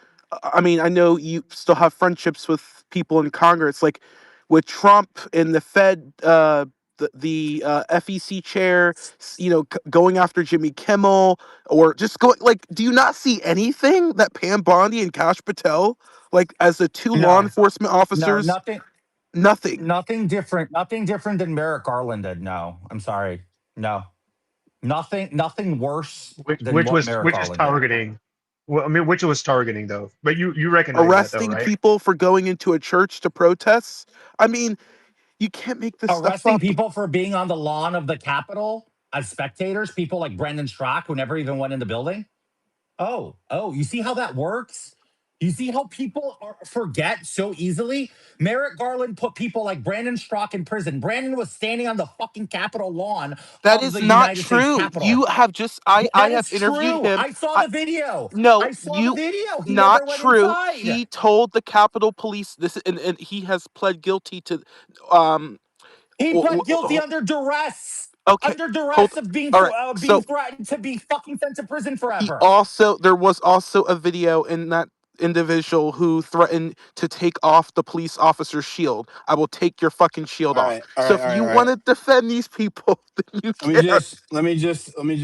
U: I mean, I know you still have friendships with people in Congress, like with Trump and the Fed, the FEC chair, going after Jimmy Kimmel, or just going like, do you not see anything that Pam Bondi and Kash Patel, like as the two law
G: no,
U: enforcement
G: no,
U: officers,
G: nothing.
U: nothing.
G: Nothing different than Merrick Garland did. No, I'm sorry. No, nothing worse than what Merrick
D: which is
G: Garland did.
D: targeting. Well, I mean, which it was targeting though. But you recognize that though,
U: Arresting
D: right?
U: people for going into a church to protest. I mean, you can't make this stuff
G: Arresting
U: up.
G: people for being on the lawn of the Capitol as spectators, people like Brandon Strzok who never even went in the building. Oh, you see how that works? You see how people forget so easily? Merrick Garland put people like Brandon Strzok in prison. Brandon was standing on the fucking Capitol lawn
U: That
G: of
U: is
G: the
U: not
G: United States
U: true.
G: Capitol.
U: You have just I
G: That
U: have
G: is
U: interviewed
G: true.
U: him.
G: I saw
U: I
G: the video.
U: no,
G: I saw the
U: you
G: video. He
U: not
G: never went
U: true.
G: inside.
U: He told the Capitol Police this, and he has pled guilty to um
G: He
U: w-
G: pled guilty
U: w-
G: under duress.
U: okay,
G: Under
U: hold
G: duress of
U: all right.
G: being
U: So
G: threatened to be fucking sent to prison
U: he
G: forever.
U: also there was also a video in that individual who threatened to take off the police officer's shield. I will take your fucking shield
A: All
U: off.
A: right, all
U: So
A: right,
U: if
A: all right,
U: you
A: all
U: want
A: right.
U: to defend these people, then you
A: Let me
U: can.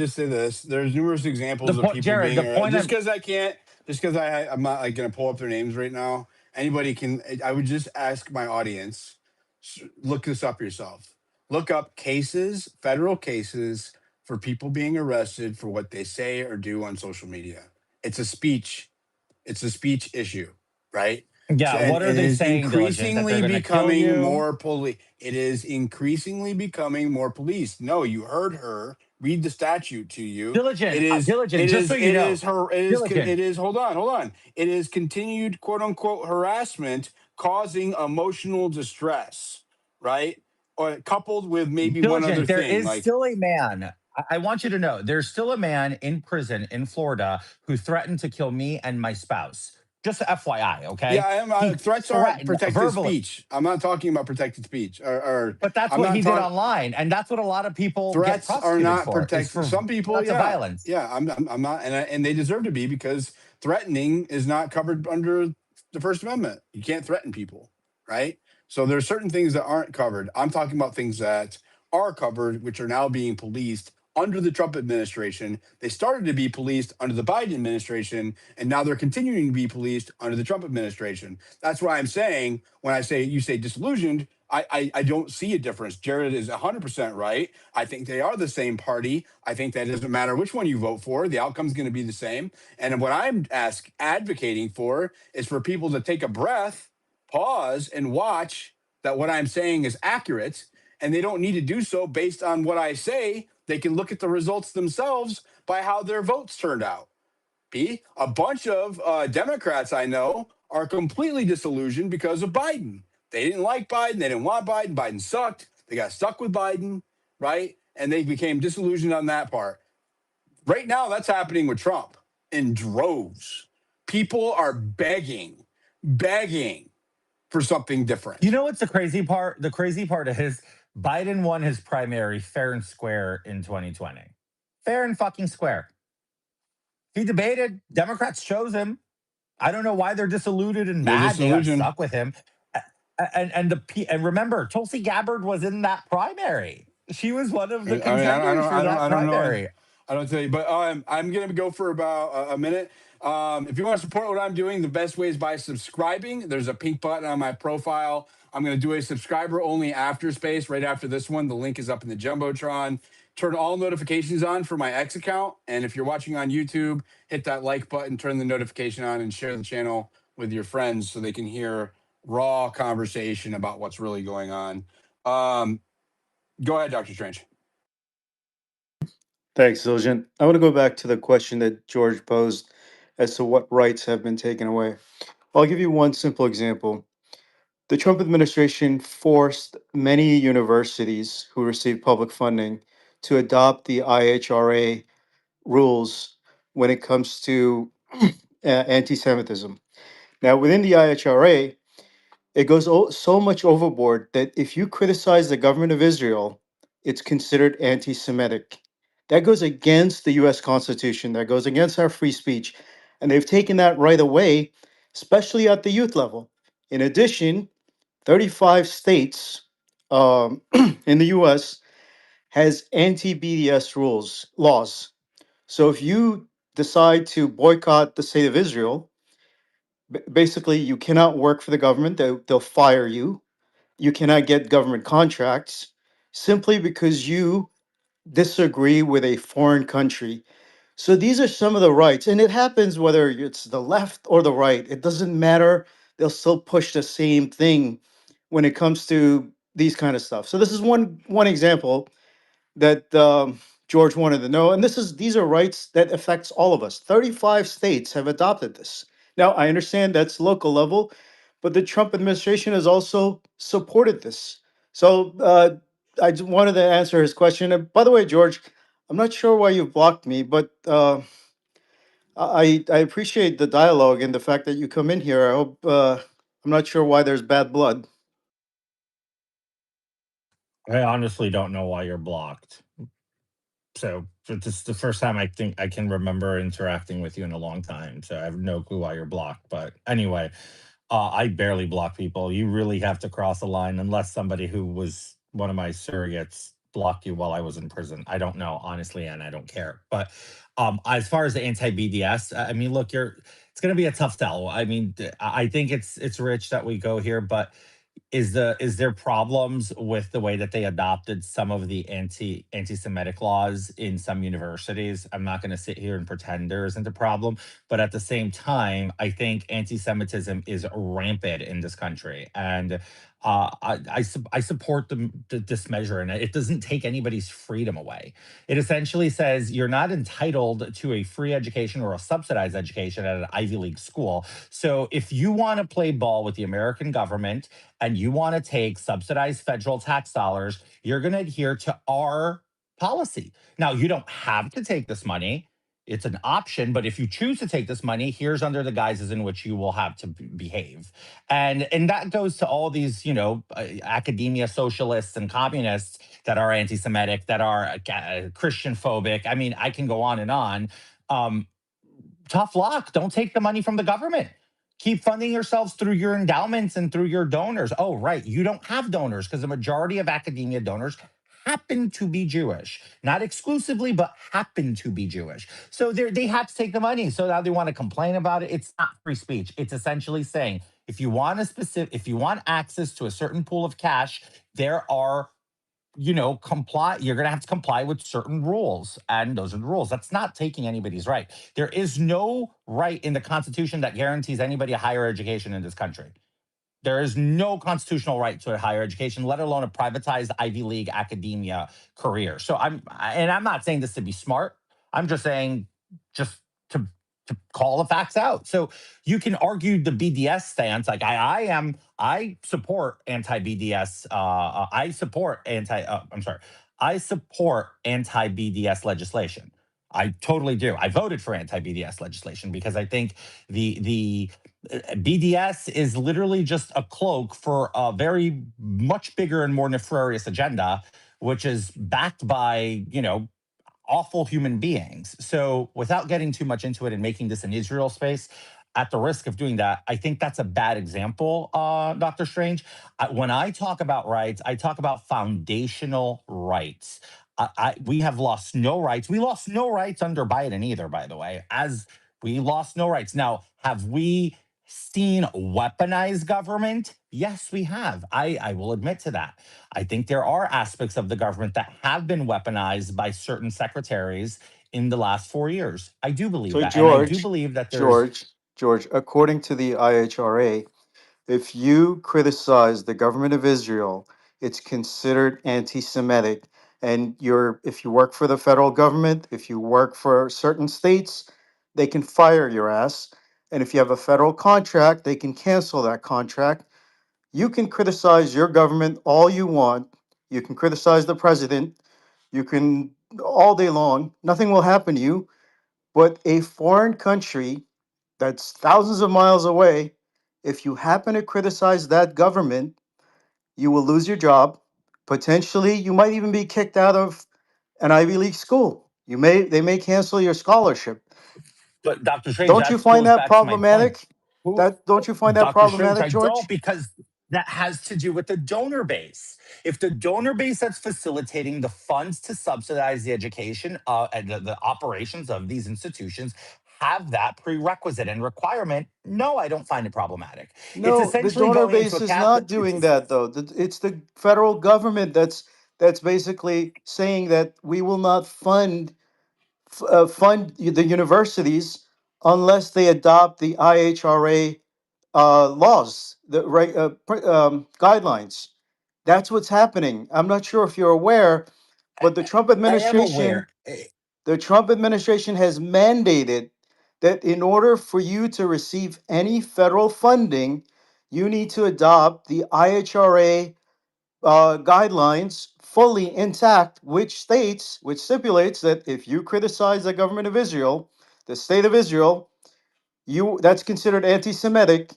A: just say this. There's numerous
G: The
A: examples of
G: point,
A: people
G: Jared.
A: being
G: The
A: arrested.
G: point
A: Just
G: I'm
A: because I can't, just because I'm not like gonna pull up their names right now. Anybody can. I would just ask my audience, look this up yourself. Look up cases, federal cases for people being arrested for what they say or do on social media. It's a speech it's a speech issue, right? So,
G: Yeah,
A: and
G: what are
A: it
G: they
A: is
G: saying, Diligent? That they're
A: increasingly
G: going to kill
A: becoming
G: you?
A: more police. It is increasingly becoming more police. No, you heard her read the statute to you.
G: Diligent, Diligent, just so you know. Diligent.
A: Hold on. It is continued quote unquote harassment causing emotional distress, right? Or coupled with maybe one other
G: Diligent, there
A: thing,
G: is
A: like,
G: still a man. I want you to know there's still a man in prison in Florida who threatened to kill me and my spouse. Just FYI,
A: yeah,
G: okay?
A: I am.
G: He
A: Threats aren't
G: threatened
A: protected
G: verbally,
A: speech. I'm not talking about protected speech, or
G: but that's
A: I'm
G: what
A: not
G: he did
A: talking.
G: online. And that's what a lot of people get
A: Threats are
G: prosecuted
A: not
G: for, is
A: protected.
G: for
A: Some people,
G: threats of
A: yeah,
G: violence.
A: yeah. I'm not, and they deserve to be because threatening is not covered under the First Amendment. You can't threaten people, right? So there's certain things that aren't covered. I'm talking about things that are covered, which are now being policed under the Trump administration. They started to be policed under the Biden administration, and now they're continuing to be policed under the Trump administration. That's why I'm saying when I say you say disillusioned, I don't see a difference. Jared is 100% right. I think they are the same party. I think that it doesn't matter which one you vote for, the outcome's going to be the same. And what I'm advocating for is for people to take a breath, pause, and watch that what I'm saying is accurate, and they don't need to do so based on what I say. They can look at the results themselves by how their votes turned out. A bunch of Democrats I know are completely disillusioned because of Biden. They didn't like Biden. They didn't want Biden. Biden sucked. They got stuck with Biden, right? And they became disillusioned on that part. Right now, that's happening with Trump in droves. People are begging for something different.
G: You know what's the crazy part? The crazy part is Biden won his primary fair and square in 2020. Fair and fucking square. He debated. Democrats chose him. I don't know why they're disillusioned and
A: They're
G: mad. They got
A: disillusioned.
G: stuck with him. And remember, Tulsi Gabbard was in that primary. She was one of
A: I
G: the
A: mean,
G: contenders for that
A: I don't know.
G: primary.
A: I don't tell you, but I'm gonna go for about a minute. If you want to support what I'm doing, the best way is by subscribing. There's a pink button on my profile. I'm gonna do a subscriber only after space right after this one. The link is up in the jumbotron. Turn all notifications on for my X account, and if you're watching on YouTube, hit that like button, turn the notification on, and share the channel with your friends so they can hear raw conversation about what's really going on. Go ahead, Dr. Strange.
N: Thanks, Zildjian. I want to go back to the question that George posed as to what rights have been taken away. I'll give you one simple example. The Trump administration forced many universities who received public funding to adopt the IHRA rules when it comes to anti Semitism. Now, within the IHRA, it goes so much overboard that if you criticize the government of Israel, it's considered anti Semitic. That goes against the US Constitution, that goes against our free speech. And they've taken that right away, especially at the youth level. In addition, 35 states in the US has anti BDS laws. So if you decide to boycott the state of Israel, basically you cannot work for the government, they'll fire you. You cannot get government contracts simply because you disagree with a foreign country. So these are some of the rights, and it happens whether it's the left or the right. It doesn't matter. They'll still push the same thing when it comes to these kind of stuff. So this is one example that George wanted to know, and these are rights that affects all of us. 35 states have adopted this. Now I understand that's local level, but the Trump administration has also supported this. So I just wanted to answer his question. And by the way, George, I'm not sure why you blocked me, but I appreciate the dialogue and the fact that you come in here. I hope I'm not sure why there's bad blood.
G: I honestly don't know why you're blocked. So this is the first time I think I can remember interacting with you in a long time. So I have no clue why you're blocked. But anyway, I barely block people. You really have to cross a line unless somebody who was one of my surrogates blocked you while I was in prison. I don't know, honestly, and I don't care. But as far as the anti-BDS, I mean, look, it's going to be a tough sell. I mean, I think it's rich that we go here, but is there problems with the way that they adopted some of the anti-Semitic laws in some universities? I'm not going to sit here and pretend there isn't a problem, but at the same time, I think anti-Semitism is rampant in this country, and I support this measure, and it doesn't take anybody's freedom away. It essentially says you're not entitled to a free education or a subsidized education at an Ivy League school. So if you want to play ball with the American government and you want to take subsidized federal tax dollars, you're going to adhere to our policy. Now, you don't have to take this money. It's an option, but if you choose to take this money, here's under the guises in which you will have to behave. And that goes to all these, academia socialists and communists that are anti-Semitic, that are Christian phobic. I mean, I can go on and on. Tough luck. Don't take the money from the government. Keep funding yourselves through your endowments and through your donors. Oh, right. You don't have donors because the majority of academia donors happen to be Jewish. Not exclusively, but happen to be Jewish. So they have to take the money. So now they want to complain about it. It's not free speech. It's essentially saying if you want if you want access to a certain pool of cash, there are you're going to have to comply with certain rules, and those are the rules. That's not taking anybody's right. There is no right in the Constitution that guarantees anybody a higher education in this country. There is no constitutional right to a higher education, let alone a privatized Ivy League academia career. So I'm not saying this to be smart. I'm just saying just to to call the facts out. So you can argue the BDS stance. Like I support anti BDS. I support anti. I'm sorry. I support anti BDS legislation. I totally do. I voted for anti BDS legislation because I think the BDS is literally just a cloak for a very much bigger and more nefarious agenda, which is backed by, awful human beings. So, without getting too much into it and making this an Israel space, at the risk of doing that, I think that's a bad example, Dr. Strange. When I talk about rights, I talk about foundational rights. We have lost no rights. We lost no rights under Biden either, by the way, as we lost no rights. Now, have we seen weaponized government? Yes, we have. I will admit to that. I think there are aspects of the government that have been weaponized by certain secretaries in the last 4 years. I do believe
N: So
G: that. And I do
N: George,
G: believe that there's,
N: George, George, according to the IHRA, if you criticize the government of Israel, it's considered anti-Semitic. And if you work for the federal government, if you work for certain states, they can fire your ass. And if you have a federal contract, they can cancel that contract. You can criticize your government all you want. You can criticize the president. You can all day long. Nothing will happen to you. But a foreign country that's thousands of miles away, if you happen to criticize that government, you will lose your job. Potentially, you might even be kicked out of an Ivy League school. They may cancel your scholarship.
G: but Dr. Strange,
N: Don't you
G: that
N: find
G: goes
N: that
G: back to my point.
N: problematic?
G: Who,
N: Don't you find that
G: Dr. Strange,
N: problematic,
G: I don't,
N: George?
G: because that has to do with the donor base. If the donor base that's facilitating the funds to subsidize the education and the operations of these institutions have that prerequisite and requirement, no, I don't find it problematic. It's
N: No, the
G: essentially
N: donor
G: going into
N: base
G: a
N: is
G: Catholic.
N: not doing that though. It's the federal government that's basically saying that we will not fund the universities unless they adopt the IHRA laws, the guidelines. That's what's happening. I'm not sure if you're aware, but
G: I am aware.
N: The Trump administration has mandated that in order for you to receive any federal funding, you need to adopt the IHRA guidelines fully intact, which stipulates that if you criticize the government of Israel, the state of Israel, that's considered anti-Semitic,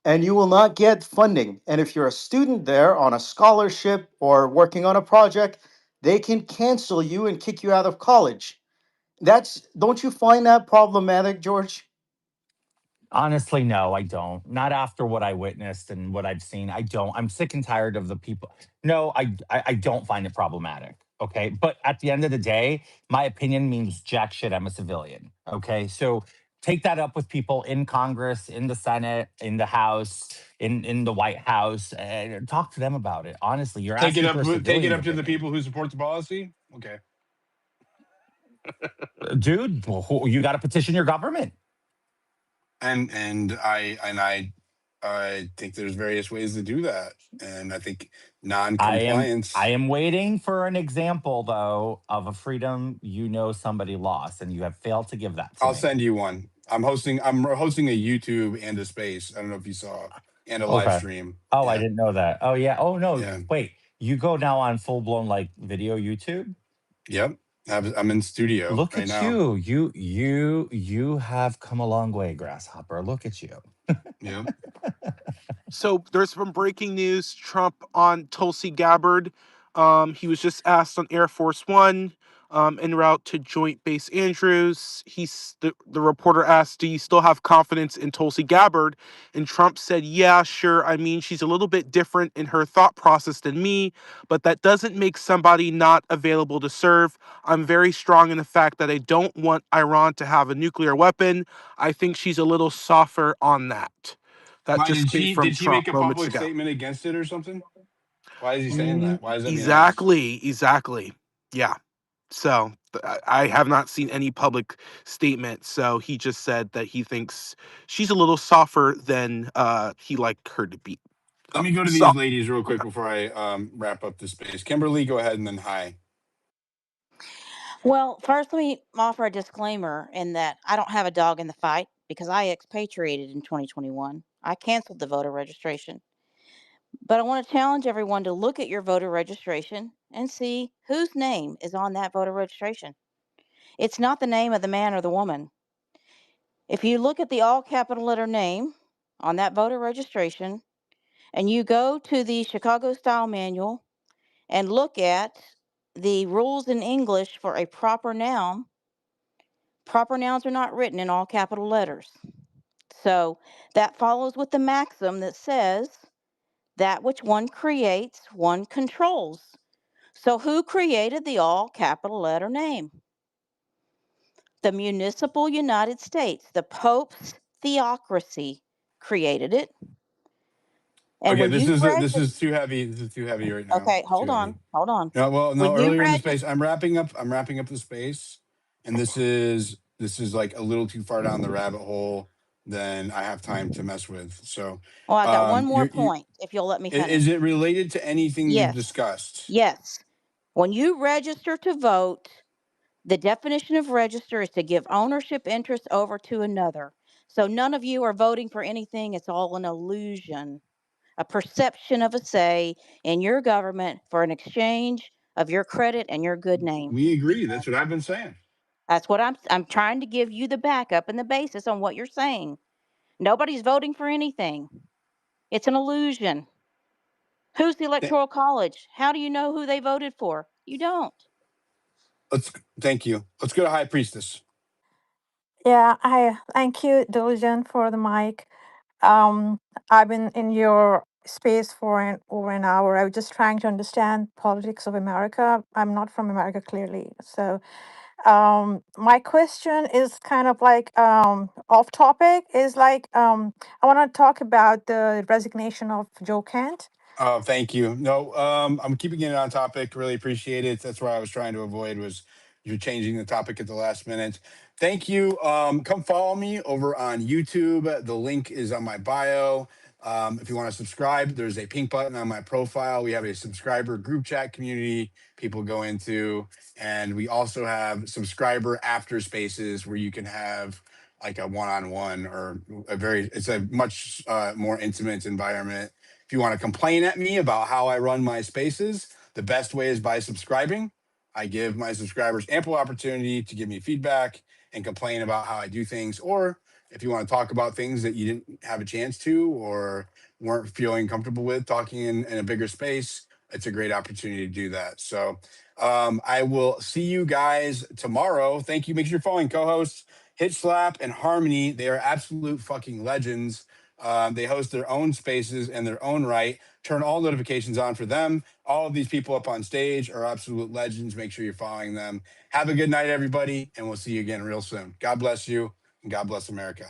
N: and you will not get funding. And if you're a student there on a scholarship or working on a project, they can cancel you and kick you out of college. Don't you find that problematic, George?
G: Honestly, no, I don't. Not after what I witnessed and what I've seen. I don't. I'm sick and tired of the people. No, I don't find it problematic. Okay. But at the end of the day, my opinion means jack shit. I'm a civilian. Okay. So take that up with people in Congress, in the Senate, in the House, in the White House, and talk to them about it. Honestly, you're
A: Take it
G: asking
A: up.
G: for a
A: Take it
G: civilian's
A: up to the
G: opinion.
A: people who support the policy. Okay.
G: Dude, you got to petition your government.
A: And I think there's various ways to do that, and I think
G: I
A: non-compliance.
G: am waiting for an example though of a freedom somebody lost and you have failed to give that to
A: I'll
G: me.
A: send you one. I'm hosting a YouTube and a space. I don't know if you saw, and a live
G: Okay.
A: stream.
G: Oh, I
A: Yeah,
G: didn't know that. Oh yeah. Oh no.
A: yeah,
G: Wait. You go now on full blown like video YouTube?
A: yep. I'm in studio
G: Look
A: right
G: at
A: now.
G: you. You have come a long way, Grasshopper. Look at you.
A: Yep.
U: So there's some breaking news. Trump on Tulsi Gabbard. He was just asked on Air Force One, en route to Joint Base Andrews. The reporter asked, "Do you still have confidence in Tulsi Gabbard?" And Trump said, "Yeah, sure. I mean, she's a little bit different in her thought process than me, but that doesn't make somebody not available to serve. I'm very strong in the fact that I don't want Iran to have a nuclear weapon. I think she's a little softer on that." That
A: Why
U: just
A: did
U: came
A: she?
U: from
A: Did she
U: Trump
A: make a
U: moments
A: public
U: ago.
A: statement against it or something? Why is he saying that? Why does that mean X?
U: Exactly. Yeah. So I have not seen any public statement. So he just said that he thinks she's a little softer than he liked her to be.
A: Let me go to
U: So
A: these ladies real quick before I wrap up the space. Kimberly, go ahead and then hi.
J: Well, first, let me offer a disclaimer in that I don't have a dog in the fight because I expatriated in 2021. I canceled the voter registration. But I want to challenge everyone to look at your voter registration and see whose name is on that voter registration. It's not the name of the man or the woman. If you look at the all capital letter name on that voter registration and you go to the Chicago Style Manual and look at the rules in English for a proper noun, proper nouns are not written in all capital letters. So that follows with the maxim that says that which one creates, one controls. So who created the all capital letter name? The municipal United States, the Pope's theocracy created it. And
A: Okay,
J: when you
A: this
J: register,
A: is too heavy. This is too heavy right now.
J: okay,
A: It's too heavy.
J: hold on.
A: No, well, no.
J: When you
A: Earlier in the
J: register,
A: space, I'm wrapping up the space, and this is like a little too far down the rabbit hole than I have time to mess with. So,
J: well, I got one more
A: you
J: point if you'll let me
A: is
J: finish.
A: it related to anything we've
J: Yes,
A: discussed?
J: yes. When you register to vote, the definition of register is to give ownership interest over to another. So none of you are voting for anything. It's all an illusion, a perception of a say in your government for an exchange of your credit and your good name.
A: We agree. That's what I've been saying.
J: That's what I'm trying to give you the backup and the basis on what you're saying. Nobody's voting for anything. It's an illusion. Who's the
A: Th-
J: electoral college? How do you know who they voted for? You don't.
A: Let's thank you. Let's go to High Priestess.
V: Yeah, I thank you, Diligent, for the mic. Um, I've been in your space for over an hour. I was just trying to understand politics of America. I'm not from America, clearly. So, my question is kind of like off topic. Is like I want to talk about the resignation of Joe Kent.
A: Oh, thank you. No, I'm keeping it on topic. Really appreciate it. That's what I was trying to avoid was you changing the topic at the last minute. Thank you. Come follow me over on YouTube. The link is on my bio. If you want to subscribe, there's a pink button on my profile. We have a subscriber group chat community people go into, and we also have subscriber after spaces where you can have like a one-on-one or it's a much more intimate environment. If you want to complain at me about how I run my spaces, the best way is by subscribing. I give my subscribers ample opportunity to give me feedback and complain about how I do things. Or if you want to talk about things that you didn't have a chance to or weren't feeling comfortable with talking in a bigger space, it's a great opportunity to do that. So I will see you guys tomorrow. Thank you. Make sure you're following co-hosts Hit Slap and Harmony. They are absolute fucking legends. They host their own spaces in their own right. Turn all notifications on for them. All of these people up on stage are absolute legends. Make sure you're following them. Have a good night, everybody, and we'll see you again real soon. God bless you, and God bless America.